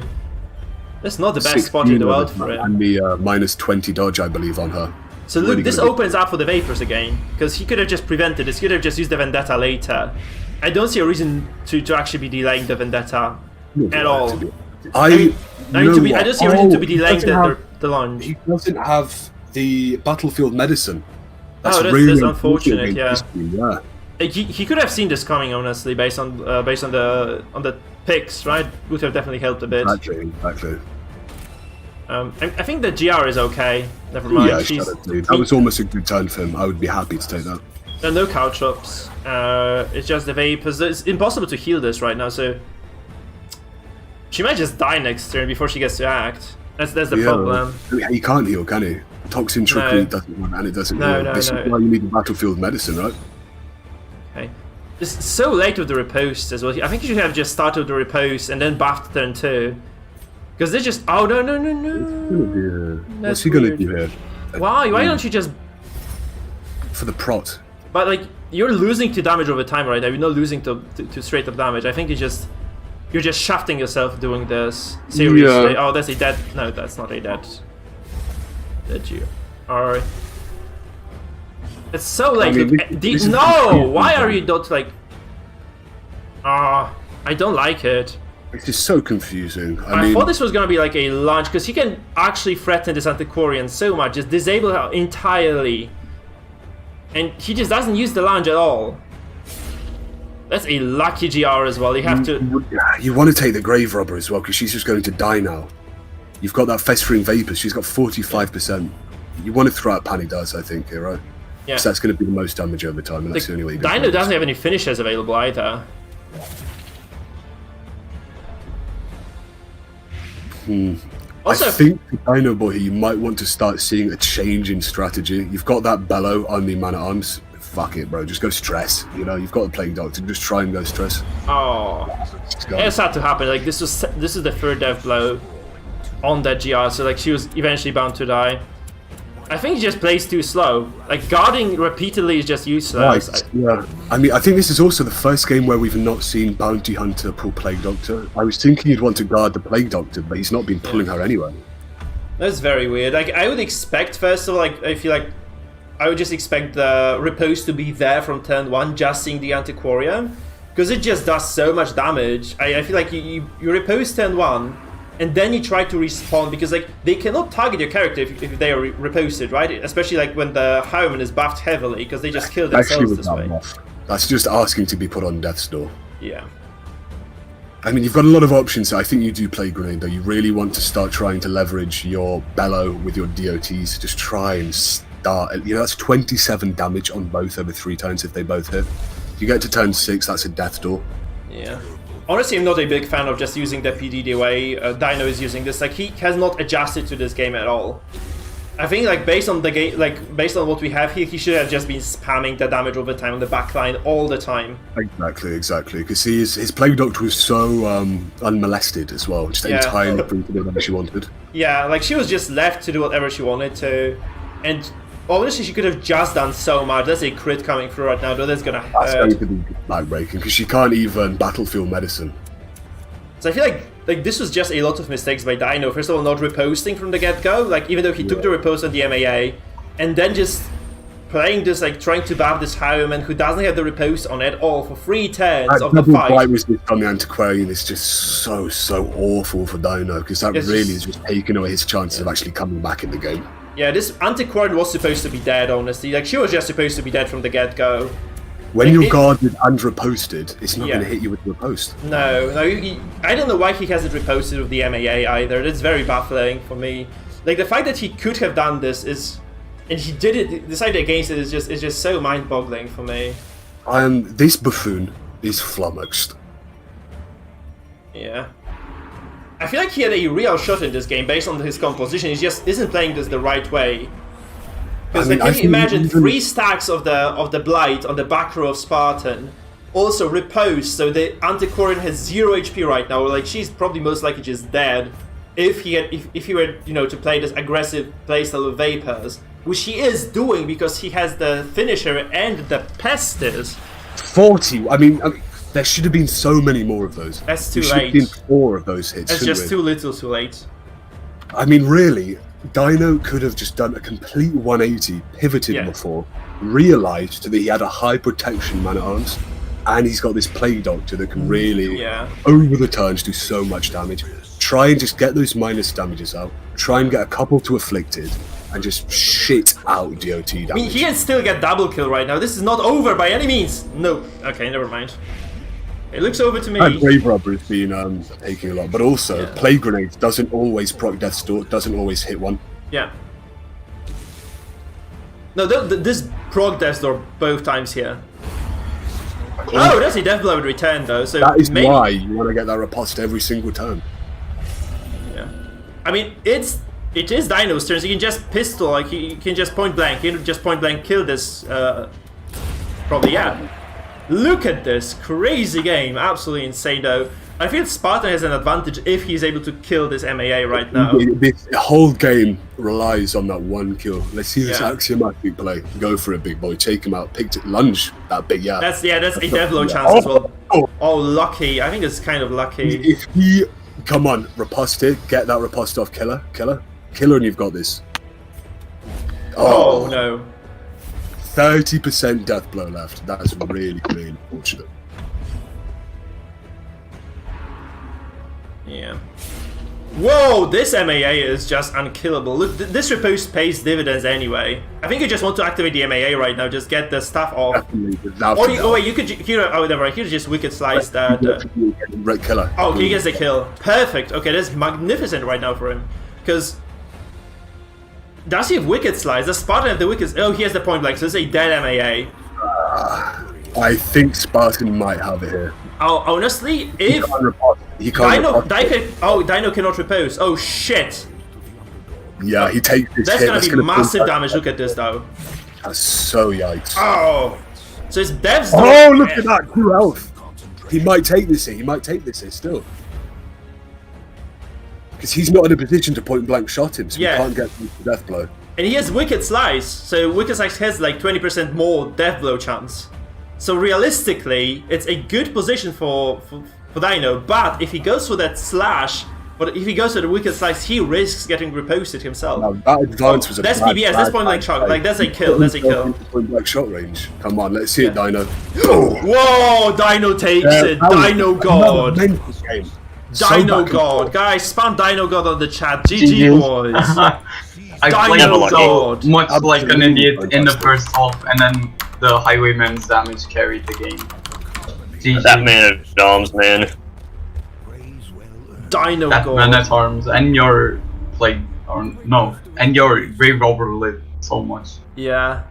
that's not the best spot in the world for him. And the minus 20 dodge, I believe, on her. So look, this opens up for the Vapors again, because he could have just prevented this. He could have just used the Vendetta later, I don't see a reason to actually be delaying the Vendetta at all. I don't see a reason to be delaying the launch. He doesn't have the battlefield medicine. That's unfortunate. Yeah. He could have seen this coming, honestly, based on the picks, right? Would have definitely helped a bit. Exactly. I think the GR is okay. Never mind. Yeah, that was almost a good turn for him. I would be happy to take that. There are no cow chops. It's just the vapors. It's impossible to heal this right now, so she might just die next turn before she gets to act. That's the problem. He can't heal, can he? Toxin Trickery doesn't work, and it doesn't heal. This is why you need the battlefield medicine, right? Okay. It's so late with the riposte as well. I think you should have just started with the riposte and then buffed turn 2. Because they just... Oh, no. What's he gonna do here? Why? Why don't you just... For the prot. But, like, you're losing to damage over time right now. You're not losing to straight up damage. I think you're just shafting yourself doing this. Seriously. Yeah. Oh, that's a dead... No, that's not a dead... Dead you. Alright. It's so late. No! Why are you not, like... I don't like it. It's just so confusing. I thought this was gonna be like a launch, because he can actually threaten this Antiquarian so much, just disable her entirely. And he just doesn't use the launch at all. That's a lucky GR as well. You have to... You want to take the Grave Robber as well, because she's just going to die now. You've got that Festering Vapor, she's got 45%. You want to throw out Panic Darts, I think, here, right? Yeah. So that's going to be the most damage over time, and that's the only way you Dino doesn't have any finishers available either. Also, I think for Dino Boy, you might want to start seeing a change in strategy. You've got that Bellow on the Man-at-Arms. Fuck it, bro. Just go stress. You know, you've got the Plague Doctor. Just try and go stress. Oh, it's had to happen. Like this is the third death blow on that GR. So like she was eventually bound to die. I think he just plays too slow. Like guarding repeatedly is just useless. Right. Yeah. I mean, I think this is also the first game where we've not seen Bounty Hunter pull Plague Doctor. I was thinking you'd want to guard the Plague Doctor, but he's not been pulling her anyway. That's very weird. Like I would expect, first of all, like I feel like I would just expect the Repose to be there from turn 1, just seeing the Antiquarian, because it just does so much damage. I feel like you Repose turn 1, and then you try to respawn, because like they cannot target your character if they are reposted, right? Especially like when the Highwayman is buffed heavily, because they just kill themselves this way. That's just asking to be put on death's door. Yeah. I mean, you've got a lot of options, so I think you do play Grenade, though. You really want to start trying to leverage your Bellow with your DOTs. Just try and start... You know, that's 27 damage on both over 3 turns if they both hit. If you get to turn 6, that's a death door. Yeah. Honestly, I'm not a big fan of just using the PD the way Dino is using this. Like, he has not adjusted to this game at all. I think, like, based on the game, like, based on what we have here, he should have just been spamming the damage over time on the backline all the time. Exactly. Because his Plague Doctor was so unmolested as well, just entirely free to do whatever she wanted. Yeah, like, she was just left to do whatever she wanted to. And obviously, she could have just done so much. That's a crit coming through right now, though. That's gonna hurt. That's going to be backbreaking, because she can't even Battlefield Medicine. So I feel like this was just a lot of mistakes by Dino. First of all, not reposting from the get-go, like even though he took the repose on the MAA, and then just playing this, like trying to buff this Highwayman who doesn't have the repose on at all for 3 turns of the fight. That resist on the Antiquarian is just so awful for Dino, because that really is just taking away his chances of actually coming back in the game. Yeah, this Antiquarian was supposed to be dead, honestly. Like, she was just supposed to be dead from the get-go. When you're guarded and reposted, it's not going to hit you with the riposte. No, I don't know why he hasn't reposted with the MAA either. That's very baffling for me. Like, the fact that he could have done this is... And he decided against it is just so mind-boggling for me. This buffoon is flummoxed. Yeah. I feel like he had a real shot in this game based on his composition. He just isn't playing this the right way. Because can you imagine 3 stacks of the Blight on the back row of Spartan, also repose, so the Antiquarian has 0 HP right now. Like, she's probably most likely just dead if he were, you know, to play this aggressive playstyle of Vapors, which he is doing because he has the finisher and the Pestis. 40. I mean, there should have been so many more of those. That's too late. There should have been 4 of those hits. That's just too little, too late. I mean, really. Dino could have just done a complete 180, pivoted before, realised that he had a high protection Man-at-Arms, and he's got this Plague Doctor that can really, Yeah. over the turns, do so much damage. Try and just get those minus damages out. Try and get a couple to Afflicted, and just shit out DOT damage. I mean, he can still get double kill right now. This is not over by any means. No. Okay, never mind. It looks over to me. And Brave Rubber has been taking a lot, but also Yeah. Plague Grenade doesn't always proc Death's Door, doesn't always hit one. Yeah. No, this proc Death's Door both times here. Oh, that's a Death Blow with return though, so That is maybe... why you want to get that riposte every single turn. Yeah. I mean, it is Dino's turn, so you can just pistol, like, you can just point blank, you can just point blank kill this, probably, yeah. Look at this, crazy game, absolutely insane though. I feel Spartan has an advantage if he's able to kill this MAA right now. The whole game relies on that one kill. Let's see this Yeah. axiomatic play. Go for it, big boy. Take him out. Picked it. Lunge. That big, yeah. That's a Death Blow chance as well. Oh, lucky. I think it's kind of lucky. If he... Come on, riposte it. Get that riposte off Killer. Killer, and you've got this. Oh no. 30% death blow left. That is really, really unfortunate. Yeah. Whoa, this MAA is just unkillable. Look, this riposte pays dividends anyway. I think you just want to activate the MAA right now, just get the stuff off. Definitely, without Or a oh wait, you could here. Oh, never mind. Here just Wicked Slice that. Red Killer. Oh, he gets the kill. Perfect. Okay, that's magnificent right now for him. Because does he have Wicked Slice? Does Spartan have the Wicked? Oh, he has the point blank. So it's a dead MAA. I think Spartan might have it here. Oh, honestly, if He can't Dino cannot repose. Oh shit. Yeah, he takes this That's hit. gonna be gonna massive pull damage. Look at this though. That's so yikes. Oh, so it's Dev's. Oh, look at that 2 health. He might take this here. He might take this here still. Because he's not in a position to point blank shot him, so Yeah. he can't get the death blow. And he has Wicked Slice, so Wicked Slice has like 20% more death blow chance. So realistically, it's a good position for Dino, but if he goes for that slash, but if he goes for the Wicked Slice, he risks getting reposted himself. Now, that advance was a That's bad, PBS, bad, that's point blank bad shot, play. like that's a kill, that's a kill. Point blank shot range. Come on, let's see it, Dino. Whoa, Dino takes it, that was Dino another God. mental game. So Dino back and God, forth. guys, spam Dino God on the chat, GG boys. I played Dino so God. much like an Absolutely idiot in the fantastic. first half, and then the Highwayman's damage carried the game. GG. That man at arms, man. Dino That man God. at arms, and your plague, or no, and your Grave Robber lit so much. Yeah,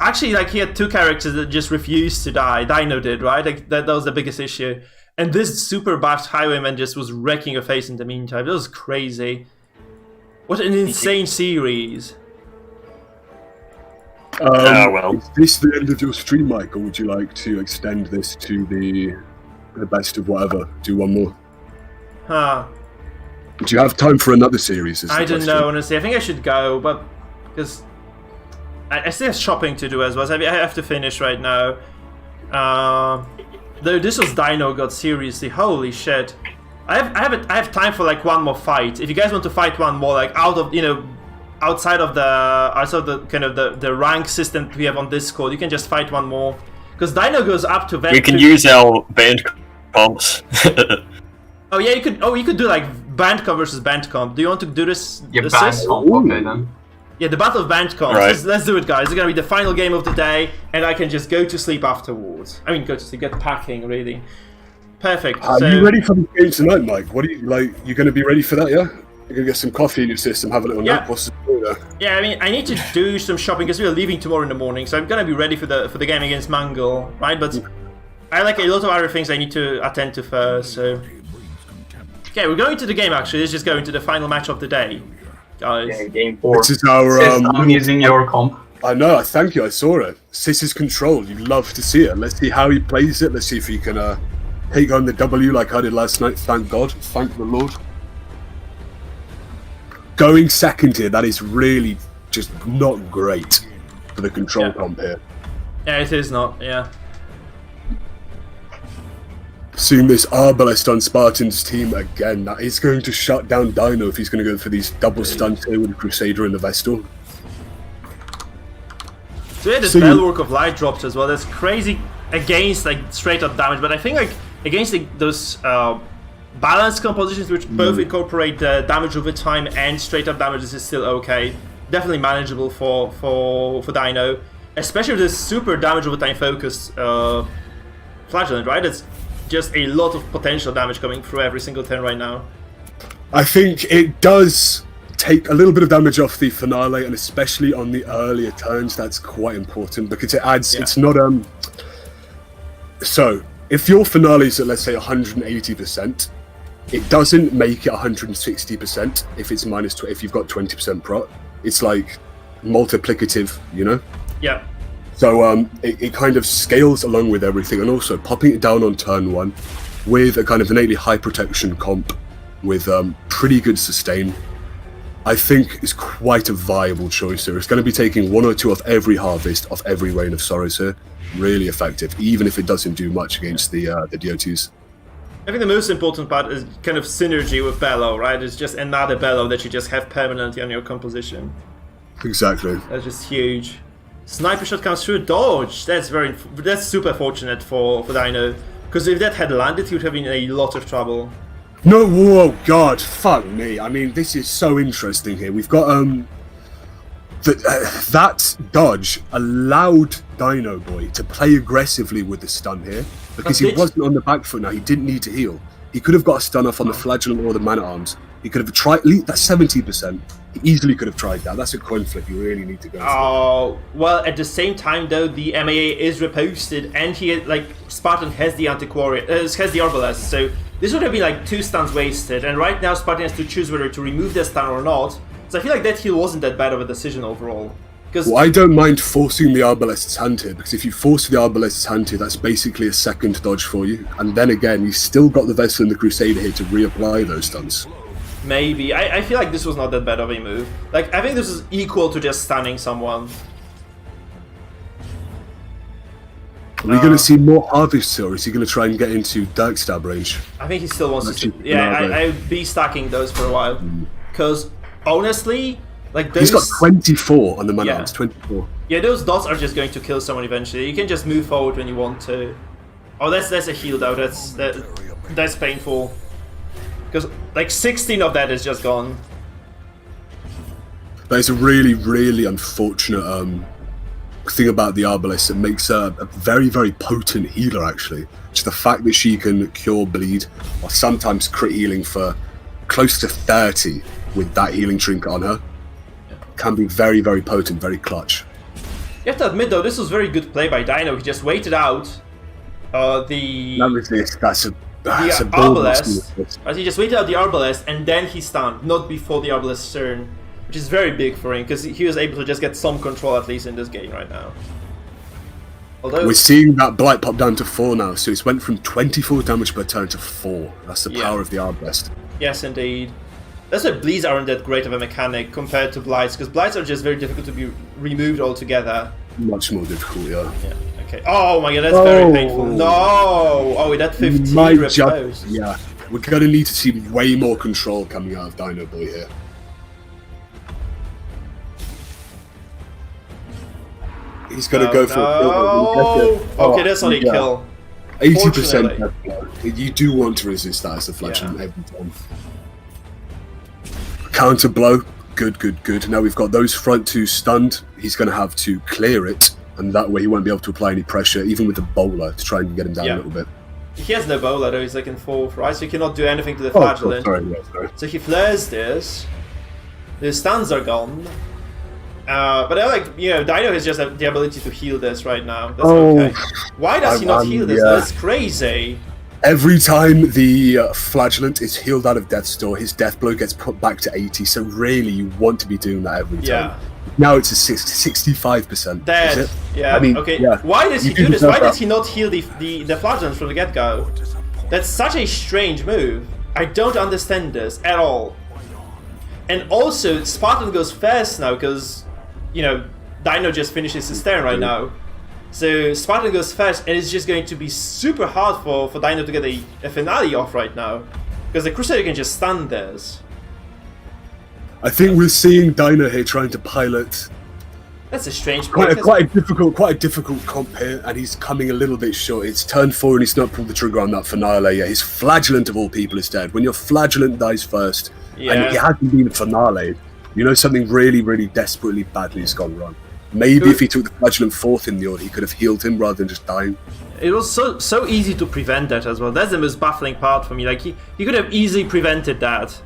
actually, like, he had 2 characters that just refused to die. Dino did, right? Like, that was the biggest issue. And this super buffed Highwayman just was wrecking your face in the meantime. That was crazy. What an insane series. Well. Is this the end of your stream, Mike, or would you like to extend this to the best of whatever? Do one more. Huh. Do you have time for another series? is the I don't question. know, honestly. I think I should go, but because I still have shopping to do as well. So I have to finish right now. Though this was Dino God, seriously, holy shit! I have time for like one more fight. If you guys want to fight one more, like outside of the kind of the rank system we have on Discord, you can just fight one more. Because Dino goes up to We can use our band comps. Oh yeah, you could do like band comp versus band comp. Do you want to do this? Yeah, this bad is? comp, okay then. Yeah, the battle of band comps. Right. Let's do it, guys. It's gonna be the final game of the day, and I can just go to sleep afterwards. I mean, go to sleep, get packing, really. Perfect. Are So, you ready for the game tonight, Mike? What are you like? You going to be ready for that? Yeah. You're gonna get some coffee in your system, have a little nap. What's the story there? yeah, I mean, I need to do some shopping because we're leaving tomorrow in the morning, so I'm gonna be ready for the game against Mangle, right? But I like a lot of other things I need to attend to first. So, okay, we're going to the game. Actually, let's just go into the final match of the day, guys. Yeah, game 4. This is our. CEST, I'm using your comp. I know. Thank you. I saw it. Sis's control. You love to see it. Let's see how he plays it. Let's see if he can take on the W like I did last night. Thank God. Thank the Lord. Going second here. That is really just not great for the control comp here. Yeah, it is not. Yeah. Seeing this Arbalest on Spartan's team again, that is going to shut down Dino if he's going to go for these double stunts here with the Crusader and the Vestal. So yeah, the So you- Spellwork of Light drops as well. That's crazy against like straight up damage, but I think like against those balanced compositions which both incorporate the damage over time and straight up damage, this is still okay. Definitely manageable for Dino, especially with this super damage over time focused Flagellant, right? It's just a lot of potential damage coming through every single turn right now. I think it does take a little bit of damage off the finale, and especially on the earlier turns, that's quite important because it adds. It's not So if your finale's at, let's say, 180%, it doesn't make it 160% if it's if you've got 20% prot. It's like multiplicative, you know. Yeah. So it kind of scales along with everything, and also popping it down on turn 1 with a kind of innately high protection comp with pretty good sustain, I think is quite a viable choice here. It's going to be taking 1 or 2 off every harvest, off every Rain of Sorrows here. Really effective, even if it doesn't do much against the DOTs. I think the most important part is kind of synergy with Bellow, right? It's just another Bellow that you just have permanently on your composition. Exactly. That's just huge. Sniper shot comes through, dodge. That's super fortunate for Dino, because if that had landed, he would have been in a lot of trouble. No, whoa, God, fuck me. I mean, this is so interesting here. We've got that dodge allowed Dino Boy to play aggressively with the stun here because he wasn't on the back foot now. He didn't need to heal. He could have got a stun off on the Flagellant or the Man-at-Arms. He could have tried. That's 70%. He easily could have tried that. That's a coin flip. You really need to go. Oh, well, at the same time though, the MAA is reposted, and Spartan has the Antiquarian, has the Arbalest, so this would have been like 2 stuns wasted, and right now Spartan has to choose whether to remove the stun or not. So I feel like that heal wasn't that bad of a decision overall. Well, I don't mind forcing the Arbalest's hand here, because if you force the Arbalest's hand here, that's basically a second dodge for you. And then again, you've still got the Vessel and the Crusader here to reapply those stuns. Maybe. I feel like this was not that bad of a move. Like, I think this is equal to just stunning someone. Are we going to see more Harvests, or is he going to try and get into Dark Stab range? I think he still wants to... Yeah, I'd be stacking those for a while. Because, honestly, like those... He's got 24 on the Man-at-Arms, 24. Yeah, those dots are just going to kill someone eventually. You can just move forward when you want to. Oh, that's a heal though. That's painful. Because like 16 of that is just gone. But it's a really, really unfortunate thing about the Arbalest that makes her a very, very potent healer actually. Just the fact that she can cure bleed or sometimes crit healing for close to 30 with that healing trinket on her can be very, very potent, very clutch. You have to admit though, this was very good play by Dino. He just waited out that's a Arbalest. As he just waited out the Arbalest and then he stunned, not before the Arbalest's turn, which is very big for him because he was able to just get some control at least in this game right now. Although we're seeing that Blight pop down to 4 now, so it's went from 24 damage per turn to 4. That's the power of the Arbalest. Yes, indeed. That's why bleeds aren't that great of a mechanic compared to blights, because blights are just very difficult to be removed altogether. Much more difficult, yeah. Okay. Oh my god, that's very painful. No! Oh, that 15 reposed. Yeah, we're going to need to see way more control coming out of Dino Boy here. He's going to go for a kill. Okay, that's not a kill. 80%. You do want to resist that as a Flagellant every time. Counter blow. Good. Now we've got those front 2 stunned. He's going to have to clear it, and that way he won't be able to apply any pressure, even with the bowler, to try and get him down a little bit. He has no bowler though, he's like in 4th, right? So he cannot do anything to the Flagellant. Sorry. So he flares this. The stuns are gone. But I like, Dino has just the ability to heal this right now. That's okay. Why does he not heal this? Yeah. That's crazy. Every time the Flagellant is healed out of Death's Door, his death blow gets put back to 80, so really you want to be doing that every time. Now it's a 65%. Dead. Is it? Yeah, I mean, okay. Why does he do this? Why does he not heal the Flagellant from the get-go? That's such a strange move. I don't understand this at all. And also, Spartan goes first now, because, Dino just finishes his turn right now. So Spartan goes first, and it's just going to be super hard for Dino to get a finale off right now, because the Crusader can just stun theirs. I think we're seeing Dino here trying to pilot That's a strange Quite pick. a difficult comp here, and he's coming a little bit short. It's turn 4 and he's not pulled the trigger on that finale yet. His flagellant of all people is dead. When your flagellant dies first, and it hasn't been a finale, you know something really, really desperately badly has gone wrong. Maybe if he took the flagellant 4th in the order, he could have healed him rather than just dying. It was so easy to prevent that as well. That's the most baffling part for me. Like he could have easily prevented that.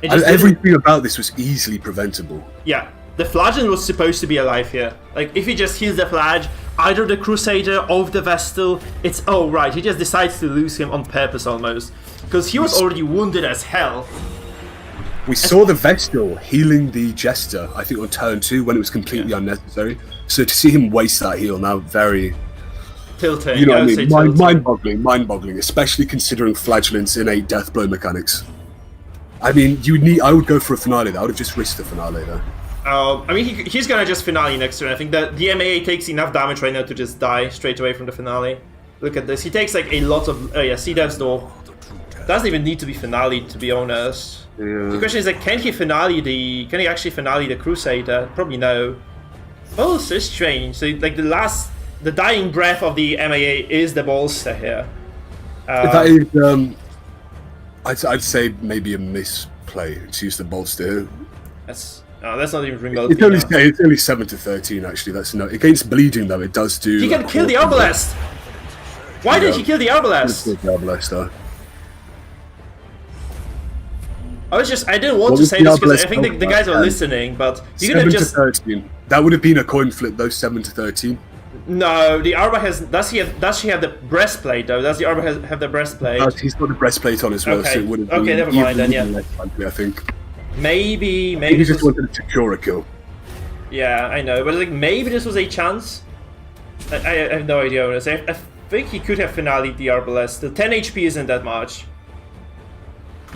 Everything about this was easily preventable. Yeah. The Flagellant was supposed to be alive here. Like, if he just heals the Flag, either the Crusader or the Vestal, it's oh right, he just decides to lose him on purpose almost. Because he was already wounded as hell. We saw the Vestal healing the Jester, I think on turn 2, when it was completely unnecessary. So to see him waste that heal now, very... Tilting, you know what I mean? Mind-boggling, especially considering Flagellant's innate death blow mechanics. I mean, I would go for a finale there. I would have just risked the finale there. I mean, he's gonna just finale next turn. I think that the MAA takes enough damage right now to just die straight away from the finale. Look at this. He takes like a lot of... Oh yeah, see Dev's door. Doesn't even need to be finale, to be honest. Yeah. The question is like, can he actually finale the Crusader? Probably no. Oh, so strange. So like the dying breath of the MAA is the bolster here. That is, I'd say maybe a misplay to use the bolster. That's not even remotely. It's only 7 to 13 actually. That's no against bleeding though. It does do. He can kill the Arbalest. Why did he kill the Arbalest? I didn't want to say this because I think the guys are listening, but you could have just. 7 to 13. That would have been a coin flip though. 7 to 13. No, the Arba has. Does she have the breastplate though? Does the Arba have the breastplate? He's got the breastplate on as well, okay. so it would have okay, never mind then. Yeah. Likely, I think. Maybe he just wanted to secure a kill. Yeah, I know, but like maybe this was a chance. I have no idea. Honestly, I think he could have finale'd the Arbalest. The 10 HP isn't that much.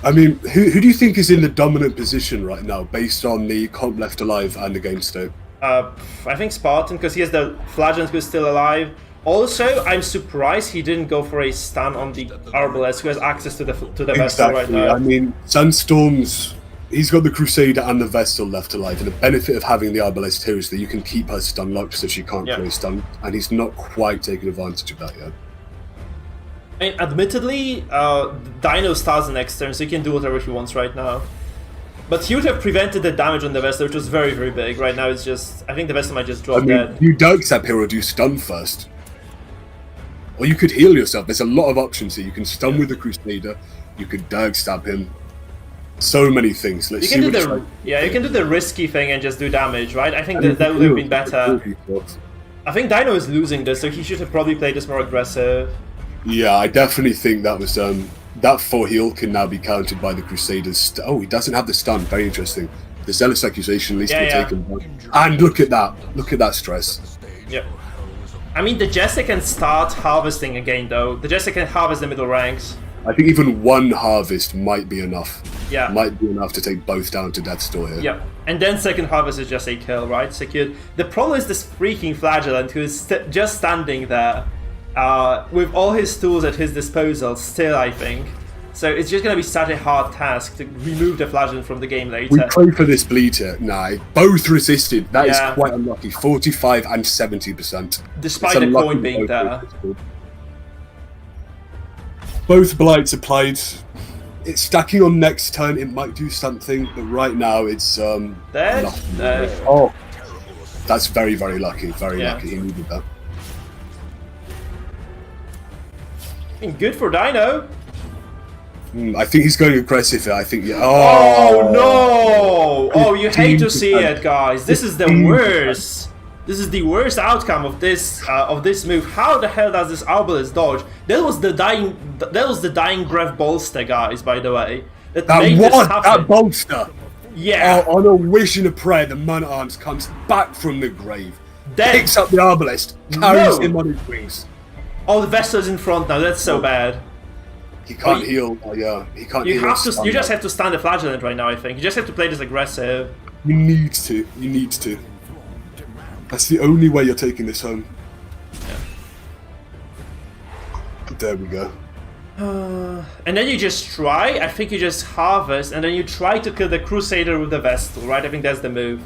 I mean, who do you think is in the dominant position right now, based on the comp left alive and the game state? I think Spartan, because he has the Flagellant who's still alive. Also, I'm surprised he didn't go for a stun on the Arbalest, who has access to the Vestal right now. I mean, Sunstorm's... He's got the Crusader and the Vestal left alive, and the benefit of having the Arbalest here is that you can keep her stun locked so she can't play stun, and he's not quite taking advantage of that yet. I mean, admittedly, Dino starts the next turn, so he can do whatever he wants right now. But he would have prevented the damage on the Vestal, which was very, very big. Right now, it's just... I think the Vestal might just drop dead. You don't accept hero, do stun first. Or you could heal yourself. There's a lot of options here. You can stun with the Crusader, you could Dirk stab him. So many things. You can do the risky thing and just do damage, right? I think that would have been better. I think Dino is losing this, so he should have probably played this more aggressive. Yeah, I definitely think that was that 4 heal can now be countered by the Crusaders. Oh, he doesn't have the stun. Very interesting. The Zealous Accusation at least will take him down. And look at that. Look at that stress. Yep. I mean, the Jester can start harvesting again, though. The Jester can harvest the middle ranks. I think even one harvest might be enough. Yeah. Might be enough to take both down to death's door here. Yeah. And then second harvest is just a kill, right? Secured. The problem is this freaking Flagellant who is just standing there with all his tools at his disposal still, I think. So it's just going to be such a hard task to remove the Flagellant from the game later. We pray for this bleed here. Nah, both resisted. That is quite unlucky. 45 and 70%. Despite the coin being there. Both blights applied. It's stacking on next turn. It might do something, but right now it's dead. Oh, that's very, very lucky. Very lucky. He needed that. Good for Dino. I think he's going aggressive here. I think. Oh no! Oh, you hate to see it, guys. This is the worst. This is the worst outcome of this move. How the hell does this Arbalest dodge? That was the dying breath bolster, guys. By the way, that bolster. Yeah. Oh, on a wish and a prayer, the Man-at-Arms comes back from the grave, picks up the Arbalest, carries him on his wings. Oh, the Vestal's in front now. That's so bad. He can't heal. He can't. You just have to stand the Flagellant right now. I think you just have to play this aggressive. You need to. You need to. That's the only way you're taking this home. Yeah. There we go. And then you just try. I think you just harvest, and then you try to kill the Crusader with the Vestal, right? I think that's the move.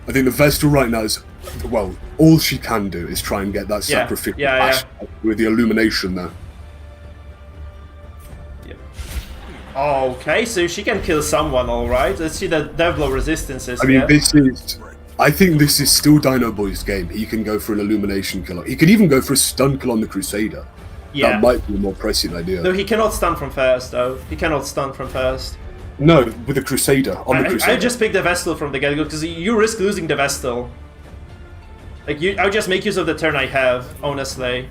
I think the Vestal right now is, well, all she can do is try and get that Yeah, sacrificial yeah, ash with the illumination there. Okay, so she can kill someone, alright. Let's see the Devlo resistances. I mean, yeah. I think this is still Dino Boy's game. He can go for an illumination killer. He could even go for a stun kill on the Crusader. Yeah. That might be a more pressing idea. No, he cannot stun from first, though. He cannot stun from first. No, with the Crusader. On the Crusader. I just picked the Vestal from the get-go, because you risk losing the Vestal. Like, I'll just make use of the turn I have, honestly.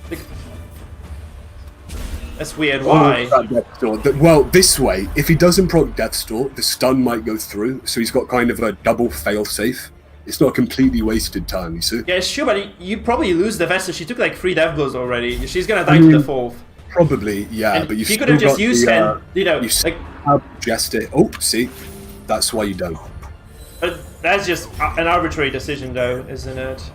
Like, that's weird, why? Well, this way, if he doesn't proc Deathstalk, the stun might go through, so he's got kind of a double fail-safe. It's not a completely wasted time, you see? Yeah, it's true, but you probably lose the Vestal. She took like 3 death blows already. She's gonna die to the 4th. Probably, yeah, And but you could have just used him, you know, like... Just it. Oh, see? That's why you don't. But that's just an arbitrary decision, though, isn't it?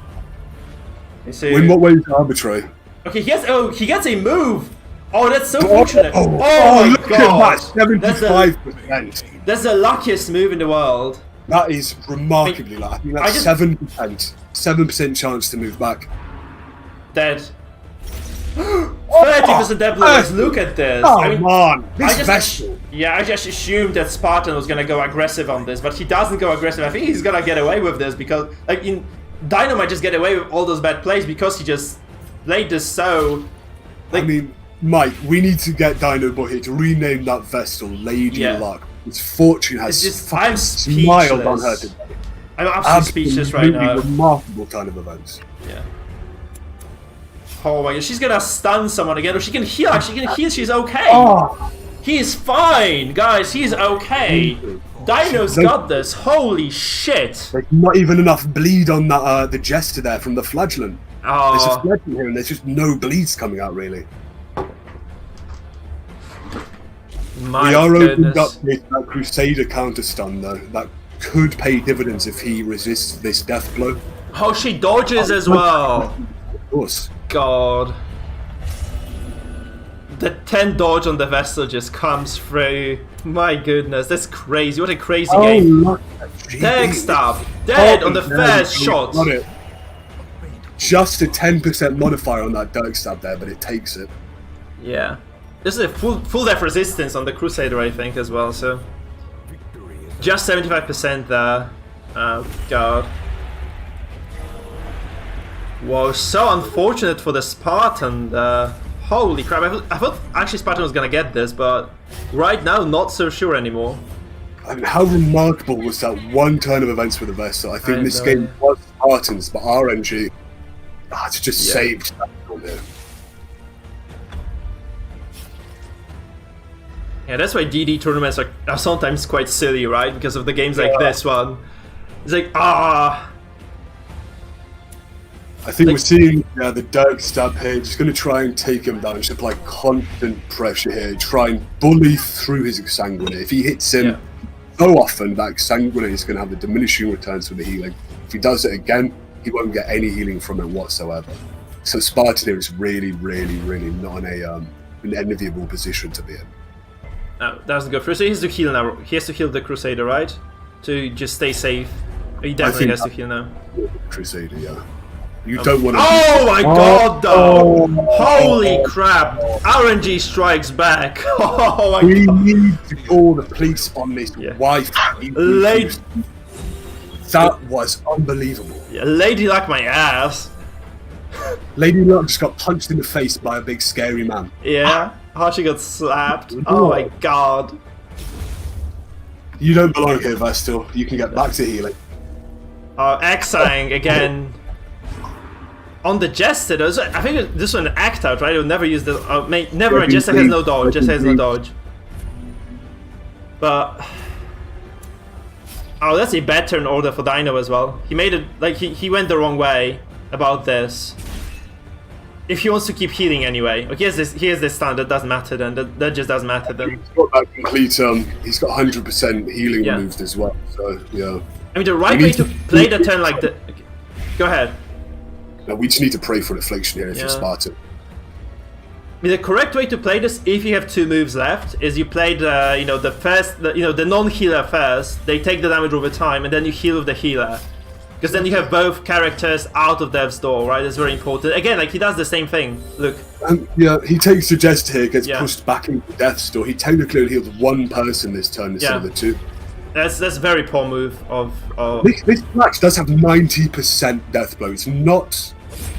So, In what way is it arbitrary? okay, he gets a move! Oh, that's so fortunate! Oh, my look god! at that! 75%. That's the luckiest move in the world. That is remarkably lucky. I think that's 7%. 7% chance to move back. Dead. 30% dead blows, look at this! Oh, I mean, man! This Vestal! yeah, I just assumed that Spartan was gonna go aggressive on this, but he doesn't go aggressive. I think he's gonna get away with this because, like, Dino might just get away with all those bad plays because he just played this so... Like, I mean, Mike, we need to get Dino Boy here to rename that Vestal Lady Yeah. Luck. His fortune has it's just, I'm smiled on her speechless. today. I'm absolutely speechless right now. Remarkable kind of events. Yeah. Oh my god, she's gonna stun someone again, or she can heal. Actually, she can heal. She's okay. Oh, He's fine, guys. He's okay. Dino's got this. Holy shit. there's not even enough bleed on that the Jester there from the Flagellant. There's a Oh, Flagellant here, and there's just no bleeds coming out really. my We are opened goodness. up with that Crusader counter stun though. That could pay dividends if he resists this death blow. Oh, she dodges as well. Of course. God. The 10 dodge on the Vestal just comes through. My goodness, that's crazy. What a crazy game. Look at GB. Tag stab. Dead on the first Yeah, shot. got it. Just a 10% modifier on that Dirk stab there, but it takes it. Yeah. This is a full death resistance on the Crusader, I think, as well, so... Just 75% there. Oh, God. Whoa, so unfortunate for the Spartan there. Holy crap, I thought actually Spartan was gonna get this, but right now, not so sure anymore. I mean, how remarkable was that one turn of events with the Vestal? I think this game was Spartans, but RNG it's just saved that one there. Yeah, that's why DD tournaments are sometimes quite silly, right? Because of the games like this one. It's like, I think we're seeing the Dirk stab here, just going to try and take him down, just apply constant pressure here, try and bully through his Exsanguinate. If he hits him so often, that Exsanguinate is going to have the diminishing returns for the healing. If he does it again, he won't get any healing from it whatsoever. So Spartan here is really, really, really not in an enviable position to be in. No, doesn't go through. So he has to heal now. He has to heal the Crusader, right? To just stay safe. He definitely has to heal now. Crusader, yeah. You don't want to. Oh my god, though! Holy crap! RNG strikes back. Oh my We god. need to call the police on this wife. Late. That was unbelievable. Yeah, lady like my ass. Lady Luck just got punched in the face by a big scary man. Yeah. How she got slapped. Oh my god. You don't belong here, Vestal. You can get back to healing. Xang again. On the Jester, I think this one act out, right? It would never use the. Never mind, Jester has no dodge. Jester has no dodge. But. Oh, that's a bad turn order for Dino as well. He made it. Like, he went the wrong way about this. If he wants to keep healing anyway. Okay, he has this stun, that doesn't matter then. That just doesn't matter then. He's got that complete, he's got 100% healing removed as well, so, yeah. I mean, the right way to play the turn like the. Okay. Go ahead. No, we just need to pray for an affliction here if you're Spartan. mean, the correct way to play this, if you have 2 moves left, is you play the, the non-healer first. They take the damage over time, and then you heal with the healer. Because then you have both characters out of death's door, right? That's very important. Again, like, he does the same thing. Look. Yeah, he takes the Jest here, gets pushed back into death's door. He technically only healed 1 person this turn instead of the 2. That's a very poor move of... This match does have 90% death blow. It's not...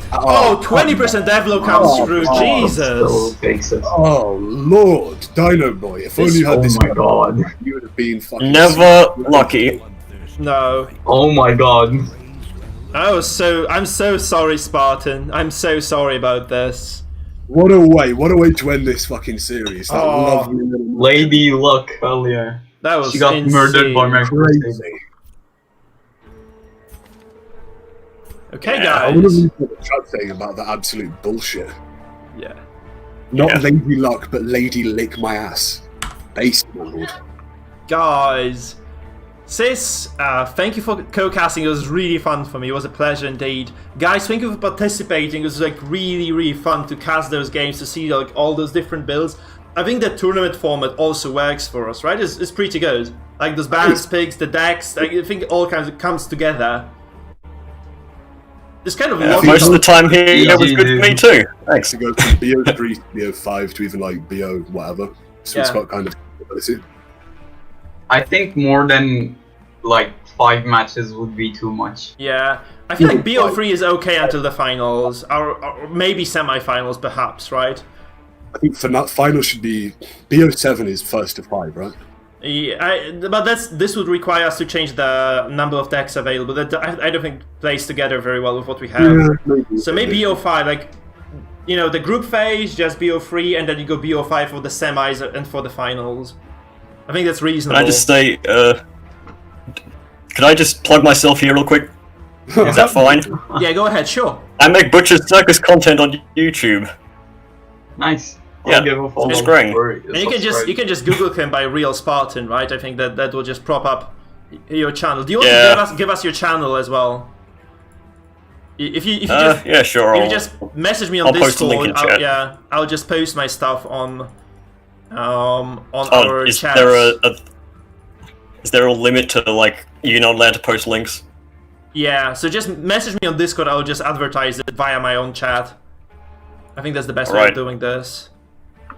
20% death blow comes through. Jesus. Oh, Lord. Dino Boy. If only you had this... Oh my god. You would have been fucking... Never lucky. No. Oh my god. I'm so sorry, Spartan. I'm so sorry about this. What a way to end this fucking series. That lovely little... Lady Luck, hell yeah. That was She got insane. murdered by my Crazy. Okay, I want to guys. read what the chat saying about that absolute bullshit. Yeah. Not Lady Luck, but Lady Lick My Ass. Base lord. Guys. Sis, thank you for co-casting. It was really fun for me. It was a pleasure indeed. Guys, thank you for participating. It was like really fun to cast those games, to see like all those different builds. I think the tournament format also works for us, right? It's pretty good. Like those balance picks, the decks, I think it all kind of comes together. It's kind of most of the time here, it was good for me too. Thanks. To go from BO3 to BO5 to even like BO whatever. So it's got kind of ability. I think more than like 5 matches would be too much. Yeah, I feel like BO3 is okay until the finals, or maybe semi-finals perhaps, right? I think for finals should be BO7 is first to 5, right? Yeah, but this would require us to change the number of decks available. That I don't think plays together very well with what we have. Yeah, maybe. So maybe BO5, like, the group phase, just BO3, and then you go BO5 for the semis and for the finals. I think that's reasonable. Can I just say, can I just plug myself here real quick? Is that fine? Yeah, go ahead, sure. I make Butcher's Circus content on YouTube. Nice. Yeah, Give a follow it's great. And you can just Google him by Real Spartan, right? I think that will just prop up your channel. Do you want to give us your channel as well? If you just yeah, sure. If you just message me on I'll post a link Discord, in chat. I'll just post my stuff on our is chat. Is there a limit to like you're not allowed to post links? Yeah, so just message me on Discord. I'll just advertise it via my own chat. I think that's the best way of doing this.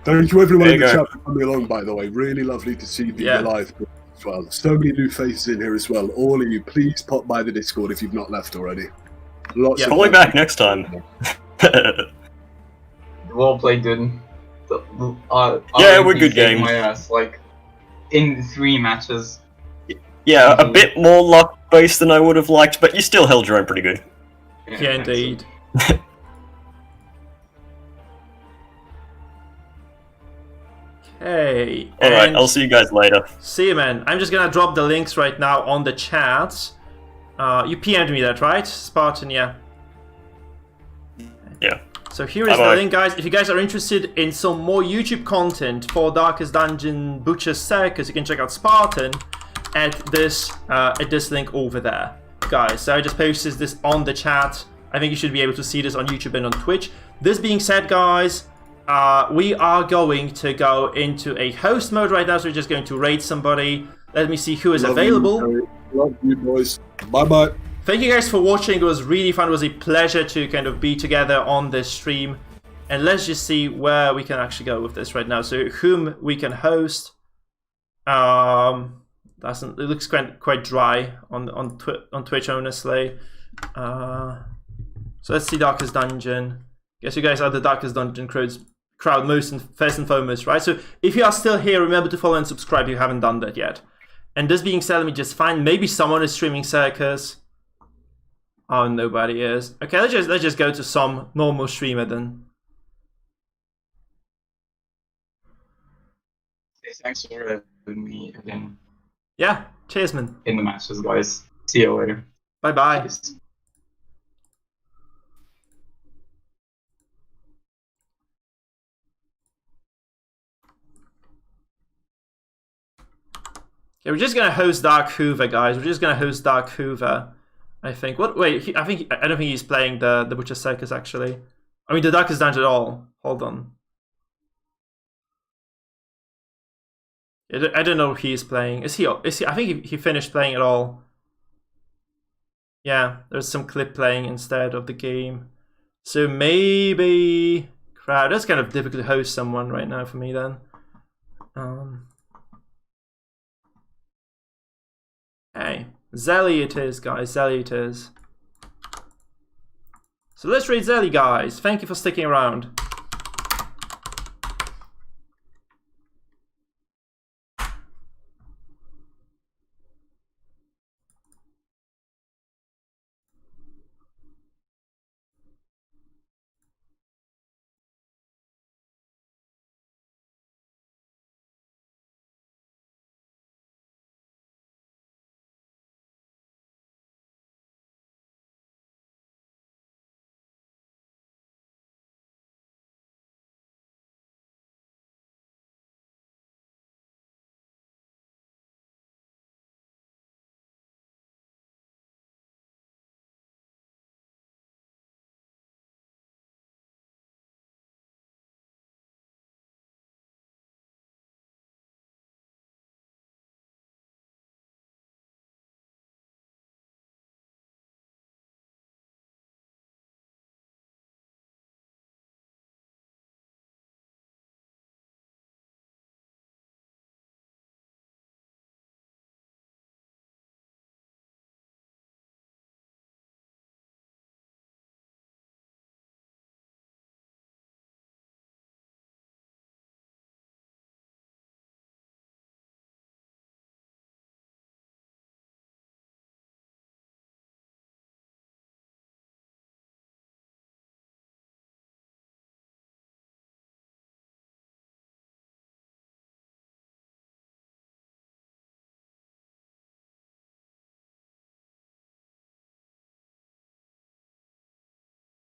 Thank you everyone in the chat for coming along, by the way. Really lovely to see you live as well. So many new faces in here as well. All of you, please pop by the Discord if you've not left already. Lots of Probably back next time. Well played, dude. Yeah, we're good games. My ass, like, in 3 matches. Yeah, a bit more luck-based than I would have liked, but you still held your own pretty good. Yeah, indeed. Okay. Alright, I'll see you guys later. See you, man. I'm just gonna drop the links right now on the chat. You PM'd me that, right? Spartan, yeah. Yeah. So here is the link, guys. If you guys are interested in some more YouTube content for Darkest Dungeon, Butcher's Circus, you can check out Spartan at this link over there. Guys, so I just posted this on the chat. I think you should be able to see this on YouTube and on Twitch. This being said, guys, we are going to go into a host mode right now, so we're just going to raid somebody. Let me see who is available. Love you, boys. Bye-bye. Thank you guys for watching. It was really fun. It was a pleasure to kind of be together on this stream. And let's just see where we can actually go with this right now. So whom we can host. It looks quite dry on Twitch, honestly. So let's see Darkest Dungeon. Guess you guys are the Darkest Dungeon crowd first and foremost, right? So if you are still here, remember to follow and subscribe if you haven't done that yet. And this being said, let me just find, maybe someone is streaming Circus. Oh, nobody is. Okay, let's just go to some normal streamer then. Thanks for having me again. Yeah, cheers, man. In the matches, guys. See you later. Bye-bye. Peace. Yeah, we're just gonna host Dark Hoover, guys. We're just gonna host Dark Hoover. I think. What? Wait. I don't think he's playing the Butcher Circus actually. I mean, the Darkest Dungeon at all. Hold on. I don't know if he's playing. Is he? I think he finished playing it all. Yeah, there's some clip playing instead of the game. So maybe crowd. That's kind of difficult to host someone right now for me then. Hey, Zelly it is, guys. Zelly it is. So let's raid Zelly, guys. Thank you for sticking around.